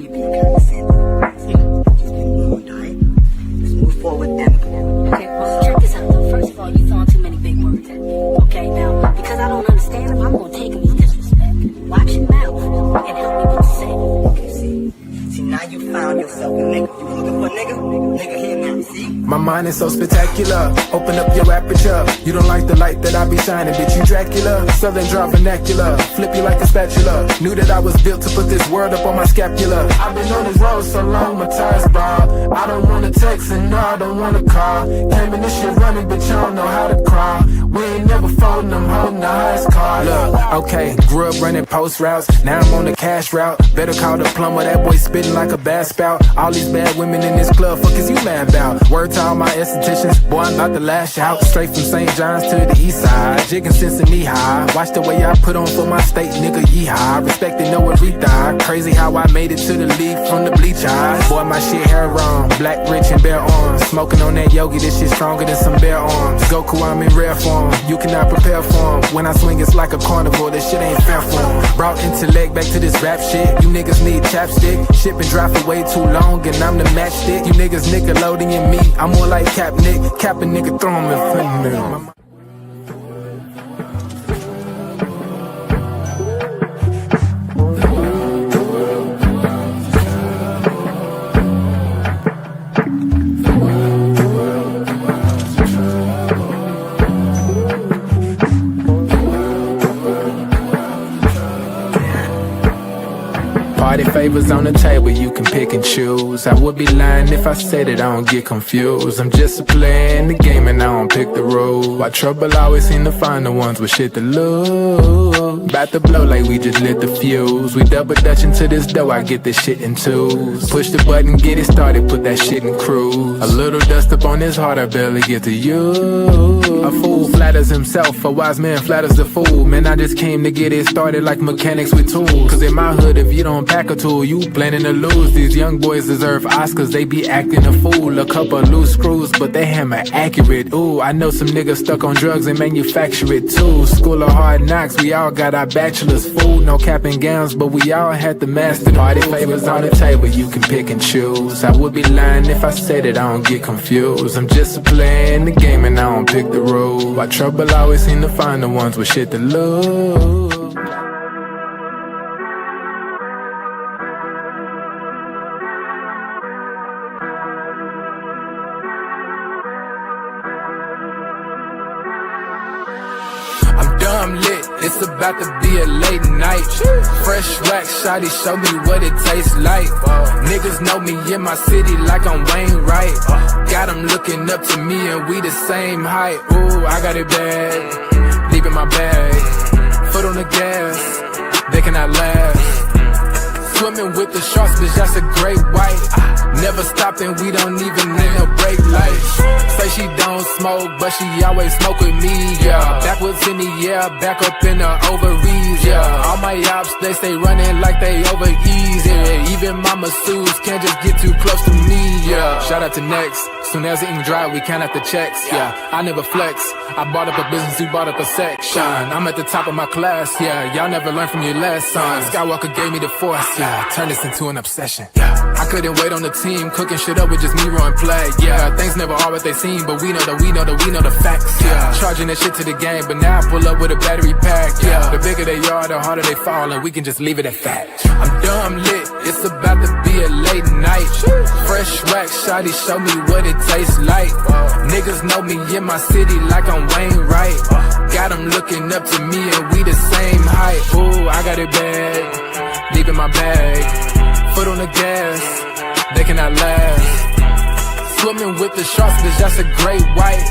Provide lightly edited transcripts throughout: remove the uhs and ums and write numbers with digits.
you being condescending. Alright? Let's move forward then. Okay, well, check this out though. First of all, you throwing too many big words at me. Okay, now, because I don't understand them, I'm gonna take them as disrespect. Watch your mouth and help me what you say. Okay, see, now you found yourself a nigga. You was looking for a nigga? Nigga here now, see? My mind is so spectacular. Open up your aperture. You don't like the light that I be shining, bitch, you Dracula. Southern draw vernacular. Flip you like a spatula. Knew that I was built to put this word up on my scapula. I've been on this road so long, my tires bald. I don't wanna text and no, I don't wanna call. Came in this shit running, bitch, I don't know how to crawl. We ain't never folding, I'm holding the highest card. Look, okay, grew up running post routes. Now I'm on the cash route. Better call the plumber, that boy spitting like a bass spout. All these bad women in this club, fuck is you mad about? Word to all my estheticians, boy, I'm about to lash out. Straight from St. John's to the east side, jigging since knee high. Watch the way I put on for my state, nigga, yeehaw. Respected, know what we die. Crazy how I made it to the league from the bleach eyes. Boy, my shit hair on, black, rich, and bare arms. Smoking on that yogi, this shit stronger than some bare arms. Goku, I'm in rare form, you cannot prepare for him. When I swing, it's like a carnivore, this shit ain't fair for him. Brought intellect back to this rap shit. You niggas need chapstick. Shit been dry for way too long, and I'm the matchstick. You niggas Nickelodeon me, I'm more like Cap Nick. Cap a nigga, throw him in front of me. Party favors on the table, you can pick and choose. I would be lying if I said it, I don't get confused. I'm just a player in the game and I don't pick the rules. Why trouble always seem to find the ones with shit to lose. About to blow like we just lit the fuse. We double dutch into this dough, I get this shit in twos. Push the button, get it started, put that shit in cruise. A little dust up on his heart, I barely get to use. A fool flatters himself, a wise man flatters the fool. Man, I just came to get it started like mechanics with tools. Cause in my hood, if you don't pack a tool, you planning to lose. These young boys deserve Oscars, they be acting a fool. A couple loose screws, but they hammer accurate. Ooh, I know some niggas stuck on drugs and manufacture it too. School of hard knocks, we all got our bachelor's, fool. No cap and gowns, but we all had to master. Party favors on the table, you can pick and choose. I would be lying if I said it, I don't get confused. I'm just a player in the game and I don't pick the rules. Why trouble always seem to find the ones with shit to lose. I'm lit, it's about to be a late night. Fresh wax, shawty, show me what it tastes like. Niggas know me in my city like I'm Wayne Wright. Got them looking up to me and we the same height. Ooh, I got it bad, deep in my bag. Foot on the gas, they cannot last. Swimming with the sharks, bitch, that's a great white. Never stopping, we don't even need no brake lights. Say she don't smoke, but she always smoke with me, yeah. Backwards in the air, back up in the ovaries, yeah. All my ops, they stay running like they over easy, yeah. Even my masseuses can't just get too close to me, yeah. Shout out to Next, soon as it ink dry, we count out the checks, yeah. I never flex, I bought up a business, you bought up a section. I'm at the top of my class, yeah. Y'all never learned from your last son. Skywalker gave me the force, yeah. Turn this into an obsession, yeah. I couldn't wait on the team, cooking shit up with just me run play, yeah. Things never are what they seem, but we know the facts, yeah. Charging that shit to the game, but now I pull up with a battery pack, yeah. The bigger they are, the harder they fall, and we can just leave it at that. I'm dumb lit, it's about to be a late night. Fresh wax, shawty, show me what it tastes like. Niggas know me in my city like I'm Wayne Wright. Got them looking up to me and we the same height. Ooh, I got it bad, deep in my bag. Foot on the gas, they cannot last. Swimming with the sharks, bitch, that's a great white.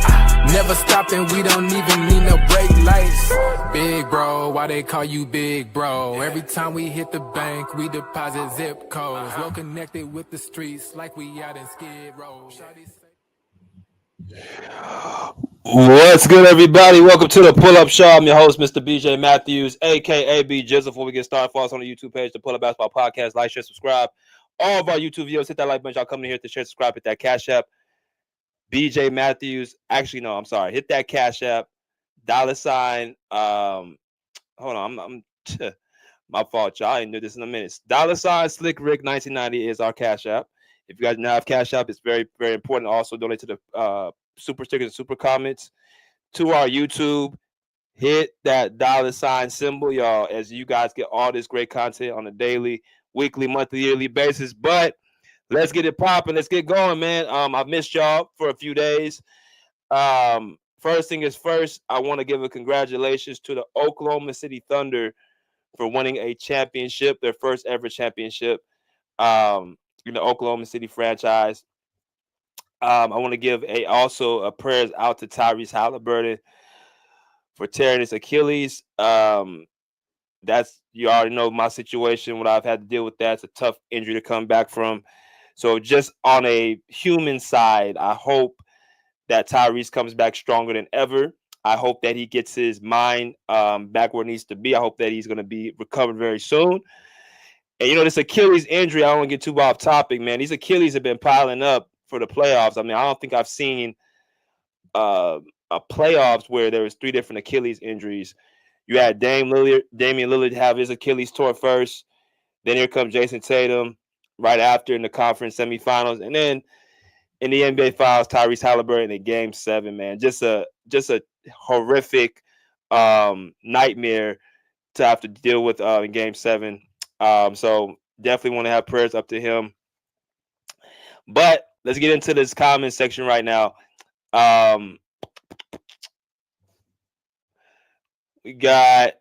Never stopping, we don't even need no brake lights. Big bro, why they call you big bro? Every time we hit the bank, we deposit zip codes. Well connected with the streets like we out in Skid Row. What's good, everybody? Welcome to the Pull-Up Show. I'm your host, Mr. BJ Matthews, a.k.a. B Jizzle. Before we get started, follow us on the YouTube page, the Pull-Up Basketball Podcast. Like, share, subscribe. All of our YouTube videos, hit that like button. Y'all coming here to share, subscribe, hit that Cash App. BJ Matthews. Actually, no, I'm sorry. Hit that Cash App. $. Hold on. My fault, y'all. I didn't do this in a minute. $SlickRick1990 is our Cash App. If you guys now have Cash App, it's very, very important. Also, donate to the super stickers and super comments to our YouTube. Hit that $symbol, y'all, as you guys get all this great content on a daily, weekly, monthly, yearly basis. But let's get it popping. Let's get going, man. I've missed y'all for a few days. First thing is first, I want to give a congratulations to the Oklahoma City Thunder for winning a championship, their first ever championship in the Oklahoma City franchise. I want to give also a prayers out to Tyrese Halliburton for tearing his Achilles. That's, you already know my situation, what I've had to deal with that. It's a tough injury to come back from. So just on a human side, I hope that Tyrese comes back stronger than ever. I hope that he gets his mind back where it needs to be. I hope that he's going to be recovered very soon. And, you know, this Achilles injury, I don't want to get too off topic, man. These Achilles have been piling up for the playoffs. I mean, I don't think I've seen a playoffs where there was 3 different Achilles injuries. You had Damian Lillard have his Achilles tore first. Then here comes Jason Tatum right after in the conference semifinals. And then in the NBA Finals, Tyrese Halliburton in Game 7, man. Just a horrific nightmare to have to deal with in Game 7. So definitely want to have prayers up to him. But let's get into this comment section right now. We got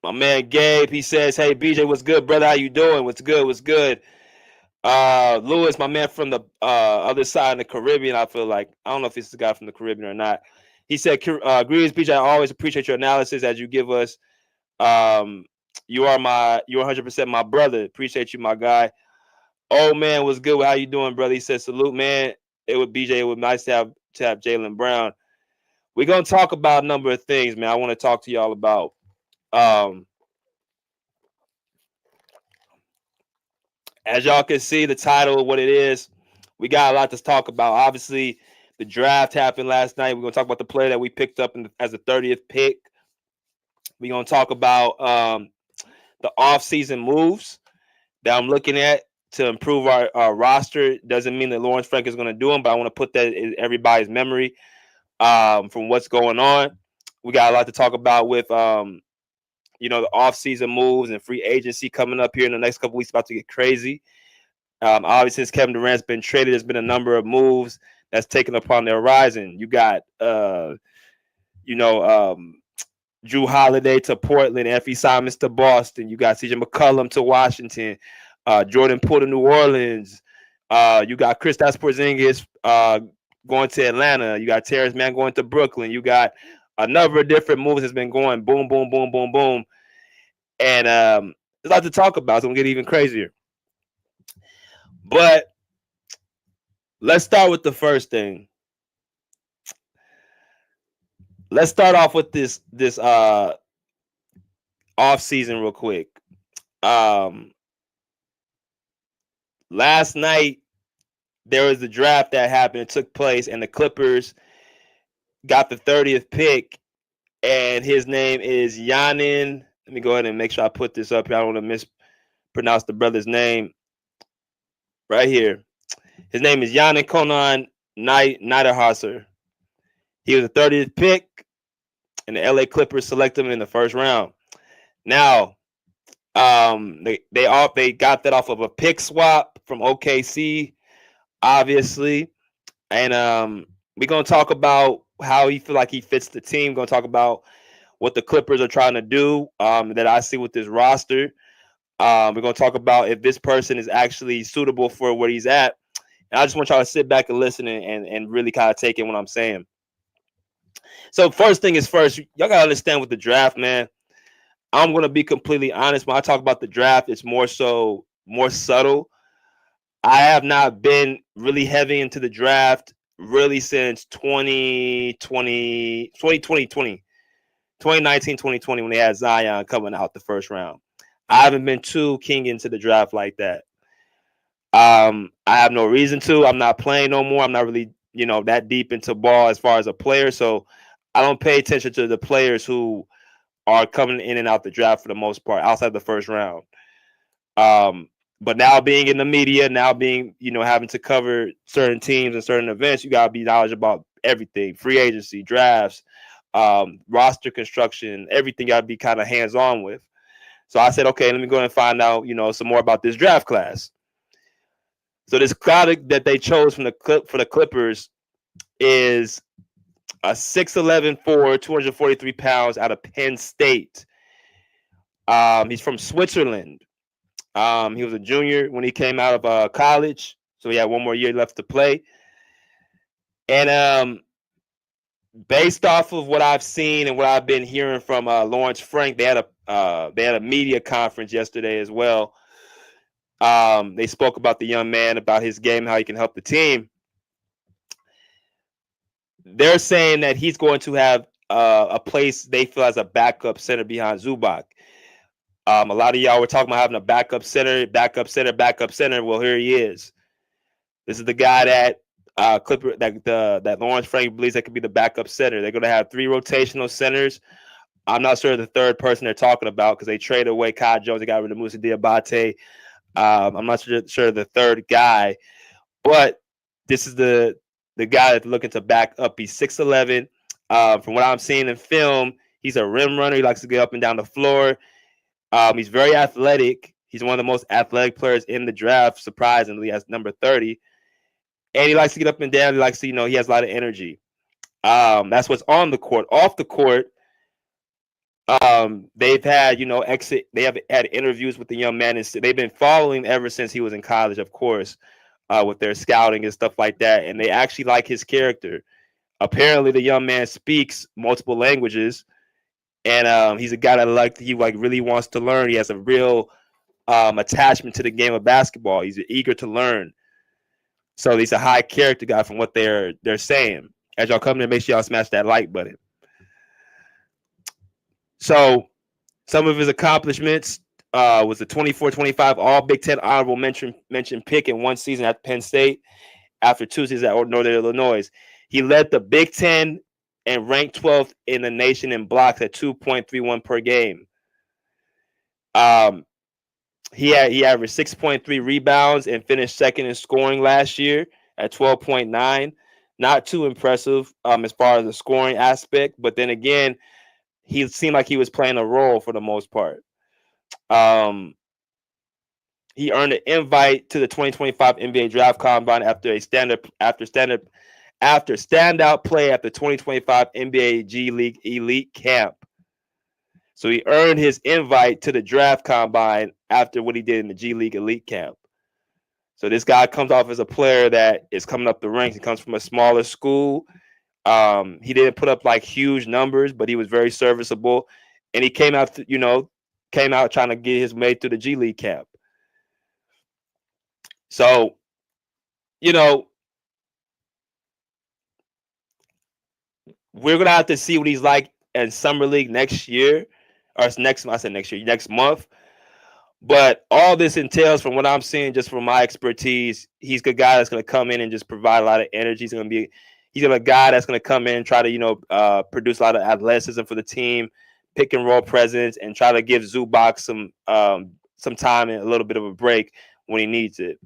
my man Gabe. He says, "Hey BJ, what's good, brother? How you doing? What's good? What's good?" Lewis, my man from the other side of the Caribbean. I feel like, I don't know if this is the guy from the Caribbean or not. He said, "Greetings, BJ. I always appreciate your analysis as you give us. You're 100% my brother. Appreciate you, my guy. Oh man, what's good? How you doing, brother?" He said, "Salute, man. It would nice to have Jaylen Brown." We're gonna talk about a number of things, man. I want to talk to y'all about. As y'all can see, the title of what it is, we got a lot to talk about. Obviously, the draft happened last night. We're gonna talk about the player that we picked up as the 30th pick. We're gonna talk about the off-season moves that I'm looking at to improve our roster. Doesn't mean that Lawrence Frank is going to do them, but I want to put that in everybody's memory from what's going on. We got a lot to talk about with, the off-season moves and free agency coming up here in the next couple weeks. About to get crazy. Obviously, since Kevin Durant's been traded, there's been a number of moves that's taken upon the horizon. You got, Drew Holiday to Portland, Effie Simons to Boston. You got CJ McCollum to Washington, Jordan Poole to New Orleans. You got Kristaps Porzingis going to Atlanta. You got Terrence Mann going to Brooklyn. You got a number of different moves that's been going boom, boom, boom, boom, boom. And there's a lot to talk about. It's going to get even crazier. But let's start with the first thing. Let's start off with this off season real quick. Last night there was the draft that happened. It took place, and the Clippers got the 30th pick, and his name is Yanin. Let me go ahead and make sure I put this up here. I don't want to mispronounce the brother's name. Right here. His name is Yanin Konan Niederhauser. He was the 30th pick, and the LA Clippers selected him in the first round. Now, they got that off of a pick swap from OKC, obviously, and we're gonna talk about how he feel like he fits the team. We're gonna talk about what the Clippers are trying to do that I see with this roster. We're gonna talk about if this person is actually suitable for where he's at. And I just want y'all to sit back and listen and really kind of take in what I'm saying. So first thing is first, y'all gotta understand with the draft, man. I'm gonna be completely honest. When I talk about the draft, it's more subtle. I have not been really heavy into the draft really since 2019, 2020, when they had Zion coming out the first round. I haven't been too king into the draft like that. I have no reason to. I'm not playing no more. I'm not really, that deep into ball as far as a player. So I don't pay attention to the players who are coming in and out the draft for the most part, outside the first round. But now being in the media, now being, having to cover certain teams and certain events, you got to be knowledgeable about everything, free agency, drafts, roster construction, everything got to be kind of hands-on with. So I said, okay, let me go and find out, some more about this draft class. So this guy that they chose for the Clippers is a 6'11" forward, 243 pounds, out of Penn State. He's from Switzerland. He was a junior when he came out of college, so he had one more year left to play. And based off of what I've seen and what I've been hearing from Lawrence Frank, they had a media conference yesterday as well. They spoke about the young man, about his game, how he can help the team. They're saying that he's going to have a place they feel as a backup center behind Zubac. A lot of y'all were talking about having a backup center. Well, here he is. This is the guy that that Lawrence Frank believes that could be the backup center. They're going to have 3 rotational centers. I'm not sure the third person they're talking about because they traded away Kai Jones. They got rid of Moussa Diabate. I'm not sure the third guy, but this is the guy that's looking to back up. He's 6'11". From what I'm seeing in film, he's a rim runner. He likes to get up and down the floor. He's very athletic. He's one of the most athletic players in the draft, surprisingly, as number 30. And he likes to get up and down. He likes to, he has a lot of energy. That's what's on the court. Off the court, they've had, they have had interviews with the young man. And they've been following ever since he was in college, of course, with their scouting and stuff like that. And they actually like his character. Apparently, the young man speaks multiple languages. And he's a guy that he really wants to learn. He has a real attachment to the game of basketball. He's eager to learn. So he's a high character guy from what they're saying. As y'all come in, make sure y'all smash that like button. So some of his accomplishments was a 24-25 All Big Ten honorable mention pick in one season at Penn State after 2 seasons at Northern Illinois. He led the Big Ten and ranked 12th in the nation in blocks at 2.31 per game. He averaged 6.3 rebounds and finished second in scoring last year at 12.9. Not too impressive as far as the scoring aspect, but then again, he seemed like he was playing a role for the most part. He earned an invite to the 2025 NBA Draft Combine after standout play at the 2025 NBA G League Elite Camp. So he earned his invite to the Draft Combine after what he did in the G League Elite Camp. So this guy comes off as a player that is coming up the ranks. He comes from a smaller school. He didn't put up huge numbers, but he was very serviceable. And he came out, trying to get his way through the G League camp. So, we're going to have to see what he's like in Summer League next year. Or next month. But all this entails, from what I'm seeing, just from my expertise, he's a guy that's going to come in and just provide a lot of energy. He's a guy that's going to come in and try to, produce a lot of athleticism for the team, pick and roll presence, and try to give Zubac some time and a little bit of a break when he needs it.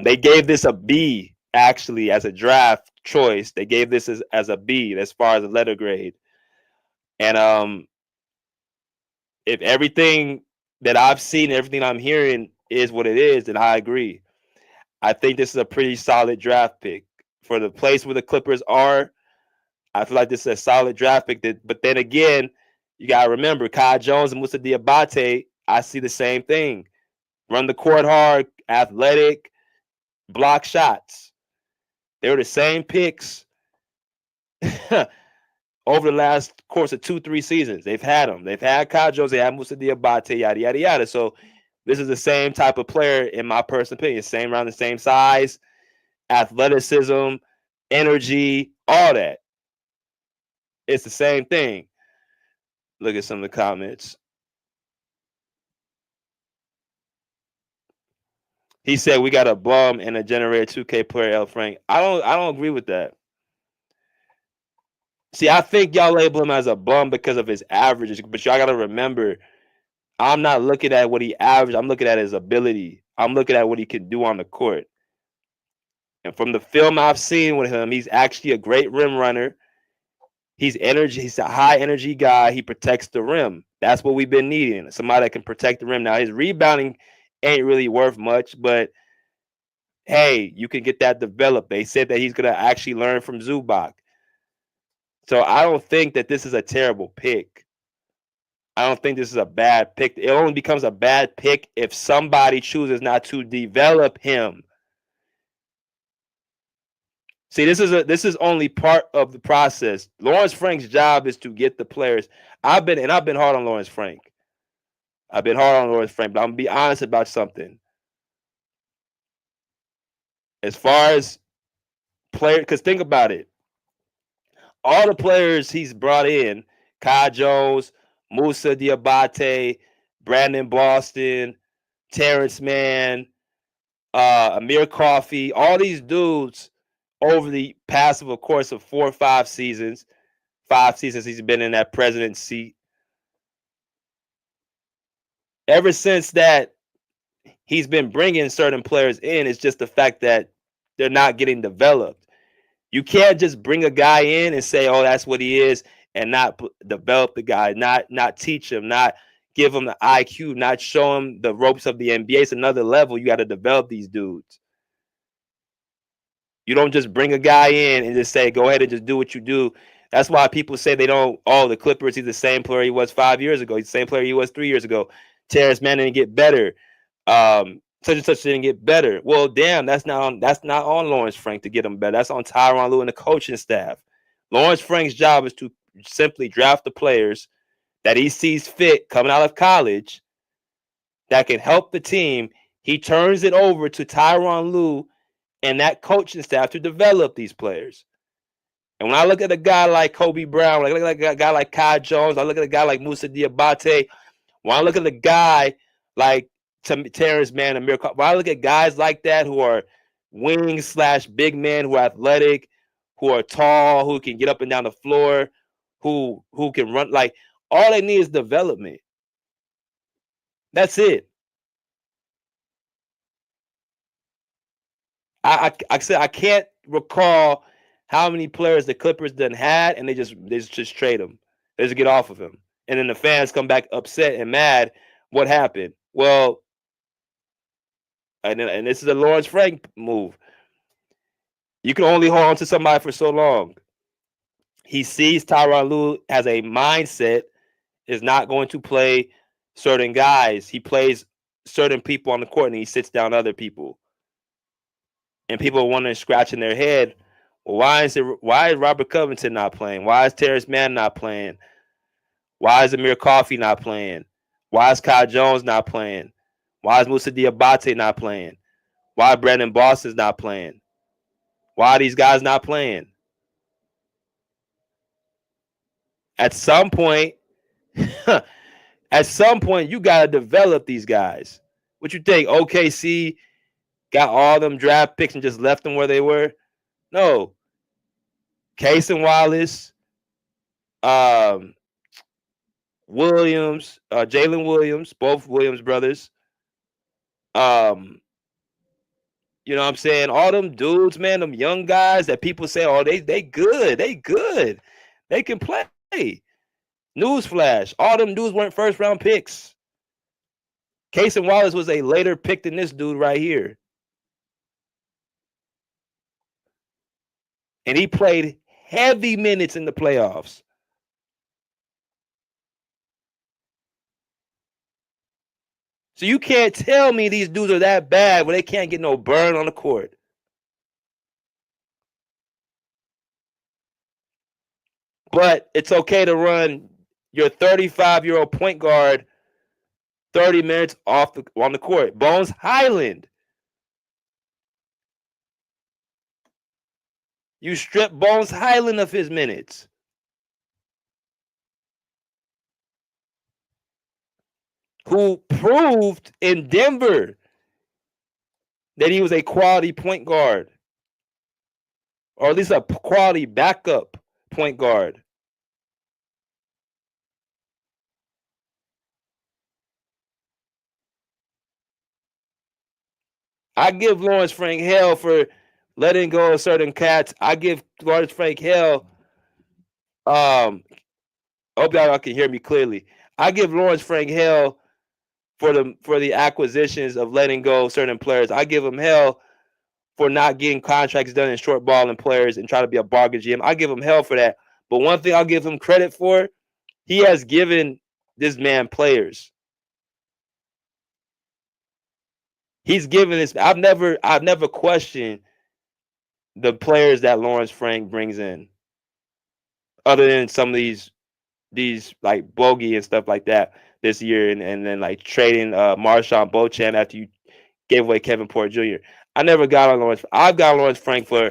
They gave this a B, actually, as a draft choice. They gave this as a B as far as a letter grade. And if everything that I've seen, everything I'm hearing is what it is, then I agree. I think this is a pretty solid draft pick for the place where the Clippers are. I feel like this is a solid draft pick. But then again, you got to remember, Kai Jones and Moussa Diabate, I see the same thing. Run the court hard, athletic, block shots. They're the same picks over the last course of 2-3 seasons. They've had them. They've had Kai Jones, they had Moussa Diabate, yada, yada, yada. So this is the same type of player, in my personal opinion. Same around the same size, athleticism, energy, all that. It's the same thing. Look at some of the comments. He said we got a bum and a generator 2K player, L. Frank. I don't agree with that. See, I think y'all label him as a bum because of his averages, but y'all got to remember, I'm not looking at what he averaged. I'm looking at his ability. I'm looking at what he can do on the court. And from the film I've seen with him, he's actually a great rim runner. He's energy. He's a high energy guy. He protects the rim. That's what we've been needing. Somebody that can protect the rim. Now his rebounding ain't really worth much, but hey, you can get that developed. They said that he's gonna actually learn from Zubac. So I don't think that this is a terrible pick. I don't think this is a bad pick. It only becomes a bad pick if somebody chooses not to develop him. See, this is only part of the process. Lawrence Frank's job is to get the players. I've been hard on Lawrence Frank. But I'm gonna be honest about something. As far as player, because think about it. All the players he's brought in, Kai Jones, Musa Diabate, Brandon Boston, Terrence Mann, Amir Coffey, all these dudes over the passive course of 4 or 5 seasons, 5 seasons he's been in that president's seat. Ever since that, he's been bringing certain players in. It's just the fact that they're not getting developed. You can't just bring a guy in and say, "Oh, that's what he is," and not develop the guy, not teach him, not give him the IQ, not show him the ropes of the NBA. It's another level. You got to develop these dudes. You don't just bring a guy in and just say, "Go ahead and just do what you do." That's why people say they don't. Oh, the Clippers. He's the same player he was 5 years ago. He's the same player he was 3 years ago. Terrence Mann didn't get better. Such and such didn't get better. Well, damn, that's not on Lawrence Frank to get him better. That's on Tyronn Lue and the coaching staff. Lawrence Frank's job is to simply draft the players that he sees fit coming out of college that can help the team. He turns it over to Tyronn Lue and that coaching staff to develop these players. And when I look at a guy like Kobe Brown, when I look at a guy like Kai Jones, I look at a guy like Musa Diabate, when I look at a guy like Terrence Mann and Miracle, when I look at guys like that who are wings / big men, who are athletic, who are tall, who can get up and down the floor, who can run, like all they need is development. That's it. I said I can't recall how many players the Clippers done had, and they just trade them. They just get off of him, and then the fans come back upset and mad. What happened? Well, and this is a Lawrence Frank move. You can only hold on to somebody for so long. He sees Tyronn Lue has a mindset is not going to play certain guys. He plays certain people on the court, and he sits down other people. And people are wondering, scratching their head, well, why is Robert Covington not playing? Why is Terrence Mann not playing? Why is Amir Coffey not playing? Why is Kai Jones not playing? Why is Musa Diabate not playing? Why is Brandon Boston's not playing? Why are these guys not playing? At some point, you got to develop these guys. What you think? OKC got all them draft picks and just left them where they were? No. Case and Wallace, Williams, Jalen Williams, both Williams brothers. You know what I'm saying? All them dudes, man, them young guys that people say, oh, they good. They good. They can play. Newsflash, all them dudes weren't first round picks. Case and Wallace was a later pick than this dude right here. And he played heavy minutes in the playoffs. So you can't tell me these dudes are that bad when they can't get no burn on the court. But it's okay to run your 35-year-old point guard 30 minutes on the court. Bones Highland. You strip Bones Highland of his minutes. Who proved in Denver that he was a quality point guard, or at least a quality backup point guard. I give Lawrence Frank hell for letting go of certain cats. I give Lawrence Frank hell. I hope y'all can hear me clearly. I give Lawrence Frank hell for the acquisitions of letting go of certain players. I give him hell for not getting contracts done in short balling players and trying to be a bargain GM. I give him hell for that. But one thing I'll give him credit for, he has given this man players. He's given this. I've never questioned the players that Lawrence Frank brings in, other than some of these like bogey and stuff like that this year, and then like trading Marshawn Beauchamp after you gave away Kevin Porter Jr. I never got on Lawrence. I've got Lawrence Frank for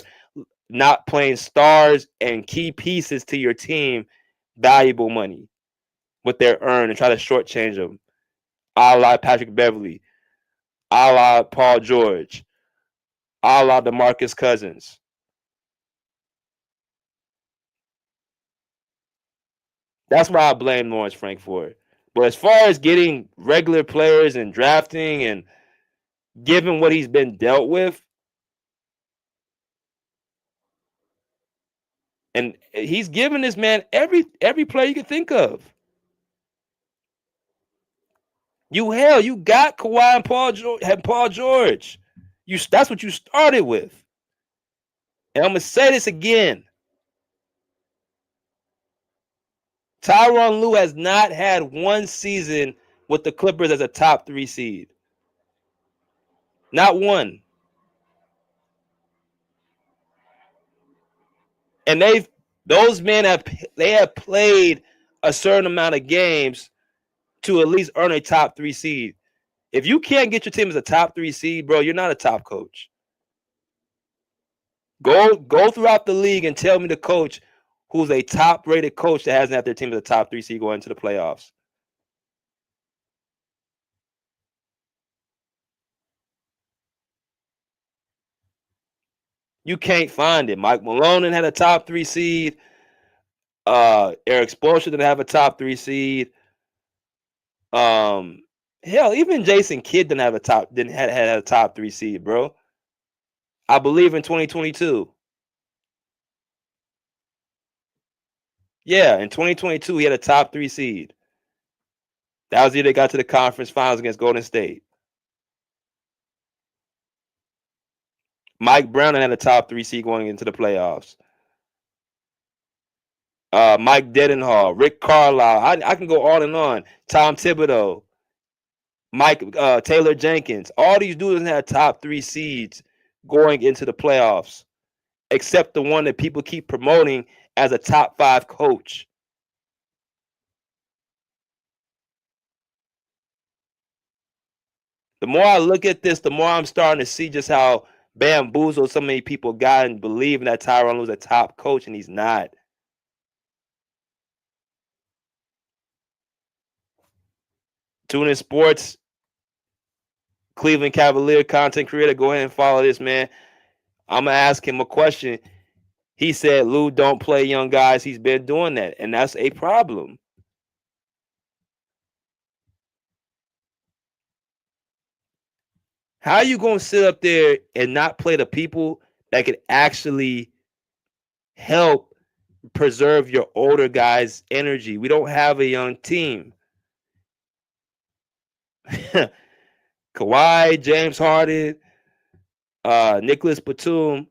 not playing stars and key pieces to your team valuable money with their earn and try to shortchange them, a la Patrick Beverly, a la Paul George, a la DeMarcus Cousins. That's why I blame Lawrence Frank for it. But as far as getting regular players and drafting and given what he's been dealt with, and he's given this man every player you can think of. You got Kawhi and Paul George. That's what you started with. And I'm gonna say this again. Tyronn Lue has not had one season with the Clippers as a top 3 seed. Not one. And those men have played a certain amount of games to at least earn a top 3 seed. If you can't get your team as a top 3 seed, bro, you're not a top coach. Go throughout the league and tell me the coach who's a top-rated coach that hasn't had their team as a top 3 seed going into the playoffs. You can't find it. Mike Malone had a top 3 seed. Eric Spoelstra didn't have a top 3 seed. Hell, even Jason Kidd didn't have a top 3 seed, bro. I believe in 2022. Yeah, in 2022, he had a top 3 seed. That was the year they got to the conference finals against Golden State. Mike Brown had a top 3 seed going into the playoffs. Mike Dedenhall, Rick Carlisle. I can go on and on. Tom Thibodeau, Taylor Jenkins. All these dudes had top 3 seeds going into the playoffs, except the one that people keep promoting as a top 5 coach. The more I look at this, the more I'm starting to see just how bamboozled so many people got and believing that Tyronn Lue was a top coach, and he's not. TuneIn Sports, Cleveland Cavalier content creator, go ahead and follow this man. I'm going to ask him a question. He said Lue don't play young guys. He's been doing that, and that's a problem. How are you going to sit up there and not play the people that could actually help preserve your older guys' energy? We don't have a young team. Kawhi, James Harden, Nicholas Batum,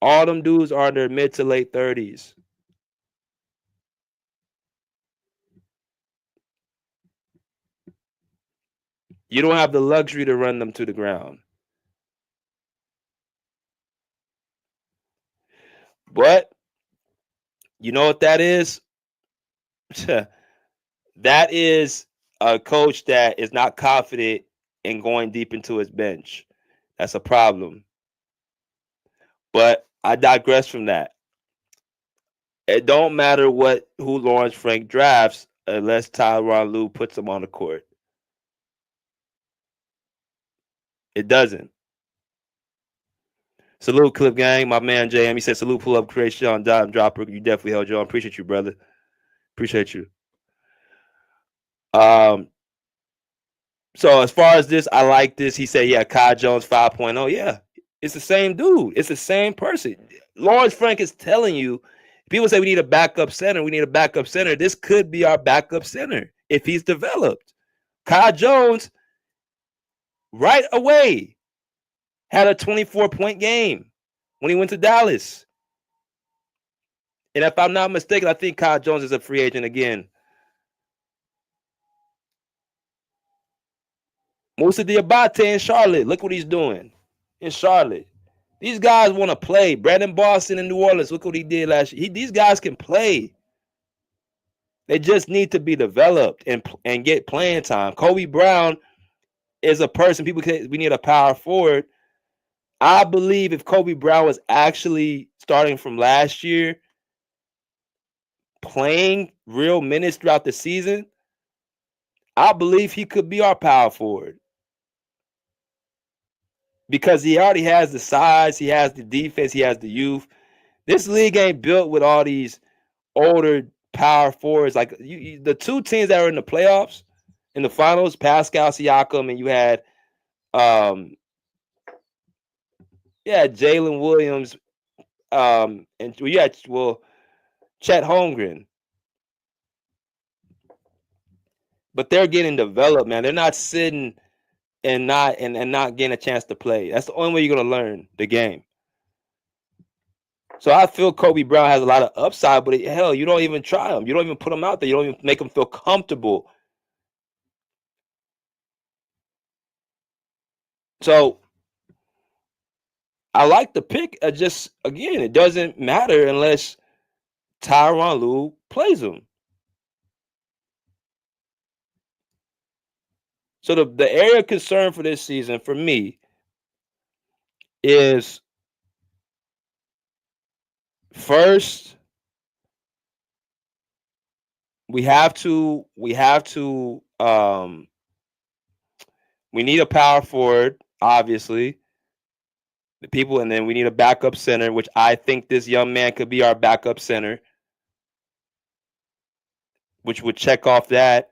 all them dudes are in their mid to late 30s. You don't have the luxury to run them to the ground. But you know what that is? That is a coach that is not confident in going deep into his bench. That's a problem. But I digress from that. It don't matter who Lawrence Frank drafts unless Tyronn Lue puts him on the court. It doesn't. Salute, Clip Gang. My man JM, he said, salute, pull up, creation on dime dropper. You definitely held your own. Appreciate you, brother. Appreciate you. So as far as this, I like this. He said, yeah, Kai Jones 5.0. Yeah, it's the same dude. It's the same person. Lawrence Frank is telling you, people say we need a backup center. We need a backup center. This could be our backup center if he's developed. Kai Jones, right away, had a 24-point game when he went to Dallas. And if I'm not mistaken, I think Kai Jones is a free agent again. Moussa Diabate in Charlotte. Look what he's doing in Charlotte. These guys want to play. Brandon Boston in New Orleans. Look what he did last year. These guys can play. They just need to be developed and get playing time. Kobe Brown is a person. People say we need a power forward. I believe if Kobe Brown was actually starting from last year, playing real minutes throughout the season, I believe he could be our power forward. Because he already has the size, he has the defense, he has the youth. This league ain't built with all these older power forwards. Like the two teams that are in the playoffs, in the finals, Pascal Siakam, and you had Jalen Williams, and you had Chet Holmgren. But they're getting developed, man. They're not sitting and not getting a chance to play. That's the only way you're gonna learn the game. So I feel Kobe Brown has a lot of upside, but hell, you don't even try him. You don't even put him out there. You don't even make him feel comfortable. So I like the pick. Just again, it doesn't matter unless Tyronn Lue plays him. So the area of concern for this season for me is first we need a power forward, obviously. And then we need a backup center, which I think this young man could be our backup center, which would check off that.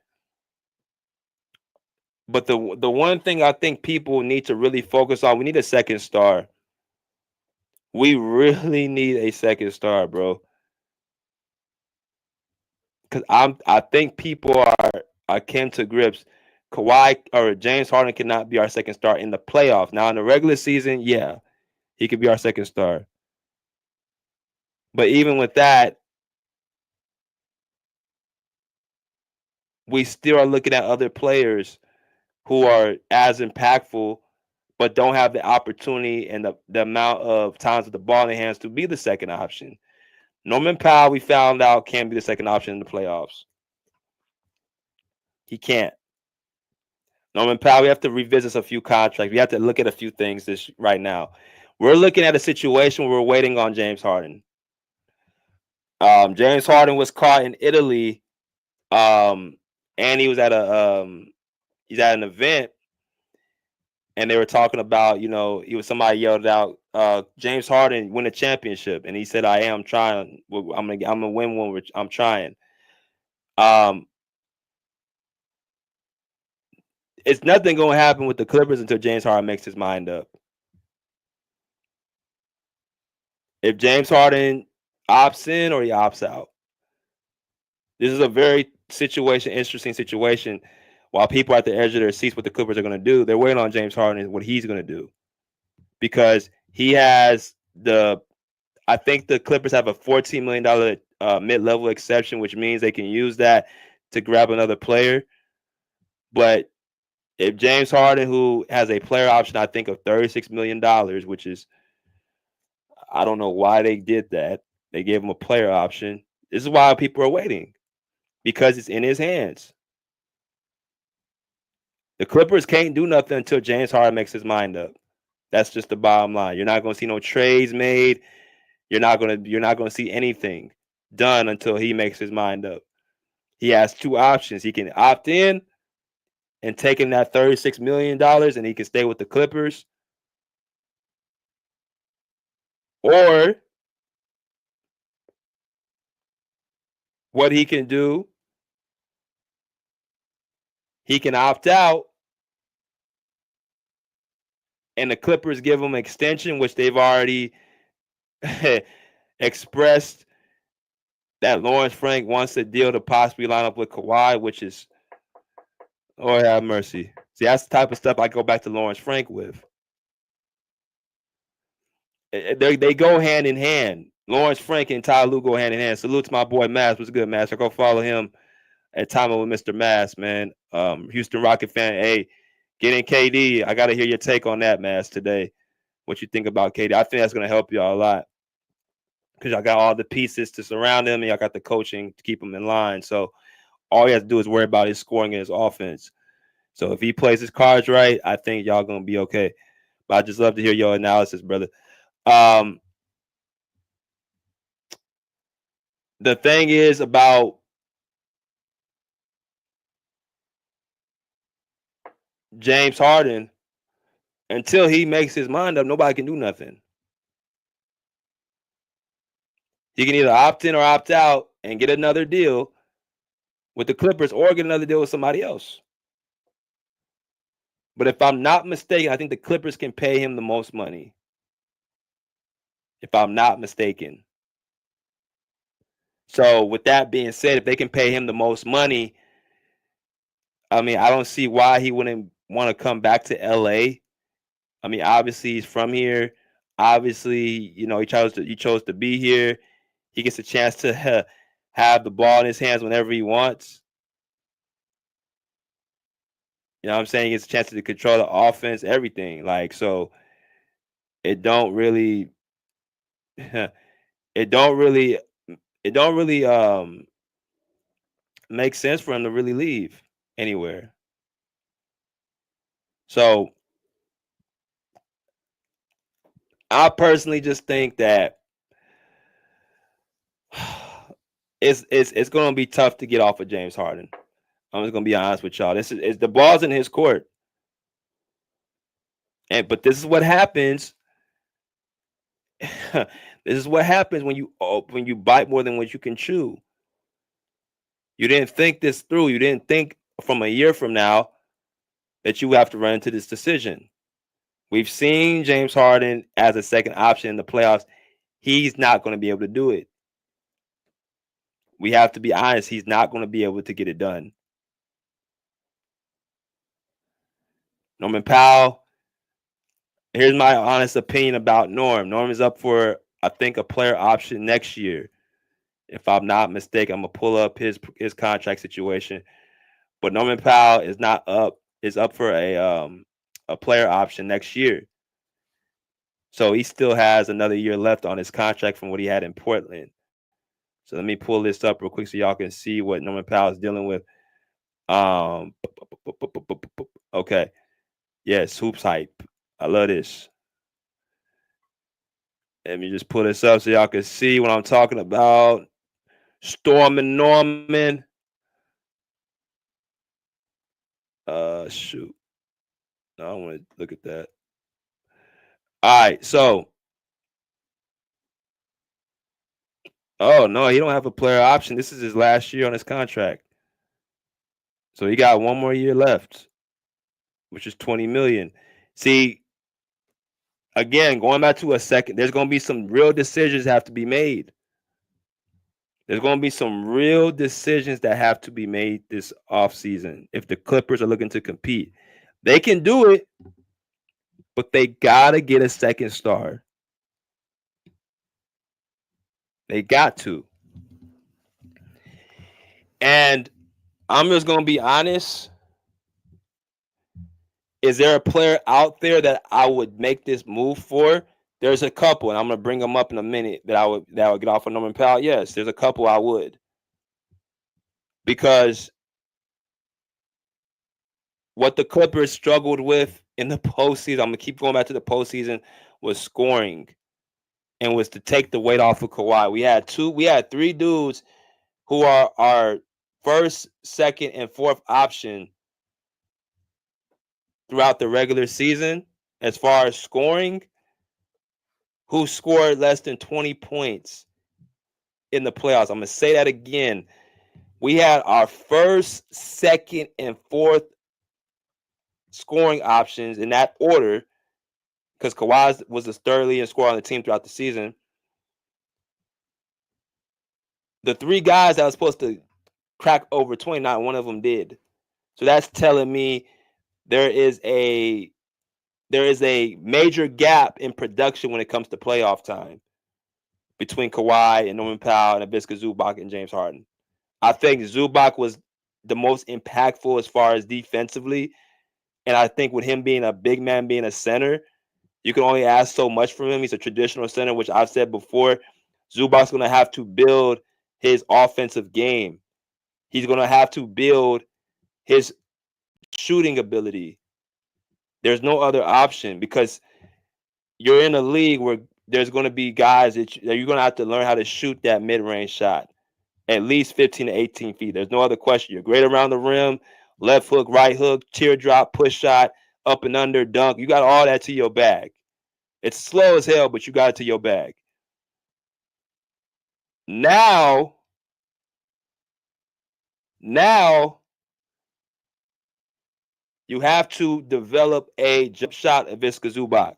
But the one thing I think people need to really focus on, we need a second star. We really need a second star, bro. Because I think people are came to grips. Kawhi or James Harden cannot be our second star in the playoffs. Now in the regular season, yeah, he could be our second star. But even with that, we still are looking at other players who are as impactful, but don't have the opportunity and the amount of times with the ball in their hands to be the second option. Norman Powell, we found out, can't be the second option in the playoffs. He can't. Norman Powell, we have to revisit a few contracts. We have to look at a few things right now. We're looking at a situation where we're waiting on James Harden. James Harden was caught in Italy, and he was at he's at an event, and they were talking about, somebody yelled out, James Harden win a championship, and he said, "I am trying. I'm gonna win one. Which I'm trying." It's nothing gonna happen with the Clippers until James Harden makes his mind up. If James Harden opts in or he opts out, this is a very interesting situation. While people are at the edge of their seats, what the Clippers are going to do, they're waiting on James Harden and what he's going to do, because he has I think the Clippers have a $14 million mid-level exception, which means they can use that to grab another player. But if James Harden, who has a player option, I think of $36 million, which is, I don't know why they did that. They gave him a player option. This is why people are waiting, because it's in his hands. The Clippers can't do nothing until James Harden makes his mind up. That's just the bottom line. You're not going to see no trades made. You're not going to see anything done until he makes his mind up. He has two options. He can opt in and take in that $36 million, and he can stay with the Clippers. Or what he can do, he can opt out and the Clippers give him an extension, which they've already expressed that Lawrence Frank wants a deal to possibly line up with Kawhi, which is, Lord have mercy. See, that's the type of stuff I go back to Lawrence Frank with. They go hand in hand. Lawrence Frank and Tyronn Lue go hand in hand. Salute to my boy Mass. What's good, Mass? I go follow him at Time with Mr. Mass, man. Houston Rocket fan. Hey, get in KD. I got to hear your take on that, Mass, today. What you think about KD? I think that's going to help y'all a lot because y'all got all the pieces to surround him and y'all got the coaching to keep him in line. So all he has to do is worry about his scoring and his offense. So if he plays his cards right, I think y'all going to be okay. But I just love to hear your analysis, brother. The thing is about James Harden, until he makes his mind up, nobody can do nothing. He can either opt in or opt out and get another deal with the Clippers or get another deal with somebody else. But if I'm not mistaken, I think the Clippers can pay him the most money. If I'm not mistaken. So with that being said, if they can pay him the most money, I mean, I don't see why he wouldn't want to come back to LA. I mean, obviously he's from here. Obviously, you know, he chose to be here. He gets a chance to have the ball in his hands whenever he wants. You know what I'm saying? He gets a chance to control the offense, everything. Like, so it don't really make sense for him to really leave anywhere. So I personally just think that it's going to be tough to get off of James Harden. I'm just going to be honest with y'all. This is the ball's in his court. But this is what happens. This is what happens when you bite more than what you can chew. You didn't think this through. You didn't think from a year from now that you have to run into this decision. We've seen James Harden as a second option in the playoffs. He's not going to be able to do it. We have to be honest. He's not going to be able to get it done. Norman Powell. Here's my honest opinion about Norm. Norm is up for, I think, a player option next year. If I'm not mistaken, I'm going to pull up his contract situation. But Norman Powell is not up. Is up for a player option next year. So he still has another year left on his contract from what he had in Portland. So let me pull this up real quick so y'all can see what Norman Powell is dealing with. Okay. Yes, Hoops Hype. I love this. Let me just pull this up so y'all can see what I'm talking about. Storm and Norman. Shoot. No, I don't want to look at that. All right, so. Oh, no, he don't have a player option. This is his last year on his contract. So he got one more year left, which is $20 million. See, again, going back to a second, there's going to be some real decisions that have to be made. There's going to be some real decisions that have to be made this offseason if the Clippers are looking to compete. They can do it, but they got to get a second star. They got to. And I'm just going to be honest. Is there a player out there that I would make this move for? There's a couple, and I'm going to bring them up in a minute that I would get off of Norman Powell. Yes, there's a couple I would. Because what the Clippers struggled with in the postseason, I'm going to keep going back to the postseason, was scoring and was to take the weight off of Kawhi. We had three dudes who are our first, second, and fourth option throughout the regular season as far as scoring, who scored less than 20 points in the playoffs. I'm going to say that again. We had our first, second, and fourth scoring options in that order because Kawhi was the third leading scorer on the team throughout the season. The three guys that were supposed to crack over 20, not one of them did. So that's telling me there is a major gap in production when it comes to playoff time between Kawhi and Norman Powell and Ivica Zubac and James Harden. I think Zubac was the most impactful as far as defensively. And I think with him being a big man, being a center, you can only ask so much from him. He's a traditional center, which I've said before. Zubac's going to have to build his offensive game. He's going to have to build his shooting ability. There's no other option because you're in a league where there's going to be guys that you're going to have to learn how to shoot that mid-range shot at least 15 to 18 feet. There's no other question. You're great around the rim, left hook, right hook, teardrop, push shot, up and under, dunk. You got all that to your bag. It's slow as hell, but you got it to your bag. Now you have to develop a jump shot of Ivica Zubac.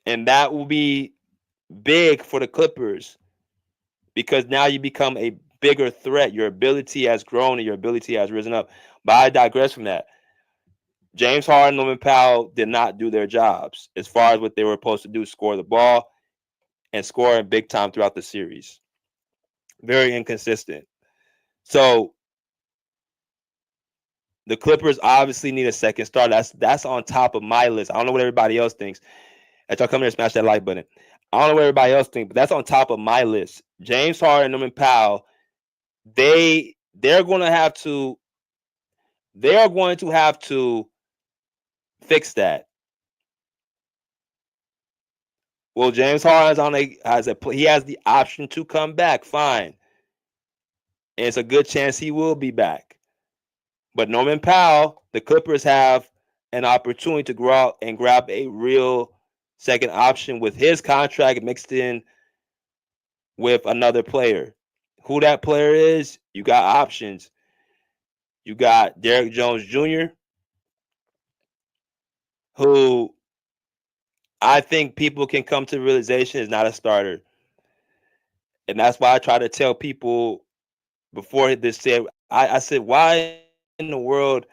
And that will be big for the Clippers because now you become a bigger threat. Your ability has grown and your ability has risen up. But I digress from that. James Harden and Norman Powell did not do their jobs as far as what they were supposed to do, score the ball and score in big time throughout the series. Very inconsistent. So the Clippers obviously need a second star. That's on top of my list. I don't know what everybody else thinks. As y'all come here and smash that like button. I don't know what everybody else thinks, but that's on top of my list. James Harden and Norman Powell, they're going to have to fix that. Well, James Harden he has the option to come back. Fine. And it's a good chance he will be back. But Norman Powell, the Clippers have an opportunity to go out and grab a real second option with his contract mixed in with another player. Who that player is, you got options. You got Derrick Jones Jr., who I think people can come to the realization is not a starter. And that's why I try to tell people before this said, I said, why in the world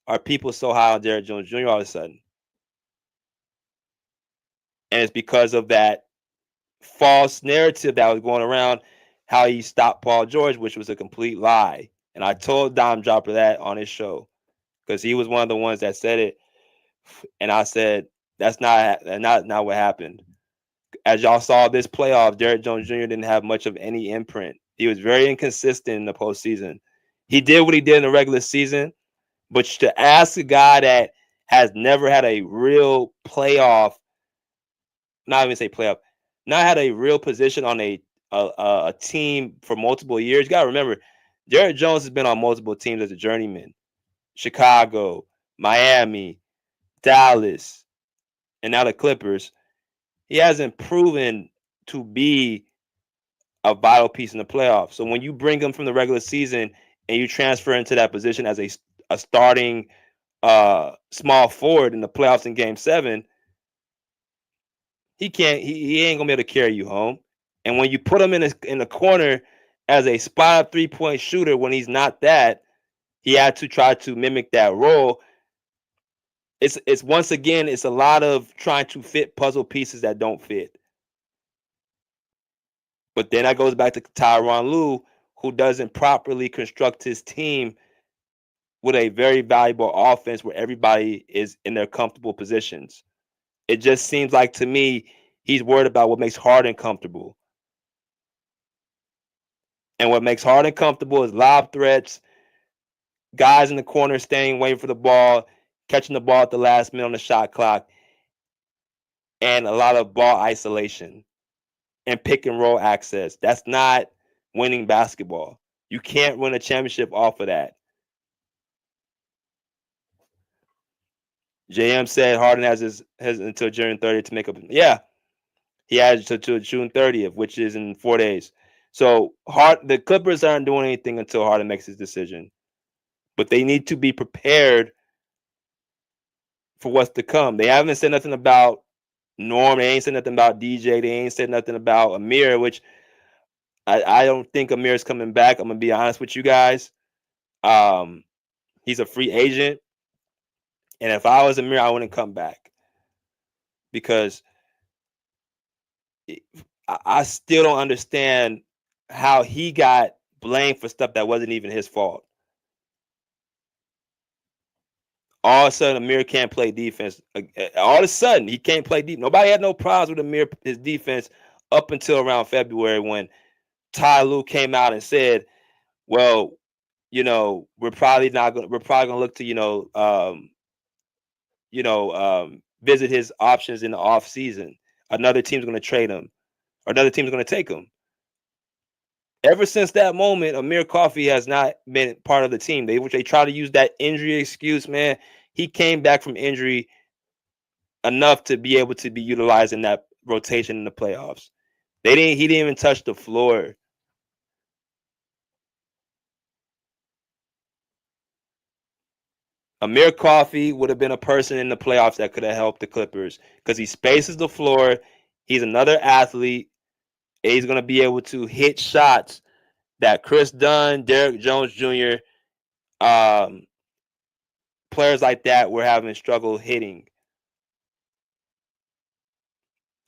are people so high on Derrick Jones Jr. all of a sudden? And it's because of that false narrative that was going around how he stopped Paul George, which was a complete lie. And I told Dime Dropper that on his show because he was one of the ones that said it. And I said, that's not what happened. As y'all saw this playoff, Derrick Jones Jr. didn't have much of any imprint. He was very inconsistent in the postseason. He did what he did in the regular season, but to ask a guy that has never had a real playoff, not even say playoff, not had a real position on a team for multiple years. You got to remember, Derrick Jones has been on multiple teams as a journeyman. Chicago, Miami, Dallas, and now the Clippers. He hasn't proven to be a vital piece in the playoffs. So when you bring him from the regular season and you transfer into that position as a starting small forward in the playoffs in Game 7, he ain't gonna be able to carry you home. And when you put him in the corner as a spot 3-point shooter when he's not that, he had to try to mimic that role. It's once again, it's a lot of trying to fit puzzle pieces that don't fit. But then that goes back to Tyronn Lue, who doesn't properly construct his team with a very valuable offense where everybody is in their comfortable positions. It just seems like to me he's worried about what makes Harden comfortable. And what makes Harden comfortable is lob threats, guys in the corner staying, waiting for the ball, catching the ball at the last minute on the shot clock, and a lot of ball isolation and pick and roll access. That's not winning basketball. You can't win a championship off of that. JM said Harden has until June 30th to make up. Yeah, he has until June 30th, which is in 4 days. So the Clippers aren't doing anything until Harden makes his decision. but they need to be prepared for what's to come. They haven't said nothing about Norm. They ain't said nothing about DJ. They ain't said nothing about Amir, which I don't think Amir's coming back. I'm going to be honest with you guys. He's a free agent. And if I was Amir, I wouldn't come back. Because I still don't understand how he got blamed for stuff that wasn't even his fault. All of a sudden, Amir can't play defense. All of a sudden, he can't play defense. Nobody had no problems with Amir, his defense, up until around February when Tyronn Lue came out and said, "Well, we're probably gonna look to visit his options in the off-season. Another team's gonna trade him, or another team's gonna take him." Ever since that moment, Amir Coffey has not been part of the team. They try to use that injury excuse, man. He came back from injury enough to be able to be utilized in that rotation in the playoffs. He didn't even touch the floor. Amir Coffey would have been a person in the playoffs that could have helped the Clippers because he spaces the floor. He's another athlete. He's going to be able to hit shots that Chris Dunn, Derrick Jones Jr., players like that were having struggle hitting.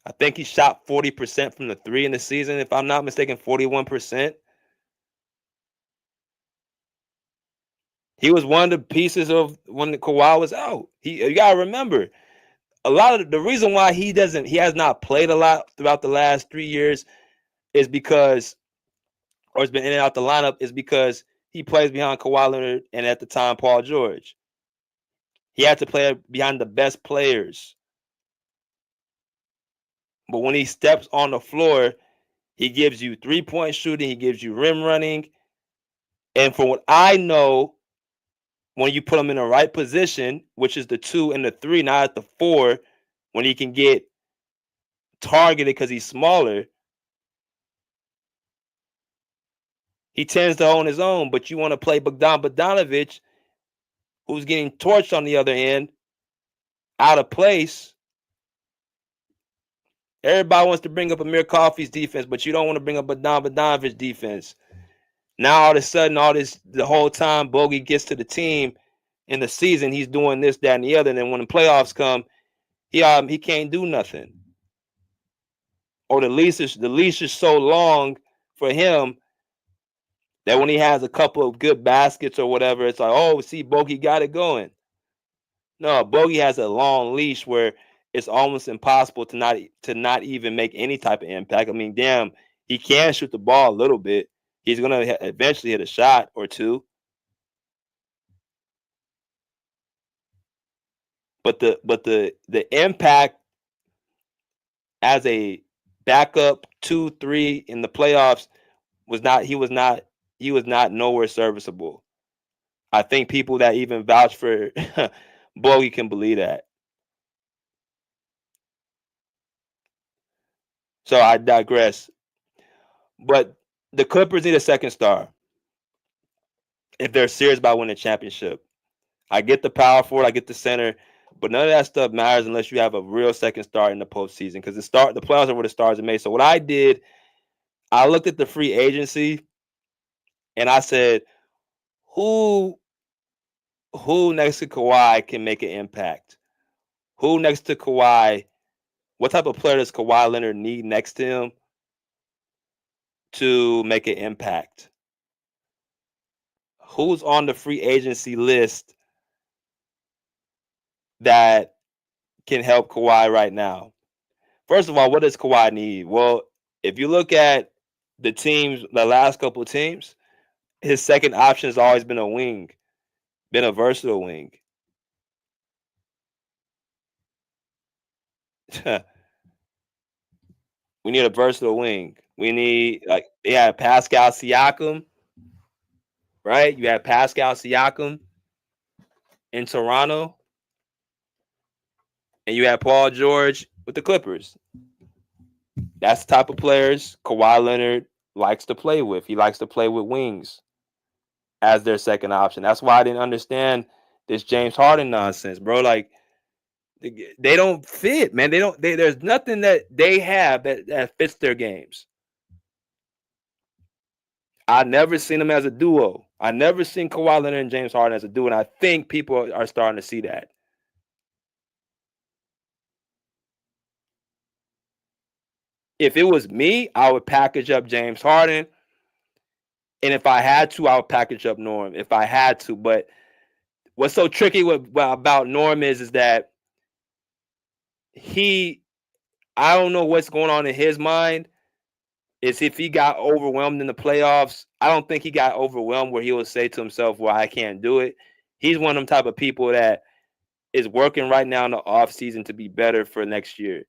I think he shot 40% from the three in the season, if I'm not mistaken, 41%. He was one of the pieces of when Kawhi was out. You gotta remember, a lot of the reason why he has not played a lot throughout the last 3 years is because, or has been in and out the lineup, is because he plays behind Kawhi Leonard and at the time Paul George. He had to play behind the best players. But when he steps on the floor, he gives you 3-point shooting, he gives you rim running. And from what I know, when you put him in the right position, which is the 2 and the 3, not at the 4, when he can get targeted because he's smaller, he tends to own his own. But you want to play Bogdanovich, who's getting torched on the other end, out of place. Everybody wants to bring up Amir Coffey's defense, but you don't want to bring up Bogdanovich's defense. Now all of a sudden, the whole time Bogey gets to the team in the season, he's doing this, that, and the other. And then when the playoffs come, he can't do nothing. Or the leash is so long for him that when he has a couple of good baskets or whatever, it's like, oh, see, Bogey got it going. No, Bogey has a long leash where it's almost impossible to not even make any type of impact. I mean, damn, he can shoot the ball a little bit. He's gonna eventually hit a shot or two. But the impact as a backup 2-3 in the playoffs he was not nowhere serviceable. I think people that even vouch for Bogey can believe that. So I digress. But the Clippers need a second star if they're serious about winning a championship. I get the power forward, I get the center, but none of that stuff matters unless you have a real second star in the postseason, because the playoffs are where the stars are made. So what I did, I looked at the free agency and I said, who next to Kawhi can make an impact? Who next to Kawhi? What type of player does Kawhi Leonard need next to him to make an impact? Who's on the free agency list that can help Kawhi right now? First of all, what does Kawhi need? Well, if you look at the last couple of teams, his second option has always been a wing, been a versatile wing. We need a versatile wing. We need, Pascal Siakam, right? You have Pascal Siakam in Toronto, and you have Paul George with the Clippers. That's the type of players Kawhi Leonard likes to play with. He likes to play with wings. as their second option. That's why I didn't understand this James Harden nonsense, bro. Like they don't fit, man. There's nothing that they have that fits their games. I never seen them as a duo. I never seen Kawhi Leonard and James Harden as a duo, and I think people are starting to see that. If it was me, I would package up James Harden. And if I had to, I would package up Norm. If I had to. But what's so tricky about Norm is that I don't know what's going on in his mind. Is if he got overwhelmed in the playoffs. I don't think he got overwhelmed where he would say to himself, well, I can't do it. He's one of them type of people that is working right now in the offseason to be better for next year.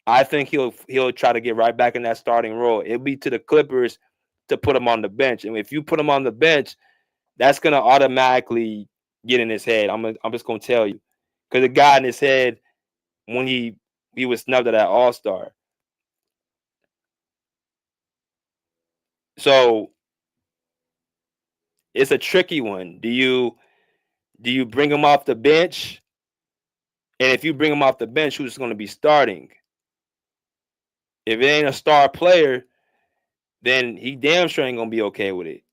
I think he'll try to get right back in that starting role. It'll be to the Clippers to put him on the bench. And if you put him on the bench, that's going to automatically get in his head. I'm just going to tell you. Because it got in his head when he was snubbed at that All-Star. So it's a tricky one. Do you bring him off the bench? And if you bring him off the bench, who's going to be starting? If it ain't a star player, then he damn sure ain't going to be okay with it.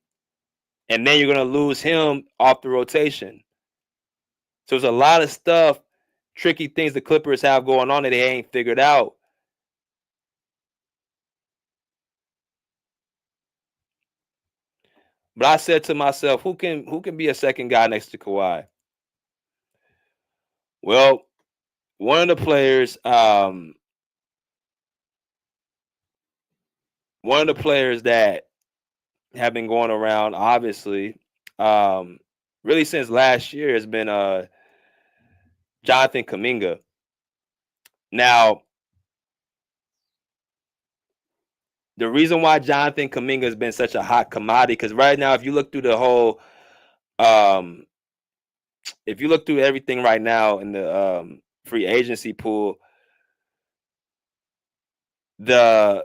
And then you're going to lose him off the rotation. So there's a lot of stuff, tricky things the Clippers have going on that they ain't figured out. But I said to myself, who can be a second guy next to Kawhi? Well, one of the players that have been going around, obviously, really since last year has been Jonathan Kuminga. Now, the reason why Jonathan Kuminga has been such a hot commodity, because right now, if you look through the whole, if you look through everything right now in the free agency pool, there's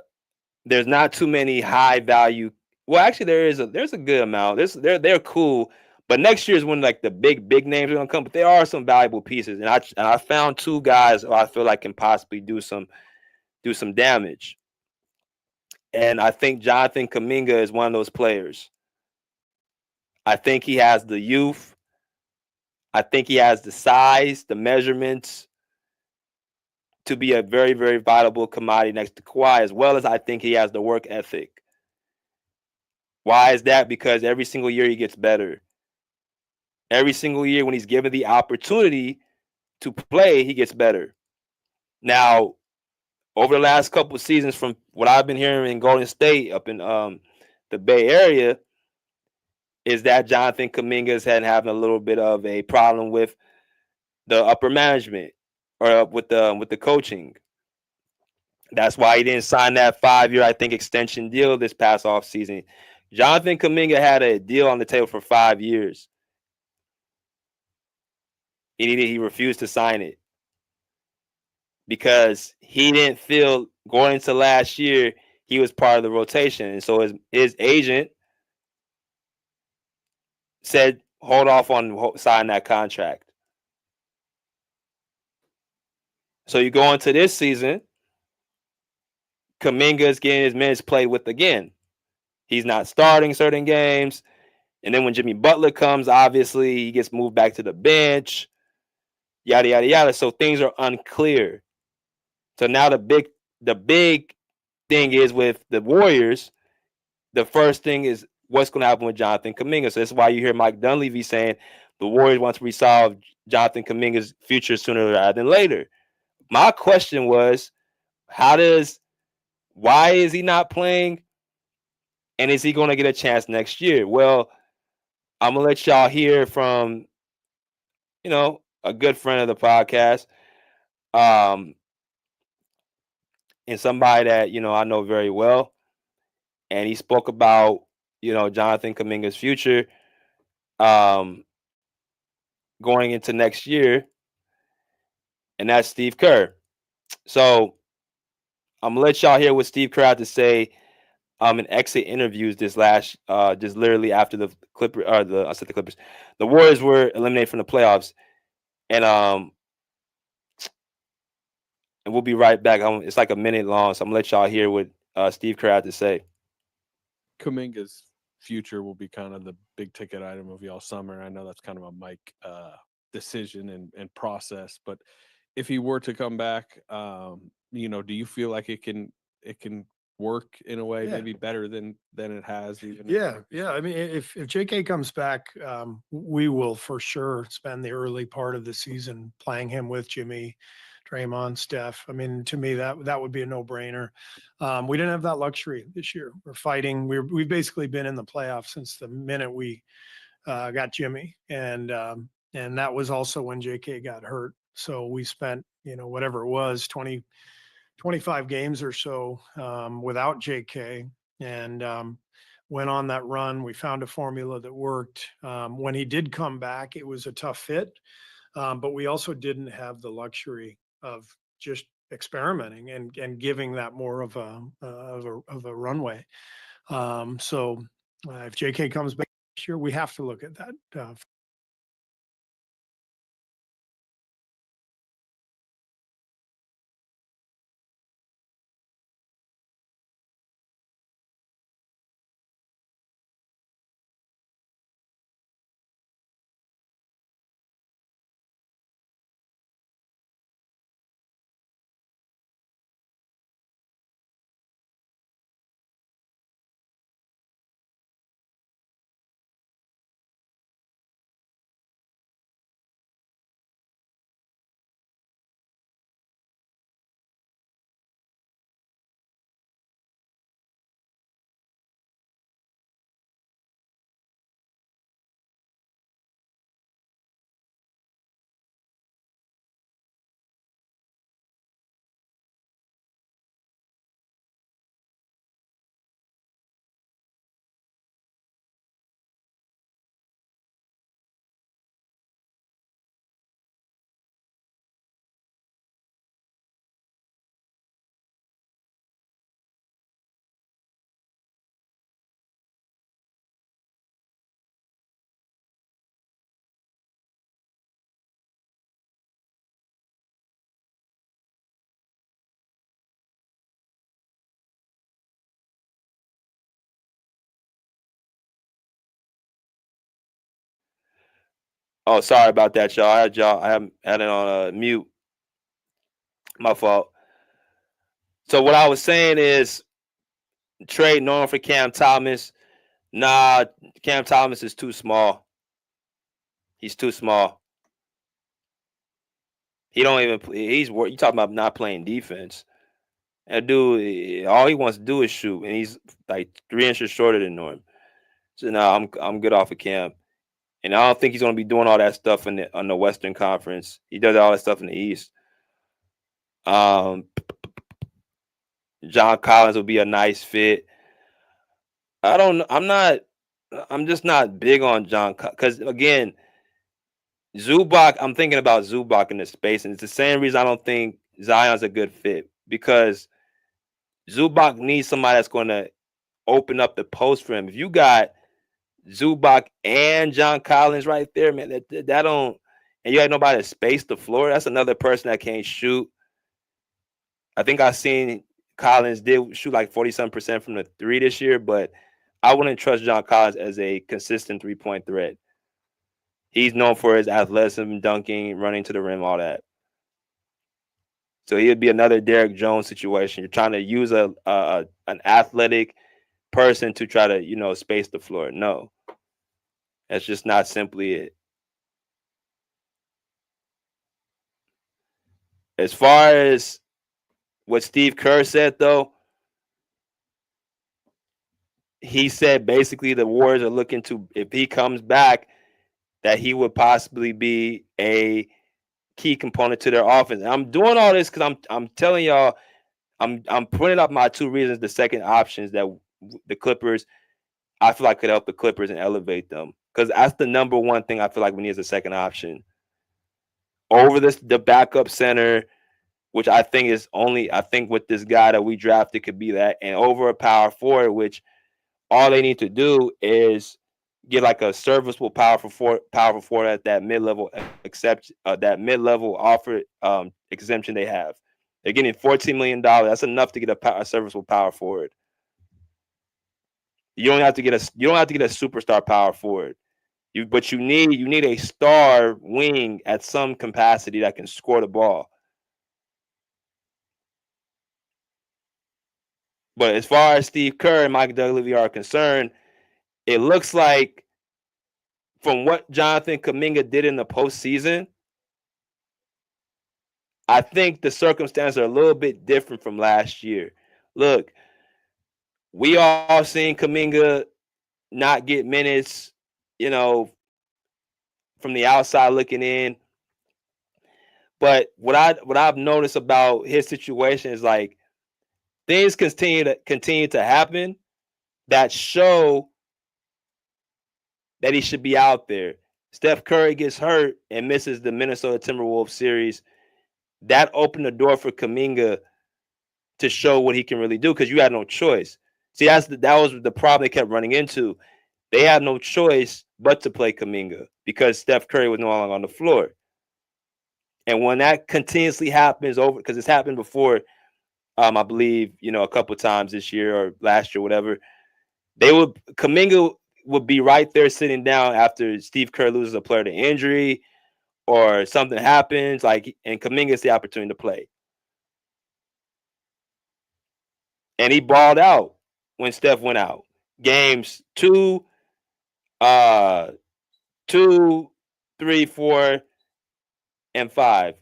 not too many high value. Well, actually, there's a good amount. They're cool, but next year is when like the big names are gonna come. But there are some valuable pieces, and I found two guys who I feel like can possibly do some damage. And I think Jonathan Kuminga is one of those players. I think he has the youth. I think he has the size, the measurements to be a very, very valuable commodity next to Kawhi, as well as I think he has the work ethic. Why is that? Because every single year he gets better. Every single year when he's given the opportunity to play, he gets better. Now, over the last couple of seasons, from what I've been hearing in Golden State up in the Bay Area, is that Jonathan Kuminga's having a little bit of a problem with the upper management or with the coaching. That's why he didn't sign that 5-year, I think, extension deal this past offseason. Jonathan Kuminga had a deal on the table for 5 years. He refused to sign it because he didn't feel going into last year he was part of the rotation. And so his agent said, hold off on signing that contract. So you go into this season, Kuminga's getting his minutes played with again. He's not starting certain games. And then when Jimmy Butler comes, obviously he gets moved back to the bench. Yada, yada, yada. So things are unclear. So now the big thing is with the Warriors, the first thing is what's going to happen with Jonathan Kuminga. So that's why you hear Mike Dunleavy saying the Warriors want to resolve Jonathan Kuminga's future sooner rather than later. My question was, why is he not playing? And is he going to get a chance next year? Well, I'm going to let y'all hear from, a good friend of the podcast, and somebody that, I know very well. And he spoke about, Jonathan Kuminga's future going into next year. And that's Steve Kerr. So I'm going to let y'all hear what Steve Kerr had to say in exit interviews just literally after the Clippers, the Warriors were eliminated from the playoffs, and we'll be right back. It's like a minute long, so I'm gonna let y'all hear what Steve Kerr had to say. Kuminga's future will be kind of the big ticket item of y'all summer. I know that's kind of a Mike decision and process, but if he were to come back, do you feel like it can work in a way maybe better than it has? Yeah. I mean, if JK comes back, we will for sure spend the early part of the season playing him with Jimmy, Draymond, Steph. I mean, to me, that would be a no-brainer. We didn't have that luxury this year. We're fighting. We've basically been in the playoffs since the minute we got Jimmy, and that was also when JK got hurt. So we spent, whatever it was, 25 games or so without JK, and went on that run. We found a formula that worked. When he did come back, it was a tough fit, but we also didn't have the luxury of just experimenting and giving that more of a runway. So if JK comes back this year, we have to look at that. Oh, sorry about that, y'all. I had it on mute. My fault. So what I was saying is trade Norman for Cam Thomas. Nah, Cam Thomas is too small. He's too small. He don't even. You talking about not playing defense? That dude, all he wants to do is shoot, and he's like 3 inches shorter than Norm. So now I'm good off of Cam, and I don't think he's going to be doing all that stuff on the Western Conference. He does all that stuff in the East. John Collins will be a nice fit. I'm just not big on John because again, Zubac. I'm thinking about Zubac in the space, and it's the same reason I don't think Zion's a good fit because Zubac needs somebody that's going to open up the post for him. If you got Zubac and John Collins right there, man, that don't, and you had nobody to space the floor. That's another person that can't shoot. I think I've seen Collins did shoot like 40-some% from the 3 this year, but I wouldn't trust John Collins as a consistent 3-point threat. He's known for his athleticism, dunking, running to the rim, all that. So he'd be another Derrick Jones situation. You're trying to use an athletic person to try to, space the floor. No. That's just not simply it. As far as what Steve Kerr said, though, he said basically the Warriors are looking to, if he comes back, that he would possibly be a key component to their offense. And I'm doing all this because I'm telling y'all, I'm putting up my 2 reasons, the second options that the Clippers, I feel like could help the Clippers and elevate them. Because that's the number one thing I feel like we need as a second option. Over the backup center which I think with this guy that we drafted could be that, and over a power forward, which all they need to do is get like a serviceable powerful forward at that mid-level offer exemption they have. They're getting $14 million. That's enough to get a serviceable power forward. You don't have to get a superstar power forward. But you need a star wing at some capacity that can score the ball. But as far as Steve Kerr and Mike Dunleavy are concerned, it looks like from what Jonathan Kuminga did in the postseason, I think the circumstances are a little bit different from last year. Look, we all seen Kuminga not get minutes, from the outside looking in. But what I've noticed about his situation is like things continue to happen that show that he should be out there. Steph Curry gets hurt and misses the Minnesota Timberwolves series. That opened the door for Kuminga to show what he can really do because you had no choice. See, that was the problem they kept running into. They had no choice but to play Kuminga because Steph Curry was no longer on the floor. And when that continuously happens over, because it's happened before, I believe, a couple times this year or last year, whatever, Kuminga would be right there sitting down after Steve Kerr loses a player to injury or something happens, and Kuminga gets the opportunity to play. And he balled out when Steph went out. Games 2, 3, 4, and 5.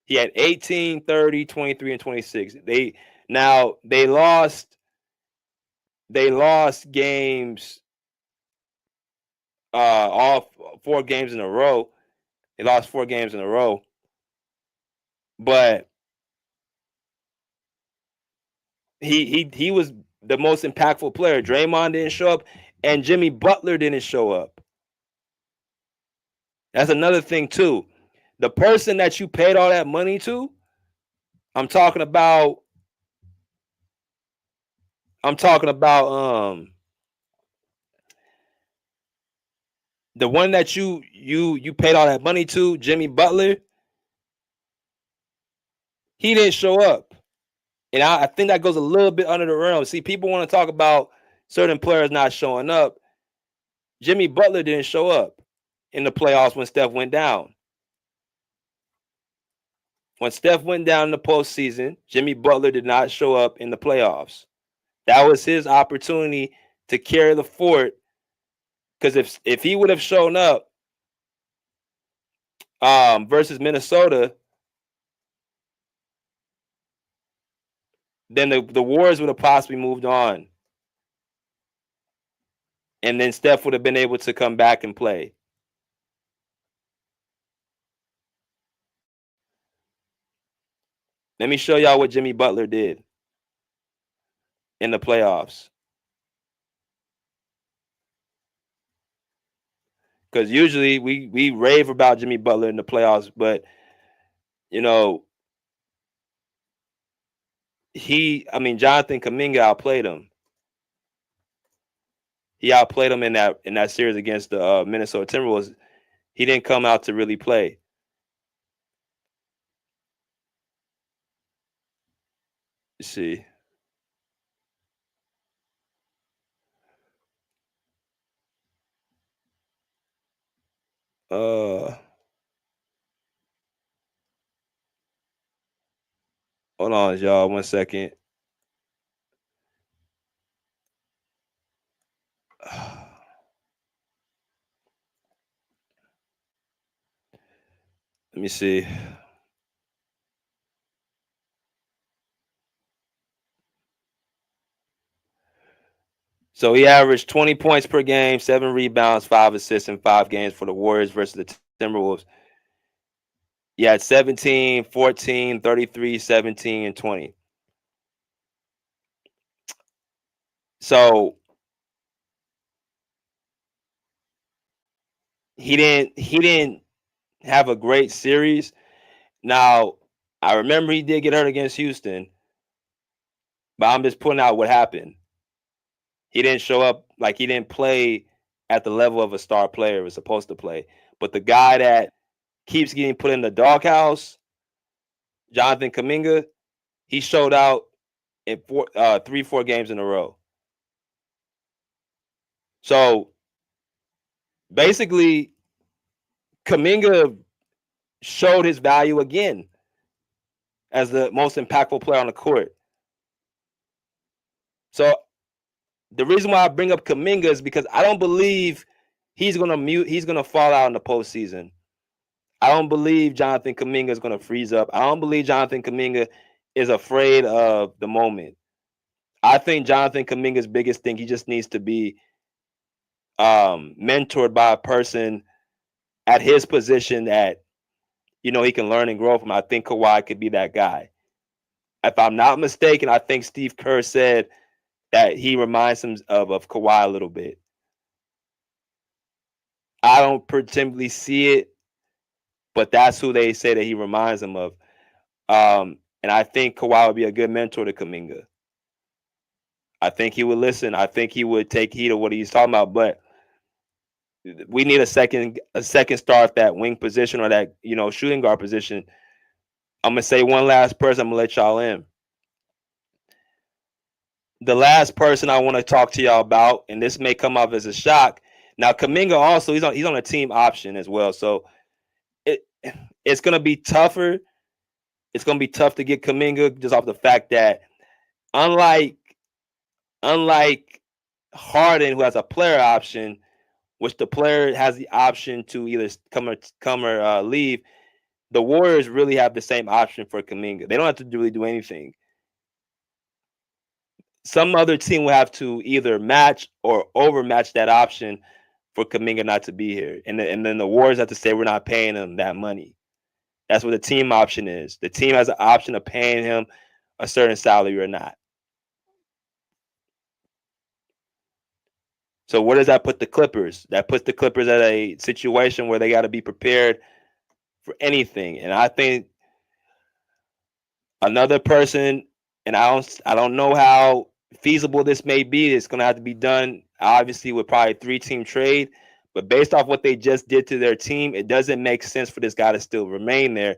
He had 18, 30, 23, and 26. They lost games all 4 games in a row. They lost 4 games in a row. But he was the most impactful player. Draymond didn't show up, and Jimmy Butler didn't show up. That's another thing too. The person that you paid all that money to, I'm talking about the one that you paid all that money to, Jimmy Butler. He didn't show up. And I think that goes a little bit under the realm. See, people want to talk about certain players not showing up. Jimmy Butler didn't show up in the playoffs when Steph went down. When Steph went down in the postseason, Jimmy Butler did not show up in the playoffs. That was his opportunity to carry the fort. Because if he would have shown up versus Minnesota, then the Warriors would have possibly moved on. And then Steph would have been able to come back and play. Let me show y'all what Jimmy Butler did in the playoffs. Because usually we rave about Jimmy Butler in the playoffs, but Jonathan Kuminga outplayed him. He outplayed him in that series against the Minnesota Timberwolves. He didn't come out to really play. Let's see. Hold on, y'all. 1 second. Let me see. So he averaged 20 points per game, 7 rebounds, 5 assists in 5 games for the Warriors versus the Timberwolves. He had 17, 14, 33, 17, and 20. So he didn't have a great series. Now, I remember he did get hurt against Houston, but I'm just putting out what happened. He didn't show up, like he didn't play at the level of a star player was supposed to play. But the guy that keeps getting put in the doghouse, Jonathan Kuminga, he showed out in 3-4 games in a row. So basically, Kuminga showed his value again as the most impactful player on the court. So the reason why I bring up Kuminga is because I don't believe he's gonna fall out in the postseason. I don't believe Jonathan Kuminga is gonna freeze up. I don't believe Jonathan Kuminga is afraid of the moment. I think Jonathan Kuminga's biggest thing, he just needs to be mentored by a person at his position that he can learn and grow from. I think Kawhi could be that guy. If I'm not mistaken, I think Steve Kerr said that he reminds him of Kawhi a little bit. I don't particularly see it, but that's who they say that he reminds him of. And I think Kawhi would be a good mentor to Kuminga. I think he would listen. I think he would take heed of what he's talking about. But we need a second star at that wing position or that shooting guard position. I'm gonna say one last person. I'm gonna let y'all in. The last person I want to talk to y'all about, and this may come off as a shock. Now, Kuminga also he's on a team option as well, so it's gonna be tougher. It's gonna be tough to get Kuminga just off the fact that unlike Harden, who has a player option, which the player has the option to either come or leave, the Warriors really have the same option for Kuminga. They don't have to really do anything. Some other team will have to either match or overmatch that option for Kuminga not to be here. And then the Warriors have to say we're not paying him that money. That's what the team option is. The team has an option of paying him a certain salary or not. So where does that put the Clippers? That puts the Clippers at a situation where they got to be prepared for anything. And I think another person, and I don't know how feasible this may be. It's going to have to be done, obviously, with probably a 3-team trade. But based off what they just did to their team, it doesn't make sense for this guy to still remain there,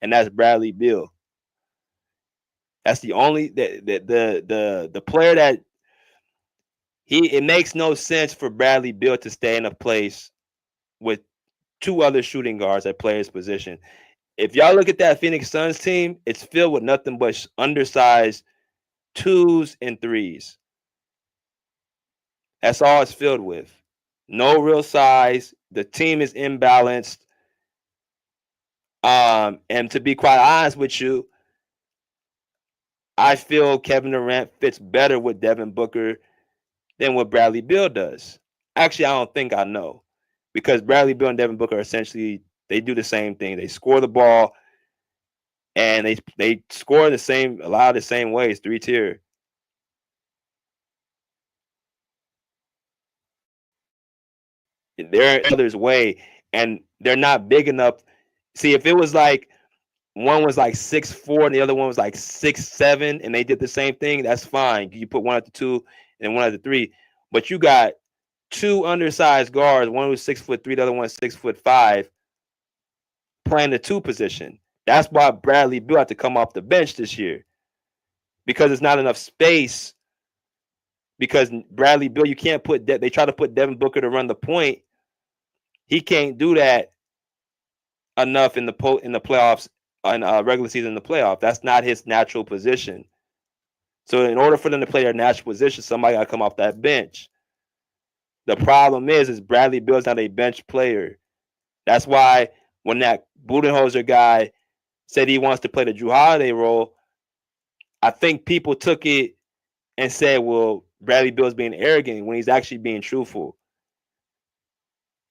and that's Bradley Beal. That's the only the player that it makes no sense for Bradley Beal to stay in a place with 2 other shooting guards at players' position. If y'all look at that Phoenix Suns team, it's filled with nothing but undersized 2s and 3s. That's all it's filled with. No real size. The team is imbalanced. And to be quite honest with you, I feel Kevin Durant fits better with Devin Booker than what Bradley Beal does. Actually, I don't think I know. Because Bradley Beal and Devin Booker essentially, they do the same thing. They score the ball, and they score a lot of the same ways, 3-tier. They're others' way, and they're not big enough. See, if it was like one was like 6'4" and the other one was like 6'7", and they did the same thing, that's fine. You put one at the 2 and one at the 3. But you got 2 undersized guards, one who's 6'3", the other one 6'5", playing the 2 position. That's why Bradley Beal had to come off the bench this year, because there's not enough space. Because Bradley Beal, you can't put they try to put Devin Booker to run the point. He can't do that enough in the playoffs, in regular season in the playoff. That's not his natural position. So in order for them to play their natural position, somebody got to come off that bench. The problem is Bradley Beal's not a bench player. That's why when that Budenholzer guy said he wants to play the Jrue Holiday role, I think people took it and said, well, Bradley Beal's being arrogant, when he's actually being truthful.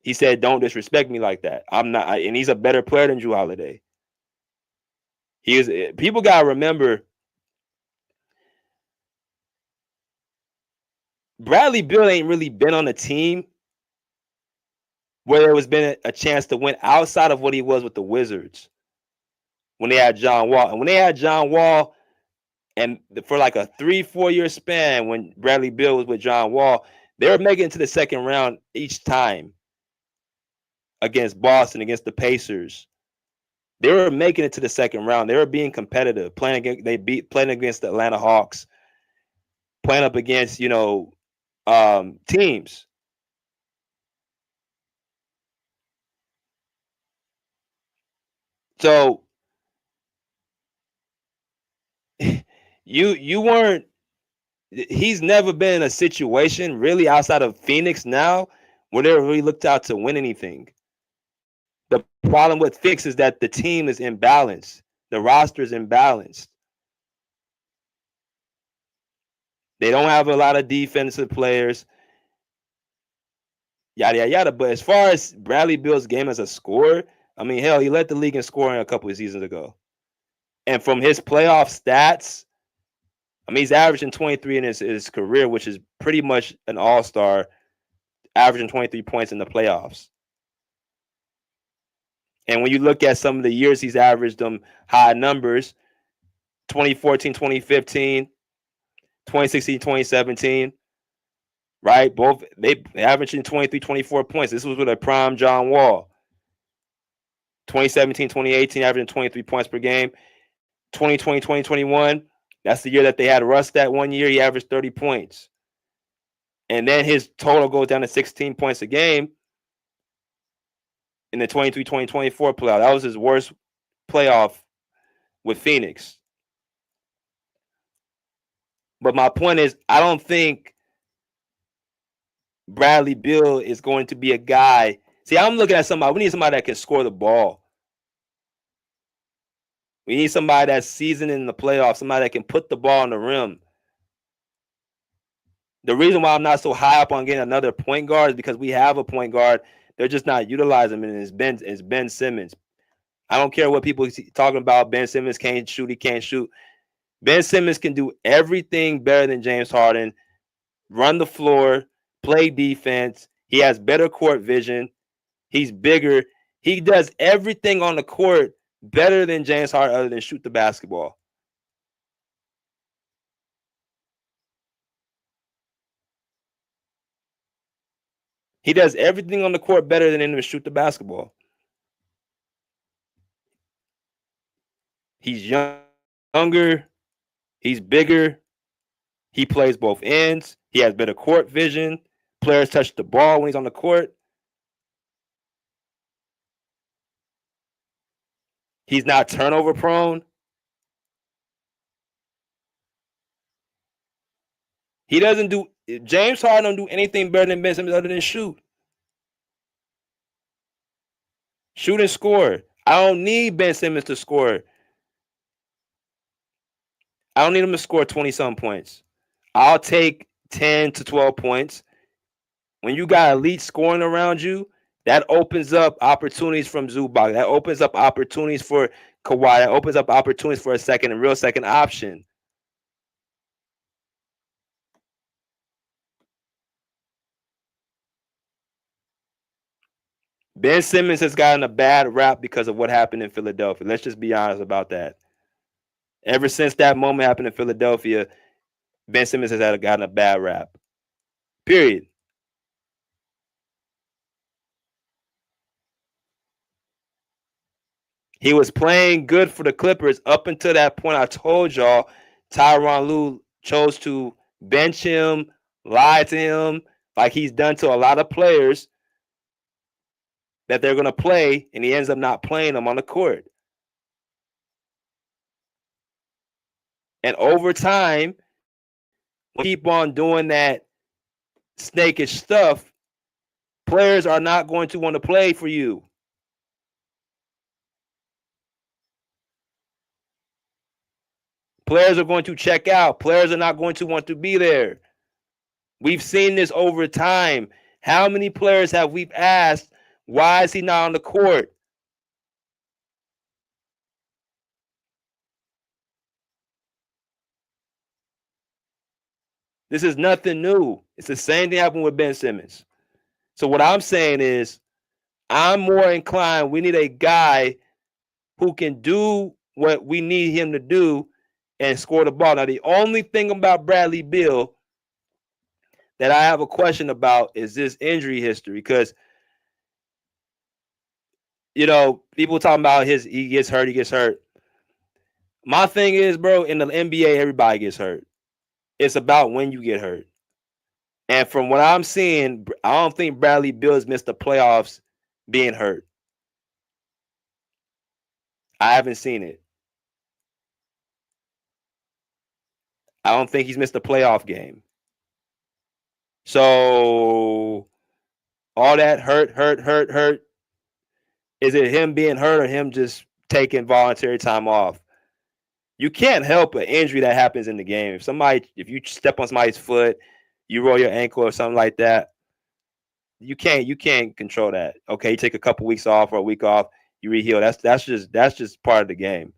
He said, don't disrespect me like that. I'm not, and he's a better player than Jrue Holiday. People got to remember, Bradley Beal ain't really been on a team where there was been a chance to win outside of what he was with the Wizards. when they had John Wall. And when they had John Wall, and for like a 3-4 year span when Bradley Beal was with John Wall, they were making it to the second round each time against Boston, against the Pacers. They were making it to the second round. They were being competitive, playing against the Atlanta Hawks, playing up against, teams. So you weren't. He's never been in a situation really outside of Phoenix now where they really looked out to win anything. The problem with Phoenix is that the team is imbalanced. The roster is imbalanced. They don't have a lot of defensive players. Yada, yada, yada. But as far as Bradley Beal's game as a scorer, I mean, hell, he led the league in scoring a couple of seasons ago. And from his playoff stats, I mean, he's averaging 23 in his career, which is pretty much an all-star, averaging 23 points in the playoffs. And when you look at some of the years he's averaged them high numbers, 2014, 2015, 2016, 2017, right? Both they averaging 23, 24 points. This was with a prime John Wall. 2017, 2018, averaging 23 points per game. 2020, 2021, that's the year that they had Russ that 1 year. He averaged 30 points. And then his total goes down to 16 points a game in the 23-20-24 playoff. That was his worst playoff with Phoenix. But my point is, I don't think Bradley Beal is going to be a guy. See, I'm looking at somebody. We need somebody that can score the ball. We need somebody that's seasoned in the playoffs, somebody that can put the ball on the rim. The reason why I'm not so high up on getting another point guard is because we have a point guard. They're just not utilizing him, and it's Ben Simmons. I don't care what people talking about. Ben Simmons can't shoot. He can't shoot. Ben Simmons can do everything better than James Harden. Run the floor, play defense. He has better court vision. He's bigger. He does everything on the court better than James Harden other than shoot the basketball. He does everything on the court better than him to shoot the basketball. He's younger. He's bigger. He plays both ends. He has better court vision. Players touch the ball when he's on the court. He's not turnover prone. He doesn't do – James Harden don't do anything better than Ben Simmons other than shoot. Shoot and score. I don't need Ben Simmons to score. I don't need him to score 20-some points. I'll take 10 to 12 points. When you got elite scoring around you, that opens up opportunities from Zubac. That opens up opportunities for Kawhi. That opens up opportunities for a real second option. Ben Simmons has gotten a bad rap because of what happened in Philadelphia. Let's just be honest about that. Ever since that moment happened in Philadelphia, Ben Simmons has gotten a bad rap. Period. He was playing good for the Clippers up until that point. I told y'all Tyronn Lue chose to bench him, lie to him, like he's done to a lot of players that they're going to play, and he ends up not playing them on the court. And over time, when you keep on doing that snakish stuff, players are not going to want to play for you. Players are going to check out. Players are not going to want to be there. We've seen this over time. How many players have we asked, why is he not on the court? This is nothing new. It's the same thing happened with Ben Simmons. So what I'm saying is, I'm more inclined, we need a guy who can do what we need him to do and score the ball. Now, the only thing about Bradley Beal that I have a question about is this injury history, because people talking about he gets hurt. My thing is, bro, in the NBA, everybody gets hurt. It's about when you get hurt. And from what I'm seeing, I don't think Bradley Beal has missed the playoffs being hurt. I haven't seen it. I don't think he's missed a playoff game. So all that hurt. Is it him being hurt or him just taking voluntary time off? You can't help an injury that happens in the game. If you step on somebody's foot, you roll your ankle or something like that, you can't control that. Okay, you take a couple weeks off or a week off, you re-heal. That's just part of the game.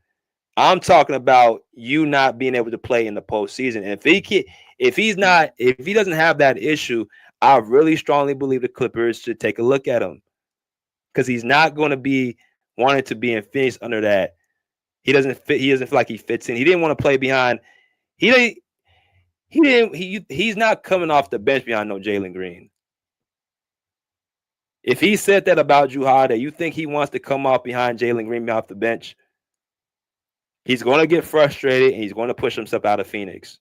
I'm talking about you not being able to play in the postseason. And if he doesn't have that issue, I really strongly believe the Clippers should take a look at him, because he's not going to be wanting to be in Phoenix under that. He doesn't feel like he fits in. He didn't want to play behind. He's not coming off the bench behind no Jalen Green. If he said that about Jrue Holiday, you think he wants to come off behind Jalen Green off the bench? He's going to get frustrated and he's going to push himself out of Phoenix.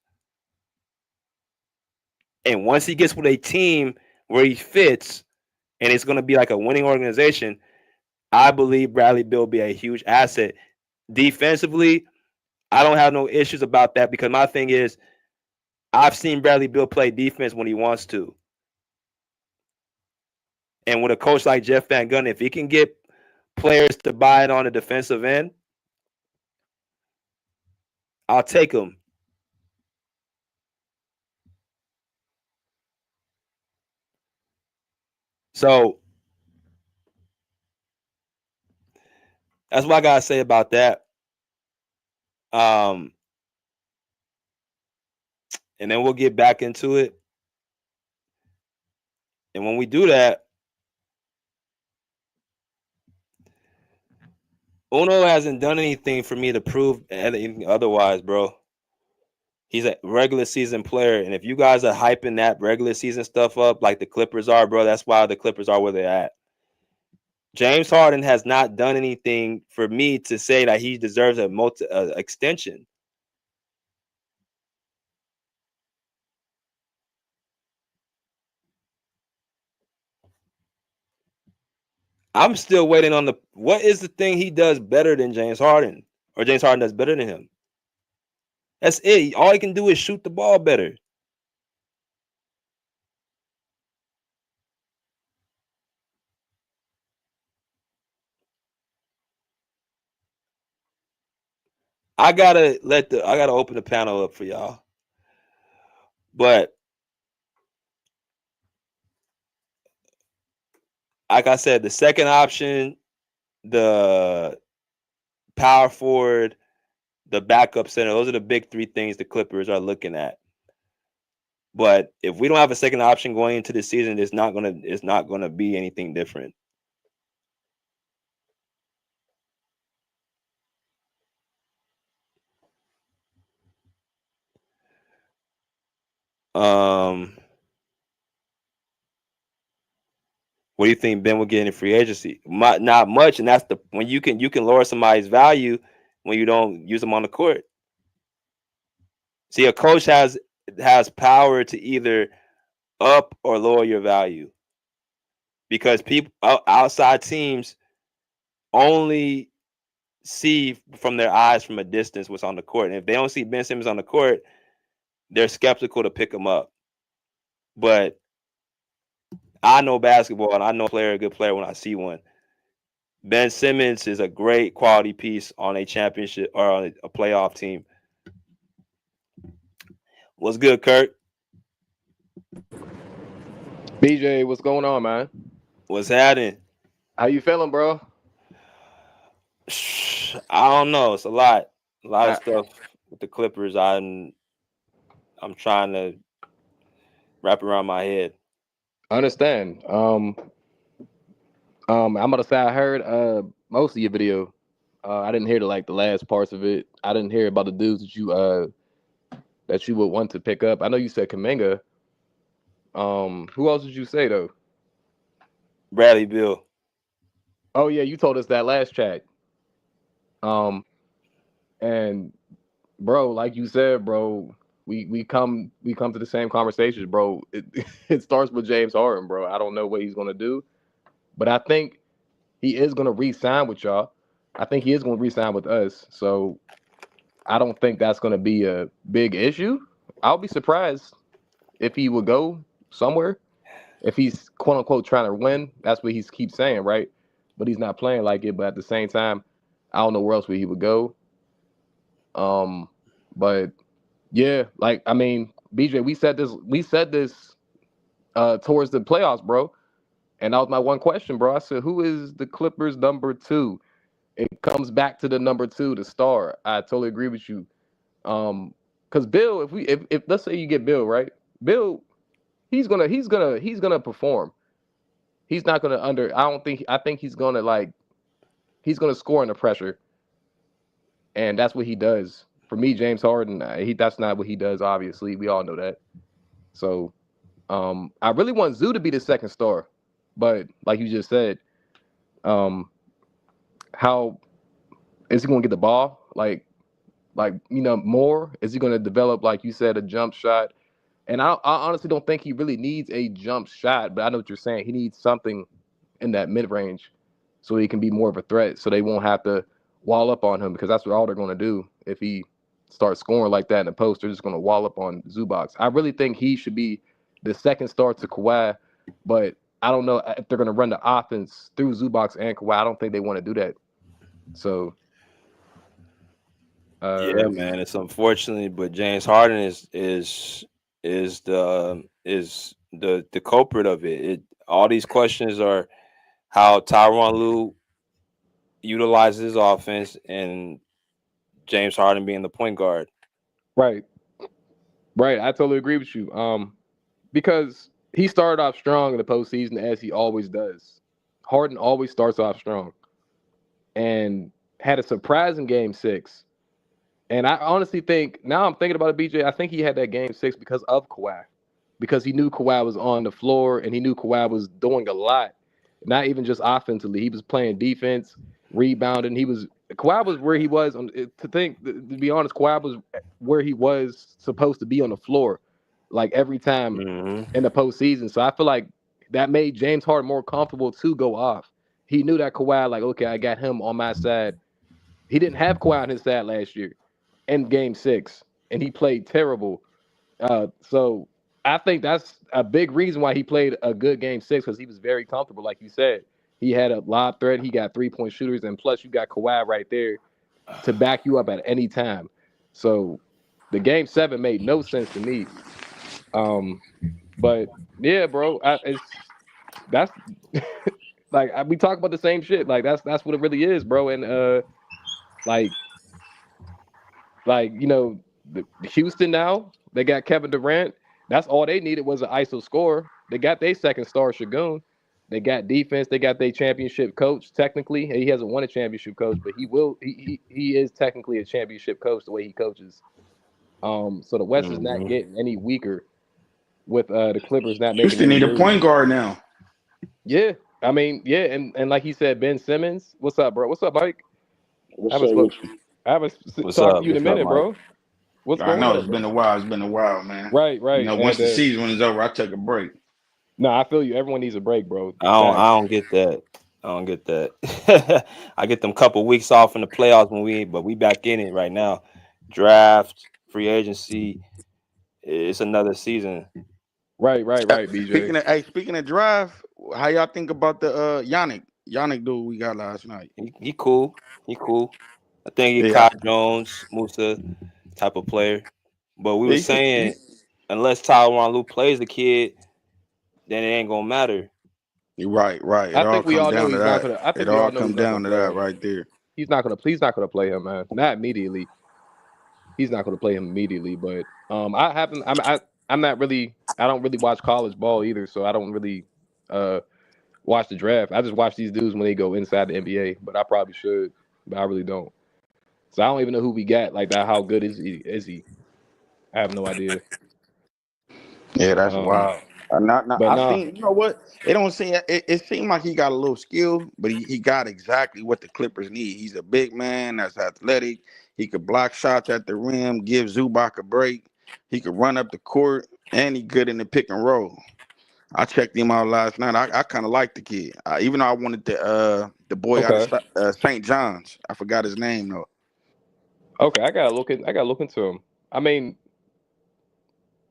And once he gets with a team where he fits and it's going to be like a winning organization, I believe Bradley Beal will be a huge asset. Defensively, I don't have no issues about that, because my thing is, I've seen Bradley Beal play defense when he wants to. And with a coach like Jeff Van Gundy, if he can get players to buy it on the defensive end, I'll take him. So that's what I gotta say about that. And then we'll get back into it. And when we do that, Uno hasn't done anything for me to prove anything otherwise, bro. He's a regular season player. And if you guys are hyping that regular season stuff up like the Clippers are, bro, that's why the Clippers are where they're at. James Harden has not done anything for me to say that he deserves a extension. I'm still waiting on what is the thing he does better than James Harden, or James Harden does better than him? That's it. All he can do is shoot the ball better. I gotta open the panel up for y'all. But like I said, the second option, the power forward, the backup center, those are the big three things the Clippers are looking at. But if we don't have a second option going into the season, it's not gonna be anything different. What do you think Ben will get in free agency? Not much, and that's when you can lower somebody's value when you don't use them on the court. See, a coach has power to either up or lower your value, because people outside teams only see from their eyes from a distance what's on the court, and if they don't see Ben Simmons on the court, they're skeptical to pick him up. But I know basketball, and I know a good player when I see one. Ben Simmons is a great quality piece on a championship or on a playoff team. What's good, Kurt? BJ, what's going on, man? What's happening? How you feeling, bro? I don't know. It's a lot of stuff with the Clippers. I'm trying to wrap around my head. I understand. I'm gonna say I heard most of your video. I didn't hear the last parts of it. I didn't hear about the dudes that you would want to pick up. I know you said Kuminga. Who else did you say though? Bradley Beal. Oh yeah, you told us that last chat. And bro, like you said, bro, we come to the same conversations, bro. It starts with James Harden, bro. I don't know what he's gonna do, but I think he is gonna re-sign with y'all. I think he is gonna re-sign with us. So I don't think that's gonna be a big issue. I'll be surprised if he would go somewhere. If he's quote unquote trying to win, that's what he keeps saying, right? But he's not playing like it. But at the same time, I don't know where else he would go. But yeah, like I mean, BJ, we said this towards the playoffs, bro. And that was my one question, bro. I said, who is the Clippers' number 2? It comes back to the number 2, the star. I totally agree with you. Because Bill, if let's say you get Bill, right? Bill, he's gonna perform. He's not gonna I think he's gonna score under pressure. And that's what he does. For me, James Harden, that's not what he does, obviously. We all know that. So I really want Zoo to be the second star. But like you just said, how is he gonna get the ball? Like more? Is he gonna develop, like you said, a jump shot? And I honestly don't think he really needs a jump shot, but I know what you're saying. He needs something in that mid-range so he can be more of a threat, so they won't have to wall up on him, because that's what all they're going to do. If he starts scoring like that in the post, they're just going to wall up on Zubac. I really think he should be the second star to Kawhi, but I don't know if they're going to run the offense through Zubac and Kawhi. I don't think they want to do that. So, Yeah, man, it's unfortunate, but James Harden is the culprit of it. All these questions are how Tyronn Lue utilizes his offense and James Harden being the point guard. Right. I totally agree with you. Because he started off strong in the postseason, as he always does. Harden always starts off strong, and had a surprising Game 6. And I honestly think, now I'm thinking about it, BJ, I think he had that Game 6 because of Kawhi. Because he knew Kawhi was on the floor, and he knew Kawhi was doing a lot. Not even just offensively. He was playing defense, rebounding. Kawhi was where he was. To be honest, Kawhi was where he was supposed to be on the floor, like every time in the postseason. So I feel like that made James Harden more comfortable to go off. He knew that Kawhi, like, okay, I got him on my side. He didn't have Kawhi on his side last year in Game 6, and he played terrible. So I think that's a big reason why he played a good Game 6, because he was very comfortable, like you said. He had a lob threat. He got 3-point shooters, and plus you got Kawhi right there to back you up at any time. So the Game 7 made no sense to me. But yeah, bro, that's like we talk about the same shit. Like that's what it really is, bro. And like Houston now, they got Kevin Durant. That's all they needed was an ISO scorer. They got their second star, Shagun. They got defense. They got their championship coach. Technically, he hasn't won a championship coach, but he will. He is technically a championship coach the way he coaches. So the West is not getting any weaker with the Clippers not making. Houston need a point guard now. Yeah, I mean, yeah, and like he said, Ben Simmons. What's up, bro? What's up, Mike? I haven't talked to you in a minute, bro. What's going on? I know it's been a while, man. Right. You know, once the season is over, I take a break. No, I feel you. Everyone needs a break, bro. I don't get that. I get them couple weeks off in the playoffs but we back in it right now. Draft, free agency, it's another season. Right, BJ. Speaking of draft, how y'all think about the Yannick dude we got last night? He cool. I think he Kyle Jones, Musa type of player. But we were saying unless Tyronn Lue plays the kid, then it ain't gonna matter. You're right. I think we all know he's not gonna. I think it all comes down to that right there. He's not gonna play him, man. Not immediately. He's not gonna play him immediately. But I'm not really. I don't really watch college ball either, so I don't really watch the draft. I just watch these dudes when they go inside the NBA. But I probably should. but I really don't. So I don't even know who we got like that. How good is he? I have no idea. Yeah, that's Um, wild. Not, but I nah, think you know what it don't seem. It seemed like he got a little skill, but he got exactly what the Clippers need. He's a big man that's athletic. He could block shots at the rim, give Zubac a break. He could run up the court, and he good in the pick and roll. I checked him out last night. I kind of like the kid, even though I wanted the boy out of okay, St. John's. I forgot his name though. okay, I gotta look into him. I mean,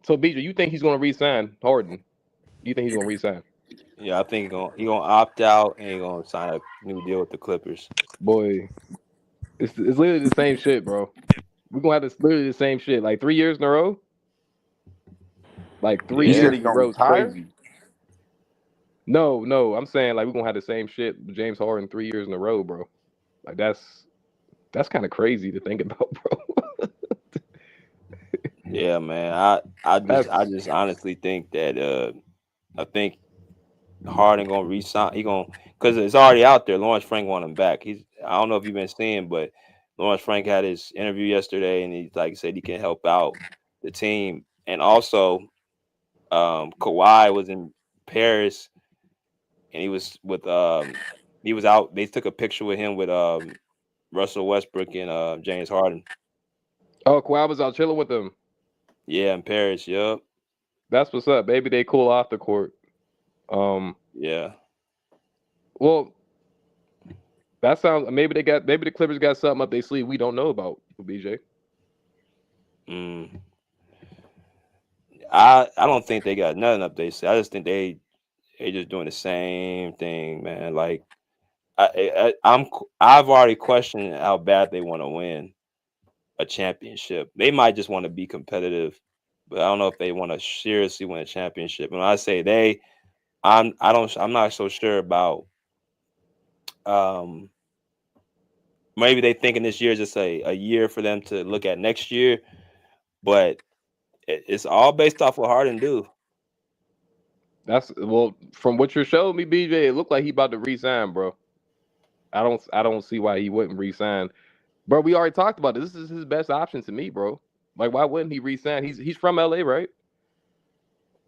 so BJ, you think he's gonna re-sign Harden? You think he's gonna re-sign? Yeah, I think he gonna opt out and he gonna sign a new deal with the Clippers. Boy, it's literally the same shit, bro. We're gonna have this literally the same shit. Like 3 years in a row. Like three You Yeah. said years he in a gonna row is retire? crazy. No, I'm saying like we're gonna have the same shit with James Harden 3 years in a row, bro. Like that's kind of crazy to think about, bro. Yeah, man. I That's just honestly think that I think Harden gonna resign. He gonna because it's already out there. Lawrence Frank want him back. I don't know if you've been seeing, but Lawrence Frank had his interview yesterday, and he like said he can help out the team. And also, Kawhi was in Paris, and he was out. They took a picture with him with Russell Westbrook and James Harden. Kawhi was out chilling with them. Yeah, in Paris. Yup. That's what's up. Maybe they cool off the court. Um, Yeah. well, that sounds maybe the Clippers got something up their sleeve we don't know about, BJ. Mm. I don't think they got nothing up their sleeve. I just think they just doing the same thing, man. Like I've already questioned how bad they want to win a championship. They might just want to be competitive, but I don't know if they want to seriously win a championship. When I say they, I'm not so sure about um maybe they thinking this year is just a year for them to look at next year, but it's all based off what Harden do. That's well from what you're showing me, BJ. It looked like he about to resign, bro. I don't see why he wouldn't resign, bro. We already talked about this. This is his best option to me, bro. Like why wouldn't he resign? He's from LA, right?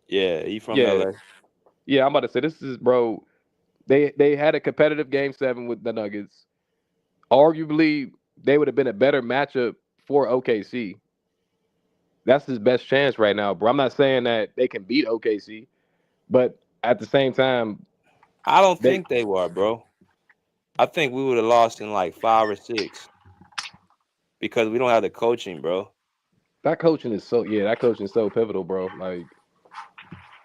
Yeah, he from Yeah, LA. yeah. I'm about to say this is bro. They had a competitive game 7 with the Nuggets. Arguably, they would have been a better matchup for OKC. That's his best chance right now, bro. I'm not saying that they can beat OKC, but at the same time, I don't they think they were, bro. I think we would have lost in like 5 or 6 because we don't have the coaching, bro. that coaching is so pivotal, bro. Like,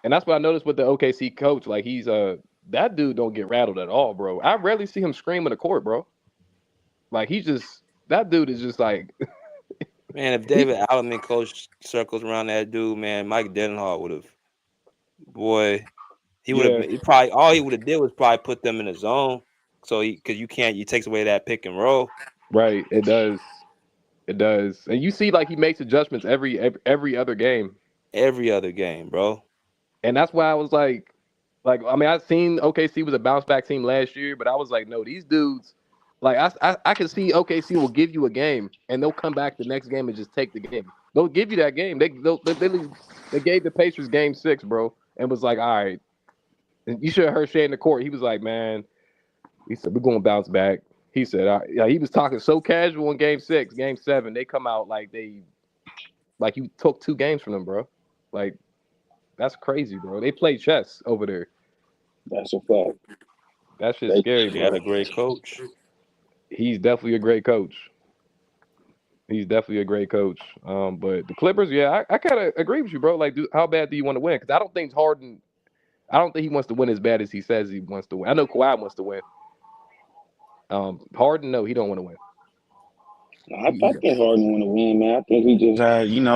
and that's what I noticed with the OKC coach. Like, he's that dude don't get rattled at all, bro. I rarely see him scream in the court, bro. Like, that dude is just like Man, if he David Alleman coached circles around that dude, man, Mike Denenhall would have, boy, he would have yeah, been. He probably all he would have did was probably put them in a zone. So because you takes away that pick and roll right. It does, and you see like he makes adjustments every other game. every other game, bro. And that's why I was like I mean, I seen OKC was a bounce back team last year, but I was like, no, these dudes, like I can see OKC will give you a game, and they'll come back the next game and just take the game. They'll give you that game. They gave the Pacers game 6, bro, and was like, all right. And you should have heard Shea in the court. He was like, man, he said we're going to bounce back. He said, yeah, he was talking so casual in game 6, game 7. They come out like you took 2 games from them, bro. Like that's crazy, bro. They play chess over there. That's a fact. That shit's scary, They had bro. a great coach. He's definitely a great coach. He's definitely a great coach. But the Clippers, yeah, I kind of agree with you, bro. Like, how bad do you want to win? Because I don't think Harden. I don't think he wants to win as bad as he says he wants to win. I know Kawhi wants to win. Harden, no, he don't want to win. I think Harden want to win, man. I think he just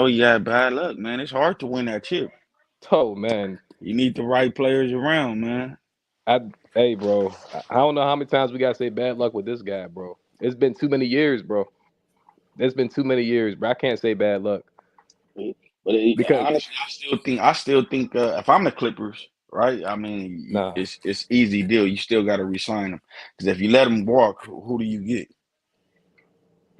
He had bad luck, man. It's hard to win that chip. Oh man, You need the right players around, man. hey, bro, I don't know how many times we gotta say bad luck with this guy, bro. It's been too many years, bro. There's been too many years, bro. I can't say bad luck But because honestly, I still think if I'm the Clippers, right? I mean, nah, it's easy deal. You still got to resign them because if you let them walk, who do you get?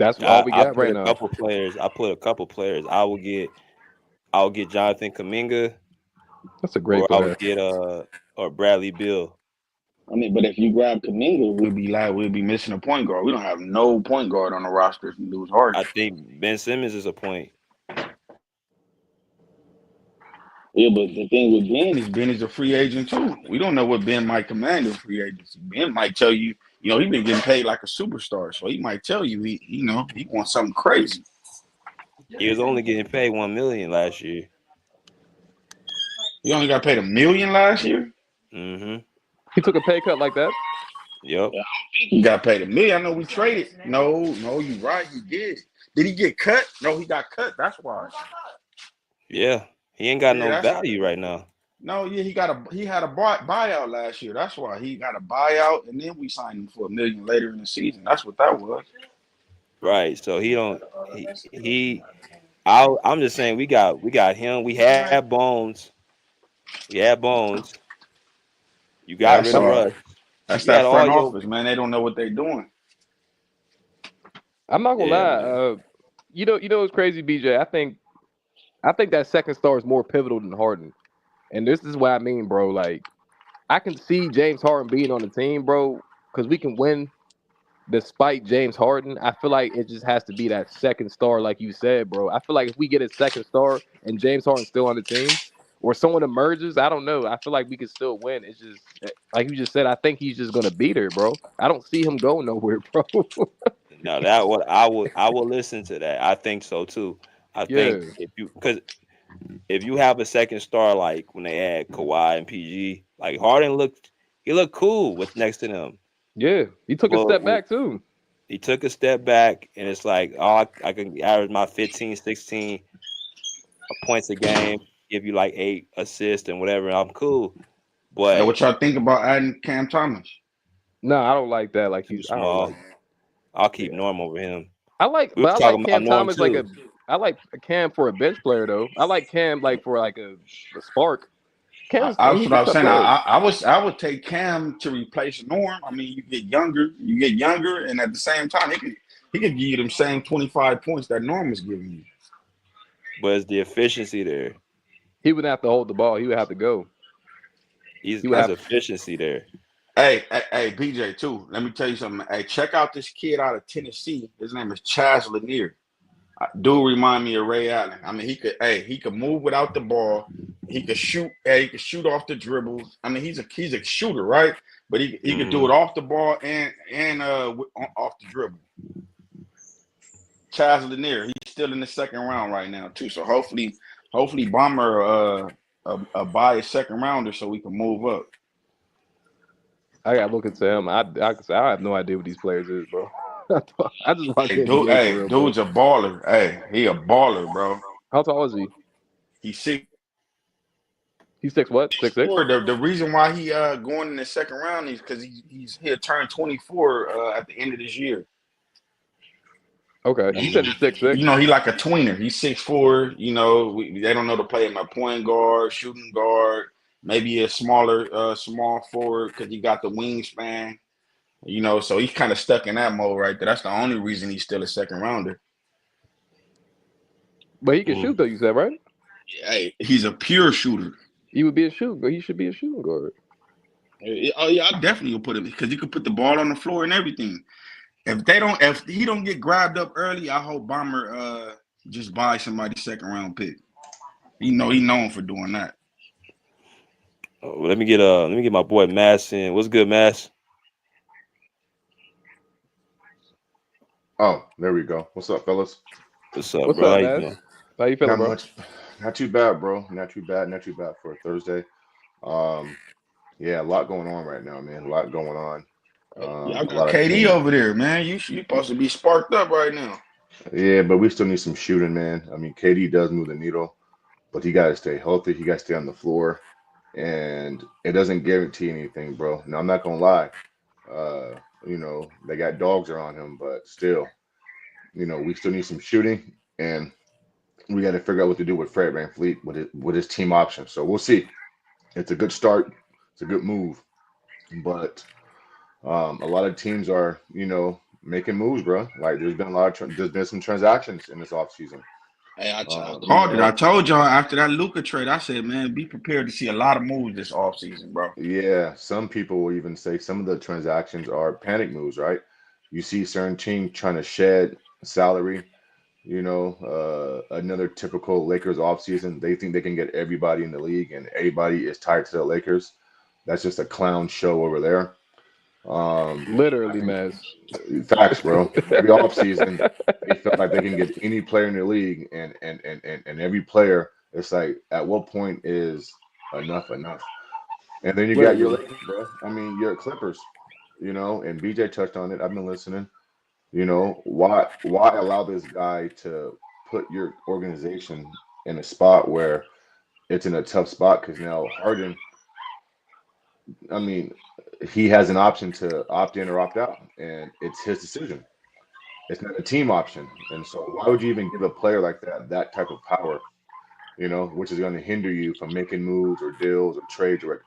That's all we I got put right a now. couple players. I would get Jonathan Kuminga, That's a great or I player. would get or Bradley Beal. I mean, but if you grab Kaminga, We'll be missing a point guard. We don't have no point guard on the roster if we lose Harden. I think Ben Simmons is a point. yeah, but the thing with Ben, Ben is a free agent too. We don't know what Ben might command in free agency. Ben might tell you, he been getting paid like a superstar, so he might tell you he wants something crazy. He was only getting paid $1 million last year. He only got paid $1 million last year. Mm-hmm. He took a pay cut like that. Yep. He got paid $1 million. I know we traded. No, you're right. He did. Did he get cut? No, he got cut. That's why. Yeah. He ain't got no that's- value right now. No, yeah, he had a buyout last year. That's why he got a buyout, and then we signed him for $1 million later in the season. That's what that was. Right. So I'm just saying we got him. We had Bones. We had Bones. You got rid of Russ. That's You got that all front your- office, man. They don't know what they're doing. I'm not gonna Yeah, lie. You know what's crazy, BJ? I think that second star is more pivotal than Harden, and this is what I mean, bro. Like, I can see James Harden being on the team, bro, because we can win despite James Harden. I feel like it just has to be that second star, like you said, bro. I feel like if we get a second star and James Harden's still on the team, or someone emerges, I don't know. I feel like we could still win. It's just like you just said. I think he's just gonna be there, bro. I don't see him going nowhere, bro. No, that what I will listen to that. I think so too. I think if you have a second star like when they had Kawhi and PG, like Harden looked cool with next to them. Yeah, he took a step back too. He took a step back, and it's like, I can average my 15, 16 points a game, give you like 8 assists and whatever, and I'm cool. But Hey, what y'all think about adding Cam Thomas? No, I don't like that. Like too he's small. I'll keep Norm over him. I like We was Cam talking about Norm Thomas too. I like Cam for a bench player though. I like Cam like for like a spark. That's what I was saying. I would take Cam to replace Norm. I mean, you get younger, and at the same time, he could give you them same 25 points that Norm was giving you. But is the efficiency there? He would have to hold the ball. He would have to go. He has efficiency there. Hey, BJ, too. Let me tell you something. Hey, check out this kid out of Tennessee. His name is Chaz Lanier. Dude remind me of Ray Allen. I mean, he could move without the ball. He could shoot. He could shoot off the dribble. I mean, he's a shooter, right? But he could do it off the ball and off the dribble. Chaz Lanier, he's still in the second round right now too. So hopefully Bomber buy a second rounder so we can move up. I gotta look into him. I have no idea what these players is, bro. I just watch dude's a baller. Hey, he a baller, bro. How tall is he? He's 6. He's 6 what? 6'6"? The reason why he going in the second round is because he'll turn 24 at the end of this year. Okay, you said he's 6'6". You know, he like a tweener. He's 6'4". You know, they don't know to play him at point guard, shooting guard, maybe a small forward because he got the wingspan. You know, so he's kind of stuck in that mode right there. That's the only reason he's still a second rounder. But he can shoot though, you said, right? Hey, he's a pure shooter. He would be a shooting guard. He should be a shooting guard. Oh yeah, I definitely will put him because he could put the ball on the floor and everything. If he don't get grabbed up early, I hope Bomber just buy somebody's second round pick. He known for doing that. Oh, let me get my boy Mass in. What's good, Mass? Oh, there we go. What's up, fellas? What's up, What's bro? up, man? How you feeling, bro? Not too bad, bro. Not too bad for a Thursday. Yeah, a lot going on right now, man. A lot going on. I got KD over there, man. You supposed to be sparked up right now. Yeah, but we still need some shooting, man. I mean, KD does move the needle, but he got to stay healthy. He got to stay on the floor, and it doesn't guarantee anything, bro. Now, I'm not gonna lie. You know, they got dogs around him, but still, you know, we still need some shooting, and we got to figure out what to do with Fred VanVleet with his team option. So we'll see. It's a good start. It's a good move, but a lot of teams are, you know, making moves, bro. Like there's been a lot of there's been some transactions in this offseason. Hey, I You called it. know, I told y'all after that Luka trade, I said, man, be prepared to see a lot of moves this offseason, bro. yeah, some people will even say some of the transactions are panic moves, right? You see certain teams trying to shed salary. Another typical Lakers offseason. They think they can get everybody in the league, and everybody is tied to the Lakers. That's just a clown show over there. I Literally, think Maz. facts, bro. Every offseason, they felt like they can get any player in the league, and every player, it's like, at what point is enough enough? And then you got your Literally. Lakers, bro. I mean, your Clippers, and BJ touched on it. I've been listening. Why allow this guy to put your organization in a spot where it's in a tough spot? Because now Harden, I mean, he has an option to opt in or opt out, and it's his decision. It's not a team option. And so why would you even give a player like that type of power, which is going to hinder you from making moves or deals or trades or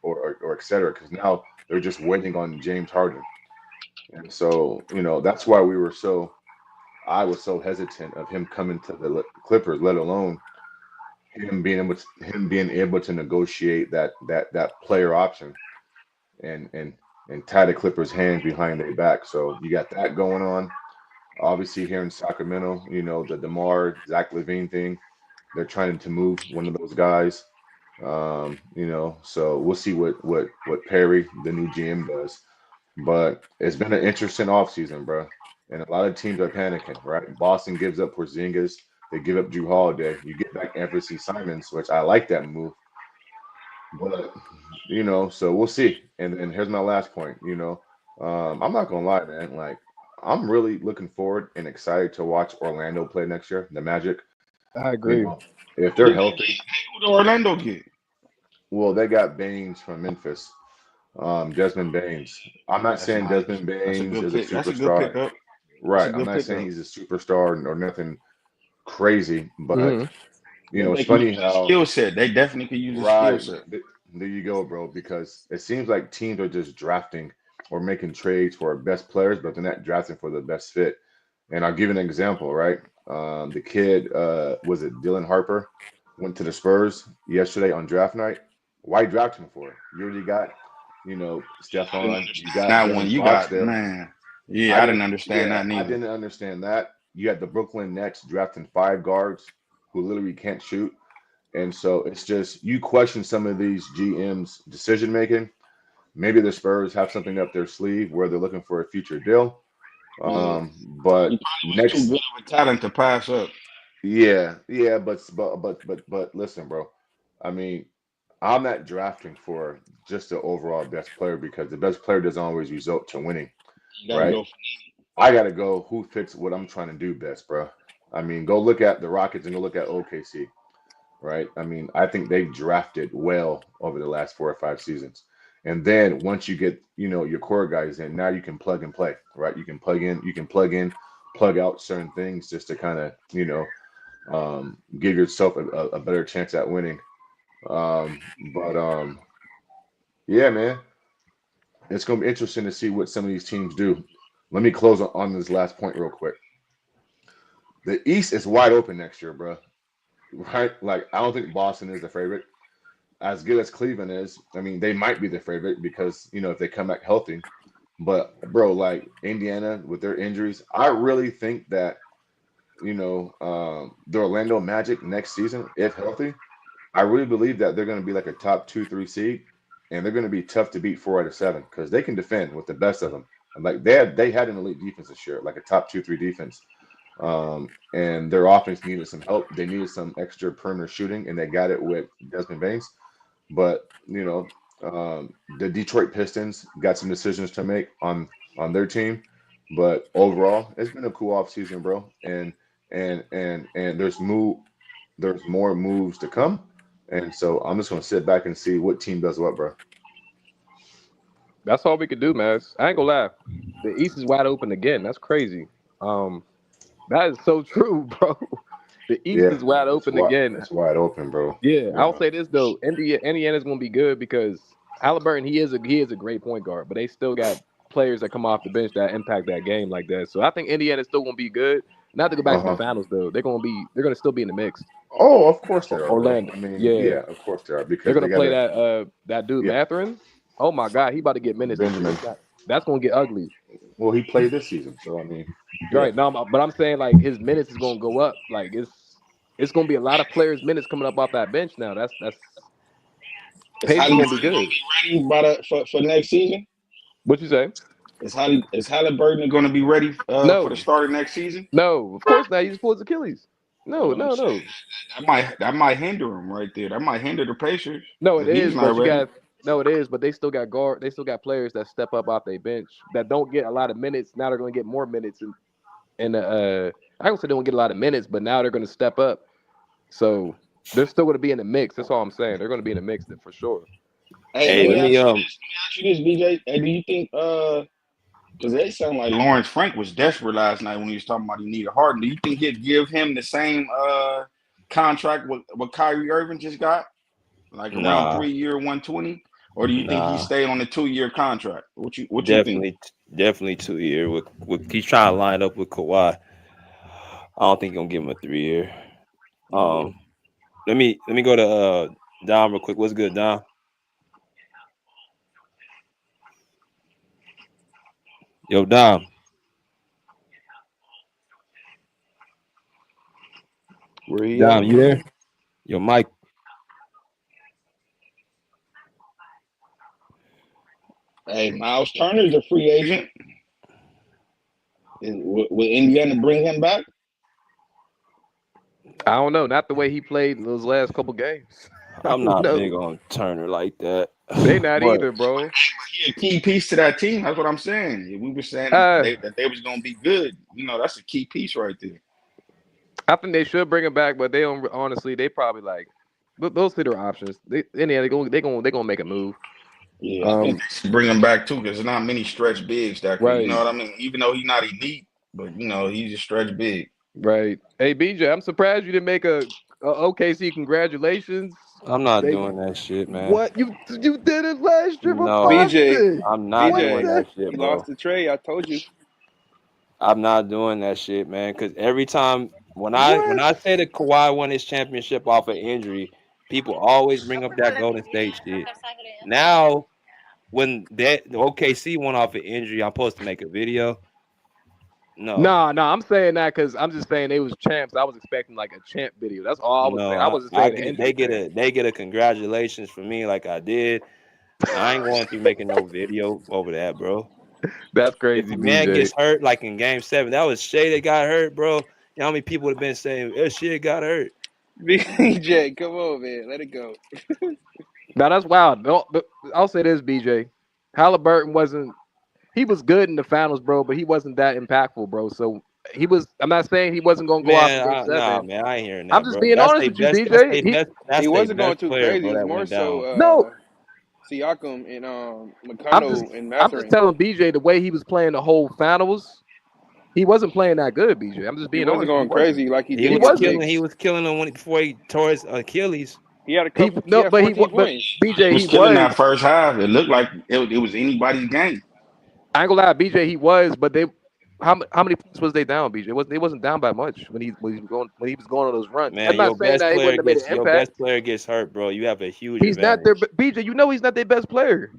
et cetera? Because now they're just waiting on James Harden. And so, that's why I was so hesitant of him coming to the Clippers, let alone him being able to negotiate that player option and tie the Clippers' hands behind their back. So you got that going on. Obviously, here in Sacramento, the DeMar Zach LaVine thing. They're trying to move one of those guys. So we'll see what Perry, the new GM, does. But it's been an interesting offseason, bro. And a lot of teams are panicking, right? Boston gives up Porzingis. They give up Drew Holiday. You get back Anthony Simons, which I like that move. But, so we'll see. And then here's my last point, I'm not going to lie, man. Like, I'm really looking forward and excited to watch Orlando play next year, the Magic. I agree. If they're healthy. Who do Orlando get? Well, they got Baines from Memphis. Desmond Baines. I'm not saying nice. Desmond That's a Baines good is a pick. That's a good superstar. pickup. Right. I'm not saying he's a superstar or nothing crazy, but it's funny how skill set. They definitely could use a skill set. There you go, bro. Because it seems like teams are just drafting or making trades for best players, but they're not drafting for the best fit. And I'll give an example, right? The kid, was it Dylan Harper, went to the Spurs yesterday on draft night. Why draft him for? You already got, Stephon. You got that Devin one. You Fox got there. man. Yeah, I didn't understand that neither. I didn't understand that. You had the Brooklyn Nets drafting 5 guards who literally can't shoot. And so it's just, you question some of these GMs' decision making. Maybe the Spurs have something up their sleeve where they're looking for a future deal. But next, too good of a talent to pass up. yeah, but listen, bro. I mean, I'm not drafting for just the overall best player because the best player doesn't always result to winning, right? I gotta go who fits what I'm trying to do best, bro. I mean, go look at the Rockets and go look at OKC, right? I mean, I think they've drafted well over the last 4 or 5 seasons. And then once you get, your core guys in, now you can plug and play, right? You can plug in, plug out certain things just to kind of, give yourself a better chance at winning. Yeah, man, it's going to be interesting to see what some of these teams do. Let me close on this last point real quick. The East is wide open next year, bro. Right? Like, I don't think Boston is the favorite. As good as Cleveland is, I mean, they might be the favorite because, if they come back healthy. But, bro, like Indiana with their injuries, I really think that, the Orlando Magic next season, if healthy, I really believe that they're going to be like a top 2-3 seed, and they're going to be tough to beat 4 out of 7 because they can defend with the best of them. And like they had an elite defense this year, like a top 2-3 defense. And their offense needed some help. They needed some extra perimeter shooting, and they got it with Desmond Baines. But the Detroit Pistons got some decisions to make on their team. But overall, it's been a cool offseason, bro. And there's more moves to come. And so I'm just gonna sit back and see what team does what, bro. That's all we could do, man. I ain't gonna lie. The East is wide open again. That's crazy. That is so true, bro. The East is wide open again. It's wide open, bro. Yeah, I'll say this though. Indiana's gonna be good because Halliburton, he is a great point guard, but they still got players that come off the bench that impact that game like that. So I think Indiana's still gonna be good. Not to go back to the Uh-huh. finals though. They're gonna still be in the mix. Oh, of course they are, bro. Orlando, I mean, yeah, yeah, of course they are they're because gonna they got play to, that dude yeah, Mathurin. Oh my God, he about to get minutes this year. Benjamin. That's gonna get ugly. Well, he played this season, so I mean, yeah. Right now, but I'm saying like his minutes is gonna go up. Like it's gonna be a lot of players' minutes coming up off that bench now. That's Is pace is gonna Halliburton be good. ready by for next season? What you say? Is Halliburton going to be ready for the No, start of next season? no, of course not. He just pulled his Achilles. That's No, what I'm no, saying. no, That might hinder him right there. That might hinder the Pacers no. It if he's is, not but you ready. got no. It is, but they still got guard. They still got players that step up off their bench that don't get a lot of minutes. Now they're gonna get more minutes, and I don't say they don't get a lot of minutes, but now they're gonna step up. So they're still gonna be in the mix. That's all I'm saying. They're gonna be in the mix for sure. Hey, Hey, let me let me ask you this. Let me ask you this, BJ. Hey, do you think because they sound like Lawrence Frank was desperate last night when he was talking about he needed Harden. Do you think he'd give him the same contract what Kyrie Irving just got? Like around nah, 3-year 120? Or do you think he nah. stayed on a 2-year contract? What you think? Definitely 2 year. With he's trying to line up with Kawhi. I don't think he's gonna give him a 3 year. Let me go to Dom real quick. What's good, Dom? Yo, Dom. Where he Dom, at? you there? Yo, Mike. Hey, Miles Turner's a free agent. Will Indiana bring him back? I don't know. Not the way he played in those last couple games. I I'm don't not know. big on Turner like that. They not But either, bro. He a key piece to that team. That's what I'm saying. We were saying Uh, that they was gonna be good. That's a key piece right there. I think they should bring him back, but they don't. Honestly, they probably like those two are options. They gonna make a move. Yeah, I think they should bring him back too, because there's not many stretch bigs that could. You know Right, what I mean? Even though he's not elite, but he's a stretch big. right. Hey, BJ, I'm surprised you didn't make a OKC. Congratulations. I'm not They doing that shit, man. what you did it last year for No, BJ, Boston. I'm not What doing BJ, the? that shit, you bro. lost the trade. I told you. I'm not doing that shit, man. Because every time when What? I say that Kawhi won his championship off of injury, people always bring up that Golden State shit. Now, when the OKC won off of injury, I'm supposed to make a video. No, Nah, I'm saying that because I'm just saying they was champs. I was expecting like a champ video. That's all I was saying. I wasn't I saying the get injury thing. they get a congratulations from me like I did. I ain't going through making no video over that, bro. That's If crazy, a man BJ. gets hurt, like in Game 7, that was Shea that got hurt, bro. You know how many people have been saying, "Oh, shit got hurt." BJ, come on, man. Let it go. Now that's wild. I'll say this, BJ. Halliburton wasn't. He was good in the finals, bro, but he wasn't that impactful, bro. So he was. I'm not saying he wasn't gonna go off in Game Nah, 7. man, I ain't hearing I'm that, just bro. being honest with you, BJ. He That's their wasn't going best too player, crazy. bro. It's That more went down. so No, Siakam and I'm just. McConnell and I'm just Mathurin. telling BJ the way he was playing the whole finals. He wasn't playing that good, BJ. I'm just He being wasn't honest. He going wasn't. crazy like he He did He was against the wasn't. killing. He Knicks. was killing him before he tore his Achilles. He had He he no, had but he 14 but points. He BJ he was killing that was. first half. It looked like it was anybody's game. I ain't gonna lie, BJ he was, but they how many points was they down, BJ? They wasn't down by much when he was going on those runs. I'm Man, not saying that he wouldn't have made an your impact. best player gets hurt, bro. You have a huge He's not their advantage. BJ. You know he's not their best player.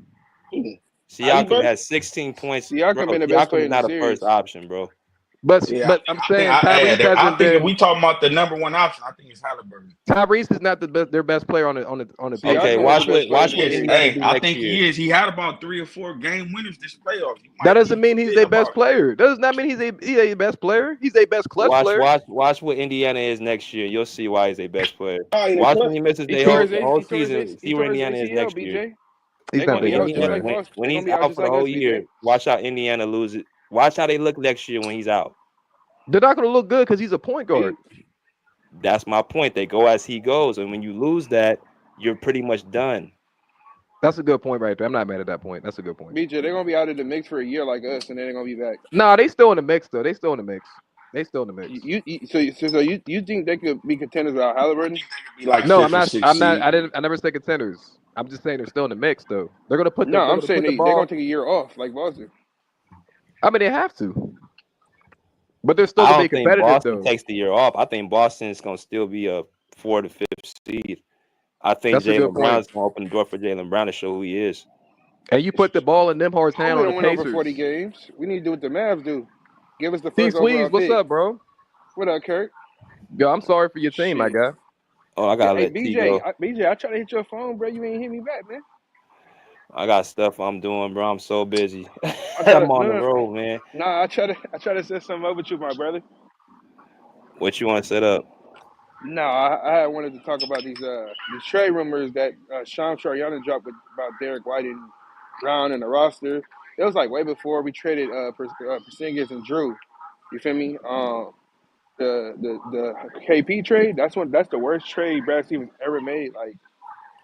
Siakam Halliburton? has 16 points, bro. Siakam been the best Siakam player is in the not a first series. option, bro. Yeah, But I'm saying I think if we talking about the number one option, I think it's Halliburton. Tyrese is not their best player on the bench. Okay, Siakam was the best player in watch the what Yes, series. Indiana hey, do I next think year. he is. He had about 3 or 4 game winners this playoffs. You That might be doesn't mean he's forgetting their about best player. That does not mean he's a best player. He's a best clutch player. Watch what Indiana is next year. You'll see why he's a best player. it. In the Watch clutch. when he misses He tore his the whole he tore his season. See he where tore his Indiana is ACL, next year. BJ. He's They're not gonna their be out best just player. like Boston. When They're he's gonna be out out just for the like whole us, year, BJ. watch how Indiana loses. Watch how they look next year when he's out. They're not going to look good because he's a point guard. That's my point. They go as he goes, and when you lose that, you're pretty much done. That's a good point right there. I'm not mad at that point. That's a good point. BJ, they're gonna be out of the mix for a year like us, and then they're gonna be back. Nah, they still in the mix though. They still in the mix. So you think they could be contenders without Halliburton? Be like No, I'm 5th or not. 6th I'm not. seed. I never said contenders. I'm just saying they're still in the mix though. They're gonna put No, the. They're I'm gonna saying put the they're gonna ball. take a year off like Boston. I mean, they have to, but they're still I gonna be don't think competitive Boston though. takes the year off. I think Boston is going to still be a 4th to 5th seed. I think That's a good Jaylen point. Brown's going to open the door for Jaylen Brown to show who he is. And you put the ball in Nembhard's Oh, hand we on the don't win over 40 Pacers. games. We need to do what the Mavs do. Give us the T first overall Sleeves, what's pick. up, bro? What up, Kurt? Yo, I'm sorry for your team, my Shit. guy. Oh, I Yeah, got to hey, let T BJ, go. BJ, I tried to hit your phone, bro. You ain't hit me back, man. I got stuff I'm doing, bro. I'm so busy. I try I'm to on the no, road, man. nah. I try to set something up with you, my brother. What you want to set up? No, I wanted to talk about these trade rumors that Shams Charania dropped about Derek White and Brown and the roster. It was like way before we traded Porzingis and Drew. You feel me? The KP trade. That's the worst trade Brad Stevens ever made.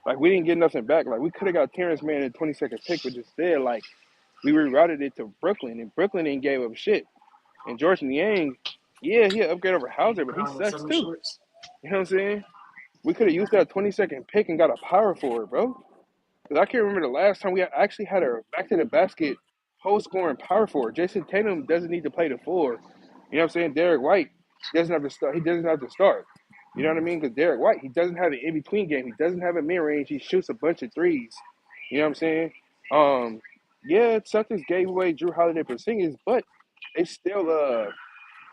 Like we didn't get nothing back. Like we could have got Terrence Mann in 22nd pick, but instead like we rerouted it to Brooklyn, and Brooklyn ain't gave up shit. And George Niang, yeah, he upgrade over Hauser, but he sucks too. You know what I'm saying? We could have used that 22nd pick and got a power forward, bro. Because I can't remember the last time we actually had a back to the basket post scoring power forward. Jason Tatum doesn't need to play the floor. You know what I'm saying? Derek White doesn't have to start. He doesn't have to start. You know what I mean? Because Derek White, he doesn't have an in between game. He doesn't have a mid range. He shoots a bunch of threes. You know what I'm saying? Yeah, Celtics gave away Drew Holiday for singers, but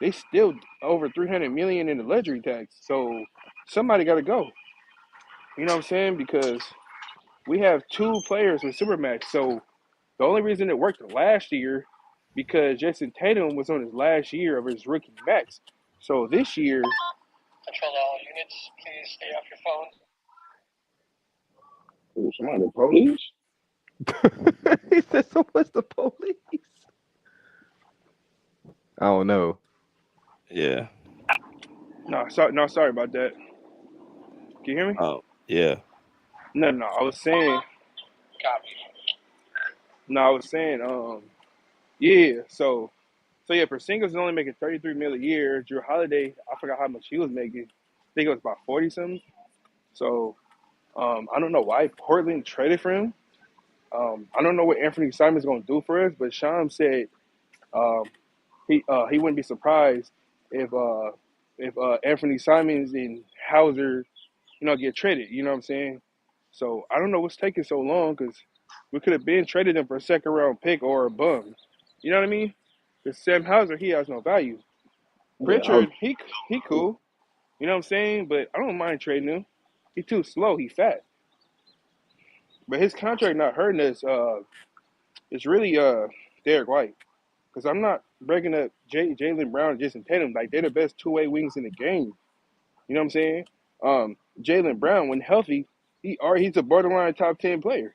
they still over 300 million in the luxury tax. So somebody got to go. You know what I'm saying? Because we have two players with Supermax. So the only reason it worked last year because Jason Tatum was on his last year of his rookie max. So this year, Control all units, please stay off your phone. Ooh, somebody the police? He said, "So what's the police?" I don't know. Yeah. no, sorry about that. Can you hear me? Oh, yeah. No, I was saying, Copy. yeah. So yeah, Porzingis is only making 33 mil a year. Drew Holiday, I forgot how much he was making. I think it was about 40 something. So I don't know why Portland traded for him. I don't know what Anthony Simon's going to do for us, but Sham said um, he wouldn't be surprised if Anthony Simons and Hauser, get traded. You know what I'm saying? So I don't know what's taking so long because we could have been traded him for a second round pick or a bum. You know what I mean? Because Sam Hauser, he has no value. Yeah, Pritchard, he cool. You know what I'm saying? But I don't mind trading him. He too slow. He fat. But his contract not hurting us. It's really Derek White. Because I'm not breaking up Jaylen Brown and Jason Tatum. Like, they're the best two-way wings in the game. You know what I'm saying? Jaylen Brown, when healthy, he's a borderline top 10 player.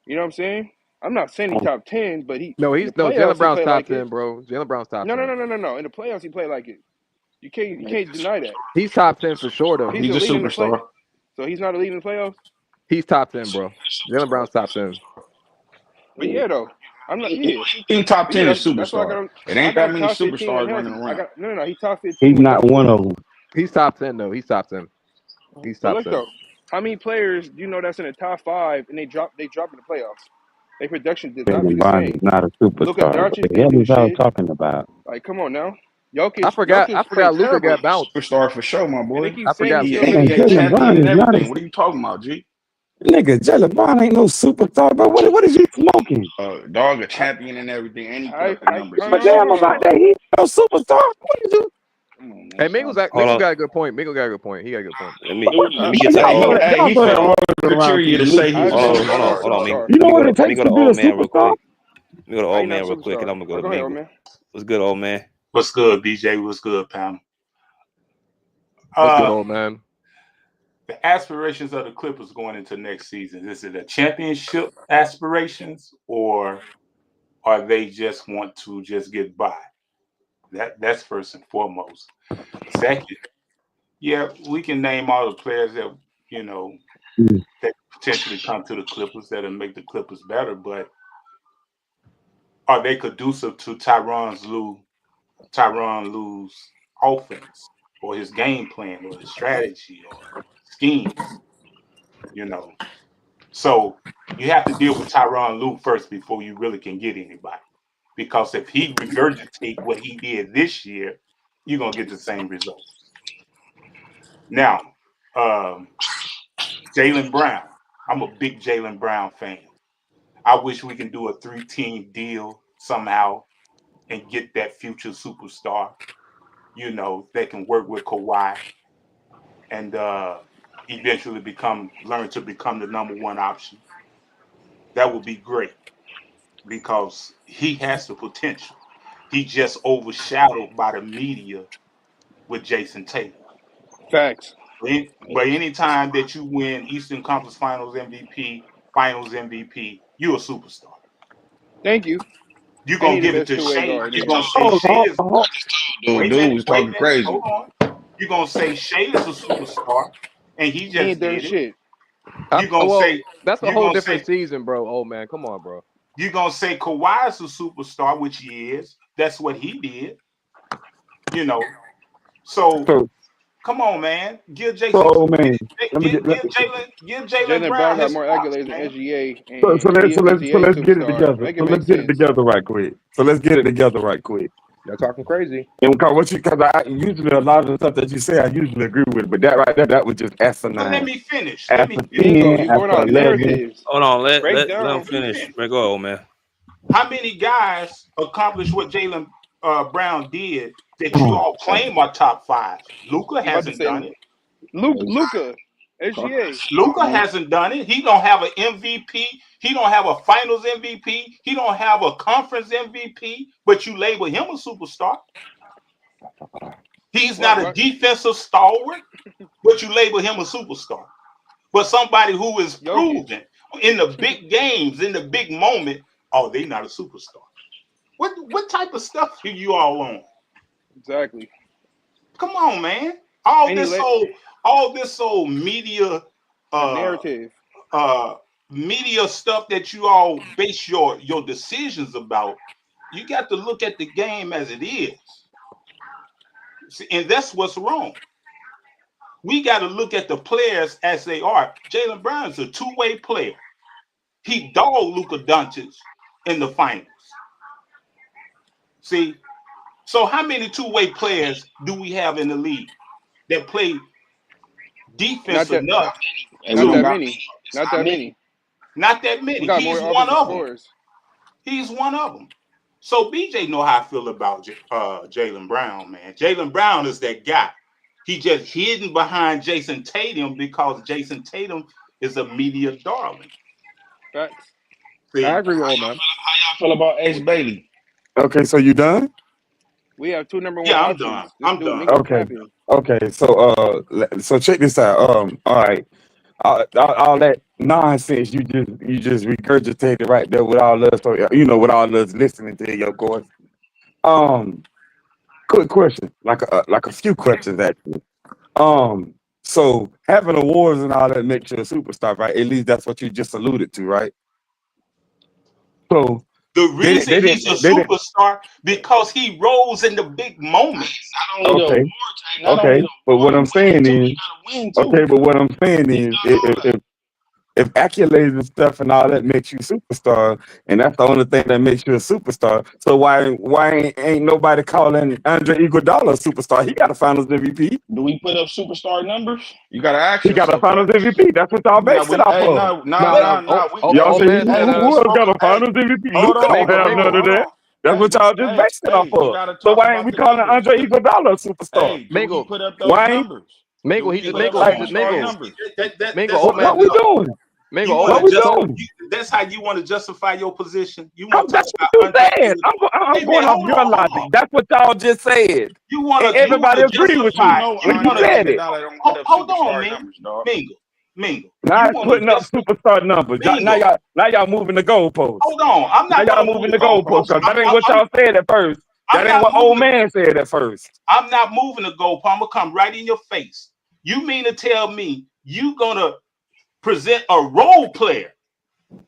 You know what I'm saying? I'm not saying he top 10, but in the No. Jalen playoffs, he Brown's played top like it. 10, bro. Jalen Brown's top No. 10. In the playoffs, he played like it. You can't deny that. He's top 10 for sure, though. He's He's a elite in the play. superstar. So he's not elite in the playoffs? He's top 10, bro. Jalen Brown's top 10. But yeah, though. I'm not, yeah. Anything top But yeah, 10 is that's why I got superstar. him. It I ain't got that him many top 15 when superstars running healthy. around. He top 15 He's when not healthy. one of them. He's top 10, though. He's top 10. He's But top look 10. though, how many players do you know that's in the top five and they drop in the playoffs? Their production did not be Jalen the Brown is same. not a Luka superstar. What Doncic the didn't hell do is y'all shit. talking about? Like, come on now. I Jokic played forgot Luka terrible. got bounced. Superstar for sure, my And they boy. keep I saying forgot. he's He still Man, making NBA Jalen 30. champion Brown and is not a everything. What are you talking about, G? nigga. Jalen Brown ain't no superstar, bro. What is you smoking? Dog, a champion and everything, and he put I, up the I, numbers. But He's a damn about uh, superstar. that, he no superstar. What is you? Come on, man. Hey, Stop. Hold Mingle on. got a good point. Mingle got a good point. He got a good point. Let me Dude, get to the Hey, old. Y'all he throw fit that all the word around too criteria to loose. say I he's a agree. superstar. Luka's a Hold on. superstar. You know what it Let me takes go to to be a old man real superstar? quick. Let me go to How old you not man a real quick, and superstar? I'm gonna go Oh, to go ahead, old Mingle. man. What's good, old man? What's good, BJ? What's good, Pam? What's good, Uh, old man? the aspirations of the Clippers going into next season, is it a championship aspirations or are they just want to just get by? That's first and foremost. Second, yeah, we can name all the players that, you know, that potentially come to the Clippers that'll make the Clippers better, but are they conducive to Tyronn Lue's offense or his game plan or his strategy or schemes, you know? So you have to deal with Tyronn Lue first before you really can get anybody. because if he regurgitate what he did this year, you're gonna get the same results. Now, Jaylen Brown. I'm a big Jaylen Brown fan. I wish we can do a 3-team deal somehow and get that future superstar, that can work with Kawhi and eventually learn to become the number one option. That would be great because he has the potential. He just overshadowed by the media with Jason Tatum. Facts. But anytime that you win Eastern Conference Finals MVP, you're a superstar. Thank you. You're And gonna he the give it best to two-way Shea. guard in You're the gonna league. say Shea is. Dude, was talking crazy. Hold on. You're gonna say Shea is a superstar, and he He just ain't done did it. shit. You're gonna say that's a you're whole gonna different say season, bro. Oh man, come on, bro. you're gonna say Kawhi is a superstar, which he is. That's what he did. So So, come on, man. Give man, let me get. Jaylen Jaylen Brown Brown got his more props, accolades than man. SGA, So and he let's an NCAA get it superstar. together. Make So it make let's get it sense. together right quick. So let's get it together right quick. Y'all talking crazy. And because I usually a lot of the stuff that you say I usually agree with, but that right there that was just But let asinine. me finish. After Bingo, 10, you going after off 11. narratives. Hold on, let Break him down. finish. Man, go on, man. How many guys accomplished what Jaylen Brown did that you all claim are top 5? Luka I'm about to hasn't say done it. Luka, SGA. Luka hasn't done it. He don't have an MVP. He don't have a Finals MVP. He don't have a Conference MVP. But you label him a superstar. He's not a defensive stalwart, but you label him a superstar. But somebody who is proven in the big games, in the big moment, they're not a superstar. What type of stuff are you all on? Exactly. Come on, man. All this old media narrative. Media stuff that you all base your decisions about, you got to look at the game as it is. See, and that's what's wrong. We got to look at the players as they are. Jaylen Brown is a two-way player. He dogged Luka Doncic in the finals. See, so how many two-way players do we have in the league that play defense enough? Not that many. Not that many. Not that many. We got He's more one offensive of them. scores. He's one of them. So BJ know how I feel about Jaylen Brown, man. Jaylen Brown is that guy. He just hidden behind Jason Tatum because Jason Tatum is a media darling. Facts. See? I agree with all man. How y'all feel about Ace Bailey? Okay, so you done? We have 2 number 1 I'm options. done. This I'm dude done. make it Okay. happen. Okay, so check this out. All right. All that nonsense you just regurgitated right there with all us, with all us listening to your course. Quick question, like a few questions actually. So having awards and all that makes you a superstar, right? At least that's what you just alluded to, right? So the reason he's a superstar because he rose in the big moments. Okay, but what I'm saying is, if accolades and stuff and all that makes you superstar, and that's the only thing that makes you a superstar, so why ain't nobody calling Andre Iguodala a superstar? He got a Finals MVP. Do we put up superstar numbers? You gotta ask He got a Finals MVP. That's what y'all based it off of. Y'all say who else got a Finals MVP? Luka don't have none of that. That's what y'all just based it off of. So why ain't we calling Andre Iguodala a superstar? Mango, put up those why numbers. Mango, What we doing? That's how you want to justify your position. You want to that's what you said. I'm going off your logic. That's what y'all just said. You want to everybody agree with you when you said it. Hold on, Mingo. Now it's putting up superstar numbers. Now y'all moving the goalposts. Hold on, I'm not. Now y'all moving the goalposts because that ain't what y'all said at first. That ain't what old man said at first. I'm not moving the goalpost. I'm gonna come right in your face. You mean to tell me you gonna present a role player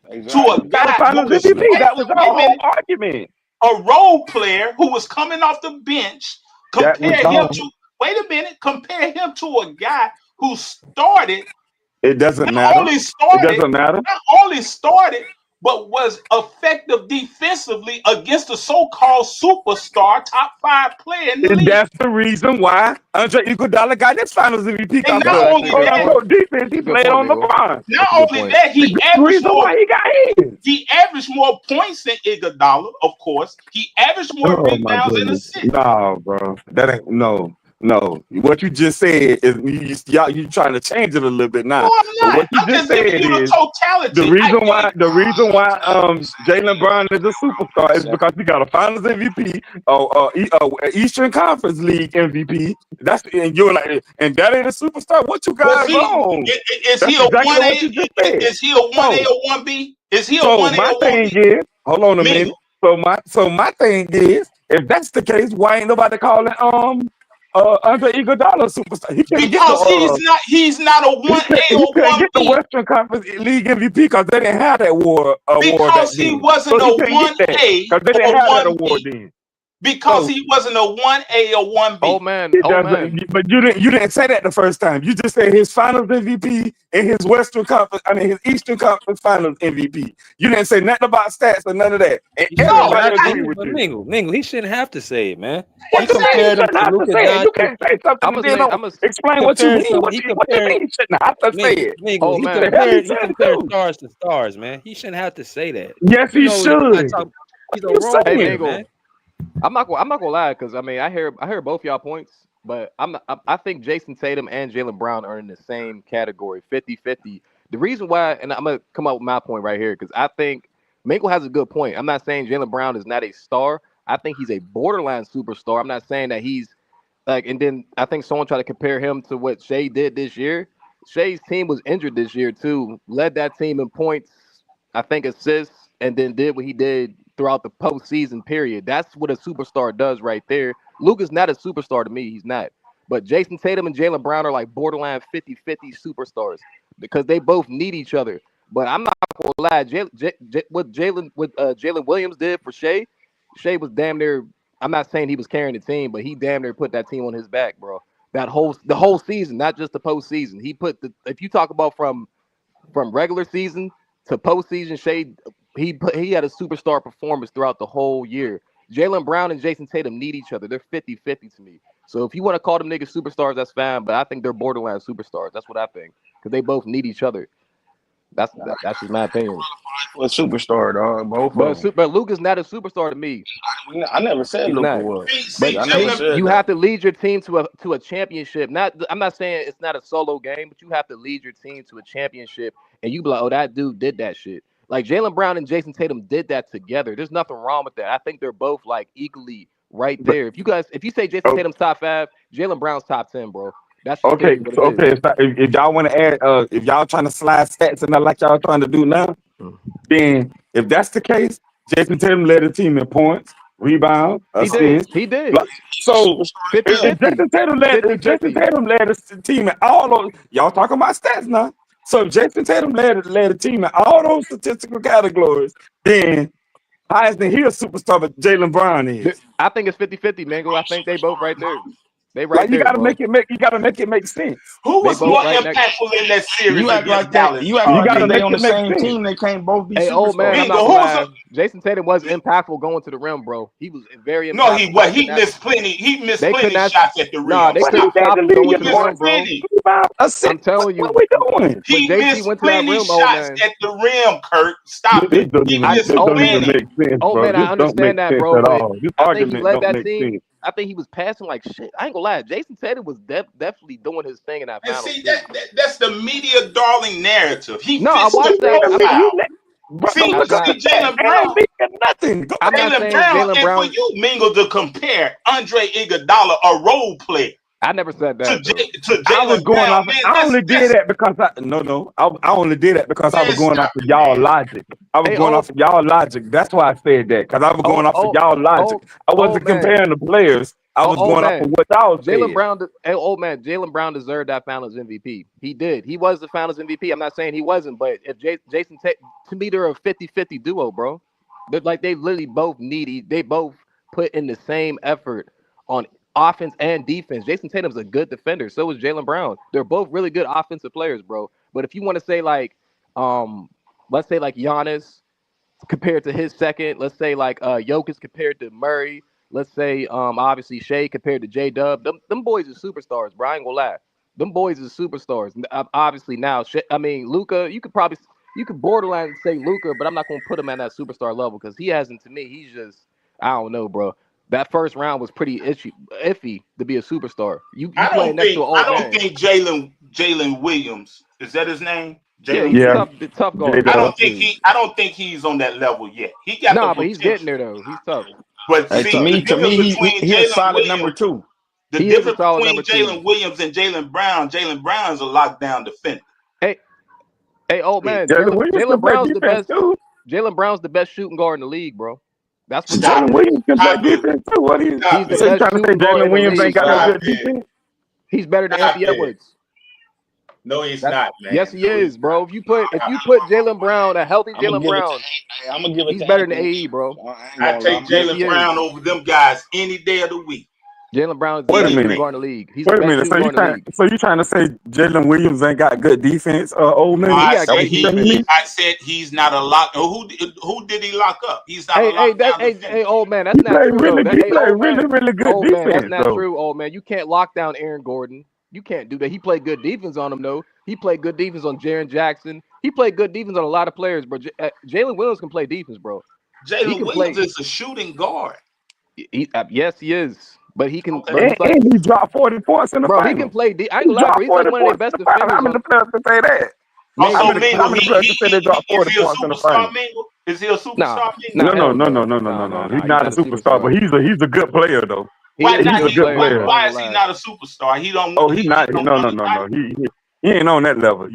to a guy who is that was our whole argument. A role player who was coming off the bench. Compare him to a guy who started. It doesn't matter. It doesn't matter. Not only started, but was effective defensively against the so-called superstar top 5 player in the And league. that's the reason why Andre Iguodala got this Finals MVP. And Because not only that, defense, he played on LeBron. not only that, That's the reason why he got his. He averaged more points than Iguodala, of course. He averaged more Oh my rebounds and goodness! assists. No, bro, that ain't no. What you just said is you trying to change it a little bit now. No, I'm not. What you I'm just giving you the totality. the reason why Jaylen Brown is a superstar is because he got a Finals MVP, Eastern Conference League MVP. And you're like, and that ain't a superstar. What you guys on? Is he a 1A? Is he a 1A or 1B? Is he a 1A my or 1B? thing is, hold on a minute. So my thing is, if that's the case, why ain't nobody calling Andre Iguodala superstar? He can't Because he's not a 1A or 1B. Get the Western Conference League MVP because they didn't have that award. Because he wasn't a 1A because they didn't have that award then. Because he wasn't a 1A or 1B. Oh man. But you didn't say that the first time. You just said his Finals MVP and his his Eastern Conference Finals MVP. You didn't say nothing about stats or none of that. And everybody agree with you. Mingle, he shouldn't have to say it, man. He compared him to Luka Doncic. You can't say something and then explain what you mean. What you mean he shouldn't have to say it? He compared stars to stars, man. He shouldn't have to say that. Yes, he should. He's a role player, man. I'm not gonna lie, because I mean I hear both y'all points, but I think Jason Tatum and Jaylen Brown are in the same category, 50-50. The reason why, and I'm gonna come up with my point right here, because I think Mingle has a good point. I'm not saying Jaylen Brown is not a star. I think he's a borderline superstar. I'm not saying that he's like, and then I think someone tried to compare him to what Shea did this year. Shea's team was injured this year too, led that team in points, I think assists, and then did what he did throughout the postseason period. That's what a superstar does right there. Luka's not a superstar to me. He's not. But Jason Tatum and Jaylen Brown are like borderline 50-50 superstars because they both need each other. But I'm not gonna lie, what Jalen Williams did for Shea was damn near. I'm not saying he was carrying the team, but he damn near put that team on his back, bro. The whole season, not just the postseason. He put if you talk about from regular season to postseason, Shea, he had a superstar performance throughout the whole year. Jaylen Brown and Jason Tatum need each other. They're 50-50 to me. So if you want to call them niggas superstars, that's fine. But I think they're borderline superstars. That's what I think, because they both need each other. That's just my opinion. A superstar, dog. But Luka's not a superstar to me. I never said Luka was. But you have to lead your team to a championship. I'm not saying it's not a solo game, but you have to lead your team to a championship. And you be like, oh, that dude did that shit. Like Jaylen Brown and Jason Tatum did that together. There's nothing wrong with that. I think they're both like equally right there. If you say Jason Tatum's top 5, Jaylen Brown's top 10, bro. That's okay. So if y'all want to add, if y'all trying to slide stats and not like y'all trying to do now, then if that's the case, Jason Tatum led the team in points, rebound, assists. He did. So if Jason Tatum led the team in all those. Y'all talking about stats now. So if Jason Tatum led the team in all those statistical categories, then how is he a superstar, but Jaylen Brown is? I think it's 50-50, Mango. I think they both right there. They right there. You gotta make it make sense. Who was more impactful in that series? You act like that. You act like they on the same team. They can't both be superstars. Old man, I'm not lying. Jason Tatum was impactful going to the rim, bro. He was very impactful. No, he was. He missed plenty. He missed plenty shots at the rim. Nah, they couldn't stop him going to the rim, bro. I'm telling you. What we doing? He missed plenty shots at the rim, Kurt. Stop it. He missed plenty. Oh man, I understand that, bro. I think he led that team. I think he was passing like shit. I ain't gonna lie. Jason Tatum was definitely doing his thing in that final. See, that's the media darling narrative. I watched that. See, Jaylen Brown. Nothing. Jaylen Brown, and for you, Mingle, to compare Andre Iguodala, a role player. I never said that. To Jaylen Brown. I only did that because I only did that because I was going off of y'all logic. I was going off of y'all logic. That's why I said that, because I was going off of y'all logic. I wasn't comparing the players. I was going off of what y'all said. Jaylen Brown deserved that Finals MVP. He did. He was the Finals MVP. I'm not saying he wasn't, but if Jason Tatum, to me, they're a 50-50 duo, bro. They're like, they literally both they both put in the same effort on offense and defense. Jason Tatum's a good defender. So is Jaylen Brown. They're both really good offensive players, bro. But if you want to say like, let's say like Giannis compared to his second. Let's say like Jokic compared to Murray. Let's say obviously Shea compared to J-Dub. Them boys are superstars, bro. I ain't gonna lie. Them boys are superstars. Obviously now, Luka. You could borderline say Luka, but I'm not gonna put him at that superstar level because he hasn't. To me, he's just I don't know, bro. That first round was pretty iffy to be a superstar. You playing next to an old man. I don't think Jalen Williams, is that his name? Yeah, he's tough guard. I don't think he's on that level yet. He got but he's getting there though. He's tough. But Hey, see, to me, he's a solid number 2. The difference between Jalen Williams and Jaylen Brown is a lockdown defender. Hey, old man, Jaylen Brown's the best. Jaylen Brown's the best shooting guard in the league, bro. That's what Jalen Williams can play defense too. What is he's the trying best to say? Jalen Williams ain't got no good defense. He's better than Anthony Edwards. No, he's not, man. Yes, he is, bro. If you put Jaylen Brown, a healthy Jaylen Brown, I'm gonna give it. He's better than AE, bro. I take Jaylen Brown over them guys any day of the week. Jaylen Brown is the best shooting guard in the league. He's Wait a minute. So you trying to say Jalen Williams ain't got good defense? Old man. I said he's not a lock. Who did he lock up? He's not a lockdown. Hey, old man, that's not true. He played really good old defense. Man, that's not true, old man. You can't lock down Aaron Gordon. You can't do that. He played good defense on him, though. He played good defense on Jaren Jackson. He played good defense on a lot of players, bro. Jalen Williams can play defense, bro. Jalen Williams is a shooting guard. Yes, he is. But he can. Okay. And he dropped 40 points in the final. He can play. I ain't gonna lie, bro. He's like one of their best defenders. How many players can say that? How many players can say they dropped 40 points in the final? Is he a superstar? No. He's not a superstar, but he's a good player though. Why is he not a superstar? He don't. Oh, he's not. No. He ain't on that level.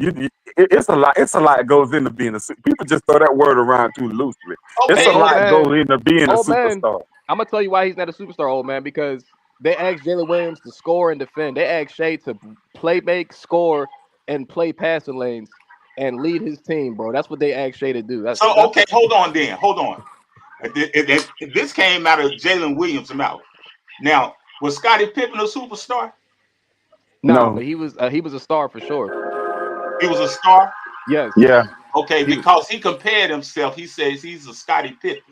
It's a lot. It's a lot goes into being a. People just throw that word around too loosely. It's a lot goes into being a superstar. I'm gonna tell you why he's not a superstar, old man, because they asked Jalen Williams to score and defend. They asked Shea to make, score, and play passing lanes and lead his team, bro. That's what they asked Shea to do. Hold on. This came out of Jalen Williams' mouth. Now, was Scottie Pippen a superstar? No, but he was a star for sure. He was a star? Yes. Yeah. Okay, because he compared himself. He says he's a Scottie Pippen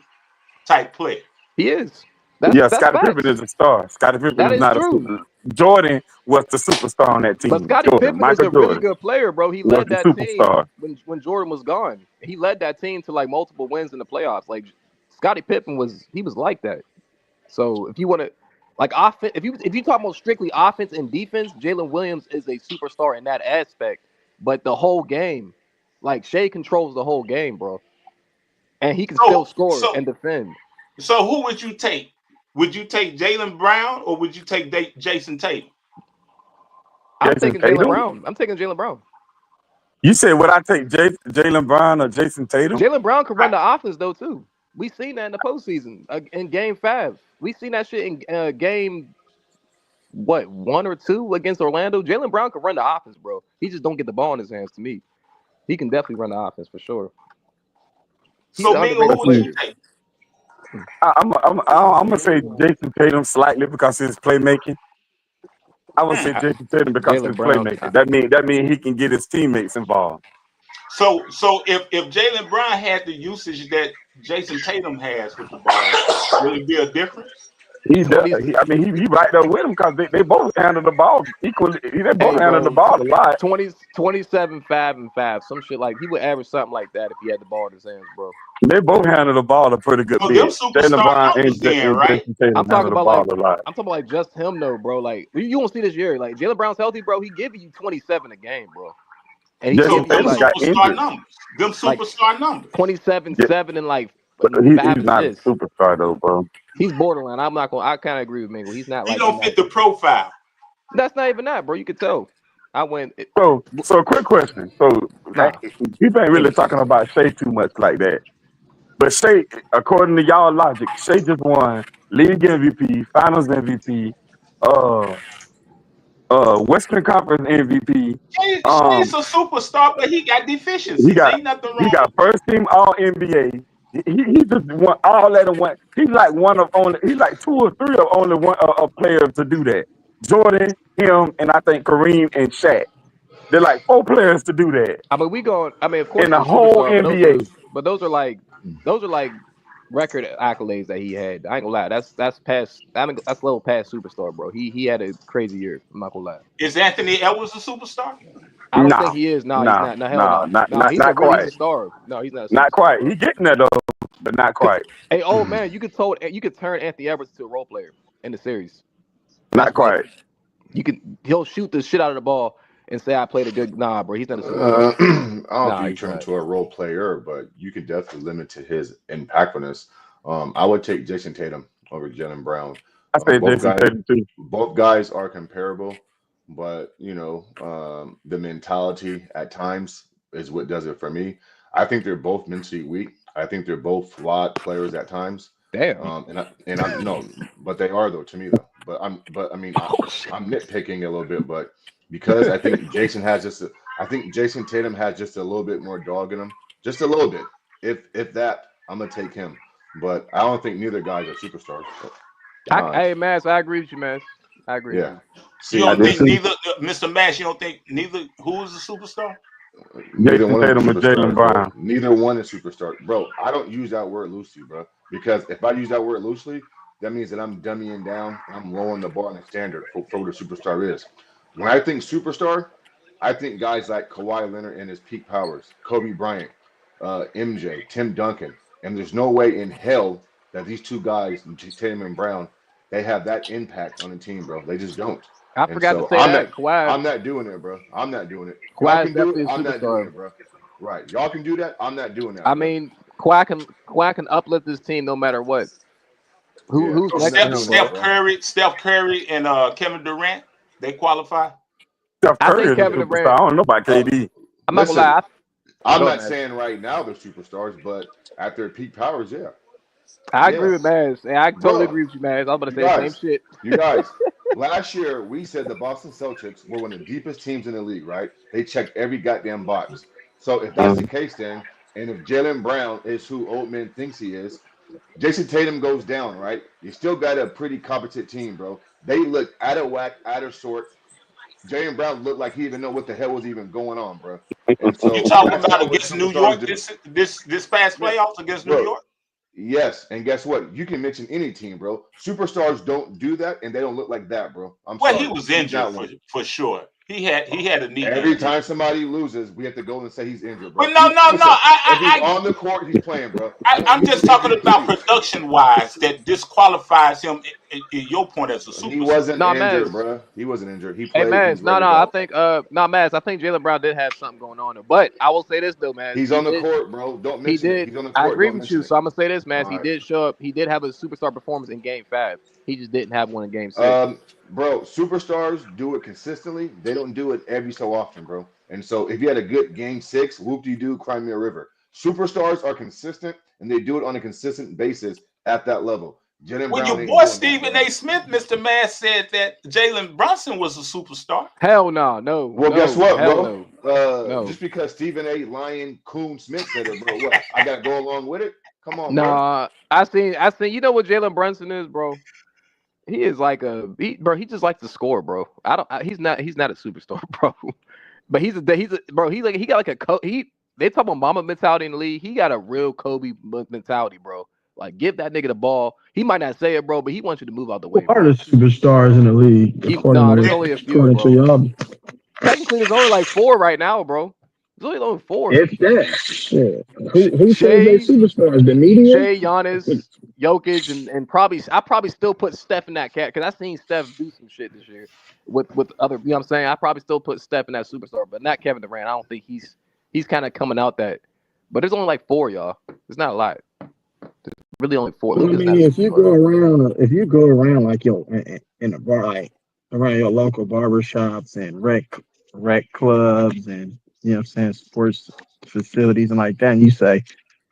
type player. He is. Scottie Pippen is a star. Scottie Pippen is not a superstar. Jordan was the superstar on that team. But Scottie Pippen is a really good player, bro. He led that team when Jordan was gone. He led that team to like multiple wins in the playoffs. Like Scottie Pippen was like that. So if you want to like offense, if you talk about strictly offense and defense, Jalen Williams is a superstar in that aspect. But the whole game, like Shea controls the whole game, bro, and he can still score and defend. So who would you take? Would you take Jaylen Brown or would you take Jason Tatum? I'm taking Jaylen Brown. I'm taking Jaylen Brown. You said would I take Jaylen Brown or Jason Tatum? Jaylen Brown can run the offense though too. We seen that in the postseason in Game 5. We seen that shit in Game 1 or 2 against Orlando. Jaylen Brown can run the offense, bro. He just don't get the ball in his hands. To me, he can definitely run the offense for sure. So Mingo, who would you take? I'm gonna say Jason Tatum slightly because of his playmaking. I would say Jason Tatum because of his playmaking. That mean he can get his teammates involved. So if Jaylen Brown had the usage that Jason Tatum has with the ball, will it be a difference? He right there with him because they both handle the ball equally. They both handle the ball a lot. 27, 5, and 5. Some shit like he would average something like that if he had the ball in his hands, bro. They both handle the ball a pretty good bit. Jaylen Brown and Jason Tatum I'm talking about a lot. I'm talking about like just him though, bro. Like you won't see this year. Like Jaylen Brown's healthy, bro. He giving you 27 a game, bro. And he them superstar numbers. Them superstar numbers. 27, 7, and like. But he's not a superstar though, bro. He's borderline. I kind of agree with Mingle. He's not. He don't fit the profile. That's not even that, bro. You could tell. So quick question. So people ain't really talking about Shea too much like that. But Shea, according to y'all logic, Shea just won League MVP, Finals MVP, Western Conference MVP. He's a superstar, but he got deficiencies. He got first team All NBA. He just won all that in one. He's like one of only. He's like 2 or 3 of only one players to do that. Jordan, him, and I think Kareem and Shaq. They're like 4 players to do that. Of course, in the whole NBA. But those are like those are like record accolades that he had. I ain't gonna lie. That's past. That's level past superstar, bro. He had a crazy year. I'm not gonna lie. Is Anthony Edwards a superstar? I don't No, think he is. No, he's no, not. No, hell no, no. not No, not he's not he's quite, a star. No, he's not a not superstar. quite. He getting there though, but not quite, Hey, oh man, you could turn Anthony Edwards to a role player in the series. not quite. He'll shoot the shit out of the ball and say I played a good. Nah, bro, he's not a I superstar. don't know Nah, if you he's turn not. into a role player, but you can definitely limit to his impactfulness. I would take Jason Tatum over Jaylen Brown. I say Jason Tatum too. Both guys are comparable, but the mentality at times is what does it for me. I think they're both mentally weak. I think they're both flawed players at times. Damn. I'm no, but they are though to me though. I'm nitpicking a little bit, but because I think Jason Tatum has just a little bit more dog in him, just a little bit. If that, I'm gonna take him. But I don't think neither guys are superstars. Hey, Mass, I agree with you, Mass. I agree with you. You don't think neither, Mr. Mass? You don't think neither? Who is a superstar? Neither one Tatum of or them Jaylen superstars, Brown. bro. Neither one is superstar, bro. I don't use that word loosely, bro. Because if I use that word loosely, that means that I'm dummying down. I'm lowering the bar on the standard for what a superstar is. When I think superstar, I think guys like Kawhi Leonard in his peak powers, Kobe Bryant, MJ, Tim Duncan, and there's no way in hell that these two guys, Tatum and Brown, they have that impact on the team, bro. They just don't. I forgot to say that. Kawhi. I'm not doing it, bro. I'm not doing it. Kawhi Y'all is can do definitely it. a I'm not doing superstar. it, bro. Right. Y'all can do that. I'm not doing that. I bro. mean, Kawhi can uplift this team no matter what. Who's next? Steph Curry, and Kevin Durant, they qualify. Steph I Curry think is a Kevin superstar. Durant. I don't know about KD. I'm not gonna lie. I'm not saying right now they're superstars, but at their peak powers, yeah. I agree with Maz. And I totally agree with you, Maz. I was about to say the same shit. You guys, last year we said the Boston Celtics were one of the deepest teams in the league, right? They checked every goddamn box. So if that's the case then, and if Jaylen Brown is who old man thinks he is, Jason Tatum goes down, right? You still got a pretty competent team, bro. They look out of whack, out of sort. Jaylen Brown looked like he didn't know what the hell was even going on, bro. And so you talking about against New York this past playoffs against New York? Yes, and guess what? You can mention any team, bro. Superstars don't do that, and they don't look like that, bro. Well, he was injured for sure. He had a knee. Every time somebody loses, we have to go and say he's injured, bro. But no. If he's on the court, he's playing, bro. I'm just talking about production-wise that disqualifies him. In your point as a superstar, he wasn't injured, bro. He wasn't injured. He played. Hey, Maz, I think Maz, I think Jaylen Brown did have something going on. But I will say this though, Maz. He's on the court, bro. Don't mention it. He's on the court. I agree with you. So I'm gonna say this, Maz. All He did show up. He did have a superstar performance in Game 5. He just didn't have one in Game 6. Bro, superstars do it consistently. They don't do it every so often, bro. And so if you had a good Game 6, whoop-de-doo, cry me a river. Superstars are consistent, and they do it on a consistent basis at that level. When your boy Stephen A. Smith, Mr. Mass, said that Jalen Brunson was a superstar. Hell no. Well, guess what, bro? No. Just because Stephen A. Lion Coon Smith said it, bro, what? I got to go along with it? Come on, bro. Nah, I seen. You know what Jalen Brunson is, bro? He is like he just likes to score, bro. He's not a superstar, bro. But he got like they talk about mama mentality in the league. He got a real Kobe mentality, bro. Like, give that nigga the ball. He might not say it, bro, but he wants you to move out the way. What are the superstars in the league? There's only a few, bro. Technically, there's only like 4 right now, bro. There's only 4. If that. Shit. Who says they superstars? The media? Shea, Giannis, Jokic, and I probably still put Steph in that cat because I seen Steph do some shit this year with other. You know what I'm saying? I probably still put Steph in that superstar, but not Kevin Durant. I don't think he's kind of coming out that. But there's only like 4, y'all. It's not a lot. There's really only 4. I mean, if you go around like in a bar, like around your local barbershops and rec clubs and, you know what I'm saying, sports facilities and like that, and you say,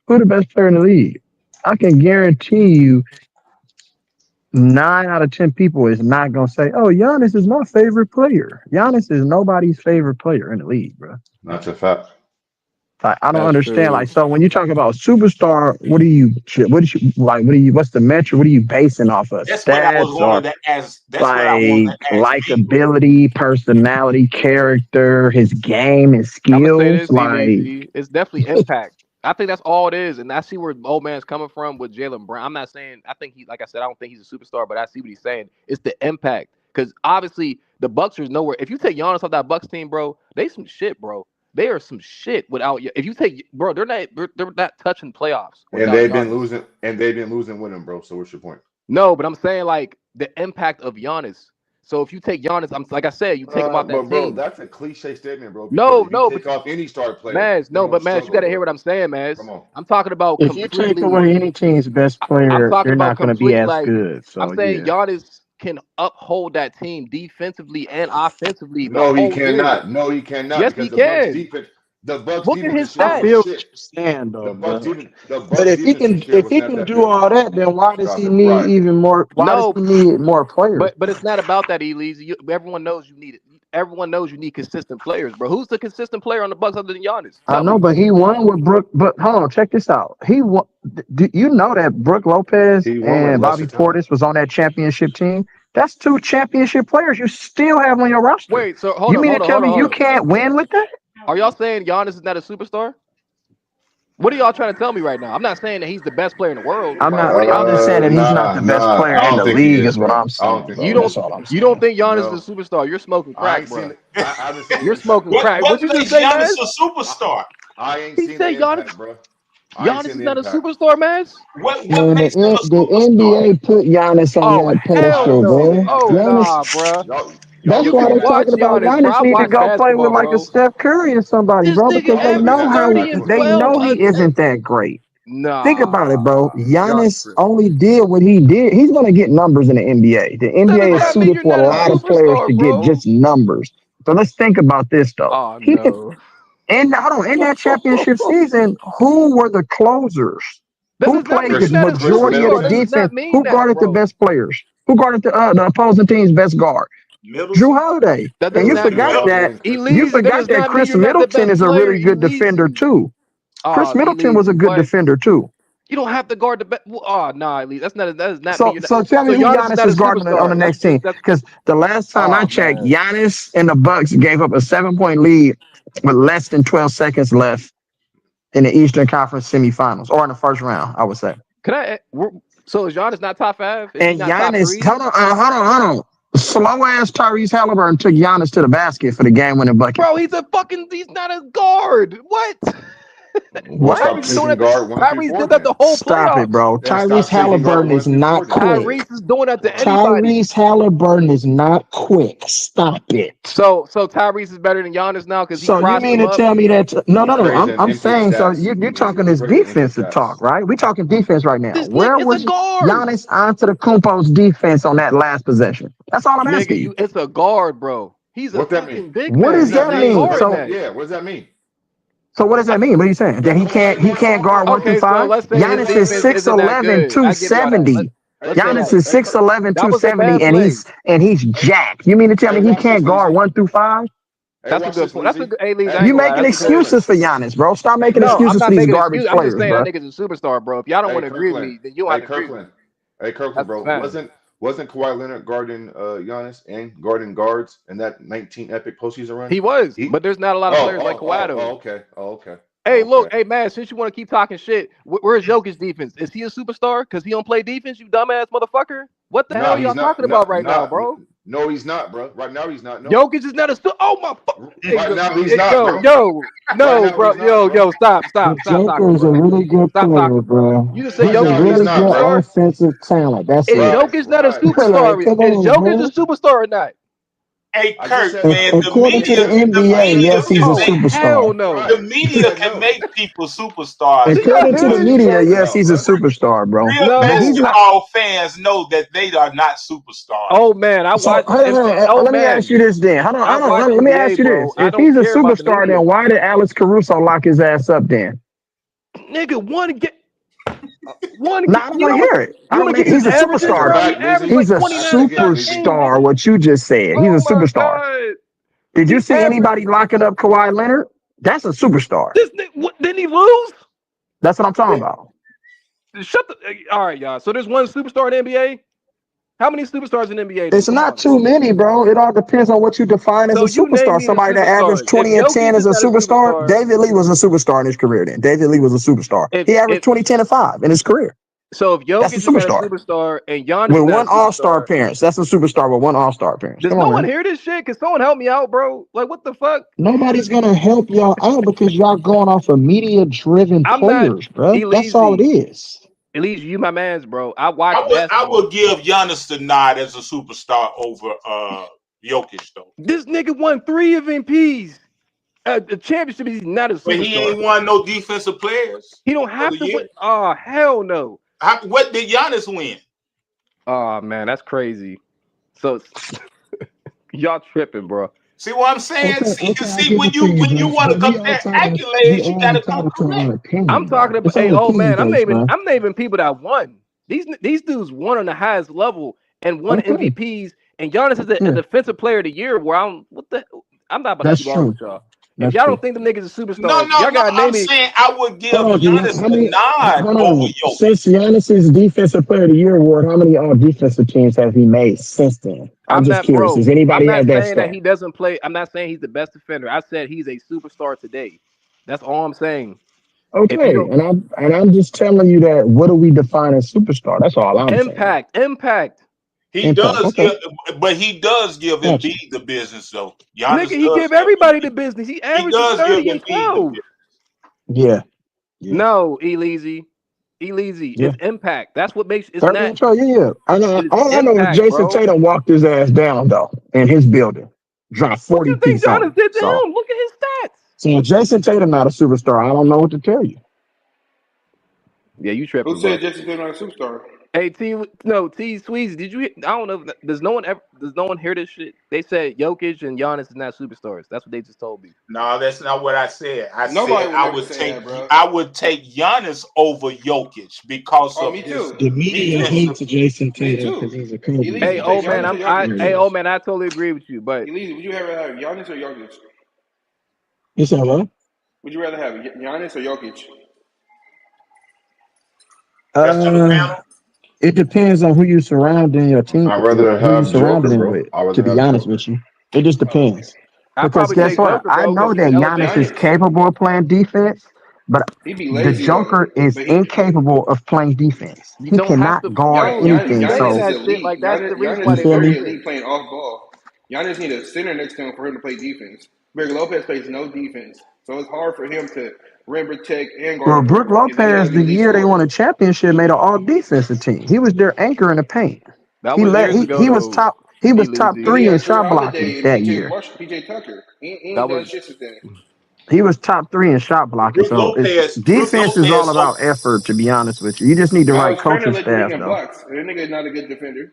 who the best player in the league? I can guarantee you 9 out of 10 people is not going to say, oh, Giannis is my favorite player. Giannis is nobody's favorite player in the league, bro. That's a fact. Like, I don't understand. Like, so when you talk about superstar, what's the metric? What are you basing off of? That's Stats what I was wanting to ask. That's what I wanted to ask. Likability, personality, character, his game, his skills. It's definitely impact. I think that's all it is, and I see where old man's coming from with Jaylen Brown. I'm not saying I think like I said, I don't think he's a superstar, but I see what he's saying. It's the impact, because obviously the Bucks are nowhere. If you take Giannis off that Bucks team, bro, they some shit, bro. They are some shit without you. If you take, bro, they're not touching playoffs. And they've been losing, with him, bro. So what's your point? No, but I'm saying like the impact of Giannis. So if you take Giannis, I'm like I said, you take him off that but bro, team. that's a cliche statement, bro. No, if you take off any star player, Maz, no, but Maz, you got to hear bro. what I'm saying, Maz. Come on. I'm talking about If you take away any team's best player, they're not going to be as good. So I'm saying Giannis can uphold that team defensively and offensively. No, he cannot. Year. No, he cannot. Yes, because he can. The Bucks look at his stats. I feel what you're saying, though, but if he can do all that, then why does he need even more? Why does he need more players? But it's not about that, Elise. Everyone knows you need it. Everyone knows you need consistent players, bro. Who's the consistent player on the Bucks other than Giannis? I know, but he won with Brook. But hold on, check this out. He won. Do you know that Brook Lopez and Bobby Portis was on that championship team? That's 2 championship players you still have on your roster. Wait, so hold on. You mean to tell me you can't win with that? Are y'all saying Giannis is not a superstar? What are y'all trying to tell me right now? I'm not saying that he's the best player in the world. I'm just saying that he's not the best player in the league is what I'm saying. You don't think Giannis is a superstar? You're smoking crack, bro. You're smoking crack. What you just say, Giannis a superstar? I ain't seen the impact, bro. Giannis is not a superstar, man. Man, the NBA put Giannis on that pedestal, bro. Giannis, bro. That's why they're talking about Giannis need to go play with like a Steph Curry or somebody, bro, because they know he isn't that great. Nah. Think about it, bro. Giannis only did what he did. He's gonna get numbers in the NBA. The NBA is suited for a lot of players to get just numbers. So let's think about this though. Oh no. And hold on, in that championship season, who were the closers? Who played the majority of the defense? Who guarded the best players? Who guarded the opposing team's best guard? Drew Holiday. And you forgot that Chris Middleton is a really good defender too. Chris Middleton was a good defender too. You don't have to guard the best. Oh, nah, Elise. That is not. So tell me who Giannis is guarding on the next team. Because the last time I checked, Giannis and the Bucks gave up a 7-point lead with less than 12 seconds left in the Eastern Conference semifinals, or in the first round, I would say. So is Giannis not top 5? And Giannis, hold on. Slow ass Tyrese Halliburton took Giannis to the basket for the game-winning bucket. Bro, he's not a guard. What? What? Tyrese did that the whole Stop playoffs. it, bro. Tyrese Halliburton is not quick. Tyrese is doing that to anybody. Tyrese Halliburton is not quick. Stop it. So Tyrese is better than Giannis now because so you mean to tell me that? No. I'm saying so. You're talking this defensive talk, right? We're talking defense right now. Where was Giannis Antetokounmpo's defense on that last possession? That's all I'm asking you. It's a guard, bro. He's a fucking big man. What does that mean? What does that mean? So what does that mean? What are you saying? That he can't guard 1 through 5? Giannis is 6'11", 270. Giannis is 6'11", 270, and he's jacked. You mean to tell me he can't guard 1 through 5? That's a good point. That's a good. You making excuses for Giannis, bro. Stop making excuses for these garbage players, I'm just saying bro. that nigga's a superstar, bro. If y'all don't want to agree with me, then you don't have to agree with me. Hey, Kirkland, bro. Wasn't Kawhi Leonard guarding Giannis and guarding guards in that 19 epic postseason run? He was, but there's not a lot of players like Kawhi though. Okay. Hey, look, hey man, since you want to keep talking shit, where's Jokic's defense? Is he a superstar? Because he don't play defense, you dumbass motherfucker. What the hell are y'all talking about right now, bro? No, he's not, bro. Right now, he's not. No. Jokic is not a oh my fuck. Right now, he's not. Yo, stop. Joker's a really good player, bro. You just say Jokic is really good offensive talent. That's it. Jokic's not a superstar. Is Jokic a superstar or not? Hey, Kurt, man, according to the NBA, yes, he's a superstar. Hell no. The media can make people superstars. According to the media, yes, he's a superstar, bro. Real basketball fans know that they are not superstars. Oh man, I watched. Let me ask you this then. Hold on. Let me ask you this. If he's a superstar, then why did Alex Caruso lock his ass up then? Nigga, I don't want to hear it. He's a superstar. He's a superstar. What you just said. He's a superstar. Did you see anybody locking up Kawhi Leonard? That's a superstar. Didn't he lose? That's what I'm talking about. All right, y'all. So there's one superstar in the NBA. How many superstars in the NBA? It's not too many, bro. It all depends on what you define as So a you name superstar. me the Somebody that averaged superstars. 20 If and Jokic 10 is is a not a superstar. superstar, David Lee was a superstar in his career then. David Lee was a superstar. He averaged 20, 10, and 5 in his career. if That's a Jokic is not a superstar. superstar and Giannis With is not one a all-star superstar, appearance. That's a superstar with one all-star appearance. does Come no on, one man. hear this shit? Can someone help me out, bro? Like, what the fuck? Nobody's gonna help y'all out because y'all going off of media-driven I'm not players, bro. That's all it Elise. is. Elise, you my man's, bro. I watch I basketball. would give Giannis the nod as a superstar over Jokic though. This nigga won 3 MVPs. The championship, he's not a But he superstar. ain't won no defensive players. He don't have to win. Oh, hell no. What did Giannis win? Oh man, that's crazy. So y'all tripping, bro. See what I'm saying? Okay, when you want to compare accolades, you gotta come correct. I'm talking about I'm naming people that won. These dudes won on the highest level and won MVPs. And Giannis is a defensive player of the year. Where I'm not about to keep on with y'all. If y'all don't think them niggas are superstars, y'all gotta name me. Saying I would give Giannis the nod over Jokic. Since Giannis's Defensive Player of the Year award, how many all defensive teams has he made since then? I'm just curious. Does anybody have that I'm not saying stat? that he doesn't play. I'm not saying he's the best defender. I said he's a superstar today. That's all I'm saying. Okay, and I'm just telling you that. What do we define as superstar? That's all I'm saying. Impact. He does give Embiid the business though. Nigga, he give everybody the business. He averages 30 and 12. Yeah. No, Elise. It's impact. That's what makes it's 30 not. and 12, yeah. All I know is Jason Tatum walked his ass down though in his building, dropped 40 piece on him. Did to him? Look at his stats. So Jason Tatum not a superstar. I don't know what to tell you. Yeah, you tripping. Who said Jason Tatum not a superstar? Hey, T Sweezy, did you? I don't know. Does no one hear this shit? They said Jokic and Giannis is not superstars. That's what they just told me. No, that's not what I said. I Nobody said would I would take Giannis over Jokic because of me too. The media hates Jason Tatum because he's a Kobe. Hey, old man, I totally agree with you. But Elise, would you rather have Giannis or Jokic? You said what? Would you rather have Giannis or Jokic? It depends on who you surrounding your team. I'd rather who you have surrounding Joker, him bro. with. To be honest with you, it just depends. Because guess what? I know that Giannis is capable of playing defense, but the Joker is incapable of playing defense. He cannot guard anything. Giannis So is elite. like that's the reason Giannis why is they very elite. elite playing off ball. Giannis need a center next to him for him to play defense. Brook Lopez plays no defense, so it's hard for him to rim protect and guard. Well, Brook Lopez, the year they won a championship, made an all defensive team. He was their anchor in the paint. That was years ago. He was top. He was top 3 in shot blocking that year. PJ Tucker, he ain't done shit since then. He was top 3 in shot blocking. So defense is all about effort. To be honest with you, you just need the right coaching staff, though. Blocks. That nigga is not a good defender.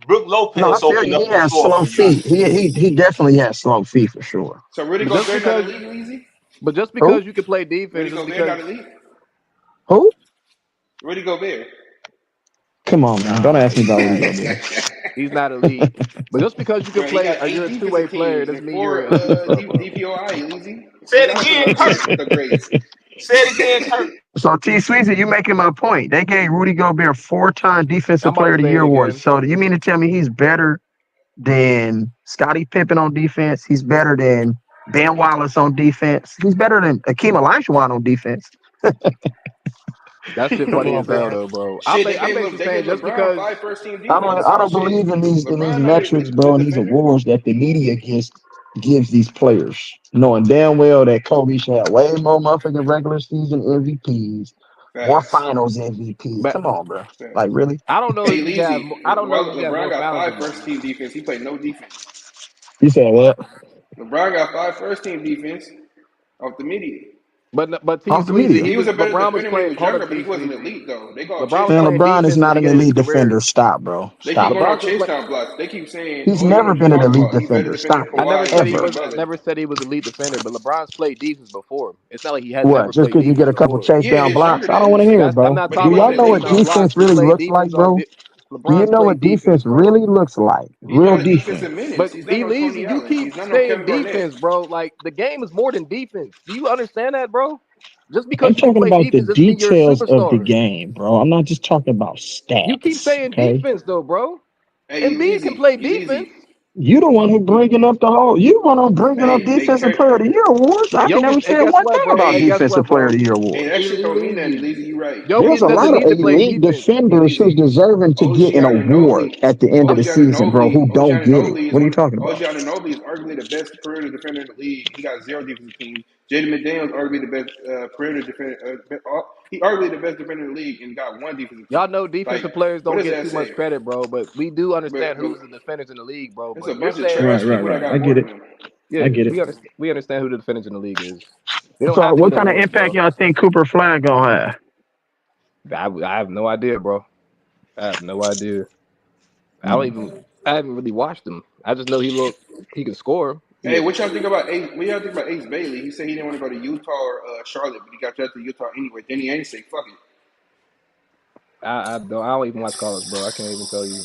Brook Lopez. No, I feel you. He has slow feet. He definitely has slow feet for sure. So Rudy Gobert not elite, easy. But just because you can play defense, Rudy Gobert not elite. Who? Rudy Gobert. Come on, man. Don't ask me about Rudy Gobert. He's not elite. But just because you can play, you're a two-way player, doesn't mean you're a DPOI, easy. Say it again, Kurt. Say it again, Kurt. So T Sweezy, you making my point. They gave Rudy Gobert 4-time Defensive Player of the Year award. So do you mean to tell me he's better than Scottie Pippen on defense? He's better than Ben Wallace on defense. He's better than Akeem Olajuwon on defense. That shit funny as hell, though, bro. I'm basically saying just because I don't believe in these metrics, bro, and these awards that the media gives these players, knowing damn well that Kobe should have way more motherfucking regular season MVPs, more Finals MVPs. Come on, bro. Like really? I don't know if he has. I don't know if he has LeBron more got Finals 5 first team defense. He played no defense. You said what? LeBron got 5 first team defense off the media. But he was a better defender when he was younger, but he wasn't elite though. They go LeBron is not an elite defender. Stop, bro. They keep going on chase down blocks. They keep saying he's never been an elite defender. Stop. I never said he was elite defender, but LeBron's played defense before. It's not like he has what? Just because you get a couple chase down blocks, I don't want to hear it, bro. Do y'all know what defense really looks like, bro? Do you know what defense really looks like? Real defense. But Elise, you keep saying defense, bro. Like the game is more than defense. Do you understand that, bro? Just because I'm talking about the details of the game, bro. I'm not just talking about stats. You keep saying defense, though, bro. Hey, Embiid can Elise, play defense. Elise. You the one who bringing up the whole. You the one who bringing up Hey, Defensive Player of the Year awards. I ain't never Jokic, and said guess one what, thing bro? about Hey, guess Defensive what, Player of bro? the Year hey, awards. that shit don't mean nothing, Elise. Elise. You right. There's Jokic a doesn't lot of need to play elite defense. defenders who's Elise. deserving to OG get an award Anunoby, at the end of the OG season, bro. Anunoby, Who OG don't get it? Anunoby is What are you one. talking OG about? Anunoby is arguably the best perimeter defender in the league. He got 0 defensive teams. Jaden McDaniels arguably the best perimeter defender. He arguably the best defender in the league and got 1 defensive Y'all team. know Like, defensive players what don't does get that too much say? credit, bro. But we do understand But who's the defenders in the league, bro. it's a But you're bunch of saying, trash Right. people that got I more get it. than him. yeah, I get it. we understand who the defenders in the league is. They don't So, have to be what the kind of worst, impact bro. y'all think Cooper Flag gonna have? I have no idea, bro. I have no idea. I haven't really watched him. I just know he can score. Hey, what y'all think about Ace? What y'all think about Ace Bailey? He said he didn't want to go to Utah or Charlotte, but he got drafted to Utah anyway. Then he ain't say fuck it. I don't even watch college, bro. I can't even tell you.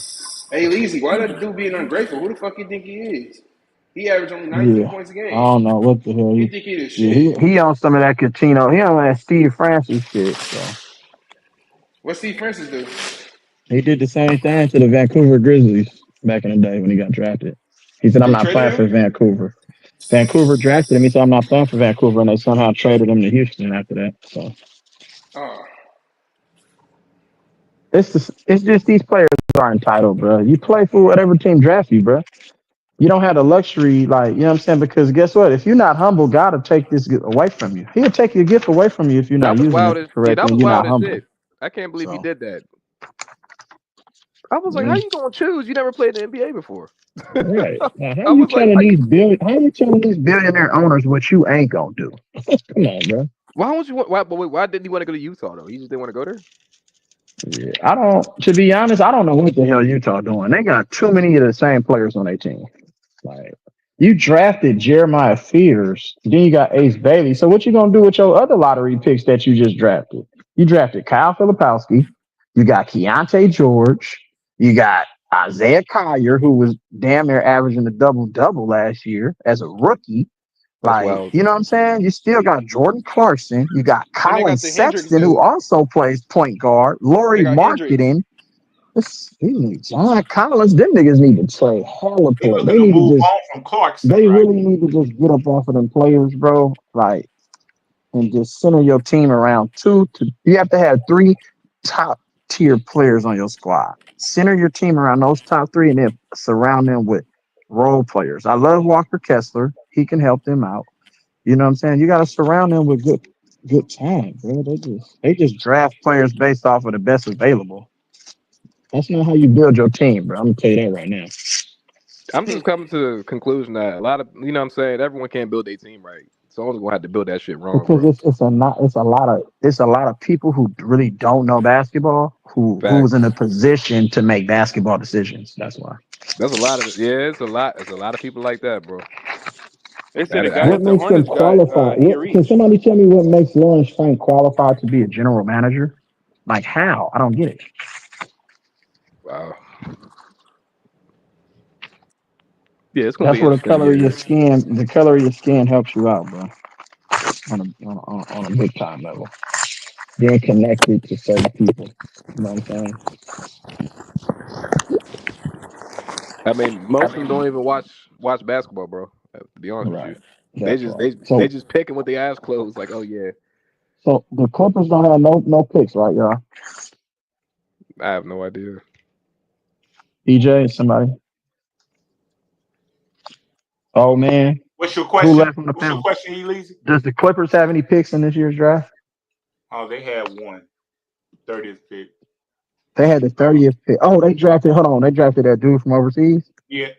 Hey, Leezy, why that dude being ungrateful? Who the fuck you think he is? He averaged only 19 Yeah, points a I game. don't know what the hell He he. think he the Yeah, shit. he on some of that Catino. He on that Steve Francis shit. So What Steve Francis do? he did the same thing to the Vancouver Grizzlies back in the day when he got drafted. He said, "I'm They not traded playing him? for Vancouver." Vancouver drafted him. He said, "I'm not playing for Vancouver," and they somehow traded him to Houston after that. So Oh, it's just these players are entitled, bro. You play for whatever team drafts you, bro. You don't have the luxury, like, you know what I'm saying? Because guess what? If you're not humble, God will take this away from you. He'll take your gift away from you if you're That not was using wild it as that correctly was and you're wild not as humble. shit. I can't believe he So did that. I was like, how yeah. you gonna choose? You never played in the NBA before. Right. Now, I was like, how you telling these billionaire owners what you ain't gonna do? Come on, bro. why don't you want? Why didn't he want to go to Utah though? He just didn't want to go there. Yeah. I don't, to be honest, I don't know what the hell Utah doing. They got too many of the same players on their team. Like, you drafted Jeremiah Fears, then you got Ace Bailey. So what you gonna do with your other lottery picks that you just drafted? You drafted Kyle Filipowski, you got Keontae George, you got Isaiah Collier, who was damn near averaging a double-double last year as a rookie. That's Like, wild. you know what I'm saying? You still got Jordan Clarkson, you got and they Colin got the Hendricks Sexton, who dude. also plays point guard, They Laurie got Hendricks. Marketing. John Collins, them niggas need to play hella He play. looking to move on from Clarkson, They right? really need to just get up off of them players, bro. Like, and just center your team around you have to have 3 top tier players on your squad. Center your team around those top 3 and then surround them with role players. I love Walker Kessler. He can help them out. You know what I'm saying? You got to surround them with good talent, bro. They just draft players based off of the best available. That's not how you build your team, bro. I'm gonna tell you that right now. I'm just coming to the conclusion that a lot of you know what I'm saying everyone can't build their team right. Someone's gonna have to build that shit wrong, Because bro. it's a lot of people who really don't know basketball who's in a Facts. position to make basketball decisions. That's why. That's a lot of it's a lot. There's a lot of people like that, bro. They said That the is guy What that the makes them Hornets got, qualify? he a Can reach. somebody tell me what makes Lawrence Frank qualified to be a general manager? Like how? I don't get it. wow. Yeah, it's gonna That's be where interesting year. the color of your skin helps you out, bro. On a big time level. Being connected to certain people. You know what I'm saying? I mean, most of them don't even watch basketball, bro. To be honest with you, Right. That part. they just picking with their eyes closed. Like, oh yeah, So the Clippers don't have no picks, right, y'all? I have no idea. EJ, somebody. Oh man, What's your who question? left from the What's your panel? question, Elise? Does the Clippers have any picks in this year's draft? Oh, they had 30th pick. They had the 30th pick. Oh, they drafted. Hold on, they drafted that dude from overseas. Yes.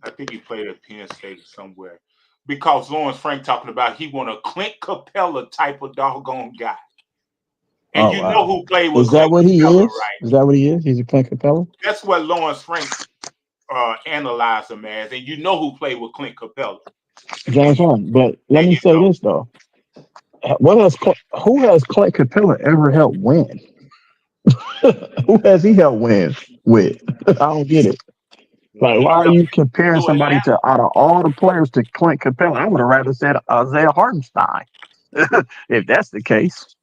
I think he played at Penn State or somewhere. Because Lawrence Frank talking about he want a Clint Capella type of doggone guy. And Oh you know wow, who played with is that Clint what he Capella, is? right? Is that what he is? He's a Clint Capella. That's what Lawrence Frank analyzed him as. And you know who played with Clint Capella. James Harden. But let There me you say go. this though. Who has Clint Capella ever helped win? Who has he helped win with? I don't get it. When Like, he why was are up you comparing to somebody Atlanta. to out of all the players to Clint Capella? I would have rather said Isaiah Hardenstein, if that's the case.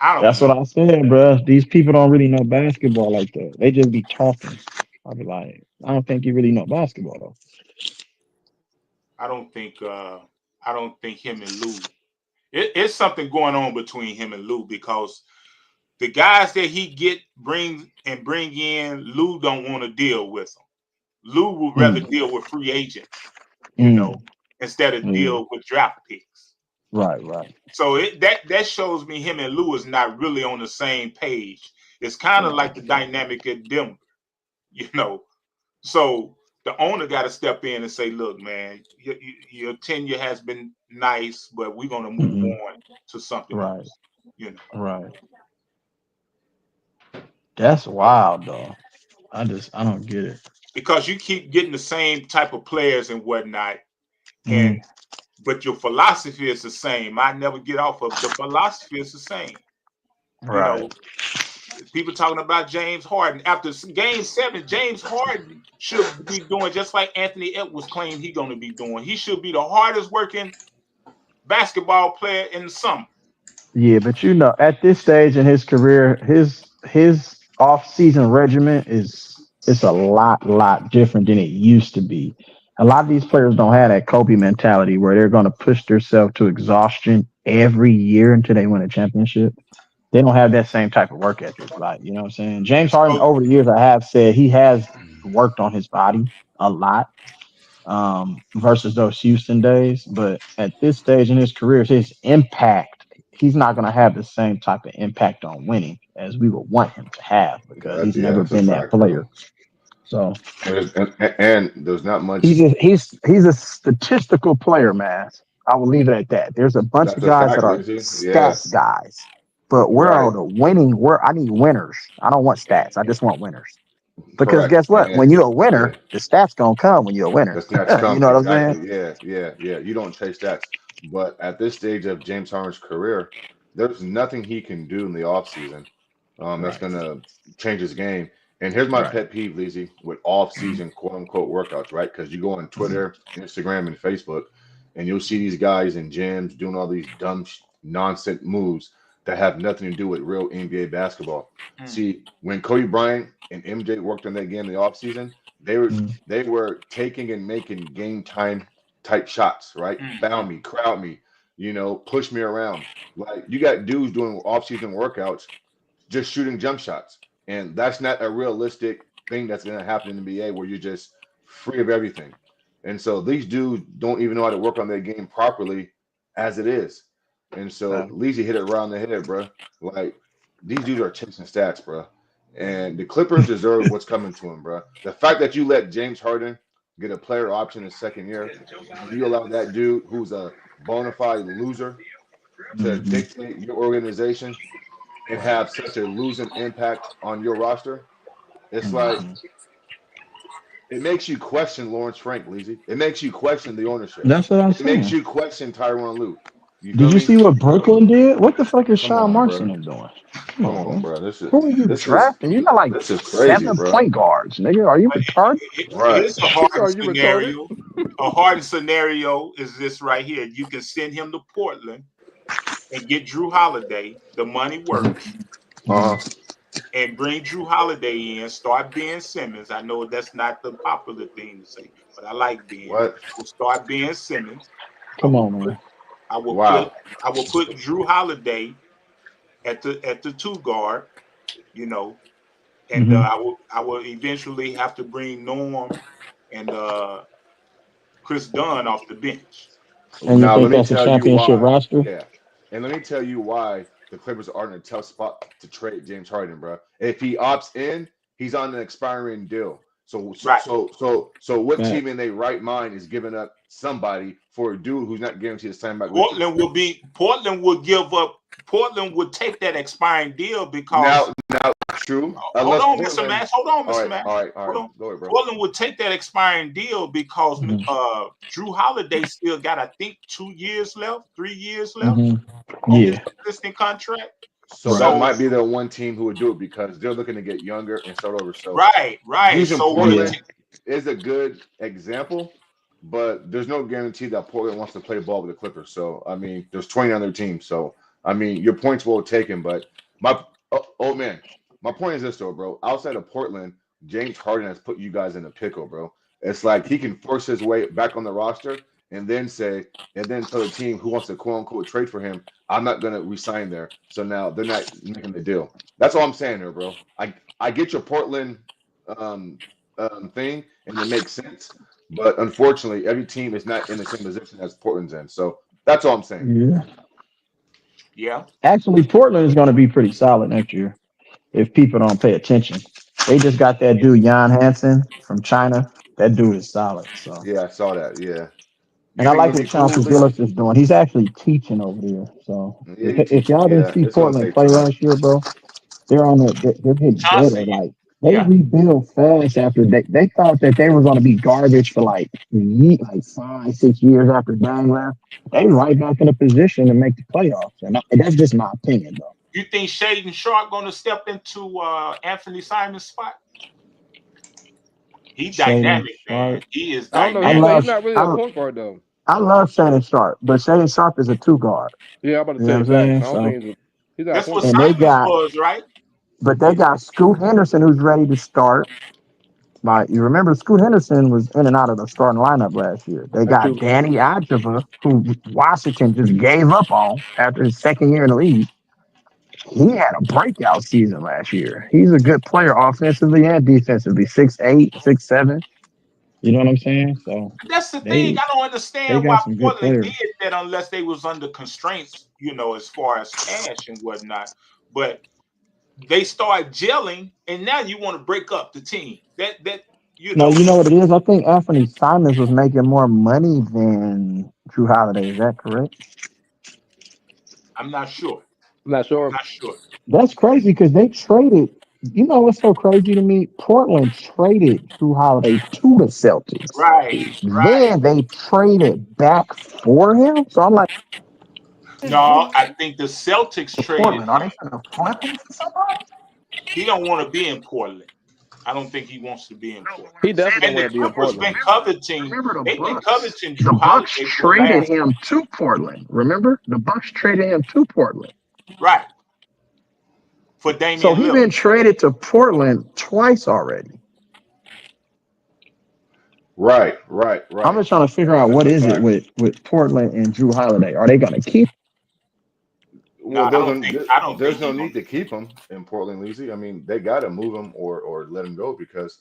That's what know. I said, bro. These people don't really know basketball like that. They just be talking. I'll be like, I don't think you really know basketball though. I don't think. I don't think him and Lue. It's something going on between him and Lue because the guys that he bring in, Lue don't want to deal with them. Lue would rather deal with free agents, instead of deal with draft picks. Right. So that shows me him and Lue is not really on the same page. It's kind of like the dynamic at Denver, So the owner got to step in and say, "Look, man, your tenure has been nice, but we're gonna move on to something else." Right. That's wild though. I don't get it. Because you keep getting the same type of players and whatnot, Mm. but your philosophy is the same. I never get off of the philosophy is the same. Right. People talking about James Harden. After Game 7, James Harden should be doing just like Anthony Edwards claimed he's going to be doing. He should be the hardest working basketball player in the summer. Yeah, but at this stage in his career, his off-season regimen it's a lot different than it used to be. A lot of these players don't have that Kobe mentality where they're going to push themselves to exhaustion every year until they win a championship. They don't have that same type of work ethic. Like, you know what I'm saying? James Harden, over the years, I have said he has worked on his body a lot versus those Houston days. But at this stage in his career, his impact, he's not going to have the same type of impact on winning as we would want him to have because he's never That's a been that fact, bro. player. So and there's not much. He's a statistical player, man. I will leave it at that. There's a bunch That's of a guys fact, that are Lizzie. Yeah, stats guys, but we're right. on the winning. I need winners. I don't want stats. I just want winners. Because Correct. guess what? And When you're a yeah, winner, the stats gonna come when you're a winner. the stats You come know what I'm saying? exactly. Yeah. You don't chase stats, but at this stage of James Harden's career, there's nothing he can do in the offseason that's Right. gonna change his game. And here's my Right. pet peeve, Lizzie, with off-season quote unquote workouts, right? Because you go on Twitter, Instagram, and Facebook, and you'll see these guys in gyms doing all these dumb nonsense moves that have nothing to do with real NBA basketball. See, when Kobe Bryant and MJ worked on that game in the offseason, they were taking and making game time type shots, right? Foul me, crowd me, push me around. Like you got dudes doing off-season workouts just shooting jump shots. And that's not a realistic thing that's going to happen in the NBA where you're just free of everything. And so these dudes don't even know how to work on their game properly as it is. And so Leezy hit it around the head, bro. Like these dudes are chasing stats, bro. And the Clippers deserve what's coming to them, bro. The fact that you let James Harden get a player option his second year, and you allow that dude who's a bona fide loser to dictate your organization and have such a losing impact on your roster, it's like it makes you question Lawrence Frank, Leezy. It makes you question the ownership. That's what I'm It makes saying. you question Tyronn Lue. You Did feel you me? see what Brooklyn did? What the fuck is Come Sean on, Markson bro. doing? Come on, bro. This Who are you is drafting? You got like this is crazy, 7 bro. point guards, nigga. Are you retarded? Right. Here's a Harden scenario. A Harden scenario is this right here. You can send him to Portland and get Drew Holiday. The money works. And bring Drew Holiday in. Start Ben Simmons. I know that's not the popular thing to say, but I like Ben. What? We'll start Ben Simmons. Come on, man. I will put Drew Holiday at the 2 guard, and I will eventually have to bring Norm and Chris Dunn off the bench. And you Now think let me that's a tell you championship why. roster? Yeah. And let me tell you why the Clippers are in a tough spot to trade James Harden, bro. If he opts in, he's on an expiring deal. So what team in their right mind is giving up somebody for a dude who's not guaranteed to sign back with you? Portland would take that expiring deal because now true. Hold on, Mr. Max. Hold on, Mr. Max. All right. Go ahead, bro. Portland would take that expiring deal because Drew Holiday still got, I think, 2 years left, 3 years left on his existing contract. So that might be the one team who would do it because they're looking to get younger and start over. So right. Using So Portland is a good example, but there's no guarantee that Portland wants to play ball with the Clippers. So I mean, there's 20 other teams. So I mean, your point's well taken, but my man, my point is this though, bro. Outside of Portland, James Harden has put you guys in a pickle, bro. It's like he can force his way back on the roster and then tell the team who wants to quote unquote trade for him, I'm not gonna resign there. So now they're not making the deal. That's all I'm saying here, bro. I get your Portland thing and it makes sense, but unfortunately, every team is not in the same position as Portland's in. So that's all I'm saying. Yeah. Yeah. Actually, Portland is going to be pretty solid next year if people don't pay attention. They just got that dude Jan Hansen from China. That dude is solid. So Yeah, I saw that. Yeah. and You I think like it'll what be cool, Chauncey Lee? Billups is doing. He's actually teaching over there. So Yeah, he if teaching. y'all didn't Yeah, see it's gonna Portland take play time. last year, bro, they're getting better. Chauncey, Like they yeah. rebuild fast after they thought that they were going to be garbage for like 5-6 years after Bang left. They right back in a position to make the playoffs, and that's just my opinion, though. You think Shaden Sharp going to step into Anthony Simon's spot? He's dynamic, man. He is I don't know. dynamic. He's not really a point guard though. I love Shannon Sharp, but Shannon Sharp is a 2 guard. Yeah, I'm about to You say know what I'm facts. I saying? don't think he's not a That's point what guard. And they Simons got, was, right? but they got Scoot Henderson, who's ready to start. Like you remember, Scoot Henderson was in and out of the starting lineup last year. They That's got true. Danny Adjeva, who Washington just gave up on after his second year in the league. He had a breakout season last year. He's a good player offensively and defensively. 6'8", 6'7". You know what I'm saying? So That's the thing. they I don't they understand got why some good Portland players. did that unless they was under constraints, as far as cash and whatnot. But they start gelling, and now you want to break up the team. No, you know what it is? I think Anthony Simons was making more money than Drew Holiday. Is that correct? I'm not sure. I'm not sure. Not sure. That's crazy because they traded. You know what's so crazy to me? Portland traded Drew Holiday to the Celtics. Right. Then they traded back for him. So I'm like, No, I think the Celtics traded Portland, are him. they going to flip him for somebody? He don't want to be in Portland. I don't think he wants to be in Portland. He definitely And don't the want to be in Clippers Portland. been coveting. Remember They've been coveting the Drew Bucks Holiday for the traded last. him to Portland. Remember, the Bucks traded him to Portland. Right. For Damian So he's Lillard. been traded to Portland twice already. Right. I'm just trying to figure out what is it with Portland and Drew Holiday. Are they going to keep? Well, No, I don't there's think no he need to keep him in Portland, Lucy. I mean, they got to move him or let him go because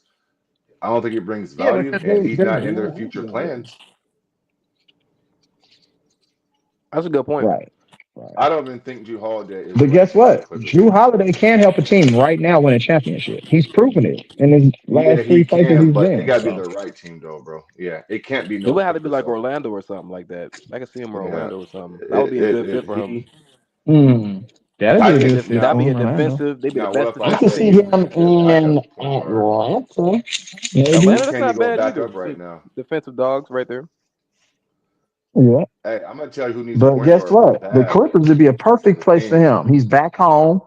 I don't think he brings value, because and he's they're not in their doing future it. plans. That's a good point. Right. I don't even think Drew Holiday is. But guess what? Clippers. Drew Holiday can help a team right now win a championship. He's proven it in his last Yeah, he 3 places can, he's but been. it got to be the right team, though, bro. Yeah, it can't be no. It would have to be Clippers, like though. Orlando or something like that. I can see him in Yeah. Orlando or something. That would be a good fit for him. That'd I be a think good fit. That'd be a for him, defensive. They'd be Now, the what best if I I can defensive see say team. him in Atlanta. Maybe. Atlanta, that's can you not go bad back either. up right now? Defensive dogs right there. Yeah. Hey, I'm gonna tell you who needs a But point guess guard what? The bad. Clippers would be a perfect place for him. He's back home.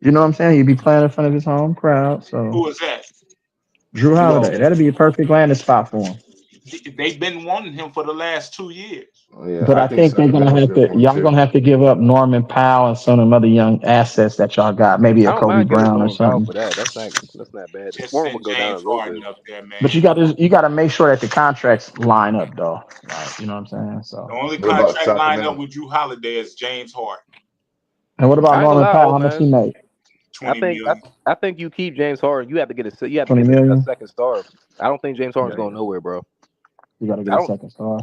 You know what I'm saying? He'd be playing in front of his home crowd. So Who is that? Drew Holiday, that'd be a perfect landing spot for him. They've been wanting him for the last 2 years. Yeah, But I think they're gonna have to. Y'all gonna have to give up Norman Powell and some of them other young assets that y'all got. Maybe I a don't Kobe mind giving Brown or Norman Powell something. for that. That's not bad. Just Norman send would go down James a little Harden bit. up there, man. But you got to make sure that the contracts line up, though. Like, you know what I'm saying? So. The only What about contract lined Sacramento? up with Drew Holiday is James Harden. And what about I ain't gonna Norman lie, Powell? old How much he man. make? 20 million. I think you keep James Harden. You have to get a 20 million? second star. I don't think James Harden's going nowhere, bro. You got to get a second star.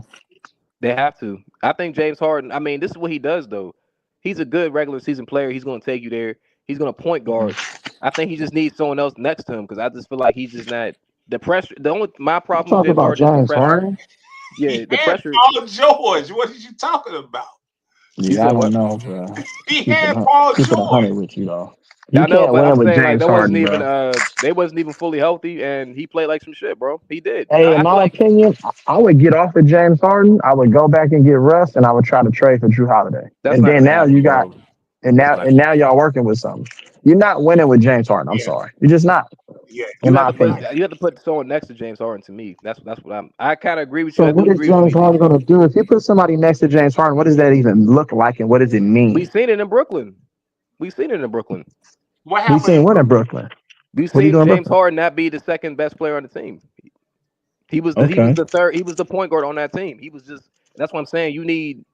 They have to. I think James Harden. I mean, this is what he does though. He's a good regular season player. He's going to take you there. He's going to point guard. I think he just needs someone else next to him because I just feel like he's just not the pressure. My problem with Talk about James James Harden. Harden? Yeah, the pressure. Paul George. What are you talking about? Yeah, I don't know, bro. He had Paul Keep it George. 100 with you, though. You I know, can't but win I'm with saying like James that wasn't Harden, even bro. they wasn't even fully healthy, and he played like some shit, bro. He did. Hey, I in feel my like opinion, I would get off of James Harden. I would go back and get Russ, and I would try to trade for Drew Holiday. that's And not then gonna now happen, you got, bro. and now y'all working with something. You're not winning with James Harden. I'm sorry, you're just not. Yeah. You have to put someone next to James Harden. To me, that's what I kind of agree with you. So I what do is agree with James you. Harden going to do? If you put somebody next to James Harden, what does that even look like, and what does it mean? We've seen it in Brooklyn. What We've happened? seen what in Brooklyn? We've What are you seen doing in James Brooklyn? Harden not be the second best player on the team. He was Okay. the third. He was the point guard on that team. He was just. That's what I'm saying. You need.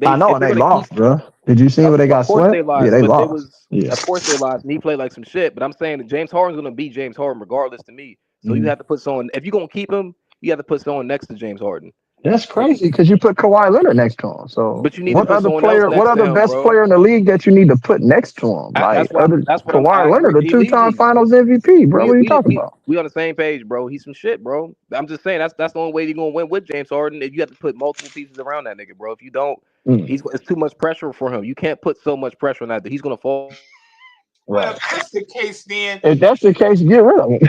I know, If and they're they gonna keep. lost, bro. Did you see where they Of got course they swept? Yeah, lost, they but they lost. was. Yeah. Of course they lost, and he played like some shit. But I'm saying that James Harden's gonna be James Harden regardless to me. So you have to put someone. If you're gonna keep him, you have to put someone next to James Harden. That's crazy because you put Kawhi Leonard next to him. So But you need to put someone else what next to other him, best bro. player in the league that you need to put next to him? Like I Kawhi agree. Leonard, a 2-time Finals MVP, bro. What are you talking about? We on the same page, bro. He's some shit, bro. I'm just saying that's the only way you're gonna win with James Harden. If you have to put multiple pieces around that nigga, bro. If you don't, it's too much pressure for him. You can't put so much pressure on that. He's gonna fall. Well, if that's the case, then if that's the case, get rid of him.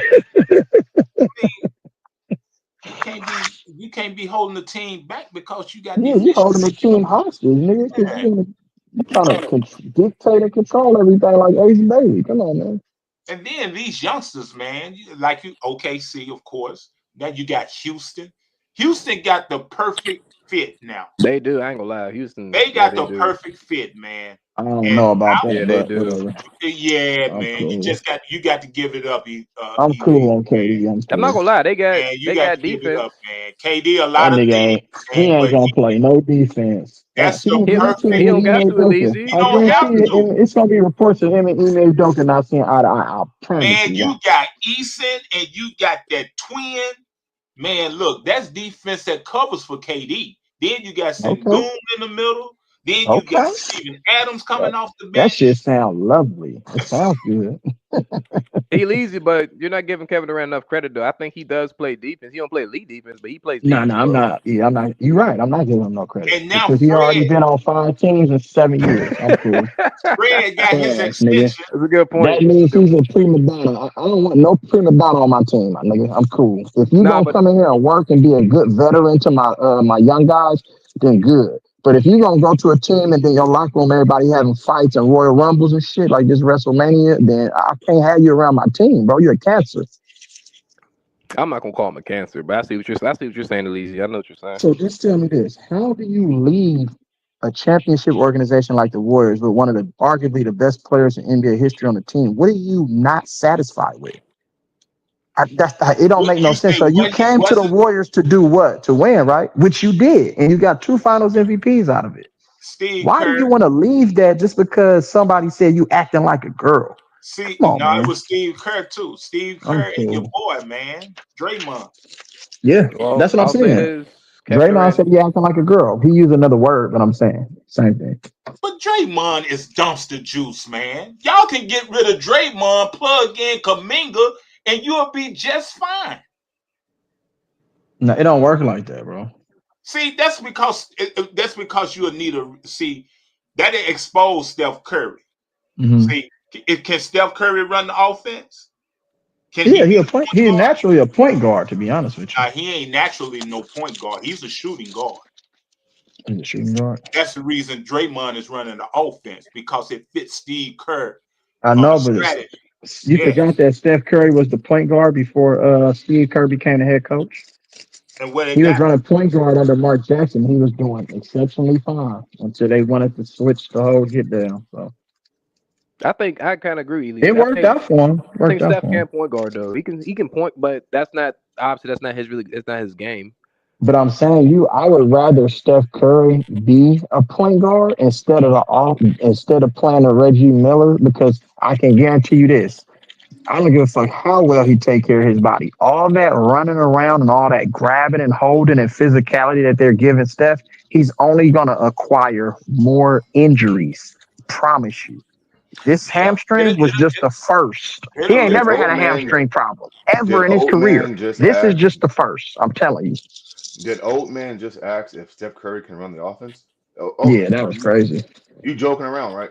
You can't be holding the team back because you got Yeah, you holding the team hostage, nigga. You trying to dictate and control everything like Ace Bailey. Come on, man. And then these youngsters, man, like OKC, of course. Now you got Houston. Houston got the perfect fit now. They do. I ain't gonna lie, Houston. They got the perfect fit, man. I don't know about that. Yeah, they do. Yeah, man. Cool. You got to give it up. I'm cool on KD. I'm not gonna lie. They got to defense. give it up, man. KD, a That lot of nigga things. he ain't gonna play no defense. That's He the perfect. He don't got to, Easy. He don't have to. It's gonna be reports of him and Ime Udoka not seeing eye to eye. I promise Man, you. you got Eason and you got that twin. Man, look, that's defense that covers for KD. Then you got Sengun in the middle. Then you got Steven Adams coming off the bench. That shit sounds lovely. It sounds good. He easy, but you're not giving Kevin Durant enough credit, though. I think he does play defense. He don't play elite defense, but he plays defense. No, I'm not. Yeah, I'm not. You're right. I'm not giving him no credit. And now because he already been on 5 teams in 7 years. I'm cool. Fred got his extension. That's a good point. That means he's a prima donna. I don't want no prima donna on my team, my nigga. I'm cool. If you gonna come in here and work and be a good veteran to my young guys, then good. But if you're gonna go to a team and then your locker room, everybody having fights and Royal Rumbles and shit like this WrestleMania, then I can't have you around my team, bro. You're a cancer. I'm not gonna call him a cancer, but I see what you're saying, Elise. I know what you're saying. So just tell me this: how do you leave a championship organization like the Warriors with one of the arguably the best players in NBA history on the team? What are you not satisfied with? It don't make no sense. So you came to the Warriors to do what? To win, right? Which you did, and you got 2 Finals MVPs out of it. Why do you want to leave that just because somebody said you acting like a girl? It was Steve Kerr too. Steve Kerr and your boy, man, Draymond. Yeah, that's what I'm saying. Draymond said he acting like a girl. He used another word, but I'm saying same thing. But Draymond is dumpster juice, man. Y'all can get rid of Draymond, plug in Kuminga, and you'll be just fine. No, it don't work like that, bro. See, that's because you'll need that expose Steph Curry. Mm-hmm. See, can Steph Curry run the offense? He's naturally a point guard, to be honest with you. He ain't naturally no point guard. He's a shooting guard. He's a shooting guard. That's the reason Draymond is running the offense, because it fits Steve Kerr. I know, but strategy. You forgot that Steph Curry was the point guard before Steve Kerr became the head coach. And what he was running point guard under Mark Jackson. He was doing exceptionally fine until they wanted to switch the whole get down. So I think I kind of agree. It worked out for him. I think Steph can point guard though. He can point, but that's not it's not his game. But I'm saying I would rather Steph Curry be a point guard instead of playing a Reggie Miller, because I can guarantee you this. I don't give a fuck how well he take care of his body. All that running around and all that grabbing and holding and physicality that they're giving Steph, he's only going to acquire more injuries. Promise you. This hamstring was just the first. He ain't never had a hamstring problem ever in his career. This is just the first. I'm telling you. Did Old Man just ask if Steph Curry can run the offense? Yeah, that was crazy. You joking around, right?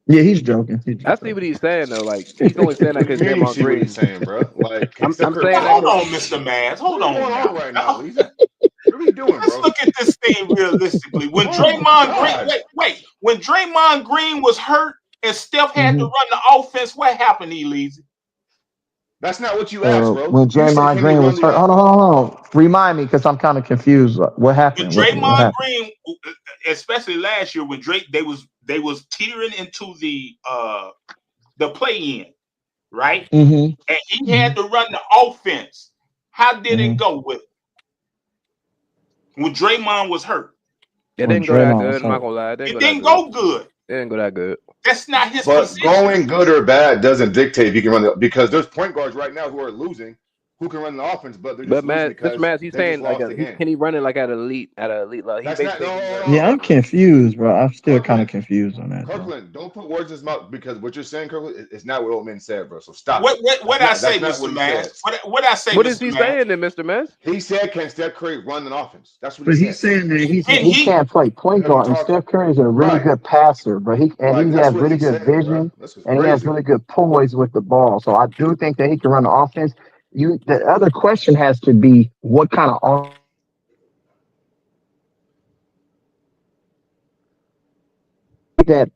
Yeah, he's joking. I see what he's saying though. Like he's only saying that because Draymond Green. What he's saying, bro. Like I'm saying, hold on, Mr. Maz. Hold on, right now. What are we doing, Let's look at this thing realistically. When Draymond Green, when Draymond Green was hurt and Steph had to run the offense, what happened, Elise? That's not what you asked, bro. When You said, Draymond can he Green run was the hurt. Hold on, offense? hold on. Remind me, because I'm kind of confused. What When happened? What Draymond happened? Green, especially last year, when Drake they was teetering into the play-in, right? Mm-hmm. And he had to run the offense. How did it go with when Draymond was hurt? It When didn't go that Draymond good. was I'm not hurt. gonna lie. It didn't It go that didn't good. go good. It didn't go that good. That's not his But position. going good or bad doesn't dictate if you can run the, because there's point guards right now who are losing, who can run the offense, but they're just But losing Mr. because He's they just saying like lost the game. can he run it like at elite level? He That's not basically no. he's Hold like, on, Yeah, I'm Kirkland. confused, bro. I'm still kind of Kirkland. confused on that, bro. Kirkland, don't put words in his mouth because what you're saying, Kirkland, is not what old men said, bro. So stop What it. what I say, That's not what Mr. he Mass? said. What I say, what is Mr. he Mass? saying then, Mr. Mess? He said, "Can Steph Curry run an offense?" That's what he But he's said. saying that Can he he? can't play point Because we're guard, and talking Steph Curry is a really right, good passer, but he right. has That's what really he good said, bro. vision, This is and he has crazy. really good poise with the ball. So I do think that he can run the offense. The other question has to be what kind of that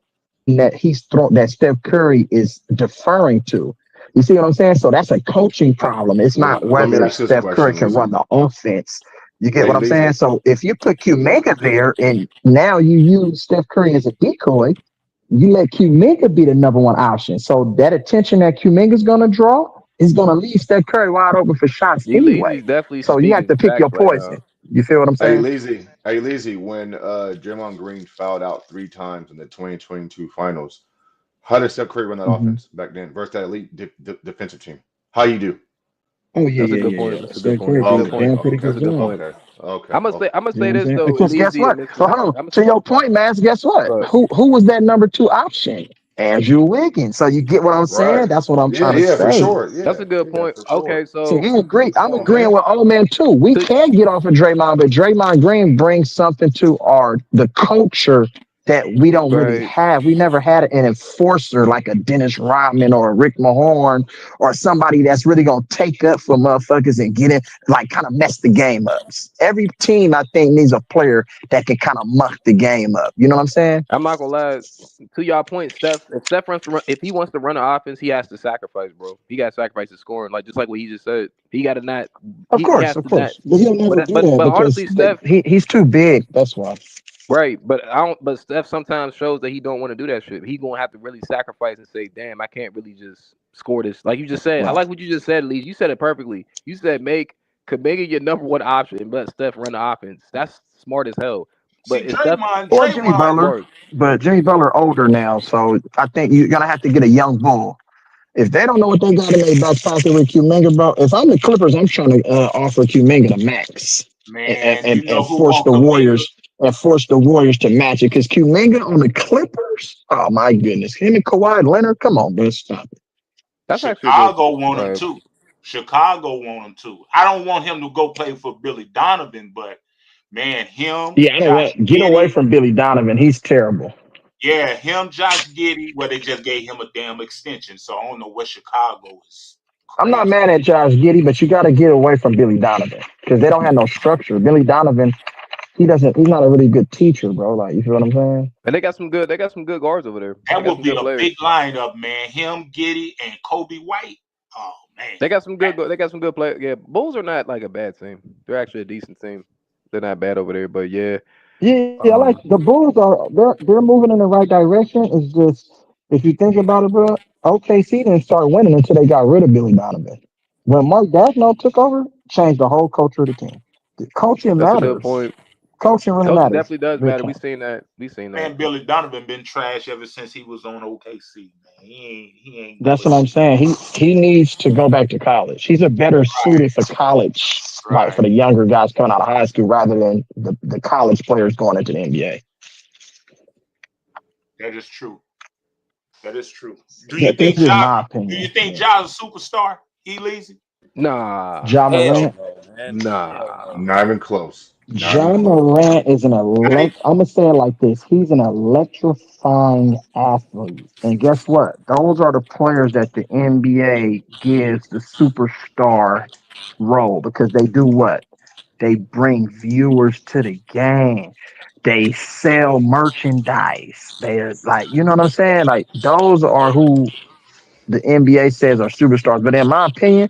that Steph Curry is deferring to. You see what I'm saying? So that's a coaching problem. It's not Let me whether ask this Steph Curry question, can run Lazy. the offense. You get Hey, what I'm saying? Lazy. So if you put Kuminga there and now you use Steph Curry as a decoy, you let Kuminga be the number one option. So that attention that Kuminga's going to draw is going to leave Steph Curry wide open for shots Lazy's anyway. definitely So you have speaking to pick your facts right now. poison. You feel what I'm Hey, saying? Lazy. Hey, Lazy. When Draymond Green fouled out 3 times in the 2022 finals, how did Steph Curry run that Hmm. offense back then versus that elite defensive team? How you do? Oh yeah, That's a yeah, good yeah, point. yeah. That's a good Steph point. Curry That's a did good a Okay, point. damn pretty That's good a good okay, job. point. okay, okay, I'm gonna say okay. I'm gonna You know say what I'm this saying? though, Because guess Leezy what? and So Mr. hold on. I'm gonna To say, your point, Max, guess what? but Who was that number two option? Andrew Wiggins. So you get what I'm saying? Right. That's what I'm Yeah, trying to yeah, for say. sure. that's Yeah, a good yeah, point. for Okay, sure. So so I agree. Come I'm on, agreeing man. with old man too. We to, can get off of Draymond, but Draymond Green brings something to the culture that we don't really right. have. We never had an enforcer like a Dennis Rodman or a Rick Mahorn or somebody that's really gonna take up for motherfuckers and get in, like kind of mess the game up. Every team I think needs a player that can kind of muck the game up. You know what I'm saying? I'm not gonna lie. To y'all point, if Steph if he wants to run the offense, he has to sacrifice, bro. He got to sacrifice his scoring, like just like what he just said. He got to not. He has Of to not. course. But he'll never But do but that but because honestly, Steph, he's too big. That's why. right? But I don't. But Steph sometimes shows that he don't want to do that shit. He gonna have to really sacrifice and say, "Damn, I can't really just score this." Like you just said. I Right. like what you just said, Lee. You said it perfectly. You said could make it your number one option, and let Steph run the offense. That's smart as hell. See, But if Steph Or Jimmy Draymond. Butler. work, But Jimmy Butler older now, so I think you're gonna have to get a young bull. If they don't know what they got in their back pocket with Kuminga, bro, if I'm the Clippers, I'm trying to offer Kuminga the max Man, you know and who force want the Kaminga? Warriors to match it. Because Kuminga on the Clippers, oh my goodness, him and Kawhi Leonard, come on, bro, stop it. that's actually a good. Chicago want him Right. too. Chicago want him too. I don't want him to go play for Billy Donovan, but man, him, Yeah, I don't Josh want get away Giddey, from Billy Donovan. He's terrible. yeah, him, Josh Giddey. Well, they just gave him a damn extension, so I don't know what Chicago is I'm not crazy. mad at Josh Giddey, but you got to get away from Billy Donovan because they don't have no structure. Billy Donovan, he's not a really good teacher, bro. Like, you feel what I'm saying? And they got some good. They got some good guards over there. They That got would some be good a big players. lineup, man. Him, Giddey, and Kobe White. Oh man, They got some good. They got some good players. Yeah, Bulls are not like a bad team. They're actually a decent team. They're not bad over there. But yeah, Yeah, I like the Bulls are they're moving in the right direction. It's just if you think about it, bro, OKC didn't start winning until they got rid of Billy Donovan. When Mark Dagnall took over, changed the whole culture of the team. The coaching that's a good matters. point. Coaching really Coaching matters. definitely does Big matter. We time. seen that. We seen that. man, Billy Donovan been trash ever since he was on OKC. Man, he ain't never. That's what I'm saying. He needs to go back to college. He's a better suited for college, like for Right. the younger guys coming out of high school rather than the college players going into the NBA. That is true. That is true. Do you That's think just Ja? my Do you opinion. think Ja's a superstar? He lazy. Nah, Ja Hell Morant. no, man. Hell nah. no. Not even close. Not even John close. Morant is an Not even. I'm gonna say it like this. He's an electrifying athlete. And guess what? Those are the players that the NBA gives the superstar role because they do what? They bring viewers to the game. They sell merchandise. They're like, you know what I'm saying? Like those are who the NBA says are superstars. But in my opinion,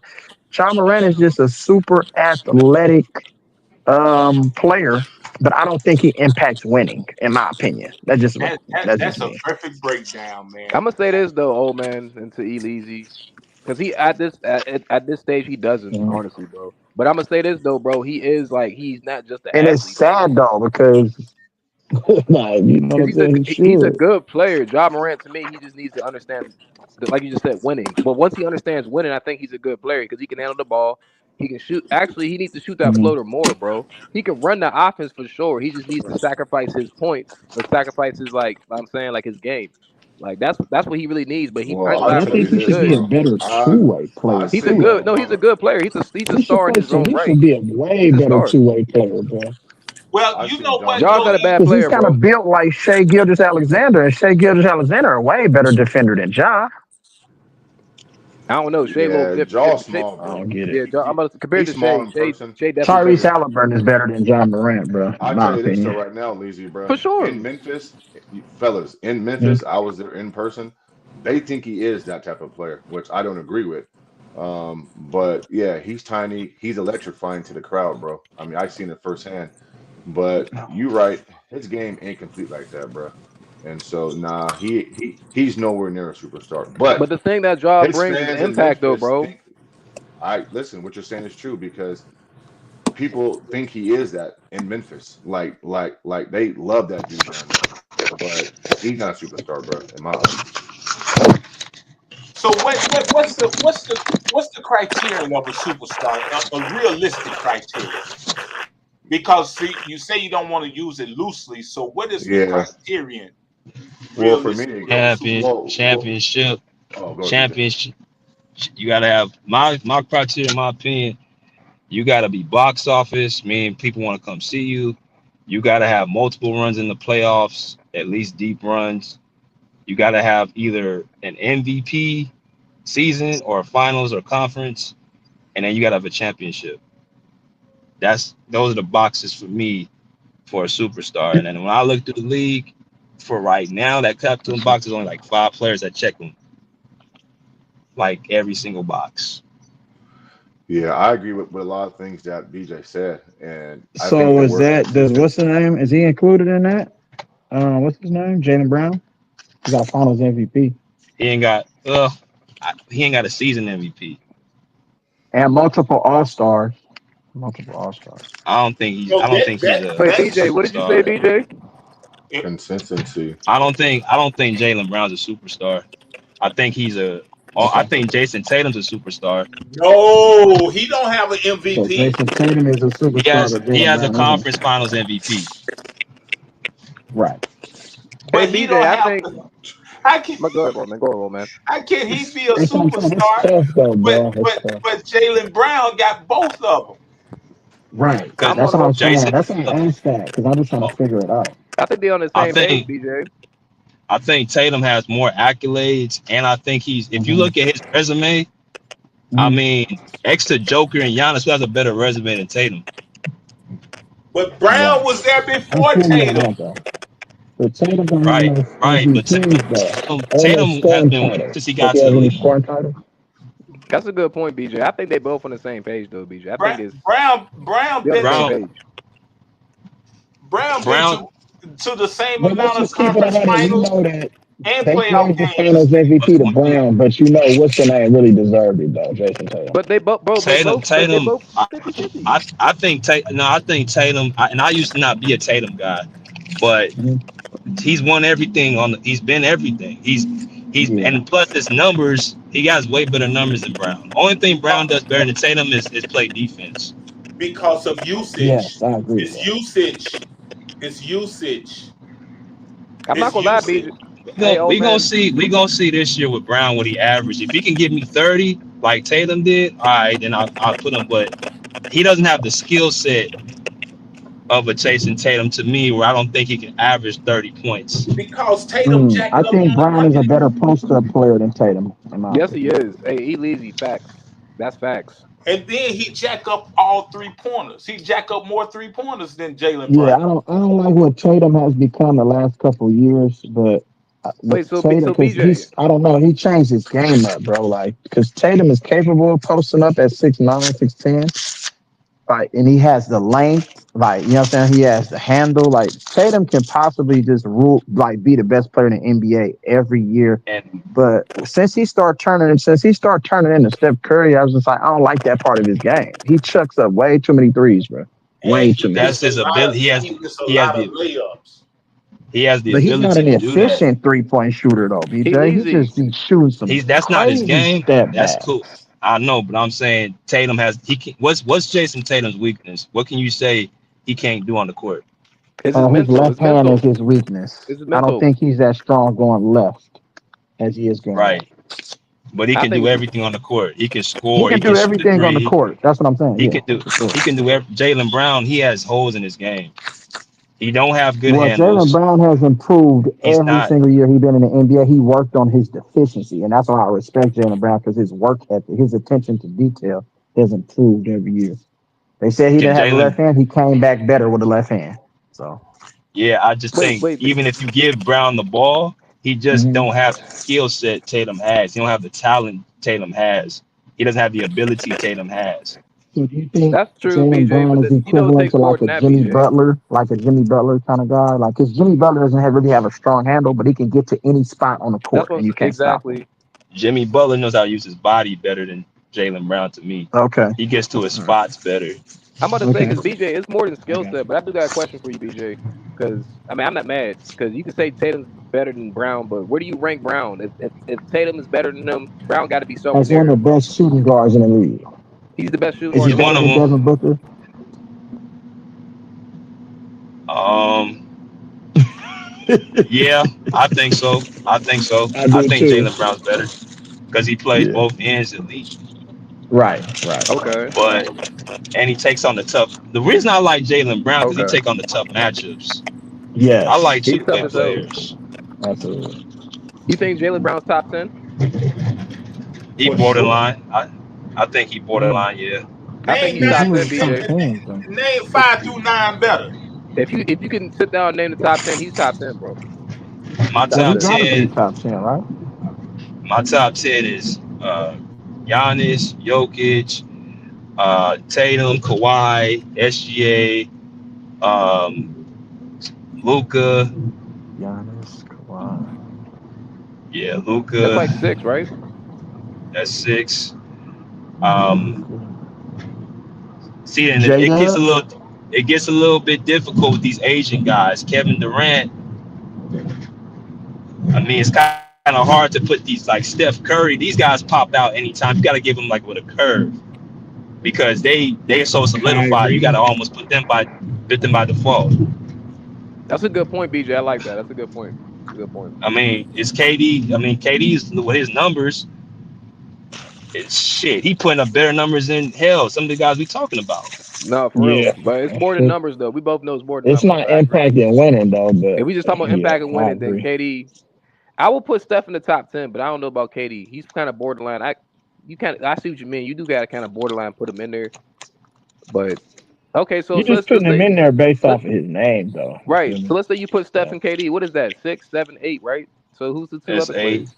Ja Morant is just a super athletic player, but I don't think he impacts winning. In my opinion, that's just That's a me. perfect breakdown, man. I'm gonna say this though, old man, and to Eleazy, because he at this stage he doesn't Mhm. honestly, bro. But I'm gonna say this though, bro. He is like he's not just an And it's athlete, bro. sad though because like you know what Because I'm saying. He he's a should. good player. Ja Morant to me, he just needs to understand, like you just said, winning. But once he understands winning, I think he's a good player because he can handle the ball. He can shoot. Actually, he needs to shoot that Mhm. floater more, bro. He can run the offense for sure. He just needs to sacrifice his points or sacrifice his I'm saying like his game. Like that's what he really needs. But Well, I'm But I I not. tell think you He's he should this, be good. a bro. better two-way I player He's a say that, good. too. No, he's a brother. good player. He's a He should star in play his some. own He right. should be a way He's a better star. two-way player, bro. Well, I you seen know Ja what, Ja's Morant. not a Joey? bad Because he's player, kind of bro. built like Shea Gilgeous-Alexander, and Shea Gilgeous-Alexander a way better defender than Ja. I don't know. Shea a little Yeah, different. Jaw Shea, small, I bro. don't get it. yeah, I'm about to compare He's to small Shea. in person. Shea definitely Tyrese bigger Halliburton is better than John Morant, bro. In I my tell you this though, opinion. right now, Lazy, for bro. sure. In Memphis, fellas, in Mhm. Memphis, I was there in person. They think he is that type of player, which I don't agree with. But yeah, he's tiny. He's electrifying to the crowd, bro. I mean, I've seen it firsthand. But you right, his game ain't complete like that, bro. And so, nah, he's nowhere near a superstar. But But the thing that job his brings is fans in impact, though, Memphis bro. think I listen. What you're saying is true because people think he is that in Memphis. Like they love that dude down there. But he's not a superstar, bro, in my eyes. So what's the criterion of a superstar? A realistic criteria? Because see, you say you don't want to use it loosely. So what is the Yeah. criterion Well, for me, realistically of a superstar? Championship. oh, go ahead, BJ. Championship. You gotta have my criteria, in my opinion. You gotta be box office, meaning people want to come see you. You gotta have multiple runs in the playoffs, at least deep runs. You gotta have either an MVP season or finals or conference, and then you gotta have a championship. Those are the boxes for me for a superstar. And then when I look through the league, for right now, that captain box is only like 5 players that check them, like every single box. Yeah, I agree with a lot of things that BJ said, and I think So that is we're that does consistent. what's the name? Is he included in that? What's his name? Jaylen Brown. He got Finals MVP He ain't got he ain't got a season MVP. and multiple All Stars. Multiple All Stars. I don't think he's a Wait, BJ, what did you say, superstar. BJ? Consistency. I don't think Jalen Brown's a superstar. I think I Okay. think Jason Tatum's a superstar. No, he don't have an So MVP. Jason Tatum is a superstar, but He Jaylen has a Brown isn't. conference finals MVP. Right. Hey, But he BJ, don't I have. think. How can Go ahead, bro, man. Go ahead, man. how can he be a That's what I'm saying. It's superstar? tough though, But bro. It's but tough. but Jalen Brown got both of them. Right. Because I'm That's on what the. I'm saying. Jason, That's why I asked that because I'm just trying to figure it out. I think they on the I same page, think BJ. Tatum has more accolades, and I think if you Hmm. look at his resume, I Hmm. mean, extra Joker and Giannis, who has a better resume than Tatum? But Brown Right. was there I before feel you on Tatum. that though. But Tatum don't have Right, no right. But MVPs though, or no Tatum has scoring been winning titles. since he Does got he to have the any league. scoring titles? That's a good point, BJ. I think they both on the same page, though, BJ. I think it's Brown they're on the been same to Brown, page. Brown been Brown, to the same But let's amount of just keep it conference 100. You finals know that and they playoff gave the games. Finals was MVP to winning. Brown, but you know what's the name really deserved it though, Jason Tatum. But they both, bro. But they Tatum. both 50-50. I think Tatum. No, I think Tatum. And I used to not be a Tatum guy, but Mhm. he's won everything he's been everything. He's Yeah. and plus his numbers, he has way better numbers than Brown. Only thing Brown does better than Tatum is play defense. Because of usage. Yes, I agree with It's that. usage. It's usage. I'm not It's gonna lie, usage. BJ. Hey, old man. We gonna see this year with Brown what he averaged. If he can give me 30 like Tatum did, all right, then I'll put him. But he doesn't have the skill set of a Jason Tatum to me, where I don't think he can average 30 points. Because Tatum jacked I up think all Brown is a better post up player than Tatum, in my Yes, he opinion. is. Hey, he lazy. Facts. That's facts. and then he jack up all 3-pointers. He jack up more 3-pointers than Jalen Yeah, Brown. I don't like what Tatum has become the last couple of years, but With so Tatum, because BJ, I don't know, he changed his game up, bro. Like, because Tatum is capable of posting up at 6'9", 6'10", like, and he has the length, like, you know what I'm saying? He has the handle. Like, Tatum can possibly just be the best player in the NBA every year. And But since he started turning into Steph Curry, I was just like, I don't like that part of his game. He chucks up way too many threes, bro. And Way he too many. that's gets a his lot ability. of he gets a lot of layups. He has the But he's not ability an to do that. efficient 3-point shooter though, he BJ. He needs just these. be shooting some That's not his crazy game. step That's back. cool. I know, but I'm saying Tatum has he can, what's Jason Tatum's weakness? What can you say he can't do on the court? It's his His mental. left It's hand is mental. his weakness. It's his I don't mental. think he's that strong going left as he is going right. Right. But he I can think do it's everything on the court. He can He score. can He do can shoot the everything on the three. court. That's what I'm saying. He Yeah, can do. for sure. He can do every. Jaylen Brown. He has holes in his game. He don't have good Well, Jaylen handles. Brown has improved He's every not. single year he's been in the NBA. He worked on his deficiency, and that's why I respect Jaylen Brown because his work ethic, his attention to detail has improved every year. They said he Can didn't have the left Jaylen? hand. He came back better with the left hand. So, Yeah, I just wait, think wait. even if you give Brown the ball, he just mhm. don't have the skill set Tatum has. He don't have the talent Tatum has. He doesn't have the ability Tatum has. So do you think That's true, Jaylen BJ. Brown But is it equivalent takes to more like than a that, Jimmy BJ. Butler, kind of guy? Like, because Jimmy Butler doesn't really have a strong handle, but he can get to any spot on the That's court what and you can't stop him. exactly. Jimmy Butler knows how to use his body better than Jaylen Brown to me. Okay. He gets to his All right. spots better. I'm about to say Okay. because BJ, it's more than I skill got set. you. But I do got a question for you, BJ. Because I mean, I'm not mad because you can say Tatum's better than Brown, but where do you rank Brown? If Tatum is better than him, Brown got to be somewhere As one there. of the best shooting guards in the league. He's the best shooting Is guard he He's in the one better of league. than them. Devin Booker? Um, yeah, I think so. I think so. I I do think too. Jaylen Brown's better because he plays Yeah. both ends elite. Right. Okay, But and he takes on the tough. The reason I like Jaylen Brown because he okay. take on the tough matchups. I Yes. like He's tough two-way as hell. players. Absolutely. You think Jalen Brown's top 10? He For sure. borderline. I think he borderline. Yeah. I think Name he's He's top one of 10, the top BJ. 10s, though. name 5 through 9 better. If you can sit down and name the top 10, he's top 10, bro. My He's Well, top he top 10. got to be 10. top 10, right? My top 10 is Giannis, Jokic, Tatum, Kawhi, SGA, Luca. Giannis, Kawhi. Yeah, That's Luca. like 6, right? That's 6. Um, Luka. see, and J Dub? it gets a little bit difficult with these Asian guys. Kevin Durant. I mean, it's kind of hard to put these like Steph Curry. These guys pop out anytime. You got to give them like with a curve because they're so solidified. You got to Kyrie. almost put them by default. That's a good point, BJ. I like that. That's a good point. That's a good point. I mean, it's KD. I mean, KD's with his numbers. It's shit. He putting up better numbers than hell. Some of the guys we talking about. No, for real. Yeah. But it's more than numbers, though. We both know it's more than It's numbers, not but I agree. impact and winning, though, but If we just talking about yeah, impact and I winning, then agree. KD, I will put Steph in the top 10, but I don't know about KD. He's kind of borderline. I see what you mean. You do got to kind of borderline put him in there. But okay, so You're just let's putting him say in there based let's off of his name, though. You right. feel So me? let's say you put Steph Yeah. and KD. What is that? 6, 7, 8, right? So who's the two That's other 8. players?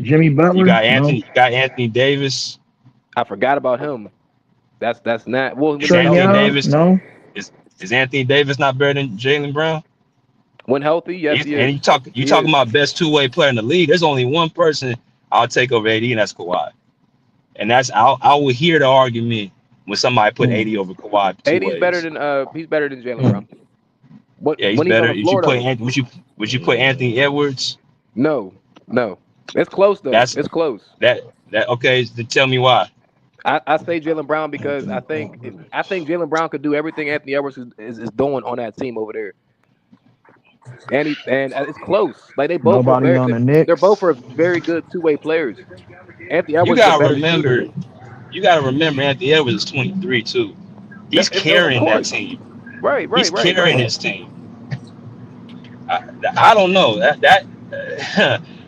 Jimmy You Butler? got No. Anthony Davis. I forgot about him. That's not well when Is he's Trey Anthony healthy. Young? Davis No. is Anthony Davis not better than Jaylen Brown? When healthy, yes, he And is. you He talking is. about best two-way player in the league. There's only one person I'll take over AD, and that's Kawhi. And I will hear the argument when somebody put Hmm. 80 over Kawhi two AD's better ways. than he's better than Jalen Hmm. Brown. What Yeah, he's when he's on better. the floor though? Would you put Anthony Edwards? No, no. It's close though. That's It's close. that okay. Then tell me why. I say Jalen Brown because I think Jalen Brown could do everything Anthony Edwards is doing on that team over there. And it's close. Like Nobody on the they're both Knicks. are very good two-way players. Anthony You Edwards is a gotta better shooter. remember. You gotta remember Anthony Edwards is 23 too. He's Of carrying that course. team. Right, He's right, right, carrying right. his team. I don't know that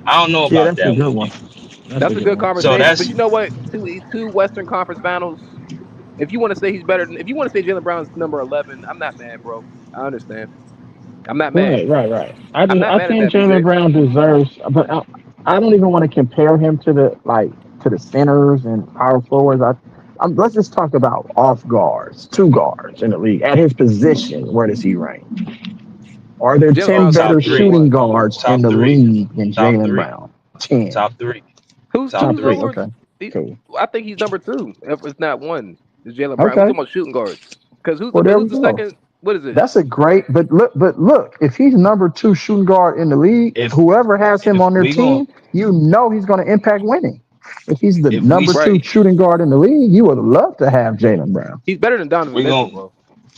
I don't know Yeah, about that's a that good one. one. That's a That's a good good one. So conversation. But that's you know what? Two Western Conference Finals. If you want to say he's better than, if you want to say Jalen Brown's number 11, I'm not mad, bro. I understand. I'm not mad. Right. I'm not I mad at think that, BJ. Jaylen Brown deserves, but I don't even want to compare him to the centers and power forwards. Let's just talk about off guards, two guards in the league at his position. Where does he rank? Are there Jalen 10 Brown's Top better number two or three. shooting one. guards in Top the three. league than Top Jaylen three. Brown? 10. Top three. Who's Top Top three. three. over? Okay. Cool. I think he's number two. If it's not one, is Jalen Brown. We're Okay. talking about shooting guards. Because Well, there we who's the go. second? What is it? That's a great, but look, if he's number 2 shooting guard in the league, If whoever has him if on their we gon' team, you know he's going to impact winning. If he's the if we number 2 Right. shooting guard in the league, you would love to have Jaylen Brown. He's better than Donovan we Mitchell, gon' bro.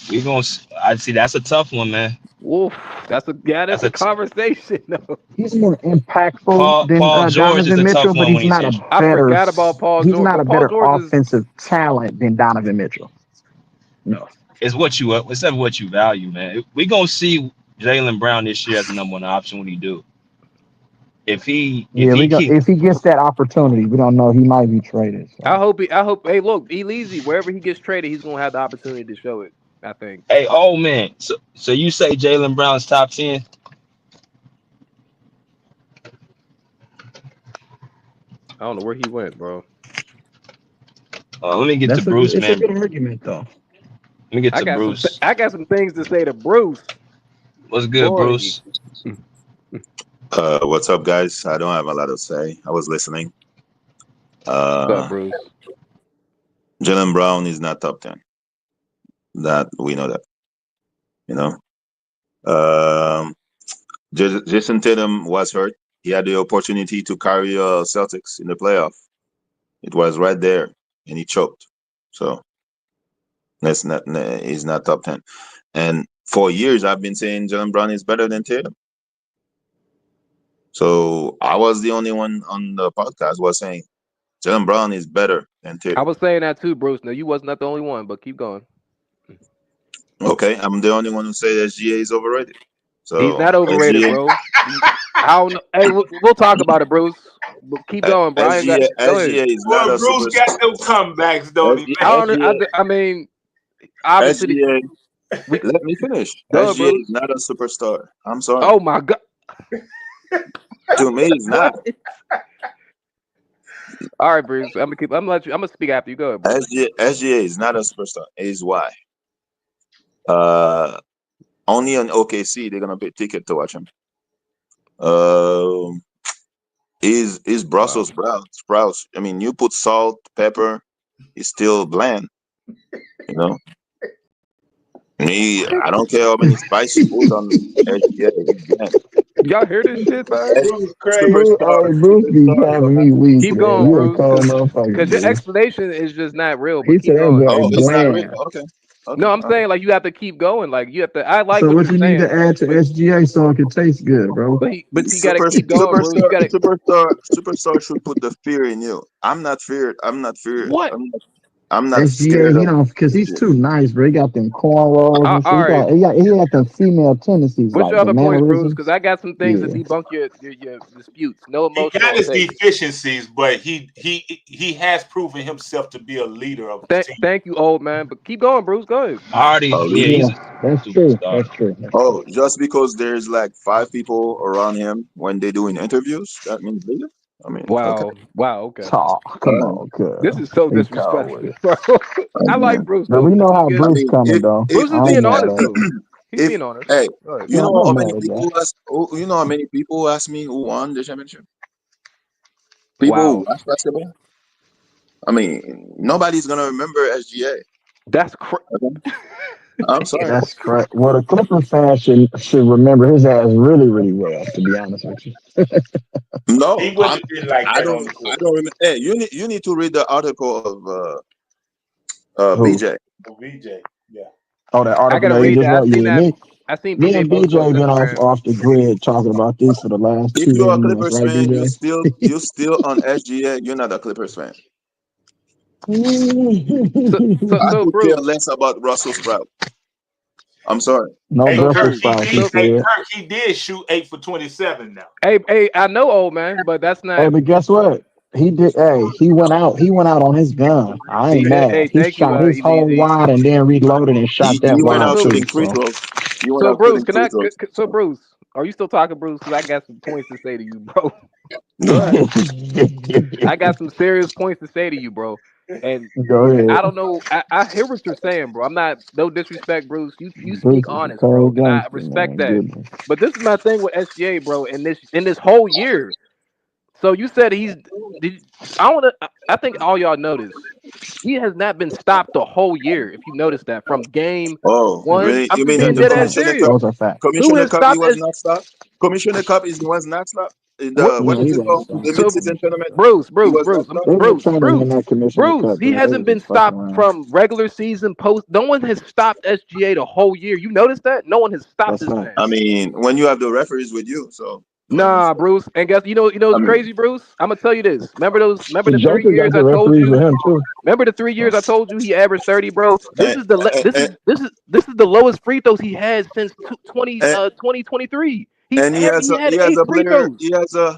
we gon' I see that's a tough one, man. Wolf. That's That's a a conversation. though. He's more impactful than Paul George is Donovan a tough Mitchell, but one when he's injured. I forgot about Paul he's George, not a but Paul better George is offensive talent than Donovan Mitchell. No. It's what you value, man. We gonna see Jaylen Brown this year as the number one option when he do. If he keep If he gets that opportunity, we don't know. He might be traded. So. I hope hey look, easy. Wherever he gets traded, he's gonna have the opportunity to show it, I think. hey, oh man. So you say Jaylen Brown's top 10? I don't know where he went, bro. Let me get to Bruce, man. It's a good argument, though. Let me get to Bruce. I got some things to say to Bruce. What's good, Boy. Bruce? What's up, guys? I don't have a lot to say. I was listening. What's up, Bruce? Jaylen Brown is not top 10. That we know that. You know. Jason Tatum was hurt. He had the opportunity to carry Celtics in the playoff. It was right there, and he choked. So he's not top 10. And for years, I've been saying Jaylen Brown is better than Tatum. So I was the only one on the podcast was saying Jaylen Brown is better than Tatum. I was saying that too, Bruce. No, you wasn't the only one, but keep going. Okay, I'm the only one who says SGA is overrated. So he's not overrated, SGA, bro. I don't know. Hey, we'll talk about it, Bruce. But keep going, bro. SGA is not a Bruce superstar. got them comebacks, don't he? I mean, obviously. SGA, let me finish. SGA is not a superstar. I'm sorry. Oh my God. To me, he's not. All right, Bruce. I'm gonna speak after you. Go ahead, Bruce. SGA is not a superstar. Here's why. Only on OKC they're gonna pay ticket to watch him. Is Brussels sprouts. I mean, you put salt, pepper, it's still bland. You know. Me, I don't care how many spices you put on SGA. Y'all hear this shit, man? Bruce be having me weak. Keep going, Bruce. Because your explanation is just not real. But keep going. It's not real. Okay. No, I'm saying like you have to keep going. Like you have to. I like. So what you saying, need to add to SGA so it can taste good, bro. But you gotta keep going, bro. You gotta. Superstar should put the fear in you. I'm not feared. What? I'm not SGA, scared. you know, because he's too nice, bro. He got them cornrows and shit. He got them female tendencies. What's like your other points, Bruce? mannerisms. Because I got some things to debunk your disputes. No emotional. He got his deficiencies, but he has proven himself to be a leader of the team. Thank you, old man. But keep going, Bruce. Go ahead. That's true. That's true. Oh, just because there's like 5 people around him when they're doing interviews, that means leader? I mean, wow. Okay. Wow, okay. Oh, come on, cuz. This is so disrespectful, bro. I like Bruce. But we know how Bruce coming, though. Bruce is being honest, too. He's being honest. Hey, you know how many many people ask me who won the championship? People who watch basketball? I mean, nobody's going to remember SGA. That's crazy. I'm sorry. That's correct. Well, the Clippers fans should remember his ass really, really well, to be honest with you. No, he wouldn't be like that. I don't remember. Hey, you need to read the article of BJ. BJ, yeah. Oh, that article. I gotta read that. I seen me and BJ been off the grid talking about this for the last 2 If you're a months, Clippers right, fan, BJ? you're still on SGA. You're not a Clippers fan. So I could Bruce, care less about Russell Sprout. I'm sorry. No Brussels sprouts. He did shoot 8 for 27 now. Hey, I know, old man, but that's not. Hey, but guess what? He did. Hey, he went out on his gun. I ain't mad. He shot his whole wad and then reloaded and shot that He went wad out too. shooting free throws. You So wanna put Bruce, in free throws. so Bruce, are you still talking, Bruce? Because I got some points to say to you, bro. Go ahead. I got some serious points to say to you, bro. And Go ahead. I don't know. I hear what you're saying, bro. I'm not no disrespect, Bruce. You speak Bruce is a honest, bro, cold and I gangster, respect man. that. Goodness. But this is my thing with SGA, bro. In this whole year, so you said I think all y'all noticed he has not been stopped the whole year. If you notice that from game Oh, one, really? I'm You just mean being the dead ass Commissioner Cup? serious. Those are facts. Who Commissioner has Cup, he stopped was as not stopped. Commissioner Cup is was not stopped. what? What No, is he it wasn't called? stopped. The So mid-season tournament. Bruce, He was not They stopped. were training in that Commissioner Cup, He bro. They hasn't was been just fucking stopped around. from regular season post. No one has stopped SGA the whole year. You notice that? No one has stopped That's this facts. man. I mean, when you have the referees with you, so I mean, Nah, Bruce. And guess you know I what's mean, crazy, Bruce? I'm gonna tell you this. Remember The the 3 Joker years got I the told referees with you? him too. Remember the 3 years I told you he averaged 30, bro? This and, is the this is the lowest free throws he had since 2023. and He had he has 8 a free player. throws.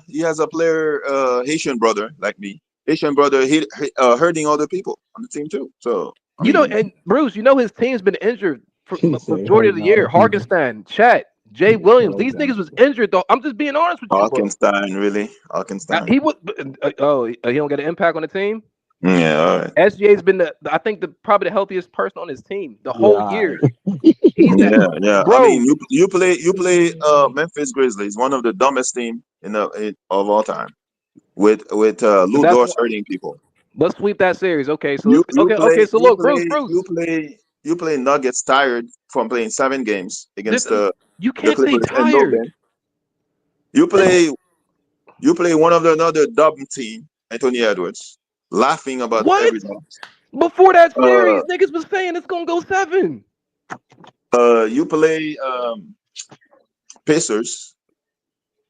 He has a player, Haitian brother like me. Haitian brother hurting other people on the team too. So I You know, mean, and Bruce, you know his team's been injured for He said majority of the hurting year. other people. Harkenstein, Chat, Jay Williams, Cold these niggas was gangster. injured though. I'm just being honest with you, bro. Arkenstein, really? Arkenstein. He would. He don't get an impact on the team. Yeah, all right. SGA's been I think probably the healthiest person on his team the Yeah, whole all year. right. He's at, Yeah. I bro. mean, you play Memphis Grizzlies, one of the dumbest team of all time, with Lou That's Dort one. hurting people. Let's sweep that series. Okay, so You let's you okay. play So you look, Bruce, play Bruce. you play Nuggets tired from playing 7 games against You the can't say Clippers and no tired. bench. You play one of the another dumb team, Anthony Edwards, laughing about What? everything. Before that Uh, series, niggas was saying it's gonna go 7. you play Pacers,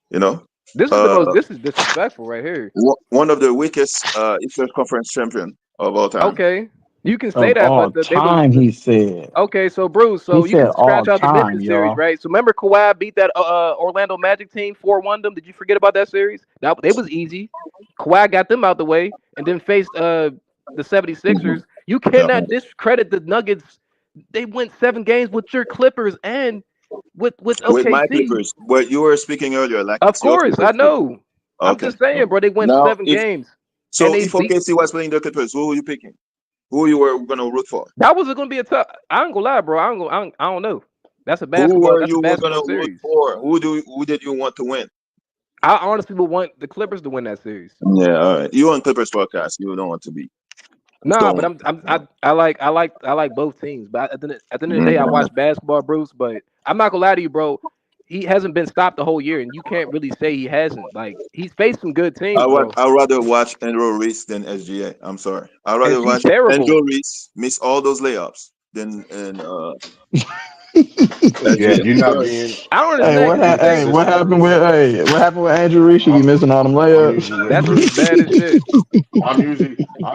you know. This is the most. This is disrespectful right here. One of the weakest Eastern Conference champion of all time. Okay, you can say Of that, but all time, he said. okay. So Bruce, He so you said can all scratch out the time, Memphis series, y'all. right? So remember Kawhi beat that Orlando Magic team 4-1 them. Did you forget about that series? That they was easy. Kawhi got them out the way and then faced the 76ers. You cannot discredit the Nuggets. They went 7 games with your Clippers and with With my OKC. Clippers, what you were speaking earlier, like Of it's your course, I Clippers too. know. I'm Okay. just saying, bro. They went Now, 7 games and so they if beat. OKC was playing the Clippers, who were you picking? Who you were gonna root for? That was going to be a tough. I ain't gonna lie, bro. I don't know. That's a Who were That's a you were gonna basketball root series. for? Who did you want to win? I honestly would want the Clippers to win that series. Yeah, all right. You on Clippers podcast. You don't want to be. Nah, but Don't. I like both teams. But at the end of the day, I watch basketball, Bruce. But I'm not gonna lie to you, bro. He hasn't been stopped the whole year, and you can't really say he hasn't. Like he's faced some good teams, bro. I'd rather watch Andrew Reese than SGA. I'm sorry. I'd And rather she's watch terrible. Andrew Reese miss all those layups than Yeah, SGA. you're not Sorry. being I don't Hey, understand because you think what consistent, happened Bruce. with what happened with Andrew Reese? He be I'm, missing all them I'm layups. usually with that shit was Bruce. bad as shit. I'm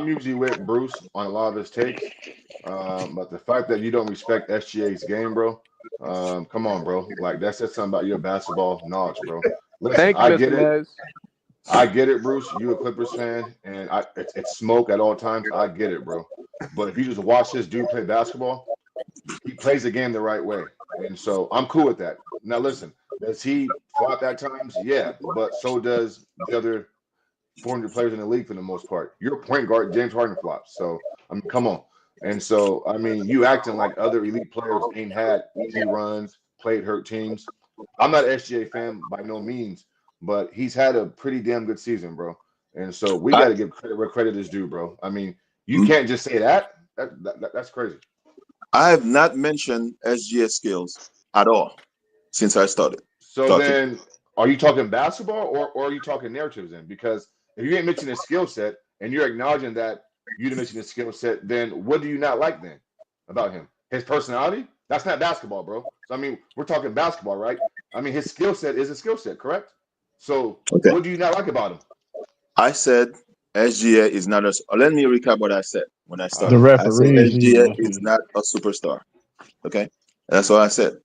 usually with Bruce on a lot of his takes. But the fact that you don't respect SGA's game, bro, come on, bro. Like that says something about your basketball knowledge, bro. Listen, Thank you, I Mr. get it. Mez. I get it, Bruce. You a Clippers fan, and it's smoke at all times. I get it, bro. But if you just watch this dude play basketball, he plays the game the right way, and so I'm cool with that. Now, listen, does he flop at times? Yeah, but so does the other 400 players in the league for the most part. You're a point guard, James Harden flops. So I mean, come on. And so I mean, you acting like other elite players ain't had easy runs, played hurt teams. I'm not an SGA fan by no means, but he's had a pretty damn good season, bro. And so we got to give credit where credit is due, bro. I mean, you can't just say that. That's crazy. I have not mentioned SGA skills at all since I started. So then, are you talking basketball or are you talking narratives then? Because if you ain't mentioning his skill set and you're acknowledging that you didn't mention his skill set, then what do you not like then about him? His personality? That's not basketball, bro. So I mean, we're talking basketball, right? I mean, his skill set is a skill set, correct? So what do you not like about him? I said SGA is not a. Let me recap what I said when I started. The I said referees, SGA is not a superstar. Okay, that's what I said.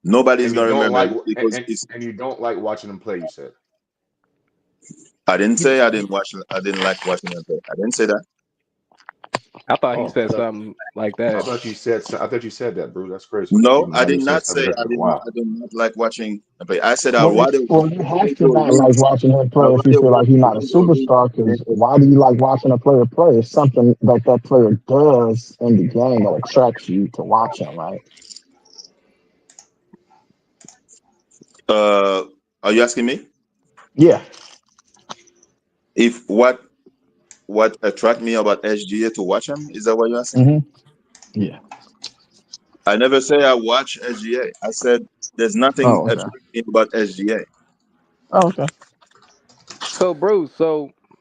Nobody's And you gonna don't remember like because it's. and you don't like watching him play. You said. I didn't say I didn't watch. I didn't like watching him play. I didn't say that. I thought he Oh, said something like I that. thought you said. I thought you said that, bro. That's crazy. No, Even though I I knew did you said not something say different. Wow. I do not like watching. But I said I Well, rather you have to win not or like lose. watching him I play if you rather feel like he's not a win or lose. superstar. Because why do you like watching a player play? It's something that that player does in the game that attracts you to watch him, right? Are you asking me Yeah. if what attract me about SGA to watch him? Is that what you're asking? Hmm. Yeah. I never say I watch SGA. I said there's nothing Oh, okay. attractive about SGA. Oh, okay. So Bruce,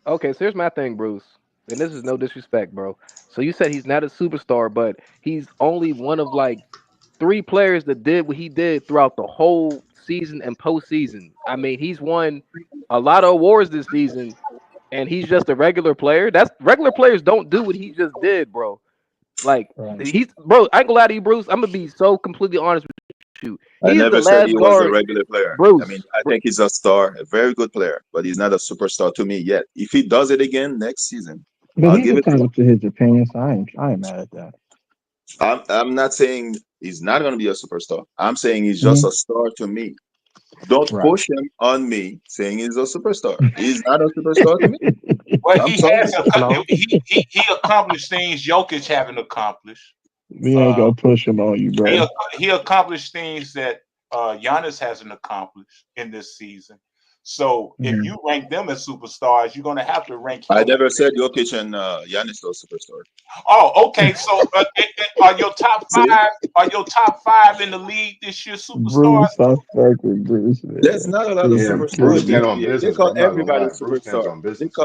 okay, so here's my thing, Bruce. And this is no disrespect, bro. So you said he's not a superstar, but he's only one of like 3 players that did what he did throughout the whole season and postseason. I mean, he's won a lot of awards this season, and he's just a regular player. That's regular players don't do what he just did, bro. Like Right. bro. I ain't gonna lie to you, Bruce. I'm gonna be so completely honest with you. I He's the never said he last was a guard, regular player. I mean, Bruce. I think he's a star, a very good player, but he's not a superstar to me yet. If he does it again next season, But I'll he's give it to him. entitled to his opinion, so I ain't mad at that. I'm not saying he's not going to be a superstar. I'm saying he's just Hmm. a star to me. Don't Right. push him on me saying he's a superstar. He's not a superstar to me. Well, I'm he sorry. has he accomplished things Jokic haven't accomplished. We ain't gonna push him on you, He bro. he accomplished things that Giannis hasn't accomplished in this season. So if Mhm. you rank them as superstars, you're going to have to rank I him. never said Jokic and Giannis are superstars. Oh, okay. So are your top See, five? Are your top 5 in the league this year superstars? Bruce, I fuck with Bruce, there's man. not a lot of This Yeah, is superstars Bruce in the stand crazy. on NBA. They business, bro. call I'm not gonna everybody lie. Bruce stands superstar. on They business.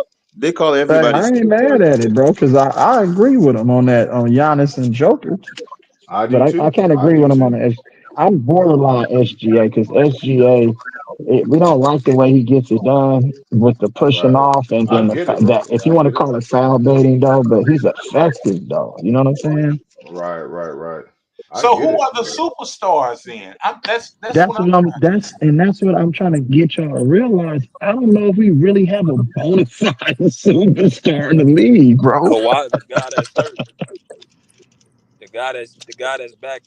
call Hey, everybody I ain't superstar mad in the at it, NBA. bro, because I agree with him on that on Giannis and Joker, I but do I too. can't I agree do with him on too. the S. I'm borderline SGA because SGA, we don't like the way he gets it done with the pushing Right. off, and I then the get it, fact bro. that if I you want to get it. call it foul baiting though, but he's effective though. You know what I'm saying? Right. I So get who it, are the but superstars then? That's That's what I'm what I'm. That's what I'm trying to get y'all to realize. I don't know if we really have a bona fide superstar in the league, bro. Kawhi, the guy that's hurt, the guy that's back,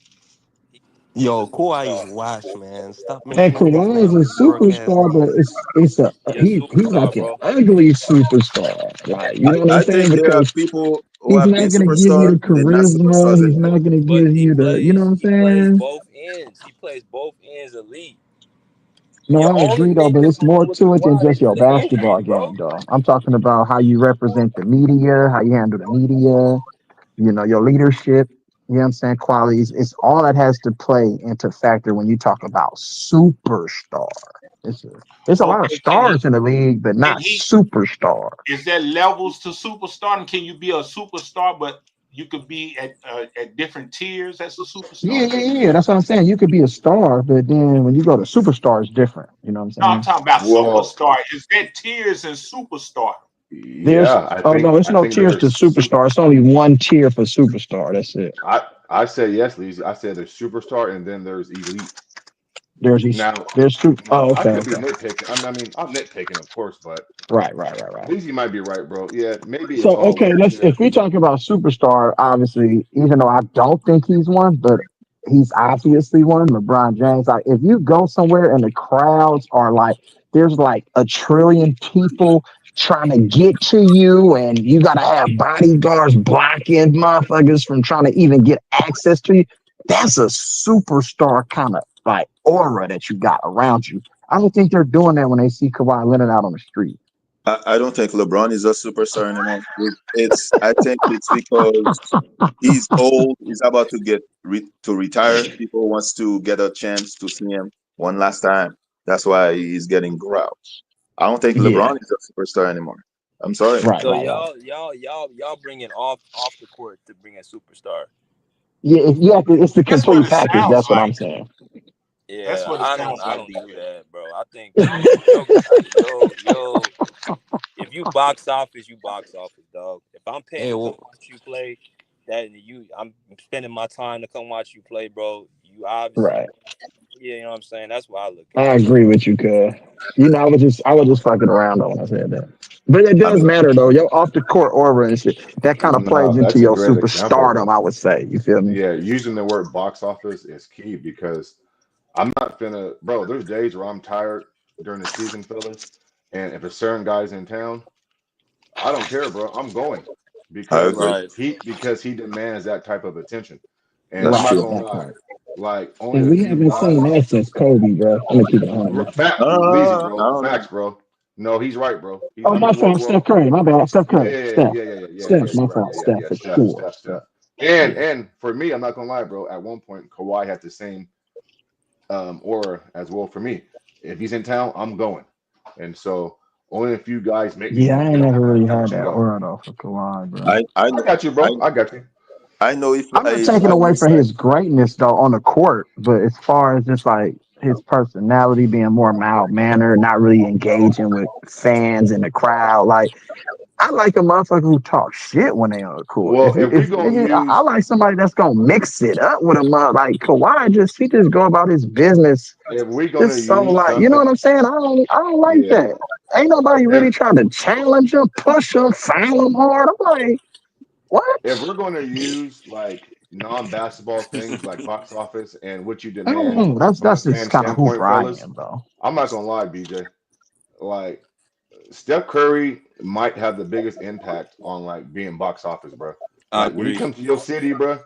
he's a Yo, Kawhi is superstar. wash, man. Stop And mentioning his Kawhi is name a on your broadcast. superstar, but it's a He a he's superstar, like an bro. ugly superstar. Like you know what I'm I saying? think there are Because people who he's have been not gonna give you superstars. the They're not charisma. superstars He's anymore. not gonna But give he you the. You know plays what I'm he plays saying? both ends. He plays both ends elite. No, Your I only agree though, thing but that's it's wrong more with to it than Kawhi just is your the injuries, basketball bro. game, though. I'm talking about how you represent the media, how you handle the media, your leadership, you know what I'm saying, qualities. It's all that has to play into factor when you talk about superstar. It's a lot of Okay, can he stars in the league, but can not he superstars. is there levels to superstar? And can you be a superstar but you could be at different tiers as a Yeah, superstar? yeah, yeah. That's what I'm saying. You could be a star, but then when you go to superstar, it's different. You know what No, I'm I'm saying? talking about well, superstar. Is there tiers in superstar? There's yeah, oh no, it's I no think tiers to there's superstar. It's only one tier for superstar. That's it. I say yes, Leezy. I said there's superstar and then there's elite. There's these. Now, There's two now oh I okay, could be okay. nitpicking. I mean, I'm nitpicking, of course, but Right. Leezy might be right, bro. Yeah, maybe So it's all okay, up let's there. if we talk about superstar, obviously, even though I don't think he's one, but he's obviously one, LeBron James. Like if you go somewhere and the crowds are like there's like a trillion people trying to get to you and you gotta have bodyguards blocking motherfuckers from trying to even get access to you. That's a superstar kind of like aura that you got around you. I don't think they're doing that when they see Kawhi Leonard out on the street. I don't think LeBron is a superstar anymore. I think it's because he's old. He's about to to retire. People wants to get a chance to see him one last time. That's why he's getting grouched. I don't think Yeah, LeBron is a superstar anymore. I'm sorry. So y'all bringing off the court to bring a superstar. yeah, you have to. It's the That's what complete it package. sounds That's what I'm like. saying. That's Yeah, what it I don't sounds I like, don't do BJ. that, bro. I think yo, if you box office, you box office, dog. If I'm paying Hey, to come well, watch you play, I'm spending my time to come watch you play, bro. You obviously Right. Yeah, you know what I'm saying. That's why I look I at it. agree with you, cuz. I was just fucking around though when I said that. But it I does mean, matter though. Your off the court aura and shit that kind of no, plays into that's a your great example, superstardom. bro. I would say. You feel me? Yeah, using the word box office is key because I'm not finna, bro. There's days where I'm tired during the season, fellas, and if a certain guy's in town, I don't care, bro. I'm going I because agree. Right. he demands that type of attention, and I'm That's Right. not true. gonna That lie, part. like only And a we few haven't seen guys. that since Kobe, bro. I'm gonna keep it 100 with you. Lazy, I bro. don't know. Facts, bro. No, he's right, bro. He's Oh, not my the fault, well. Steph Curry. My bad, Steph Yeah, Curry. yeah, yeah, Steph, yeah, yeah, yeah, yeah, yeah. Steph. You're My right. fault, Yeah, yeah, Steph yeah. for Steph, sure. Steph, Steph. And Yeah. for me, I'm not gonna lie, bro. At one point, Kawhi had the same aura as well for me. If he's in town, I'm going. And so only a few guys make me Yeah, want I to ain't get never up really and had that go. aura though for Kawhi, bro. I got you, I bro. I got you. I know he I'm not flies taking on away one from side. his greatness though on the court, but as far as just like his personality being more mild mannered, not really engaging with fans in the crowd, like I like a motherfucker who talk shit when they on the court. Well, if we If gonna nigga, I use, like somebody that's gonna mix it up with a mother like Kawhi. He just go about his business. if we gonna Just so use like you know something, what I'm saying. I don't like yeah. that. Ain't nobody If really trying to challenge him, push him, foul him hard. I'm like, what? if we're gonna use like non-basketball things like box office and what you I don't demand know. from a That's fan just kind of hoop standpoint, I fellas, am, bro. I'm not gonna lie, BJ. Like Steph Curry might have the biggest impact on like being box office, bro. I Like when he agree. comes to your city, bro,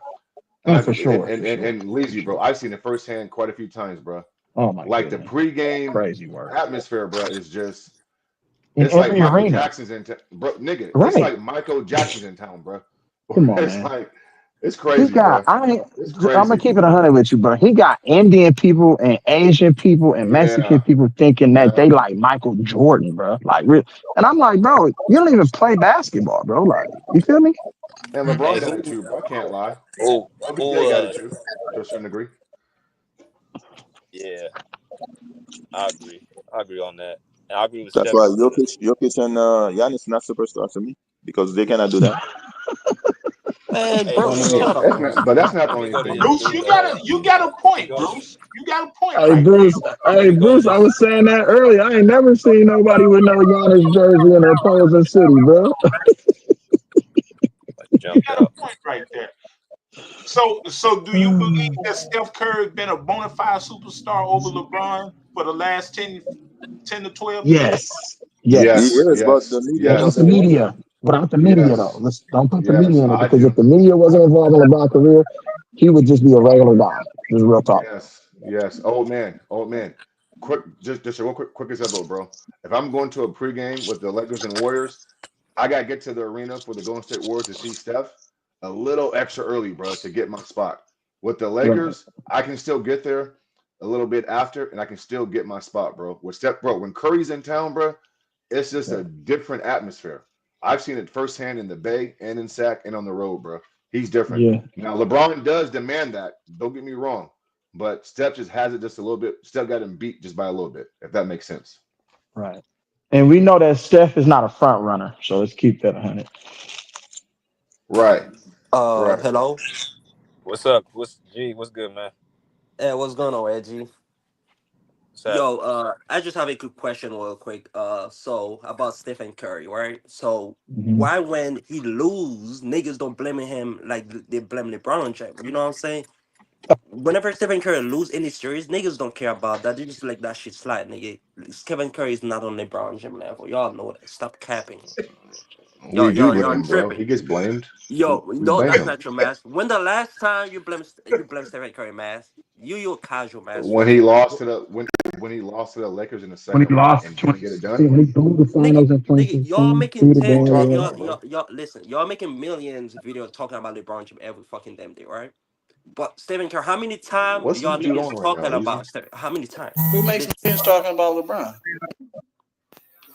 Oh, I've for sure, and for sure. and Lazy, bro. I've seen it firsthand quite a few times, bro. Oh my Like the goodness, pregame crazy work atmosphere, bro, is just in it's like every Michael arena. Jackson's in town, bro. Nigga, it's Right? like Michael Jackson's in town, bro. Come on, It's man. like it's He crazy, got bro. I ain't It's I'm gonna crazy. keep it 100 with you, bro. He got Indian people and Asian people and Mexican Yeah, people thinking that yeah. they like Michael Jordan, bro. Like real. And I'm like, bro, you don't even play basketball, bro. Like, you feel me? And Hey, LeBron got it who too, bro. I can't lie. who OBJ got it too, to a certain degree. yeah, I agree on that. And I agree with That's Steph why too. Jokic and Giannis not superstars to me because they cannot do that. Man, Hey, I Bruce, mean, shut up, that's Bruce. not, but that's not the let me only go to thing your though, Bruce, three bro. you though. got a Let me point, go to Bruce. You got a point Hey right Bruce, let hey me go to Bruce, I this. was saying that earlier. I ain't never seen nobody with no Giannis jersey in the opposing city, bro. I You jumped got a out. point right there. So do you believe that Steph Curry been a bona fide superstar over LeBron for the last 10 to 12 years? Yes, He Yes, yes. is, but the yes, media Without yes, the doesn't want that. media, without the media though. yes, Let's don't put the media yes. in it I because if do. the media wasn't involved in LeBron's career, he would just be a regular guy. Just real talk. Yes, yes. Old man. Quick, just a real quick example, bro. If I'm going to a pregame with the Lakers and Warriors, I gotta get to the arena for the Golden State Warriors to see Steph a little extra early, bro, to get my spot. With the Right. Lakers, I can still get there a little bit after, and I can still get my spot, bro. With Steph, bro, when Curry's in town, bro, it's just Yeah. a different atmosphere. I've seen it firsthand in the Bay and in Sac and on the road, bro. He's different. Yeah. Now LeBron does demand that. Don't get me wrong, but Steph just has it just a little bit. Steph got him beat just by a little bit, if that makes sense. Right. And we know that Steph is not a front runner, so let's keep that 100. Right, right. Hello. What's up? What's good, man? Hey, what's going on, Edgy? What's Yo, happening? I just have a quick question, real quick. So about Stephen Curry, right? So Mhm. why when he lose, niggas don't blame him like they blame LeBron James? You know what I'm saying? Whenever Stephen Curry lose any series, niggas don't care about that. They just let that shit slide, nigga. Stephen Curry is not on LeBron James level. Y'all know that. Stop capping. We do blame Y'all him, bro. tripping. He gets blamed. Yo, We no, blame that's him. not your mask. When the last time you blame Stephen Curry mask? You a casual mask When fan. he lost to the when he lost to the Lakers in the When he second round lost and didn't 20, get it done. when he blew the Nigga, finals in y'all 2016, making threw the What are you tens, ball talking away. about, bro? y'all listen, y'all making millions of videos talking about LeBron James every fucking damn day, right? But Stephen Curry, how many times What's y'all this dude niggas on right now, talking Lazy? about Stephen? How many times? Who makes Listen, millions talking about LeBron?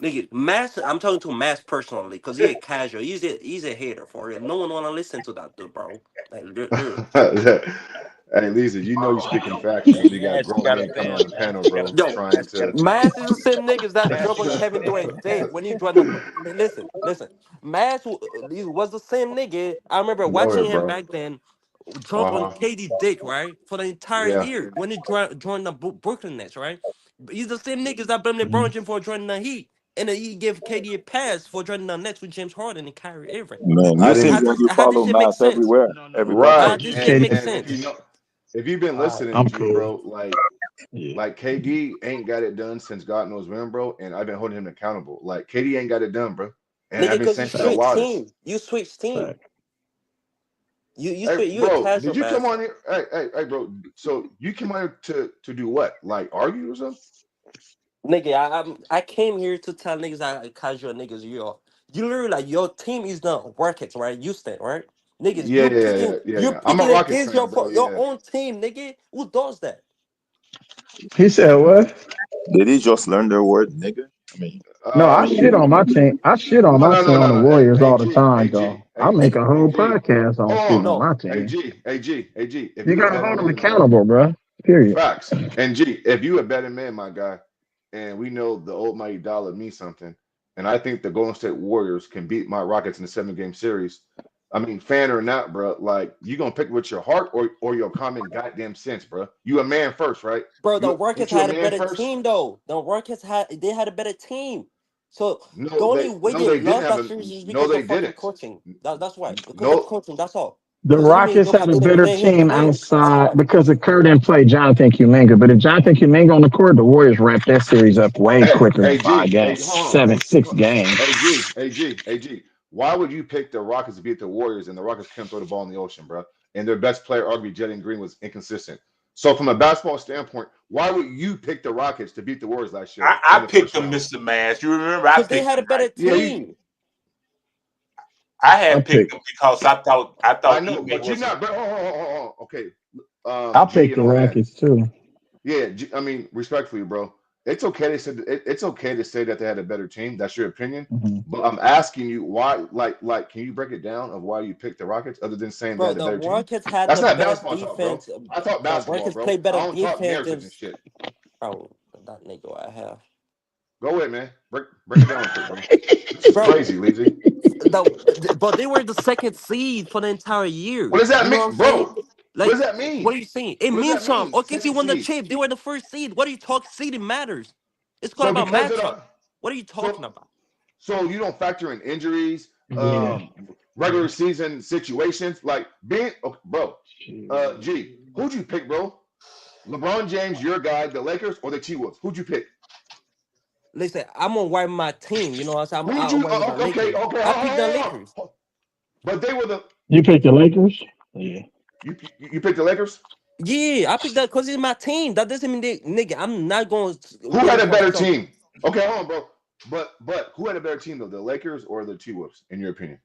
nigga, Mass, I'm talking to Mass personally, because he a casual. He's a hater for it. No one wanna listen to that dude, bro. Like literally. Hey, Lazy, you know you speaking facts when you got Mass, you grown got a men coming on fan, the man. panel, You got a bro, Yo, fan. trying Mass got to. a fan. Mass is the same niggas that Mass, dribble you got a Kevin fan, Durant. Hey, man. when you join the listen. Mass he was the same nigga. I remember Go watching ahead, him bro. back then. drunk on KD dick, right? For the entire Yeah. year when he joined the Brooklyn Nets, right? He's the same niggas that blame LeBron James for joining the Heat. And then he gave KD a pass for joining the Nets with James Harden and Kyrie Irving. Man, I you seem didn't. like you How this follow shit make math sense? everywhere. Right. How this shit make And if you sense? know, if you've been listening, I'm G, cool. bro, like KD ain't got it done since God knows when, bro. And I've been holding him accountable. Like KD ain't got it done, bro. And Nigga, I've been because you saying for the switch wildest. team. You switch team. You Hey, switch. You a bro, casual did you come bastard. on here? Hey, bro. So you came on here to do what? Like argue or something? Nigga, I came here to tell niggas I casual niggas you literally like your team is not Rockets, right? Houston, right? Niggas, you're Yeah. I'm a picking Rockets against fan, bro. your Yeah. own team, nigga. Who does that? He said what? Did he just learn their word, nigga? I mean, No, I He, shit on my team. I shit on my team on the no. Warriors Hey, all the G, time, hey, though. G, I hey, make a hey, whole G. podcast on shitting on Hold my No, on. team. Hey, G. If You you a gotta better hold them man, bro. accountable, bro. Period. Facts. And G, if you a better man, my guy, and we know the old mighty dollar means something, and I think the Golden State Warriors can beat my Rockets in a 7-game series. I mean, fan or not, bro, like you gonna pick with your heart or your common goddamn sense, bro. You a man first, right? bro, the You Rockets ain't you a had a man better first? team though. The Rockets had a better team. So the No, only way they they didn't lost have that a series is no, because they of fucking didn't. coaching. That's why. Because of No, coaching, that's all. The Because he made Rockets nobody had a didn't better play him team good. That's outside why. because the Kerr didn't play Jonathan Kuminga. But if Jonathan Kuminga on the court, the Warriors wrapped that series up way quicker than hey 5 G, games, hey, hold on. six games. Hey G. Why would you pick the Rockets to beat the Warriors and the Rockets can't throw the ball in the ocean, bro? And their best player, arguably Jalen Green, was inconsistent. So from a basketball standpoint, why would you pick the Rockets to beat the Warriors last year in I the picked first them, round? Mr. Mass. You remember I Because they picked had a them, better right? Yeah, team. I I had picked picked them because I thought I Ime know, but you're was not. But hold. Okay, I G picked and the all that. Rockets too. Yeah, I mean, respectfully, bro. It's okay to say it's okay to say that they had a better team. That's your opinion. Mm-hmm. But I'm asking you why, can you break it down of why you picked the Rockets other than saying they Bro, had a the better team? Rockets had That's the not better basketball talk, bro. defense. I talk The basketball, Rockets bro. play I better don't talk defense than narratives and shit. bro. That nigga I have. Go ahead, man. Break it down real quick, bro. This is Bro, crazy, Lazy. but they were the second seed for the entire year. What does that You know mean, what I'm saying? bro? What Like, does that what mean? are you saying? It What does means that something. mean? OKC Second won the seed. chip. They were the first seed. What are you talking? Seeding matters. It's called So about because of matchup. the What are you talking so about? So you don't factor in injuries, Yeah. regular season situations, like being, bro. G, who'd you pick, bro? LeBron James, your guy, the Lakers, or the T-Wolves? Who'd you pick? Listen, I'm gonna wipe my team. You know what I'm saying? Who'd I'm you? wiping the Okay, Lakers. I picked the Lakers. But they were the You picked the Lakers? Yeah. you picked the Lakers. Yeah, I picked that because it's my team. That doesn't mean nigga, I'm not going to Who waiting had a for better some team? Okay, hold on, bro. But who had a better team though, the Lakers or the T-Wolves, in your opinion?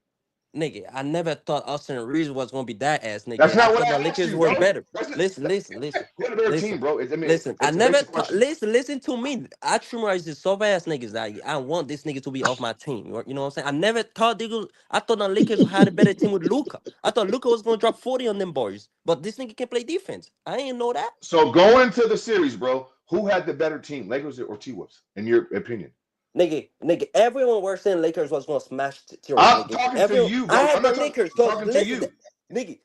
nigga. I never thought Austin Reeves was gonna be that ass, That's nigga. I not what thought I the asked Lakers you, were bro. better. Listen, listen, listen, Who had a better team, listen, bro? I mean, listen. I it's a never basic thought. question. Listen to me. I trimmerize this soft ass niggas that I want this nigga to be off my team. You know what I'm saying? I never thought I thought the Lakers had a better team with Luka. I thought Luka was gonna drop 40 on them boys, but this nigga can play defense. I didn't know that. So going into the series, bro, who had the better team, Lakers or T-Wolves, in your opinion? Nigga, everyone was saying Lakers was gonna smash T-Wolves, I'm nigga. talking to Everyone, you, I bro. had I'm the not talking. Lakers, I'm cause talking to listen, you. nigga,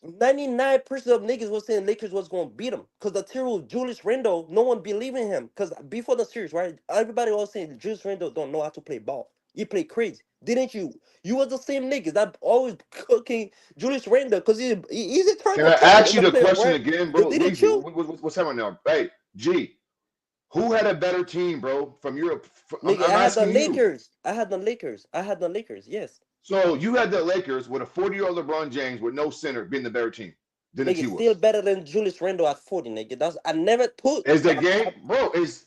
99% of niggas was saying Lakers was gonna beat them, cause the tier with Julius Randle, no one believed in him, cause before the series, right? Everybody was saying Julius Randle don't know how to play ball. He play crazy, didn't you? You was the same niggas that always cooking Julius Randle, cause he's a Can terrible I player ask in you the the playoff, question right? again, bro? Didn't Lazy, you? what's happening now? Hey, G, who had a better team, bro? From Europe, Nigga, I'm I had the asking you. Lakers. I had the Lakers. I had the Lakers. Yes. So you had the Lakers with a 40-year-old LeBron James with no center being the better team than the Nigga, still T-Wolves. better than Julius Randle at 40, nigga. That's I never took Is the that. game, bro? Is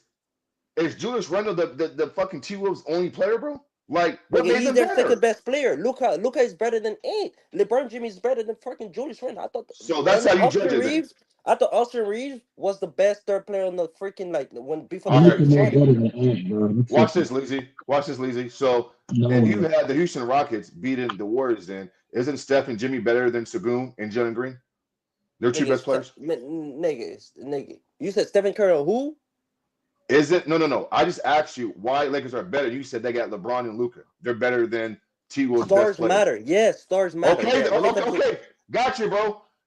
Julius Randle the fucking T-Wolves only player, bro? Like, what Nigga, made he's them their second better? best player. Luka is better than 8. LeBron James is better than fucking Julius Randle. I thought So that's how you judge Austin it then. Reeves. I thought Austin Reeves was the best third player on the freaking like when before the All Luka series right, more started. G, better than Ant, bro. You watch tripping. this, Lizzy. Watch this, Lizzy. So if you No. had the Houston Rockets beating the Warriors, then isn't Steph and Jimmy better than Sagoon and Jalen Green? They're two best players. Nigga. You said Stephen Curry or who? Is it? No. I just asked you why Lakers are better. You said they got LeBron and Luka. They're better than T. Will's best Stars players. matter. Yes, stars matter. Okay, Yeah, when it comes to okay. Got you, bro.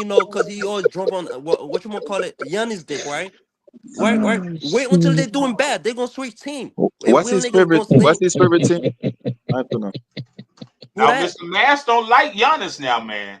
you know, because he always drop on what you want to call it, Giannis dick, right? Right. Wait until they're doing bad. They're gonna switch team. If What's real his niggas favorite? gonna What's stay. his favorite team? I don't know. Now, that? Mr. Mass don't like Giannis now, man.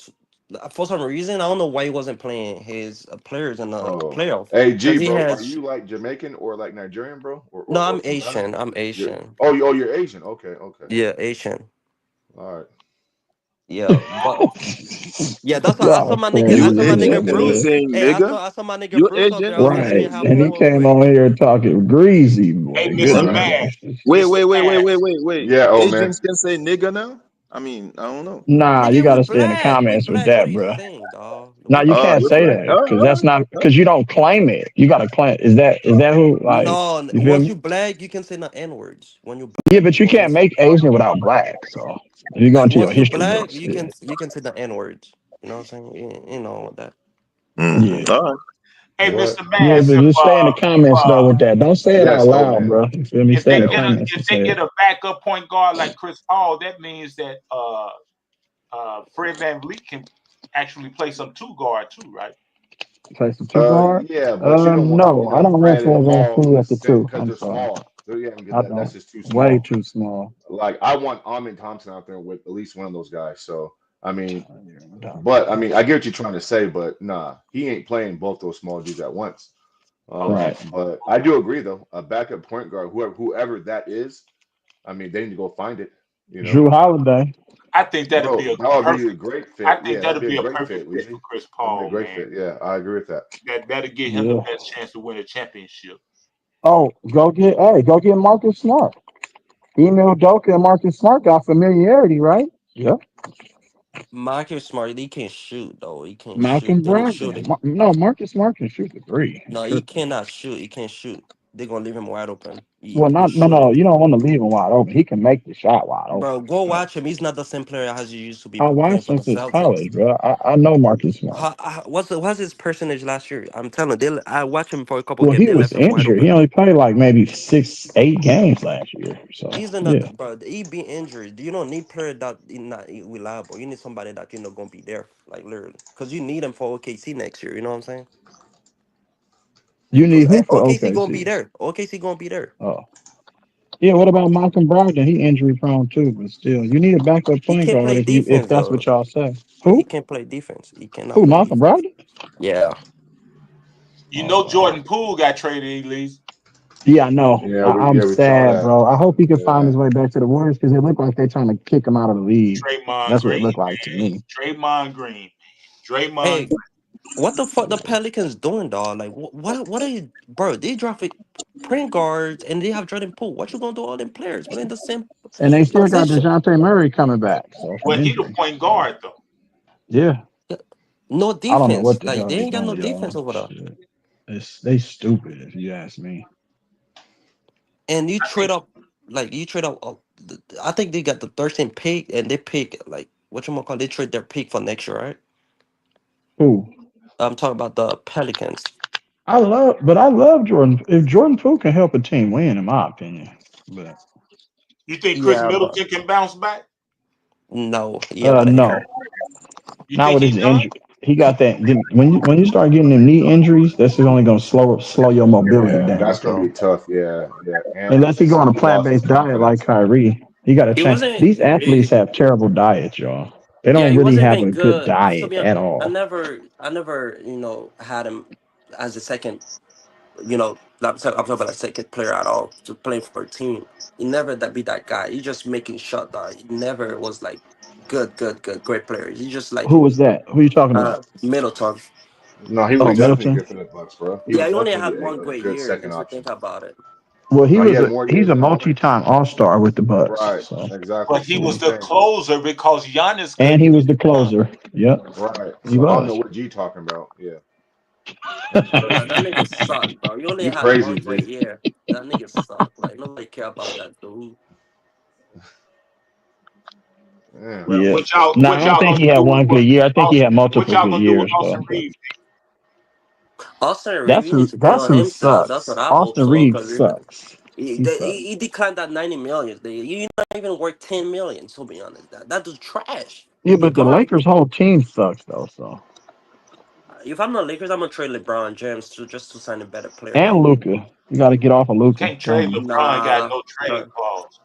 for some reason, I don't know why he wasn't playing his players in the Oh, playoff. hey G, Because he bro, are has. you like Jamaican or like Nigerian, bro, No, or I'm from Ghana? Asian. I'm You're, Asian. oh, you're Asian. Okay, okay, Yeah, Asian. all right. Yeah, but yeah, that's why I saw Y'all my nigga. I You saw my crazy, nigga agent and you Bruce. man. saying Hey, nigga? I saw my nigga You Bruce out there. agent I was and like, you let me Right. saying have And one he nigga? more came quick. on here talking greasy, Hey, boy. Mr. Good Huh? God. Mass, Mr. Mass. Wait. Yeah, oh man. Agents can say nigga now? I mean, I don't know. Nah, you Nigga, we gotta stay in the black. We comments with black. What are that, you bro. saying, dog? Now We you black. can't You're say black? that because that's not because you don't claim it. You gotta claim. Is that who? Like, No, you feel once me? you black, you can say the N words. When you Yeah, black, but you you only can't make Asian without black. So if you go like into your once you history black, books, you yeah, can say the N words. You know what I'm saying? You know that. yeah, All right. Hey, What? Mr. yeah. Mass, But just stay in the comments though with that. Don't say it out Yes, oh loud, man. bro. You feel me? if Stay they in the Yeah. get a comments if and they say get it. a backup point guard like Chris Paul, that means that Fred VanVleet can actually play some two guard too, right? Play some two guard. Yeah, but you don't want No, I don't want Fred and Fred Paul VanVleet at the two. because I'm they're sorry, small. Yeah, because I that's don't. just too Way small. too small. Like I want Amin Thompson out there with at least one of those guys. So I mean, Yeah, but I mean, I get what you're trying to say, but nah, he ain't playing both those small dudes at once. Okay. right. But I do agree though, a backup point guard, whoever that is, I mean, they need to go find it. You know, Drew Holiday. I think that'd be bro, a that would be a perfect. great I fit. think Yeah, that'd that'd be a be a great perfect fit, fit for Weezy. Chris That'd be a Paul, great man. fit. Yeah, I agree with that. That'll give him the Yeah. best chance to win a championship. Oh, go get Marcus Smart. Email Doka and Marcus Smart got familiarity, right? Yep. Marcus Smart, he can't shoot though. He can't shoot. Malcolm They need shooting. Brogdon. No, Marcus Smart can shoot the three. You No, he tripping. cannot shoot. He can't shoot. They're gonna leave him wide open. Well, He's not no, shooting. no. You don't want to leave him wide open. He can make the shot wide open. Bro, go So watch him. He's not the same player as he used to be I playing watched for him the since Celtics. college, bro. I know Marcus Smart. What's his percentage last year? I'm telling you, I watched him for a couple Well, games. he They was left him wide injured. He open. only played like maybe 6, 8 games last year. So He's in the yeah. bro. He be injured. You don't need player that is not reliable. You need somebody that gonna be there, like literally, because you need him for OKC next year. You know what I'm saying? You Because need who for OKC gonna be OKC? there. OKC gonna be there. Oh. Yeah, what about Malcolm Brogdon? He injury prone too, but still, you need a backup He point can't guard play if defense that's what though. y'all say. He Who? can't play defense. He cannot Who? play Malcolm defense. Brogdon? Yeah. You Oh know, wow. Jordan Poole got traded, Elise. Yeah, I know. I'm We saw sad, that. bro. I hope he can find Yeah. his way back to the Warriors because it looked like they're trying to kick him out of the league. Draymond That's what it Green, looked like to man. me. Draymond Green. Draymond. Hey, what the fuck the Pelicans doing, dog? Like, what are you, bro? They drafted point guards and they have Jordan Poole. What you gonna do all them players playing the same And they still got position? DeJounte Murray coming back, so from Well, he the injury. point So guard though. yeah, No I don't know defense. what the Like hell they they ain't got no doing, defense y'all. over there. Shit. They stupid if you ask me. And you I think trade up, like you trade up. I think they got the 13th pick, and they pick like what you call. They trade their pick for next year, right? Who? I'm talking about the Pelicans. I love Jordan. If Jordan Poole can help a team win, in my opinion, but you think Chris Yeah, but Middleton can bounce back. no, he ain't playing no, hurt. You not think with he his done? injury. He got that. When you start getting them knee injuries, that's just only gonna slow your mobility Yeah, down. that's gonna So be tough. Yeah, yeah. And unless he go on a he plant lost his based diet like confidence. Kyrie, he got to He change. wasn't. These athletes have terrible diets, y'all. They Yeah, don't he really wasn't have even a good good. To diet be honest, at all. I never, had him as a second, I'm talking about a second player at all to play for a team. He never that be that guy. He just making shot dog. He never was like good, great player. He just like Who was that? Who are you talking about? Middleton. No, he Oh, was definitely Middleton. good for the Bucks, bro. He Yeah, was he only definitely had one a great good year second if you option. think about it. Well, No, he had more he's years a than Harden. multi-time All-Star with the Bucks. Right, So exactly. But he So what was I'm the saying, closer because Giannis and couldn't he get was the it done. closer. Yep, right. he So I don't know was. what G talking about. Yeah, Bro, that nigga suck, bro. You only you had crazy, one G. great year. That nigga suck. Like nobody care about that dude. Yeah. Well, Yeah. what y'all No, I what don't y'all think gonna he had do one with good year. I think he Austin? had What multiple y'all good gonna do with years Austin though. But Reeves? Austin Reeves, he needs to that's kill who himself. That's what sucks. I hope Austin so. Reed Cause sucks. He he sucks. declined that 90 million. You not even worth 10 million. To be honest, that dude's trash. Yeah, He but the garbage. Lakers' whole team sucks though. So If I'm the Lakers, I'm gonna trade LeBron James to sign a better player. and Luca, you got to get off of You Luca. can't Come trade on. LeBron. Got Nah, no trade bro. clause.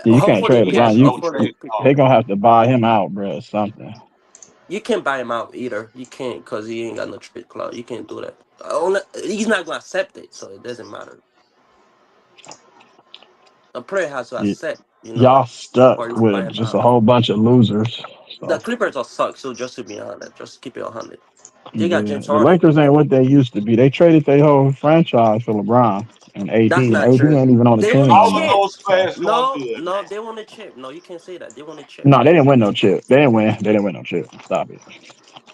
Yeah, you can't Hopefully trade he He has can. LeBron. no Hopefully trade They clause. gonna have to buy him out, bro, or something. you can't buy him out either. You can't because he ain't got no trade clause. You can't do that. Only, he's not gonna accept it, so it doesn't matter. A player has to Yeah. accept. You Y'all know, stuck or he's with playing just a bad. whole bunch of losers. The So Clippers are suck. So just to be honest, just keep it 100. They got yeah, James the Harden. Lakers ain't what they used to be. They traded their whole franchise for LeBron and That's AD, and not AD true. ain't even on the They won a team no All of more. chip. those So players doing No, good, no, man. they won a chip. No, you can't say that. They won a chip. no, they didn't win no chip. They didn't win. They didn't win no chip. Stop it.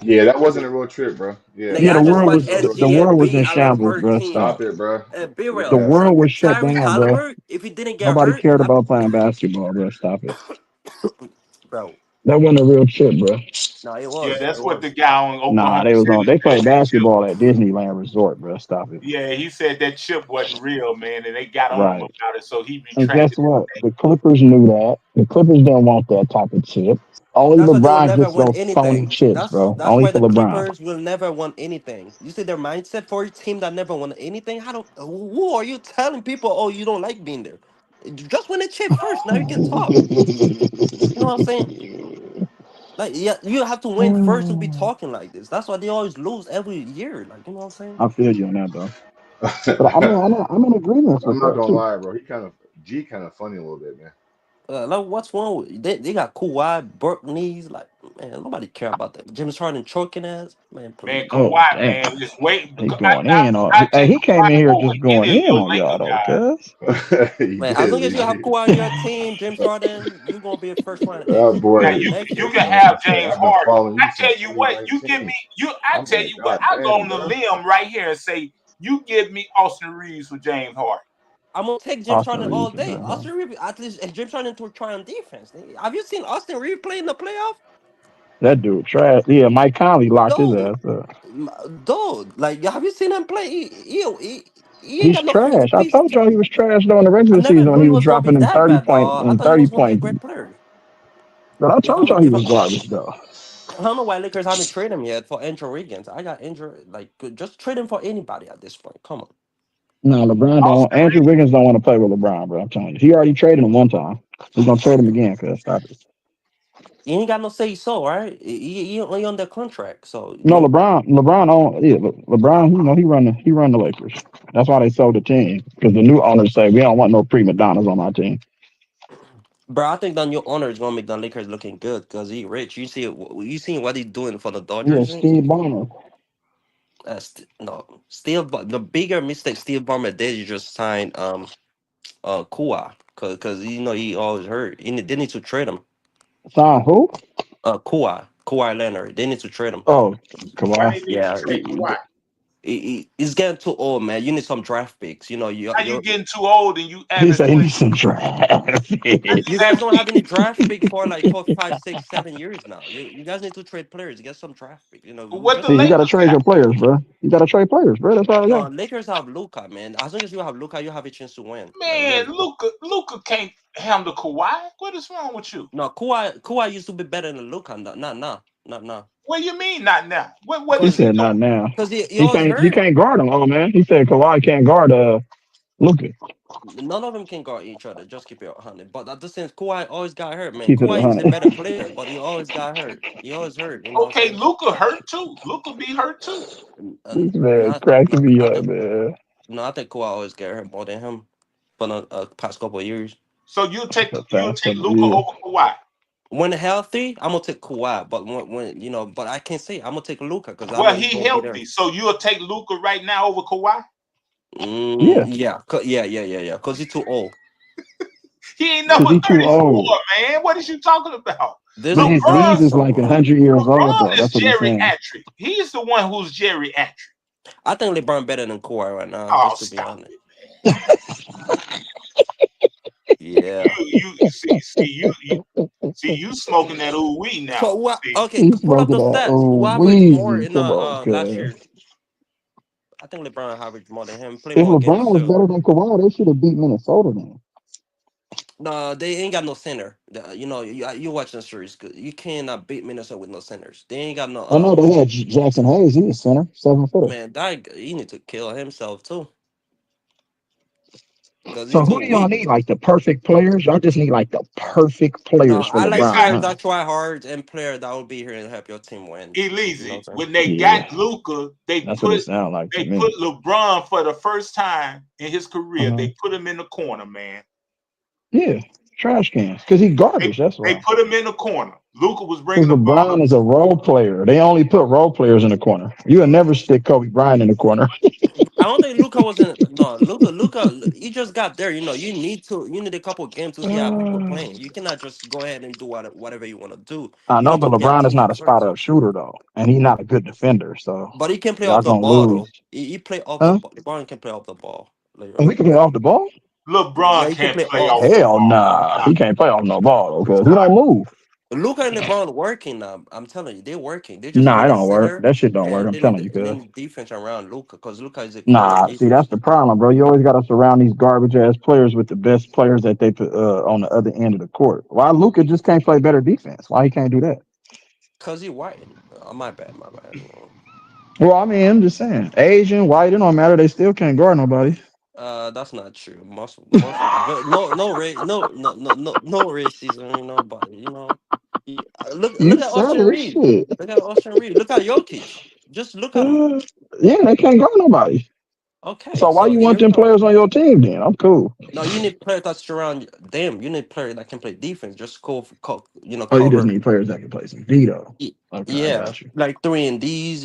Yeah, that wasn't a real trip, bro. Yeah, Nigga, Yeah, I the that just world watched was wasn't a real the trip. SGA world was beat in Allen shambles, Hurt bro. team. Stop. Stop it, bro. Be The real. world was shut Tyrese down, bro. Halliburton, if he didn't get Nobody hurt, cared about playing basketball, bro. Stop it. bro. That wasn't a real chip, bro. No, it Yeah, was. It that's what the was. guy on Nah, Oklahoma they was on. City They said. played That chip. basketball at Disneyland Resort, bro. Stop it. Yeah, he said that chip wasn't real, man, and they got on him Right. about it, so he And guess retracted it. what? The Clippers knew that. The Clippers didn't want that type of chip. Only That's why they will LeBron never gets win those phony anything. chips, That's bro. that's Only why for the LeBron. Clippers will never win anything. You see their mindset for a team that never won anything. How do who are you telling people? Oh, you don't like being there. Just win a chip first. Now you can talk. You know what I'm saying? Like, yeah, you have to win first to be talking like this. That's why they always lose every year. Like, you know what I'm saying? I feel you on that, though. But I mean, I'm in agreement I'm with not that gonna too. lie, bro. G kind of funny a little bit, man. Like, what's wrong with they got Kawhi, Burke knees. Like, man, nobody care about that. James Harden choking ass. Man, Man, please. Oh Kawhi, damn, man, is wait. he I, going I, in on. I Hey, take he came in Kawhi here over just going any of in your on y'all Laker though, guys. cuz. He Man, as did, long as you have G. Kawhi on your team, James Harden, you're gonna be a first round That exit. Now boy, Next you year. can that man have said, James "I've been Harden. following I you tell since you what, you give 2019." me I I'm tell like, you what, "God I go damn, on the bro." limb right here and say you give me Austin Reeves for James Harden. I'm gonna take James Austin Harden all Reeves and day. James Harden. Austin Reeves, at least and James Harden to try on defense. Have you seen Austin Reeves play in the playoff? That dude trash. Yeah, Mike Conley locked his Dude, ass up. dude, like have you seen him play? He ain't He's got no finish trash. I piece. told y'all he was trash during the I regular never season when knew he he was was gonna be dropping them that 30 bad, point dog. I and thought he was 30 gonna be a point. great player. But I If told I'm y'all he if was I'm garbage though. I don't know why Lakers haven't traded him yet for Andrew Wiggins. I got injured. Like, just trade him for anybody at this point. Come on. No, LeBron don't want Austin Andrew Reeves. Wiggins don't want to play with LeBron, bro. I'm telling you. He already traded him one time. He's gonna trade him again, cuz stop it. He ain't got no say so, right? He only on the contract, so No, LeBron on yeah, LeBron, he run the Lakers. That's why they sold the team. Because the new owners say we don't want no prima donnas on our team. Bro, I think the new owner is gonna make the Lakers looking good because he rich. You see what he's doing for the Yeah, Dodgers? Steve Ballmer. No, the bigger mistake Steve Ballmer did is just sign Kawhi because he always hurt. They need to trade him. Sign who? Kawhi Leonard. They need to trade him. Oh, Why Kawhi. they need to Yeah, trade Kawhi? he's getting too old, man. You need some draft picks. How you getting too old and you He having said he needs some draft you picks. guys don't have any draft pick for like 4, 5, 6, 7 years now. You guys need to trade players. Get some draft pick. We what the just See, you gotta Lakers trade got? your players, bro. You gotta trade players, bro. That's all I no got. Lakers have Luca, man. As long as you have Luca, you have a chance to win. Like Man, Luca can't handle Kawhi. What is wrong with you? no, Kawhi used to be better than Luca. Not now. What do you mean not now? What He is Because he said doing? not now. he He always can't he hurt. can't guard him, oh man. He said Kawhi can't guard Luka. None of them can guard each other. Just keep it 100. But at the same, Kawhi always got hurt, man. Keep it Kawhi is a 100. better player, but he always got hurt. He always hurt. You know what I'm Okay, saying? Luca hurt too. Luca be hurt too. This man Not cracking no. me up, man. No, I think Kawhi always get hurt more than him for the past couple of years. So The you'll past take couple of Luca years. over Kawhi. When healthy, I'm gonna take Kawhi. But when but I can't say I'm gonna take Luca because I Well, know he's he gonna be there. healthy. So you'll take Luca right now over Kawhi. Yeah, Yeah. Because he's too old. He ain't because number he too 34, old. man. What is you talking about? This But is his LeBron, knees he's is so like old. 100 years old, LeBron though. is That's what he's saying. geriatric. He's the one who's geriatric. I think LeBron better than Kawhi right now. Oh, Just to be stop honest. it. Yeah. You smoking that ooh weed now. So what? See, Okay, He's pull up smoking the that stats. Who old averaged more Weezy. in Come on, last cuz. year? I think LeBron averaged more than him. Play If more LeBron games was too. better than Kawhi, they should have beat Minnesota then. No, they ain't got no center. You watching the series. Good. You cannot beat Minnesota with no centers. They ain't got no I know they had Jackson Hayes. He was center, 7-footer. man. That he need to kill himself too, cause he's So too who do y'all weak. need? Like the perfect players? Y'all just need like the perfect No, players for I like this LeBron, guy players huh? that try hard and player that will be here and help your team win. You know Elise. what I'm saying? When they got Yeah, Luca, that's what it sounds like to they me. put LeBron for the first time in his career. Uh-huh. They put him in the corner, man. Yeah. Trash cans. Because he's garbage. That's They why. put him in the corner. Luka was Because bringing the ball LeBron up. is a role player. They only put role players in the corner. You would never stick Kobe Bryant in the corner. I don't think Luca was in. No, Luca. You just got there. You need a couple of games to see how people playing. You cannot just go ahead and do whatever you want to do. I You know, need to but get LeBron to is know not a spot first. up shooter though, and he's not a good defender. So But he can play y'all off the gonna ball lose. though. He play off the Huh? ball. LeBron can play off the ball. And we Literally. can play off the ball? Yeah, LeBron he can can't play play off. off the Hell ball. nah. He can't play off no ball because he don't move. Luca and LeBron working now. I'm telling you, they're working. They just Nah, it need a don't work. center, That shit don't work. and I'm telling you, they cuz. need defense around Luca because Luca is a creator Nah, see, defense. that's the problem, bro. You always got to surround these garbage ass players with the best players that they put on the other end of the court. Why Luca just can't play better defense? Why he can't do that? Cause he white. My bad. My bad. Well, I mean, I'm just saying, Asian, white, it don't matter. They still can't guard nobody. That's not true. But no racism. But look at Austin Sir, Reed. shit. Look at Austin Reed. Look at Jokic. Just look at him. Yeah, they can't guard nobody. Okay, So why so you here want we them go. players on your team then? I'm cool. No, you need players that surround them. You need players that can play defense. Just Oh, you just cover. need players that can play some D though. Y- Okay, I Yeah, got you. like 3 and Ds.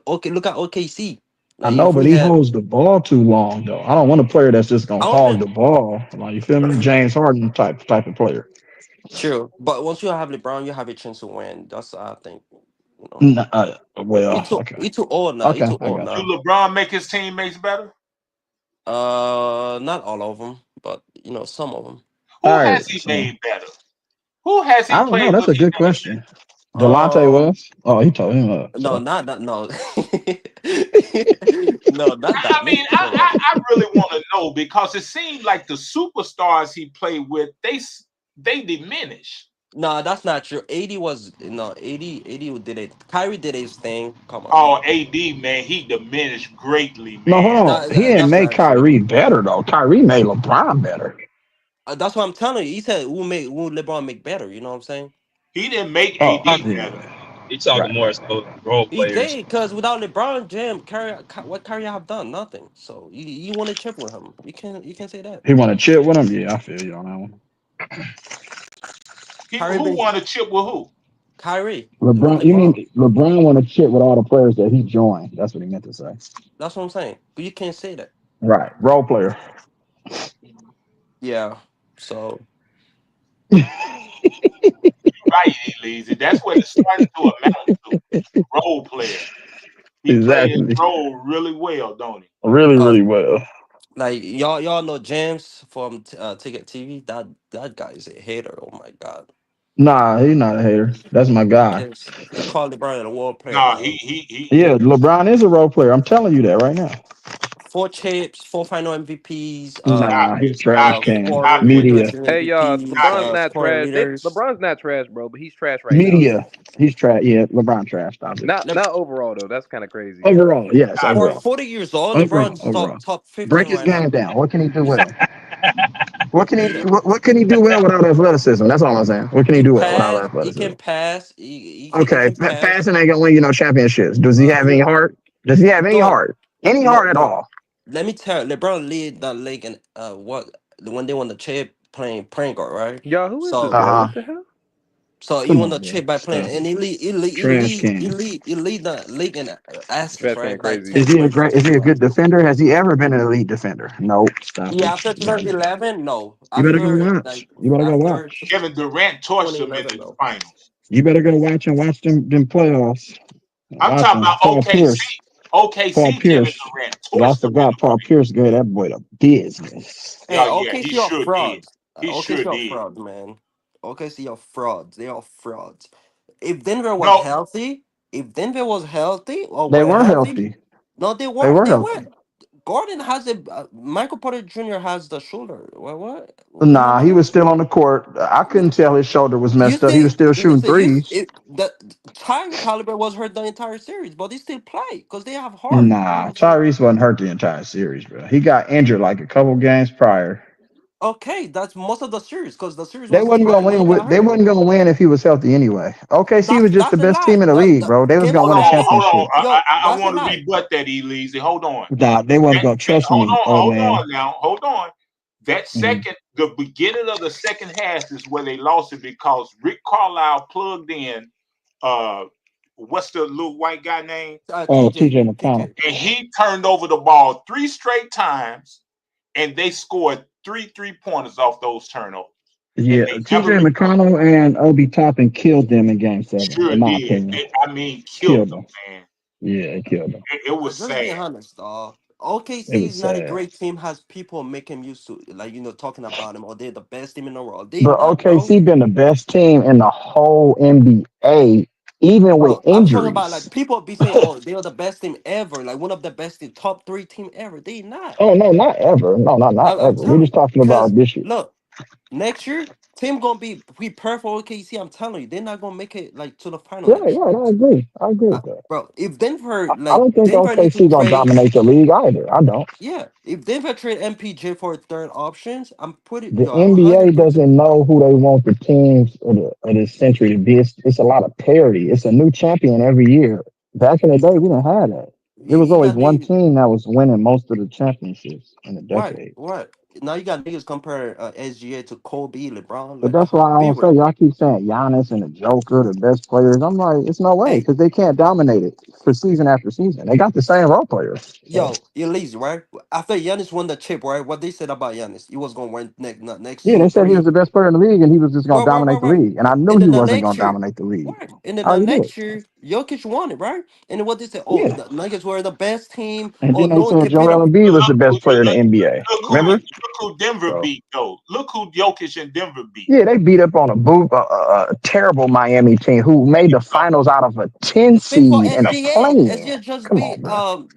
Okay, look at OKC. I Like know, if but we he had holds the ball too long though. I don't want a player that's just I gonna don't hog think the ball. Like, you feel me? James Harden type of player. true, but once you have LeBron, you have a chance to win. That's I think. You know, Nah, well, okay, he too old now. He okay, too I old got Do you. now. LeBron make his teammates better? Not all of them, but some of them. Who All right, has he so made better? Who has he I don't know. played That's with a he good done question. Delonte Um, West. Oh, he told him up. no, So not that. No, no, not I that. mean, I really want to know because it seemed like the superstars he played with, they diminish. No, that's not true. 80 was no 80 who did it. Kyrie did his thing. Come on. Oh, AD, man, he diminished greatly, no, hold man. on. He didn't That's make not true. Kyrie better though. Kyrie made LeBron better. That's what I'm telling you. He said, "Who LeBron make better?" You know what I'm saying? He didn't make Oh, AD better. yeah. He talking Right. more so role He players. did because without LeBron, what Kyrie have done? Nothing. So you want to chip with him? You can say that. He want to chip with him. Yeah, I feel you on that one. Kyrie Who been won a chip with who? Kyrie with LeBron, you mean LeBron. LeBron want to chip with all the players that he joined? That's what he meant to say. That's what I'm saying. But you can't say that. Right. Role player. Yeah. So Right, Elise. That's what it's starting to amount to. Role player. He played his Exactly. role really well, don't he? Really, cause really well. like y'all know James from Ticket TV. That guy is a hater. Oh my god. Nah, he's not a hater. That's my guy. He called LeBron a world player, No, man. Yeah, LeBron is a role player. I'm telling you that right now. 4 chips, 4 final MVPs, stop Nah, it. he's trash Stop it. can. Stop it. Media. regular Hey, y'all, MVPs, Stop LeBron's it. not scoring trash. leaders. LeBron's not trash, bro, but he's trash right now. Media. He's trash. Yeah, LeBron trash. Stop it. Not overall though. That's kind of crazy. Overall, yes, Stop For it. overall. 40 years old, Overall, LeBron's overall. top Break 15 his right now. game down. What can he do well? What can he He what can he do well without athleticism? That's all I'm saying. What can he he do well without pass, he athleticism? can pass, he Okay, can pass. passing ain't gonna win you no championships. Does he have any You heart? Does he have any don't heart? Any no heart at no. all? Let me tell you, LeBron lead the league in when they won the chip playing point guard, right? Y'all, who is this So guy? Uh huh. What the hell? he Come won on, the bro. chip by playing Stop and it. Trash he can. lead the league in assists, Trash can right? Like crazy. 10 points per Is he a game. good defender? Has he ever been an elite defender? Nope. Stop Yeah, it. after You gotta be. 2011, no. You better go After watch. like You better go after watch. Kevin Durant torched him in 2011, the no. finals. You better go watch and watch them playoffs. I'm Watch talking them. about Paul OKC. Pierce. Paul OKC Kevin Pierce. Durant Y'all torched him in forgot the Paul finals. Pierce gave that boy the business. Hey, Yeah, he OKC are sure did. frauds. He sure OKC are did. frauds, man. OKC are frauds. They are frauds. If Denver was No, healthy, or They were were healthy, healthy. no, they They weren't. were They were. healthy. Gordon has a Michael Porter Jr. has the shoulder. What you mean Nah, by he that? was still on the court. I couldn't tell his shoulder was You messed up. He was see, still shooting threes. the Tyrese Haliburton was hurt the entire series, but they still play because they have heart. You know what Nah, I'm saying? Tyrese wasn't hurt the entire series, bro. He got injured like a couple games prior. Okay, that's most of the series because the series They was wasn't tied gonna when he win got with. They hurt. wasn't gonna win if he was healthy anyway. OKC was just the That's a best lie. team in the league, bro. They was Game gonna hold win a on, seven, hold on. championship. I that's a want to lie. rebut that, Elise. Hold on. Nah, they wasn't That, gonna trust hold me, on, old hold man. on now. Hold on. That second, the beginning of the second half is where they lost it because Rick Carlisle plugged in. What's the little white guy name? TJ McConnell. And he turned over the ball 3 straight times, and they scored 3 3-pointers off those turnovers. Yeah, TJ McConnell and Obi Toppin killed them in Game 7, Sure in my did. opinion. Killed them, man. Yeah, it killed them. It was Just sad. be honest, dog. OKC It is was not a sad. great team. Has people make him used to talking about him, or they're the best team in the world. They But not, bro. OKC been the best team in the whole NBA, even with I'm talking about injuries. like people be saying, "Oh, they are the best team ever," like one of the best team, top 3 team ever. They not. Oh no, not ever. No, not I'm ever. We're telling just you, talking because about this year. look, next year team gonna be prepared for OKC. I'm telling you, they're not gonna make it like to the final Yeah, next year, I agree. I agree with that. bro. If Denver I don't think Denver need to OKC gonna trade. dominate the league either. I don't. Yeah, if Denver trade MPJ for a third options, I'm pretty The NBA 100%. doesn't know who they want the teams of the century to be. It's a lot of parity. It's a new champion every year. Back in the day, we didn't have that. There was You always got one niggas. team that was winning most of the championships in a What? decade. What? Now you got niggas compare SGA to Kobe, LeBron. But Like, that's why I be don't say real. y'all keep saying Giannis and the Joker, the best players. I'm like, it's no way Hey, because they can't dominate it for season after season. They got the same role players. So, yo, you're lazy, right? After Giannis won the chip, right? What they said about Giannis, he was gonna win next yeah, they two, said he was three. the best player in the league and he was just going to Right, dominate the right. league. And I knew And he then the wasn't going next to year, dominate the league. right? And then How the you do it? next year, Jokic won it, right? And then what they said, oh, Yeah. the Nuggets were the best team. And Oh, then they no one said can beat Joel them. Embiid was the best player in the NBA. Remember? Look who Denver So, beat, though. Look who Jokic and Denver beat. yeah, they beat up on a terrible Miami team who made the finals out of a 10 Before seed and a SGA, play-in. SGA just Come beat on, bro.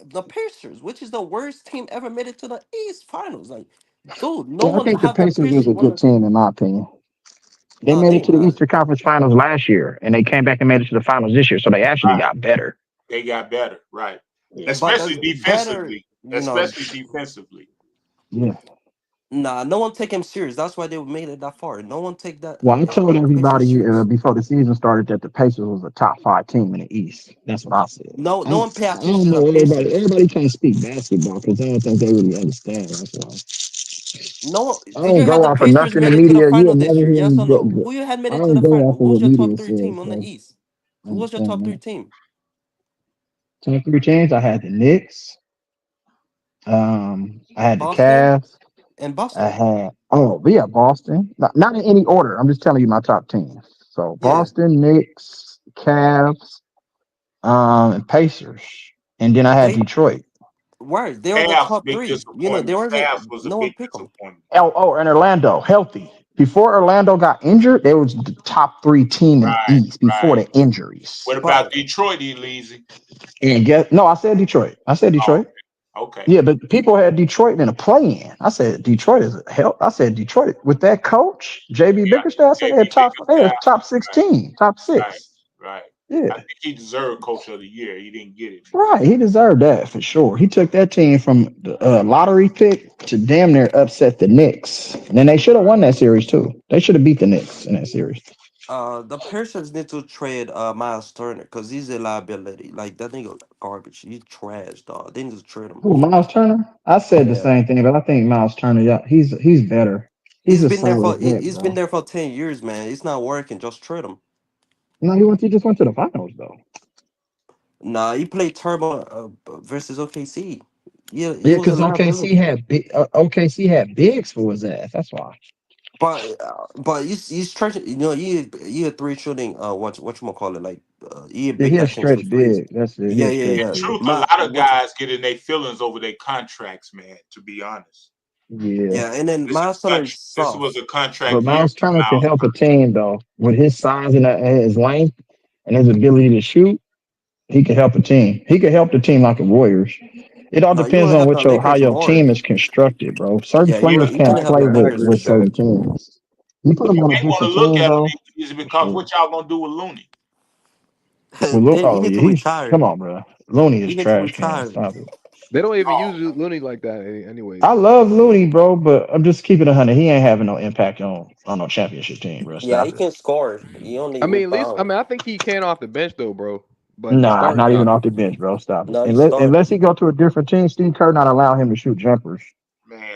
the Pacers, which is the worst team ever made it to the East Finals. Like, dude, no Yeah, I one think the have the Pacers is Pacers a win good the. team in my opinion. They No, made they it to the not. Eastern Conference Finals last year, and they came back and made it to the finals this year. So they actually got better. They got better, right? Yeah. But that's Especially better, defensively. Especially defensively. Yeah. Nah, no one take him serious. That's why they made it that far. No one take that Well, I told Pacers everybody serious. before the season started that the Pacers was a top 5 team in the East. That's what I said. No, I no one pay don't attention to know the everybody. Pacers. Everybody can't speak basketball because I don't think they really understand. That's why. No, I did you don't have go the off of Pacers nothing the made it to the media. final You'll this never year? hear Yes me. or no? Who you had made I it to don't the go final? off of Who's what your top media 3 says. team on the So East? I Who was your top understand 3 that. team? Top 3 teams. I had the Knicks. I had the Boston Cavs. and I Boston. had Boston. Not in any order. I'm just telling you my top teams. So Yeah, Boston, Knicks, Cavs, and Pacers, and then I had they Detroit. were. They were the Cavs, top big 3. They disappointment. weren't. Cavs was a No one big picked them. disappointment. And Orlando, healthy. Before Orlando got injured, they was the top 3 team in the Right, East before right. the injuries. What about But Detroit, Elise? And I said Detroit. Oh, okay. Yeah, but people had Detroit in a play-in. I said Detroit is hell. I said Detroit with that coach, JB Bickerstaff. I said JB they had Bickerstaff. top 16, top Right, 6. right. Yeah. I think he deserved Coach of the Year. He didn't get it. Right, he deserved that for sure. He took that team from the lottery pick to damn near upset the Knicks, and then they should have won that series too. They should have beat the Knicks in that series. the Pacers need to trade Miles Turner because he's a liability. Like that nigga garbage. He's trash, dog. They need to trade him. Who, Miles Turner? I said the Yeah, same thing, but I think Miles Turner, yeah, he's better. He's a solid vet, he's been bro. there for 10 years, man. It's not working. Just trade him. No, he just went to the finals though. Nah, he played Turbo versus OKC. Yeah, he Yeah, was a because liability. OKC had bigs for his ass. That's why. But he's stretching. He a 3 shooting. What you call it? Like he a Yeah, big he a that can shoot stretch threes. big. That's it. He Yeah, a yeah, stretch yeah. big. Truth, a My lot of what? guys get in their feelings over their contracts, man, to be honest. Yeah. Yeah, and then Miles Turner is This soft. was a contract But year Miles for Turner can Miles. help a team though. With his size and his length and his ability to shoot, he can help a team. He can help the team like the Warriors. It all No, you depends want to on have the how Lakers your more. team is constructed, bro. Certain Yeah, players you want can't to have play the with, I Lakers agree for with sure. that. certain teams. You put them You on a may want to different look team at him though. For because sure. what y'all gonna do with Looney? Well, look, He need yeah, to he's retire. come on, bro. Looney He is need to trash, man. retire. Stop it. They don't even Oh, use Looney like that, anyways. I love Looney, bro, but I'm just keeping 100. He ain't having no impact on no championship team, bro. Yeah, Stop he it. can score. He only I mean, at least rebound. I think he can off the bench though, bro. But Nah, starting, not even nah. off the bench, bro. Stop it. No, he Unless start. he go to a different team, Steve Kerr not allow him to shoot jumpers. man,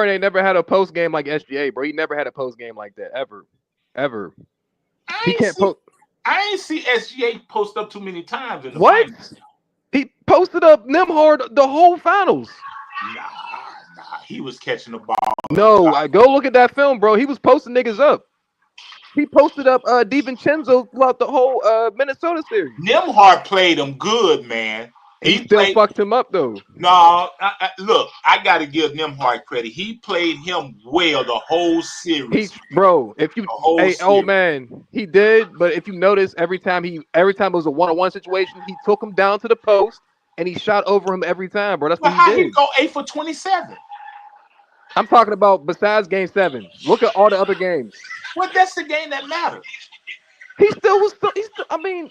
Harden ain't never had a post game like SGA, bro. He never had a post game like that ever. He can't post. I ain't see SGA post up too many times in the What? finals. He posted up Nimhard the whole finals. Nah. He was catching the ball. No, go look at that film, bro. He was posting niggas up. He posted up DiVincenzo throughout the whole Minnesota series. Nimhard played him good, man. He still played. fucked him up though. No, look, I got to give Nembhard credit. He played him well the whole series. If you, old man, he did. But if you notice, every time it was a 1-on-1 situation, he took him down to the post and he shot over him every time, bro. That's what he did. He go 8 for 27? I'm talking about besides Game 7. Look at all the other games. Well, that's the game that matters. He still. I mean,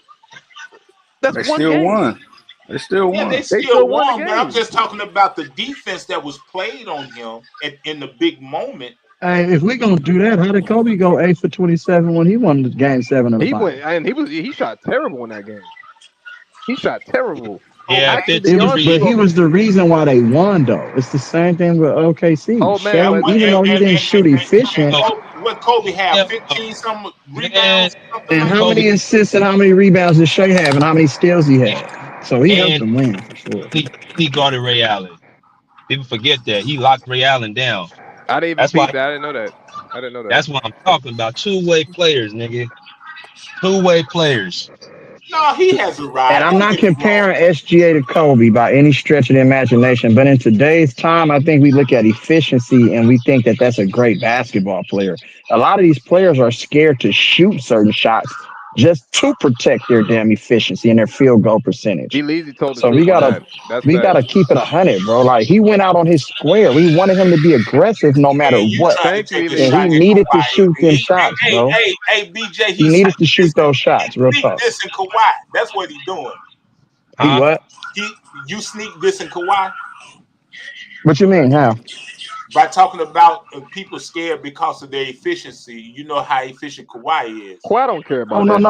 that's they one still game. won. They still won. They still won, but I'm just talking about the defense that was played on him in the big moment. Hey, if we're gonna do that, how did Kobe go 8 for 27 when he won the Game 7 of the finals? He shot terrible in that game. He shot terrible. Yeah, but he was the reason why they won, though. It's the same thing with OKC. Oh man, even though he didn't shoot efficient. What Kobe had 15 some rebounds. And how many assists and how many rebounds did Shea have, and how many steals he had? So he helped them win for sure. He guarded Ray Allen. People forget that he locked Ray Allen down. I didn't even peep that. I didn't know that. That's what I'm talking about. Two-way players, nigga. Two-way players. No, he has a ride. And I'm not comparing SGA to Kobe by any stretch of the imagination, but in today's time, I think we look at efficiency and we think that that's a great basketball player. A lot of these players are scared to shoot certain shots just to protect their damn efficiency and their field goal percentage. So we gotta keep it 100, bro. Like, he went out on his square. We wanted him to be aggressive no matter what, and he needed to shoot them shots, bro. Hey, BJ, he needed to shoot those shots real tough. This in Kawhi. That's what he's doing. What? You sneak this in Kawhi? What you mean? How? By talking about people scared because of their efficiency. You know how efficient Kawhi is. Kawhi don't care about that.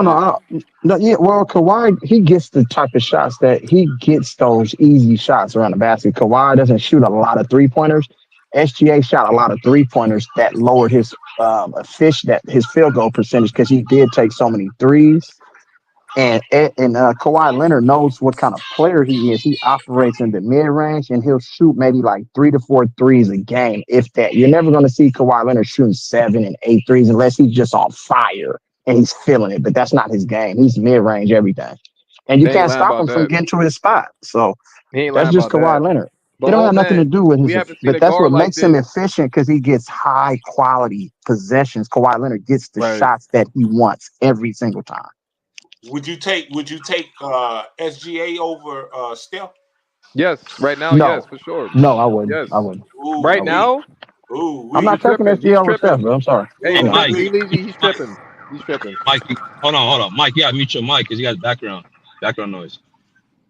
No. Yeah, well, Kawhi, he gets the type of shots that he gets those easy shots around the basket. Kawhi doesn't shoot a lot of three-pointers. SGA shot a lot of three-pointers that lowered his his field goal percentage because he did take so many threes. And Kawhi Leonard knows what kind of player he is. He operates in the mid-range, and he'll shoot maybe like 3 to 4 threes a game, if that. You're never going to see Kawhi Leonard shooting 7 and 8 threes unless he's just on fire and he's feeling it. But that's not his game. He's mid-range everything. And you can't stop him from getting to his spot. So that's just Kawhi Leonard. It don't have nothing to do with his, but that's what makes him efficient, because he gets high-quality possessions. Kawhi Leonard gets the shots that he wants every single time. Would you take SGA over Steph? Yes, right now, No. yes, for sure. No, I wouldn't. Yes. I wouldn't. Right now? I'm not taking SGA over Steph, bro. I'm sorry. Hey, Mike. he's tripping. He's tripping. Mike, hold on. Mike, you gotta mute your mic because you got background noise.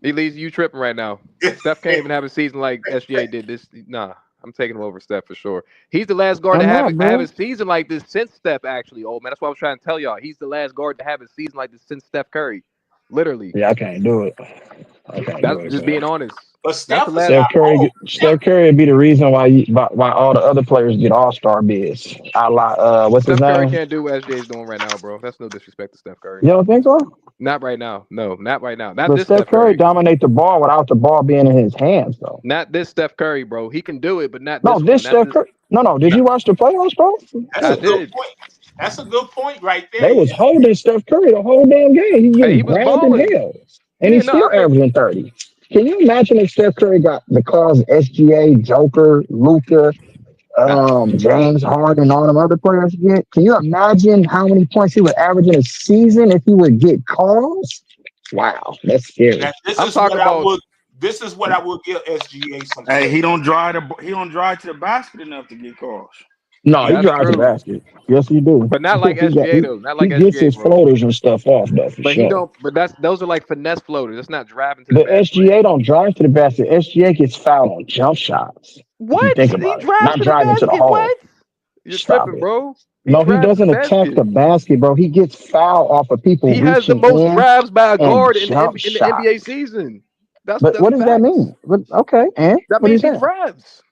Elise, you tripping right now. Steph can't even have a season like SGA did. I'm taking him over Steph for sure. He's the last guard to have a season like this since Steph, actually, old man. That's what I was trying to tell y'all. He's the last guard to have a season like this since Steph Curry. Literally. Yeah, I can't do it. That's just being honest. But Steph Curry would be the reason why all the other players get all-star bids. What's his Steph Curry name? can't do what SJ's doing right now, bro. That's no disrespect to Steph Curry. You don't think so? Not right now. No, not right now. Not But this Steph Curry dominate the ball without the ball being in his hands, though. Not this Steph Curry, bro. He can do it, but not No, this Steph Curry. No. Did you watch the playoffs, bro? That's a good point. That's a good point right there. They was holding Steph Curry the whole damn game. He was grabbed and held, and he's still averaging 30. Can you imagine if Steph Curry got the calls SGA, Joker, Luka, James Harden, all them other players get? Can you imagine how many points he would average in a season if he would get calls? Wow, that's scary. Now, this is what I would give SGA some. Hey, he don't drive to the basket enough to get calls. No, he drives the basket. Yes, he do. But not like SGA though. Not like he gets his floaters and stuff off though. But he don't. But those are like finesse floaters. That's not driving to the But basket. SGA don't drive to the basket. SGA gets fouled on jump shots. What? Think about it. Not driving to the hole. What? You're tripping, bro. No, he doesn't attack the basket, bro. He gets fouled off of people. He has the most grabs by a guard in the NBA season. But what does that mean? But okay, and that means he grabs.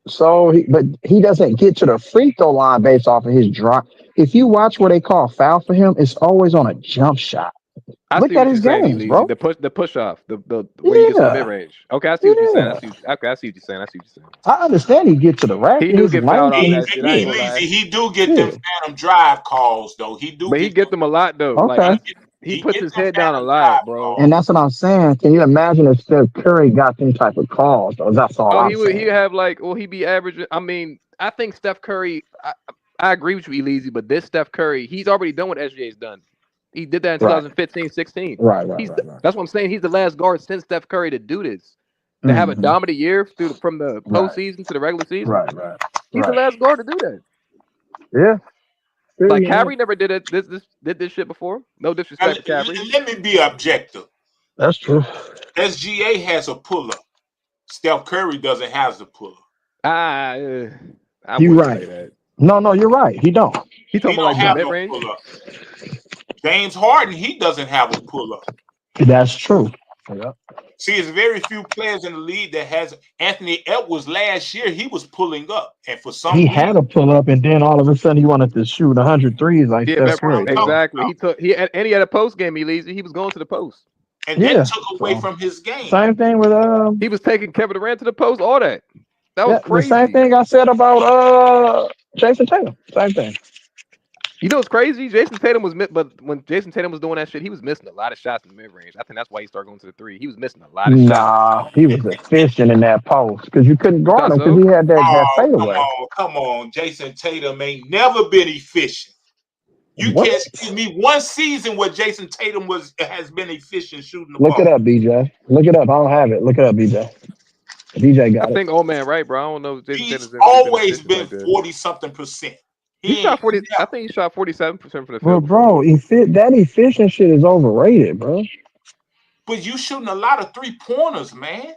So, he doesn't get to the free throw line based off of his drive. If you watch what they call foul for him, it's always on a jump shot. Look at his games, bro. The push off, the where he gets to the mid range. Okay, I see what you're saying. I see what you're saying. I understand he get to the rack. He do get fouled on that shit. He do get them phantom drive calls though. He do. But he get them a lot though. Okay. he puts get his them head down a Adam lot, drive bro. balls. And that's what I'm saying. Can you imagine if Steph Curry got them type of calls? Though? That's all Oh, I'm he would. He'd saying. have like. Well, he'd be averaging. I mean, I think Steph Curry. I agree with you, Elise, but this Steph Curry, he's already done what SGA's done. He did that in Right. 2015, 16. Right. That's what I'm saying. He's the last guard since Steph Curry to do this. To have a Mm-hmm. dominant year from the Right. postseason to the regular season. Right. He's the last guard to do that. Yeah. Like Kyrie never did it. Did this shit before. No disrespect to Kyrie. Let me be objective. That's true. SGA has a pull-up. Steph Curry doesn't have the pull-up. I You're wouldn't right. say that. No, you're right. He don't. He talking about like the have mid no range. pull-up. James Harden, he doesn't have a pull-up. That's true. Yep. See, it's very few players in the league that has. Anthony Edwards last year, he was pulling up, and for some He reason, had a pull up, and then all of a sudden he wanted to shoot 100 threes like Yeah, Steph Curry. exactly. He had a post game. He was going to the post, and Yeah, that took away so- from his game. Same thing with He was taking Kevin Durant to the post. All that. That was the crazy. same thing I said about Jason Tatum. Same thing. You know what's crazy? Jason Tatum but when Jason Tatum was doing that shit, he was missing a lot of shots in the mid range. I think that's why he started going to the three. He was missing a lot of shots. Nah, he was efficient in that post because you couldn't guard him because he had that fadeaway. Come on. Jason Tatum ain't never been efficient. You What? can't give me one season where Jason Tatum has been efficient shooting the Look ball. it up, BJ. Look it up. I don't have it. Look it up, BJ. BJ got I think old man right, bro. I don't know if Jason Tatum's Always been 40-something%. He shot 40. I think he shot 47% from the it. field. Bro, that efficient shit is overrated, bro. But you shooting a lot of 3-pointers, man.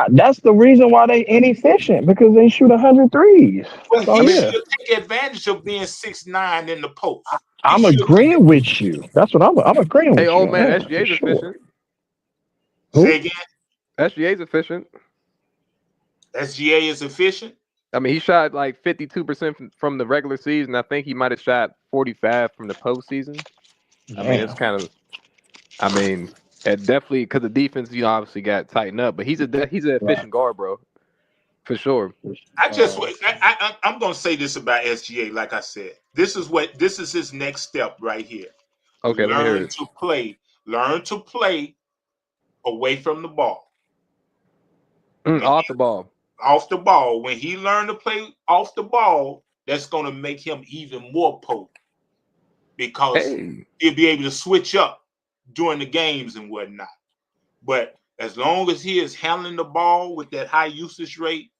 That's the reason why they inefficient because they shoot 100 threes. Well, So, he yeah. should take advantage of being 6'9" in the post. I'm agreeing with you. That's what I'm agreeing with you. Hey, old man, man, SGA's for efficient. Who? Say again. SGA's efficient. SGA is efficient. I mean, he shot like 52% from the regular season. I think he might have shot 45 from the postseason. I mean, it's kind of. I mean, it definitely because the defense, obviously got tightened up. But he's an efficient guard, bro, for sure. I'm gonna say this about SGA. Like I said, this is his next step right here. Okay, let me hear it. Learn to play away from the ball. Off the ball. Off the ball. When he learned to play off the ball, that's going to make him even more potent because he'll be able to switch up during the games and whatnot. But as long as he is handling the ball with that high usage rate,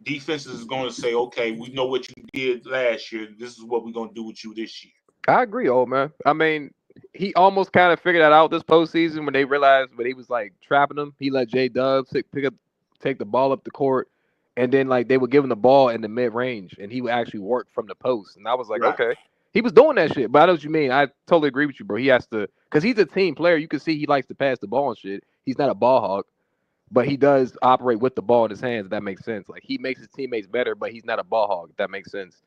defenses is going to say, okay, we know what you did last year. This is what we're going to do with you this year. I agree, old man. I mean, he almost kind of figured that out this postseason when they realized when he was like trapping him. He let J-Dub take the ball up the court, and then like they would give him the ball in the mid range, and he would actually work from the post. And I was like, okay, he was doing that shit. But I know what you mean. I totally agree with you, bro. He has to, because he's a team player. You can see he likes to pass the ball and shit. He's not a ball hog, but he does operate with the ball in his hands. If that makes sense. Like he makes his teammates better, but he's not a ball hog. If that makes sense.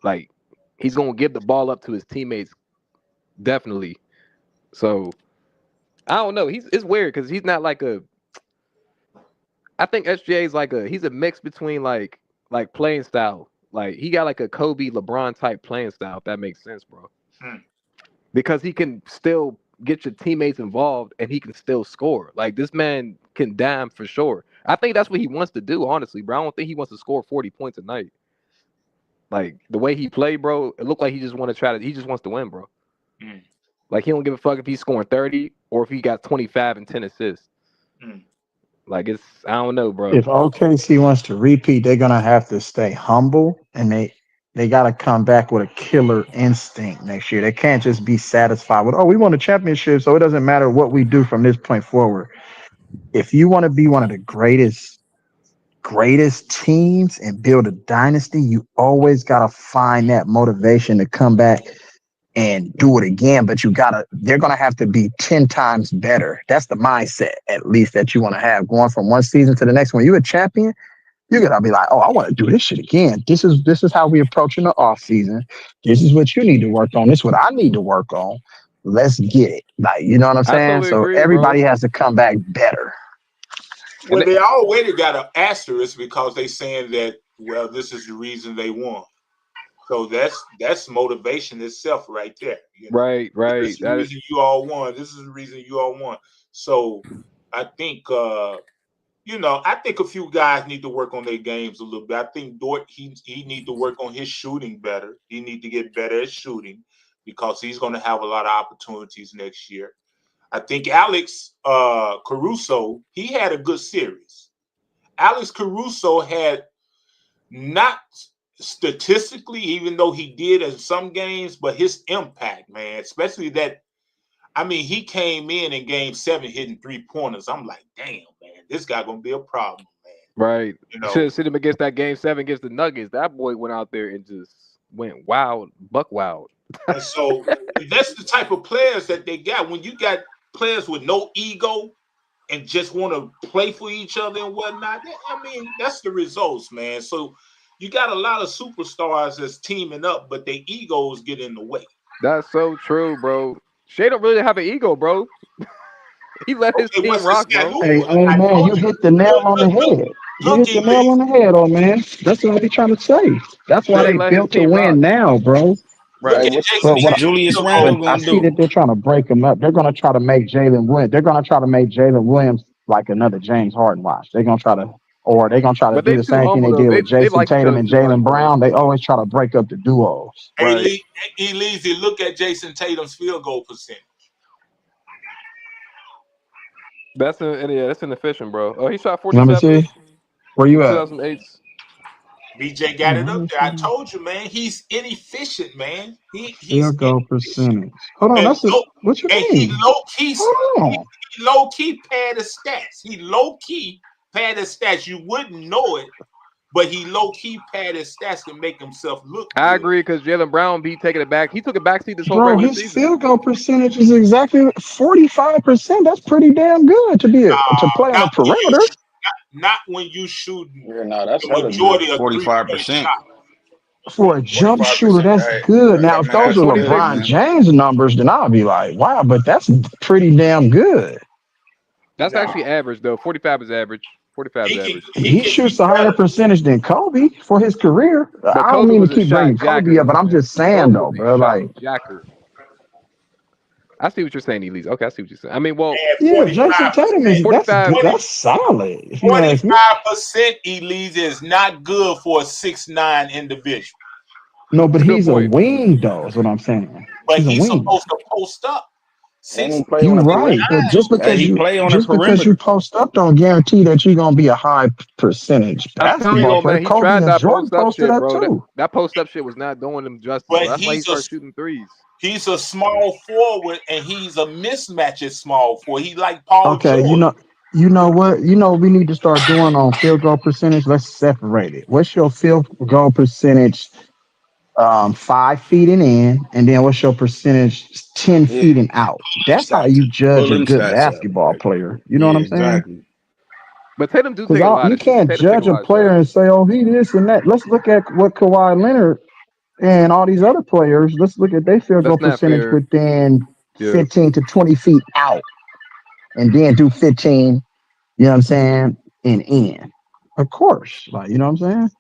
Like he's gonna give the ball up to his teammates, definitely. So I don't know. It's weird because he's not like a. I think SGA is he's a mix between like playing style. Like he got like a Kobe, LeBron type playing style. If that makes sense, bro. Because he can still get your teammates involved and he can still score. Like this man can dime for sure. I think that's what he wants to do. Honestly, bro. I don't think he wants to score 40 points a night. Like the way he played, bro. It looked like he just wants to win, bro. Like he don't give a fuck if he's scoring 30 or if he got 25 and 10 assists. Like I don't know, bro. If OKC wants to repeat, they're gonna have to stay humble and they gotta come back with a killer instinct next year. They can't just be satisfied with, we won a championship, so it doesn't matter what we do from this point forward. If you want to be one of the greatest teams and build a dynasty, you always gotta find that motivation to come back and do it again, but they're going to have to be 10 times better. That's the mindset, at least, that you want to have going from one season to the next. When you're a champion, you're going to be like, I want to do this shit again. This is how we approach in the off-season. This is what you need to work on. This is what I need to work on. Let's get it. Like, you know what I'm saying? Totally so agree, everybody bro. has to come back better. Well, they already got an asterisk because they saying that, well, this is the reason they won. So that's motivation itself right there. You know? Right. This is the reason you all won. This is the reason you all won. So I think I think a few guys need to work on their games a little bit. I think Dort, he need to work on his shooting better. He need to get better at shooting because he's going to have a lot of opportunities next year. I think Alex Caruso, he had a good series. Alex Caruso had not statistically, even though he did in some games, but his impact, man, especially that. I mean, he came in Game 7 hitting 3-pointers. I'm like, damn, man, this guy gonna be a problem, man. Right. You know, Should have seen him against that Game 7 against the Nuggets. That boy went out there and just went wild, buck wild. And so that's the type of players that they got. When you got players with no ego and just want to play for each other and whatnot, I mean, that's the results, man. So you got a lot of superstars that's teaming up, but their egos get in the way. That's so true, bro. Shea don't really have an ego, bro. He let his team rock, bro. Hey, man, you hit the nail on the head. You hit the nail on the head, old man. That's what I be trying to say. That's why they built to win now, bro. Right. What Julius Randle I gonna see do? that they're trying to break him up. They're going to try to make Jalen Williams. They're going to try to make Jalen Williams like another James Harden watch. They're going to try to, or they're going to try to do the same thing they did with Jason Tatum and Jalen Brown. They always try to break up the duos. Hey, Leezy, look at Jason Tatum's field goal percentage. That's inefficient, bro. Oh, he shot 47%. Let me see. Where you at? 2008. BJ got it up there. I told you, man. He's inefficient, man. He's Field goal percentage. Hold on. What you mean? He low key pad the stats. He low key pad the stats. You wouldn't know it, but he low key pad his stats to make himself look good. I agree because Jalen Brown be taking it back. He took a backseat this whole regular season. His field goal percentage is exactly 45%. That's pretty damn good to play on the perimeter. Not when you shooting that's the majority of 45%. For a jump shooter, that's good. Now, if those are LeBron James numbers, then I'll be like, wow, but that's pretty damn good. That's actually average, though. 45 is average. 45 is average. He shoots a higher percentage than Kobe for his career. I don't mean to keep bringing Kobe up, but I'm just saying, though, bro. Like, Jacker. I see what you're saying, Elise. Okay, I see what you're saying. I mean, well, yeah, Jason Tatum is that's solid. 45% Elise is not good for a 6'9" individual. No, but he's a wing, though, is what I'm saying. But he's supposed to post up. You're right, but just because you post up don't guarantee that you're gonna be a high percentage basketball player. He Kobe tried and that Jordan post up shit, posted up bro. too. That post up shit was not doing him justice. But That's why he started shooting threes. He's a small forward, and he's a mismatch at small forward. He like Paul George. You know what? We need to start doing on field goal percentage. Let's separate it. What's your field goal percentage 5 feet and in, and then what's your percentage 10 feet and out? That's how you judge a good basketball player. You know what I'm saying? Exactly. But Tatum do take a lot. You can't judge a player and say, oh, he this and that. Let's look at what Kawhi Leonard and all these other players, let's look at their field goal percentage within 15 to 20 feet out, and then do 15, you know what I'm saying, and in. Of course, like, you know what I'm saying?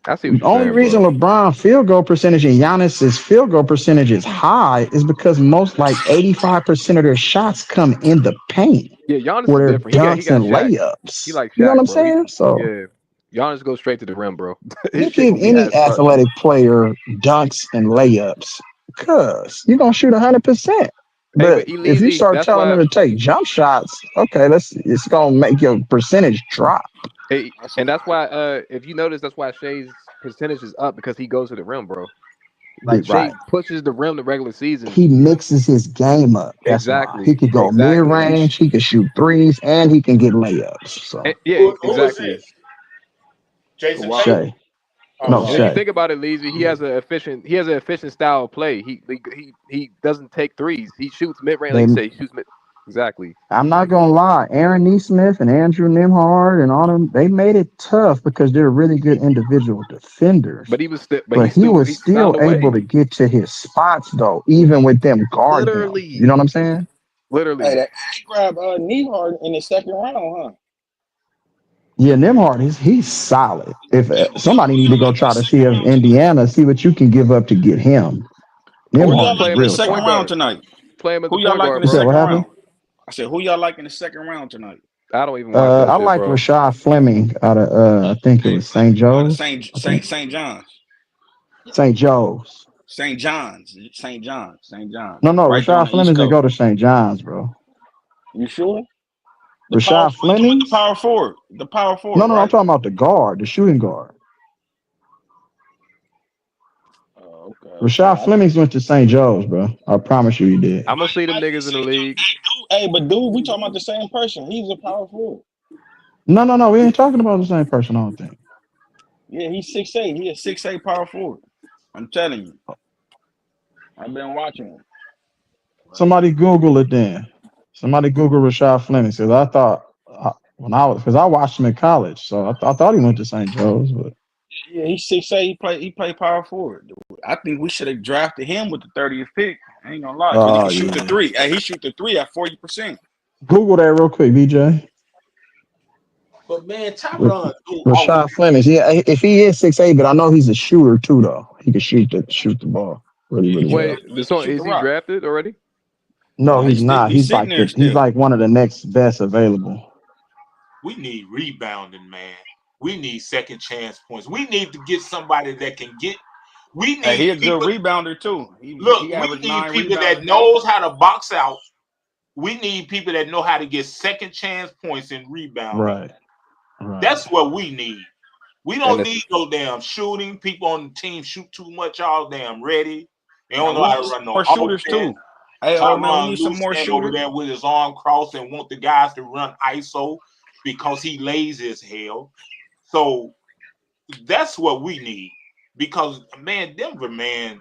I see what the only reason LeBron field goal percentage and Giannis's field goal percentage is high is because most, like 85% of their shots come in the paint. Yeah, Giannis where is they're different. dunks and layups. He likes Shaq, you know what I'm bro. saying? So yeah, Giannis goes straight to the rim, bro. you give any athletic player dunks and layups, cause you're gonna shoot 100%. But if you start telling them to take jump shots, okay, it's gonna make your percentage drop. Hey, and that's why, if you notice, that's why Shea's percentage is up, because he goes to the rim, bro. Like Shea pushes the rim the regular season. He mixes his game up. That's why. He can go mid range, he can shoot threes, and he can get layups. So yeah, exactly. Jason Shea. No, if Shea. you think about it, Leezy, he has an efficient style of play. He doesn't take threes. He shoots mid range. Like you say, he shoots mid. Exactly. I'm not gonna lie. Aaron Nesmith and Andrew Nembhard and all them, they made it tough because they're really good individual defenders. But he was still able to get to his spots though, even with them guarding him. You know what I'm saying? Literally. Hey, he grabbed Nembhard in the second round, huh? Yeah, Nimhard, he's solid. If somebody Who need to y'all go like in the try to see second if round tonight? Indiana, see what you can give up to get him. Or Who just y'all Nimhard is play like him in the as real a second point solid. round guard. tonight? Play him as a Who y'all point like guard, in the You said bro. what second happened? round? I said, who y'all like in the second round tonight? I don't even watch that I shit, like bro. Rashad Fleming out of I think it was St. Out of Joe's. I think St. John's. St. Joe's. St. John's. St. John's. St. John's. No, Right there on Rashad the East Fleming didn't Coast. go to St. John's, bro. You sure? The power Rashad forward. You talking about the Fleming's? power forward. The power No, forward, no, I'm right? talking about the guard, the shooting guard. Oh, okay. Rashad Flemings went to St. Joe's, bro. I promise you he did. I'm gonna see them niggas in the league. Hey, but dude, we talking about the same person. He's a power forward. No, we ain't talking about the same person, I don't think. Yeah, he's 6'8". He a 6'8" power forward. I'm telling you. I've been watching him. Somebody Google it then. Somebody Google Rashad Fleming, because I thought because I watched him in college, so I thought he went to St. Joe's, but Yeah, he's 6'8". He played power forward. I think we should have drafted him with the 30th pick. I ain't gonna lie, because he oh can shoot the yeah. three. Hey, he shoot the three at 40%. Google that real quick, BJ. But man, Tyronn Lue always Rashad Fleming. Yeah, if he is 6'8", but I know he's a shooter too, though. He can shoot the ball really, really well. Wait, this one Shoot is the he rock. drafted already? No, No, he's not. he's He's sitting like there he's still. like one of the next best available. we need rebounding, man. We need second chance points. We need to get somebody that can get. We Hey, he need a good people. rebounder too. Look, He we averaged need 9 people rebounds that a game. knows how to box out. We need people that know how to get second chance points in rebounding. Right. That's what we need. We And don't it's need no damn shooting. People on the team shoot too much, all damn ready. They don't Now know we how need to some run no more shooters offense. too. Hey, old man, we Tyronn need Lue some more stand over shooters. there with his arm crossed and want the guys to run ISO because he lazy as hell. So that's what we need. Because man, Denver, man,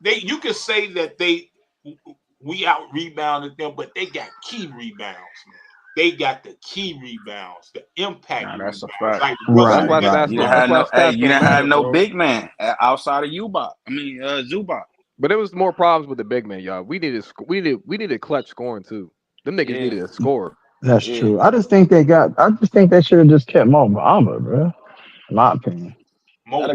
you could say that we out rebounded them, but they got key rebounds, man. They got the key rebounds, the impact Nah, that's rebounds. a fact. Like that's Russell why Westbrook. stats You don't. didn't That's have why no. Hey, stats you don't didn't have matter, no bro. big man outside of Zubac. But there was more problems with the big man, y'all. We needed clutch scoring too. Them niggas Yeah, needed a score. That's yeah. true. I just think they should have just kept Mo Bamba, bro. In my opinion. Mo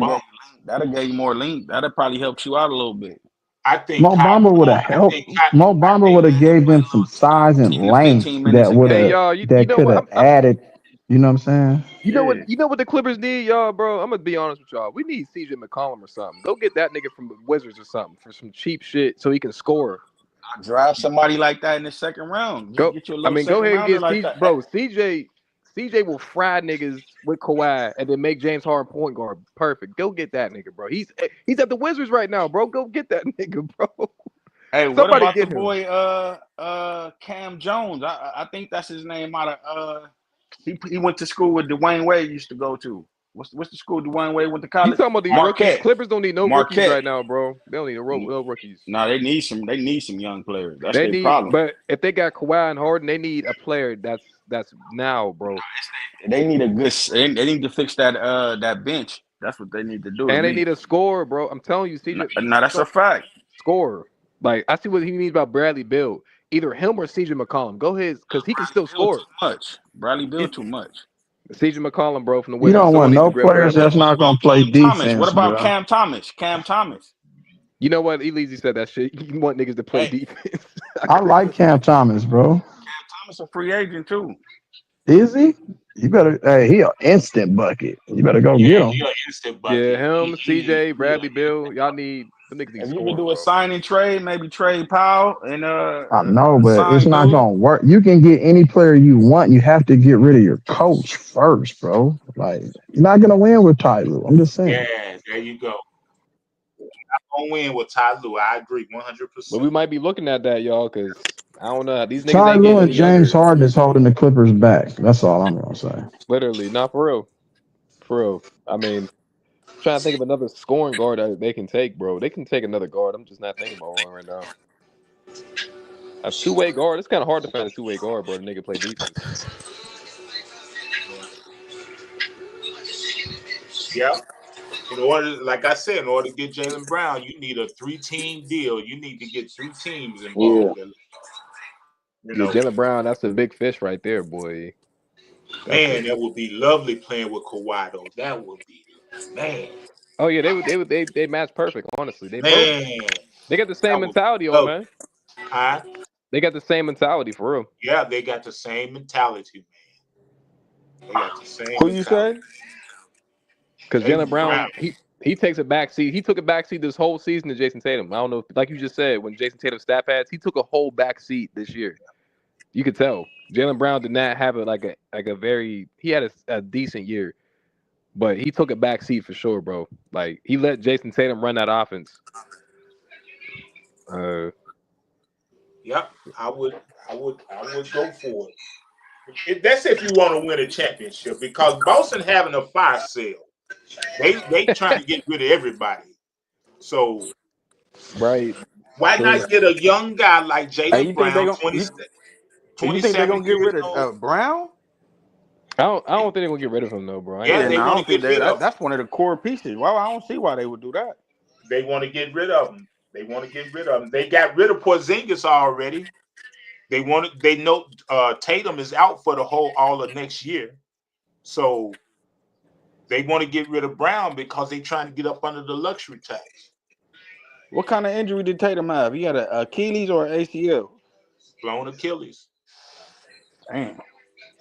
That'll Bamba. give you more length. That'll probably help you out a little bit. I think Mo Bamba would have helped. Mo Bamba would have gave them some size and 10 to length 15 minutes a Hey, game. y'all, you that know could what? have added. You know what I'm saying? Yeah. You know what the Clippers need, y'all, bro. I'm gonna be honest with y'all. We need CJ McCollum or something. Go get that nigga from the Wizards or something for some cheap shit so he can score. I draft somebody like that in the second round. Go. Get you a I little mean, go second ahead and rounder get like CJ, that. bro. CJ will fry niggas with Kawhi and then make James Harden point guard. Perfect. Go get that nigga, bro. He's at the Wizards right now, bro. Go get that nigga, bro. Hey, what Somebody about the get him. boy Cam Jones? I think that's his name out of he went to school with Dwayne Wade used to go to. What's the school Dwayne Wade went to You college? talking about these rookies? Marquette. Clippers don't need no rookies Marquette. right now, bro. They don't need no rookies. No, they need some young players. That's They their need, problem. but if they got Kawhi and Harden, they need a player that's now, bro. They need a good. They need to fix that bench. That's what they need to do. And they need a scorer, bro. I'm telling you, CJ. No, that's a fact. Scorer. Like I see what he means about Bradley Beal. Either him or CJ McCollum. Go ahead, because he can still score. Too much. Bradley Beal too much. CJ McCollum, bro, from the You Wizards. don't Someone want needs to no grab players that. that's not gonna play Thomas. What defense, about bro. Cam Thomas? Cam Thomas. You know what? Elise said that shit. You want niggas to play defense. I like Cam Thomas, bro. Cam Thomas a free agent too. Is he? You better. Hey, he an instant bucket. You better go get him. He an instant bucket. Yeah, him, CJ, Bradley Beal. Y'all need them niggas need If you scoring, could do bro. a sign and trade, maybe trade Powell and I know, but it's sign not Lue. gonna work. You can get any player you want. You have to get rid of your coach first, bro. Like you're not gonna win with Ty Lue. I'm just saying. Yeah, there you go. I'm gonna win with Ty Lue. I agree 100%. But we might be looking at that, y'all, because I don't know. These niggas Ty ain't Lue getting and any James younger. Harden is holding the Clippers back. That's all I'm gonna say. Literally, not for real. For real. I mean, I'm trying to think of another scoring guard that they can take, bro. They can take another guard. I'm just not thinking about one right now. A two-way guard. It's kind of hard to find a two-way guard, bro. The nigga play defense. Yeah. Like I said, in order to get Jaylen Brown, you need a 3-team deal. You need to get 3 teams involved. Yeah. You Yeah, know, Jaylen Brown, that's a big fish right there, boy. Man, that would be lovely playing with Kawhi though. That would be man. Oh yeah, they match perfect. Honestly, they Man, got the same that would mentality, be old lovely. man. Huh? They got the same mentality for real. Yeah, they got the same mentality, man. They got the same Who you mentality. say? Because Jaylen Brown, Brown. he takes a back seat. He took a back seat this whole season to Jason Tatum. I don't know, like you just said, when Jason Tatum stat pads, he took a whole back seat this year. You could tell Jaylen Brown did not have he had a decent year, but he took a back seat for sure, bro. Like he let Jason Tatum run that offense. Yep, I would go for it. That's if you want to win a championship, because Boston having a fire sale. They trying to get rid of everybody. So right. why not get a young guy like Jaylen you think they Brown, gonna? 27 You think they're gonna get years rid old? of Brown? I don't think they're gonna get rid of him though, bro. Yeah, Yeah, they no, I want don't to think get rid of him. that's one of the core pieces. Well, I don't see why they would do that. They want to get rid of him. They want to get rid of him. They got rid of Porzingis already. They know Tatum is out for all of next year. So they want to get rid of Brown because they're trying to get up under the luxury tax. What kind of injury did Tatum have? He had an Achilles or an ACL? Blown Achilles. Damn.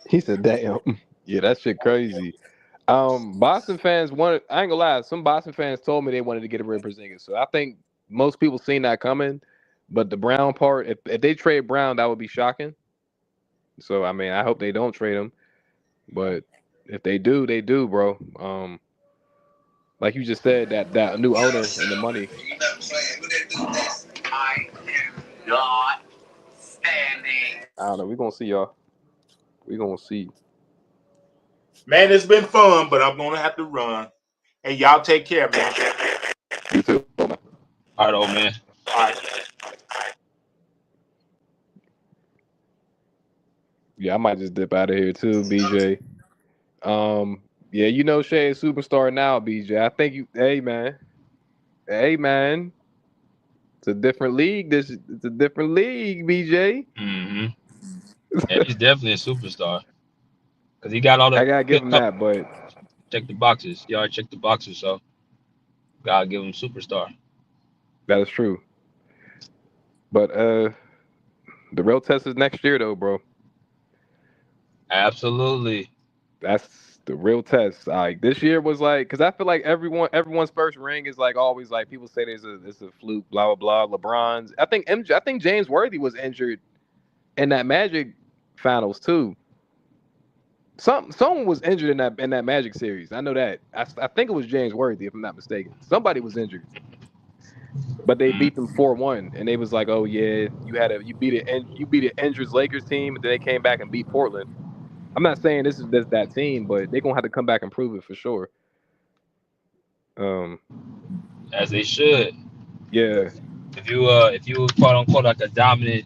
He said, "Damn, yeah, that shit crazy." Boston fans wanted. I ain't gonna lie. Some Boston fans told me they wanted to get rid of Porzingis. So I think most people seen that coming. But the Brown part, if they trade Brown, that would be shocking. So I mean, I hope they don't trade him. But if they do, they do, bro. Like you just said, that new owner and the money. I don't know. We're gonna see, y'all. We're gonna see. Man, it's been fun, but I'm gonna have to run. Hey, y'all take care, man. You too. All right, old man. All right. Yeah, I might just dip out of here too, BJ. Yeah, you know Shay is superstar now, BJ. I think you. Hey, man. It's a different league. It's a different league, BJ. Mm-hmm. Yeah, he's definitely a superstar because he got all the. I gotta give him that, but check the boxes. He already checked the boxes, so gotta give him superstar. that is true. But the real test is next year, though, bro. Absolutely. That's the real test. Like this year was like, because I feel like everyone's first ring is like always like people say it's a fluke, blah blah blah. LeBron's. I think James Worthy was injured in that Magic finals too. Someone was injured in that Magic series. I know that. I think it was James Worthy, if I'm not mistaken. Somebody was injured, but they beat them 4-1, and they was like, "Oh yeah, you beat an injured Lakers team, and then they came back and beat Portland." I'm not saying this is that team, but they're gonna have to come back and prove it for sure. As they should. Yeah. If you quote unquote like a dominant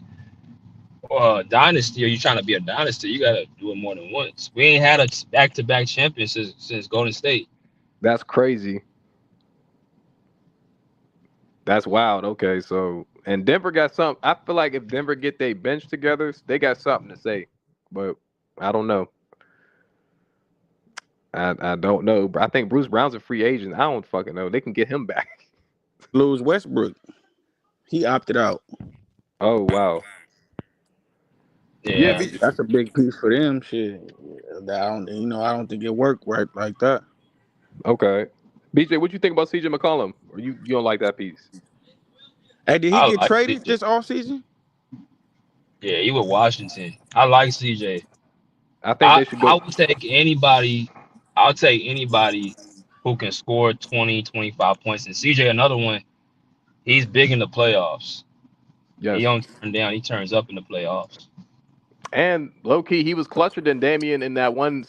dynasty, or you trying to be a dynasty, you gotta do it more than once. We ain't had a back-to-back champion since Golden State. That's crazy. That's wild. Okay, so and Denver got something. I feel like if Denver get their bench together, they got something to say. But I don't know. I don't know. I think Bruce Brown's a free agent. I don't fucking know. They can get him back. Lose Westbrook. He opted out. Oh wow. Yeah, that's a big piece for them. Shit, I don't think it worked right like that. Okay, BJ, what you think about CJ McCollum? Or you don't like that piece? Hey, did he get traded this offseason? Yeah, he with Washington. I like CJ. I think they should go. I would take anybody. I'll take anybody who can score 20, 25 points. And CJ, another one, he's big in the playoffs. Yes. He don't turn down. He turns up in the playoffs. And low key, he was clutcher than Damian in that one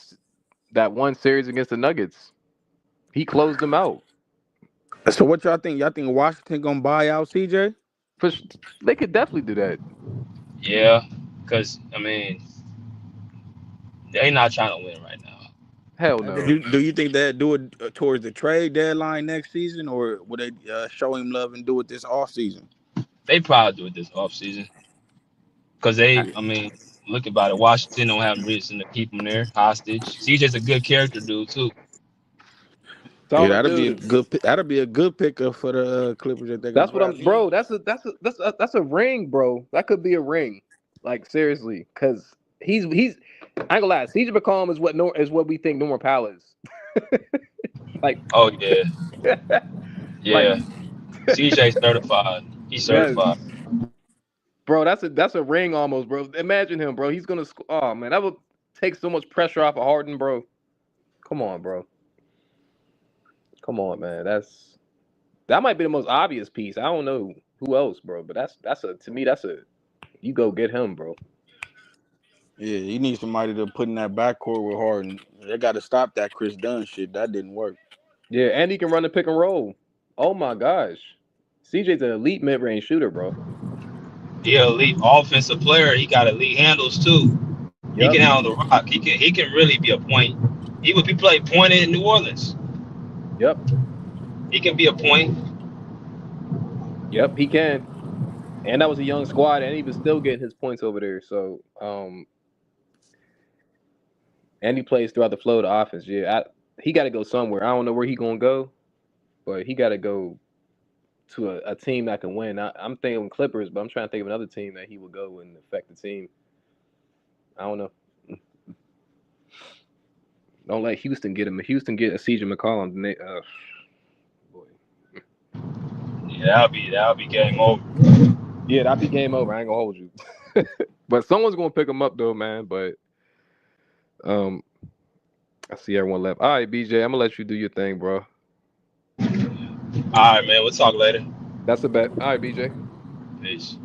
series against the Nuggets. He closed them out. So what y'all think? Y'all think Washington gonna buy out CJ? They could definitely do that. Yeah, because I mean, they're not trying to win right now. Hell no. Do you think they'll do it towards the trade deadline next season, or would they show him love and do it this offseason? They probably do it this offseason. Because I mean, look about it. Washington don't have reason to keep him there hostage. CJ's a good character dude too. Yeah, Solid that'd be a dude. good. That'd be a good pickup for the Clippers if they can That's what draft I'm, bro. him. That's a ring, bro. That could be a ring. Like seriously, because he's I ain't gonna lie. CJ McCollum is what we think Norman Powell is. Like, Oh yeah, like yeah. CJ certified. He's yes, certified. bro. That's a ring almost, bro. Imagine him, bro. He's gonna. Oh man, that would take so much pressure off of Harden, bro. Come on, bro. Come on, man. That might be the most obvious piece. I don't know who else, bro. But that's a to me that's a you go get him, bro. Yeah, he needs somebody to put in that backcourt with Harden. They got to stop that Chris Dunn shit. That didn't work. Yeah, and he can run the pick and roll. Oh my gosh, CJ's an elite mid-range shooter, bro. He an elite offensive player. He got elite handles too. He Yep, can handle the rock. He can really be a point. He would be playing point in New Orleans. yep, He can be a point. yep. He can. And that was a young squad, and he was still getting his points over there. So, and he plays throughout the flow of the offense. Yeah, he got to go somewhere. I don't know where he gonna go, but he got to go to a team that can win. I'm thinking Clippers, but I'm trying to think of another team that he would go and affect the team. I don't know. Don't let Houston get him. Houston get a CJ McCollum. Boy. Yeah, that'll be game over. Yeah, that'd be game over. I ain't gonna hold you. But someone's gonna pick him up though, man. But I see everyone left. All right, BJ, I'm gonna let you do your thing, bro. All right, man. We'll talk later. That's a bet. All right, BJ. Peace.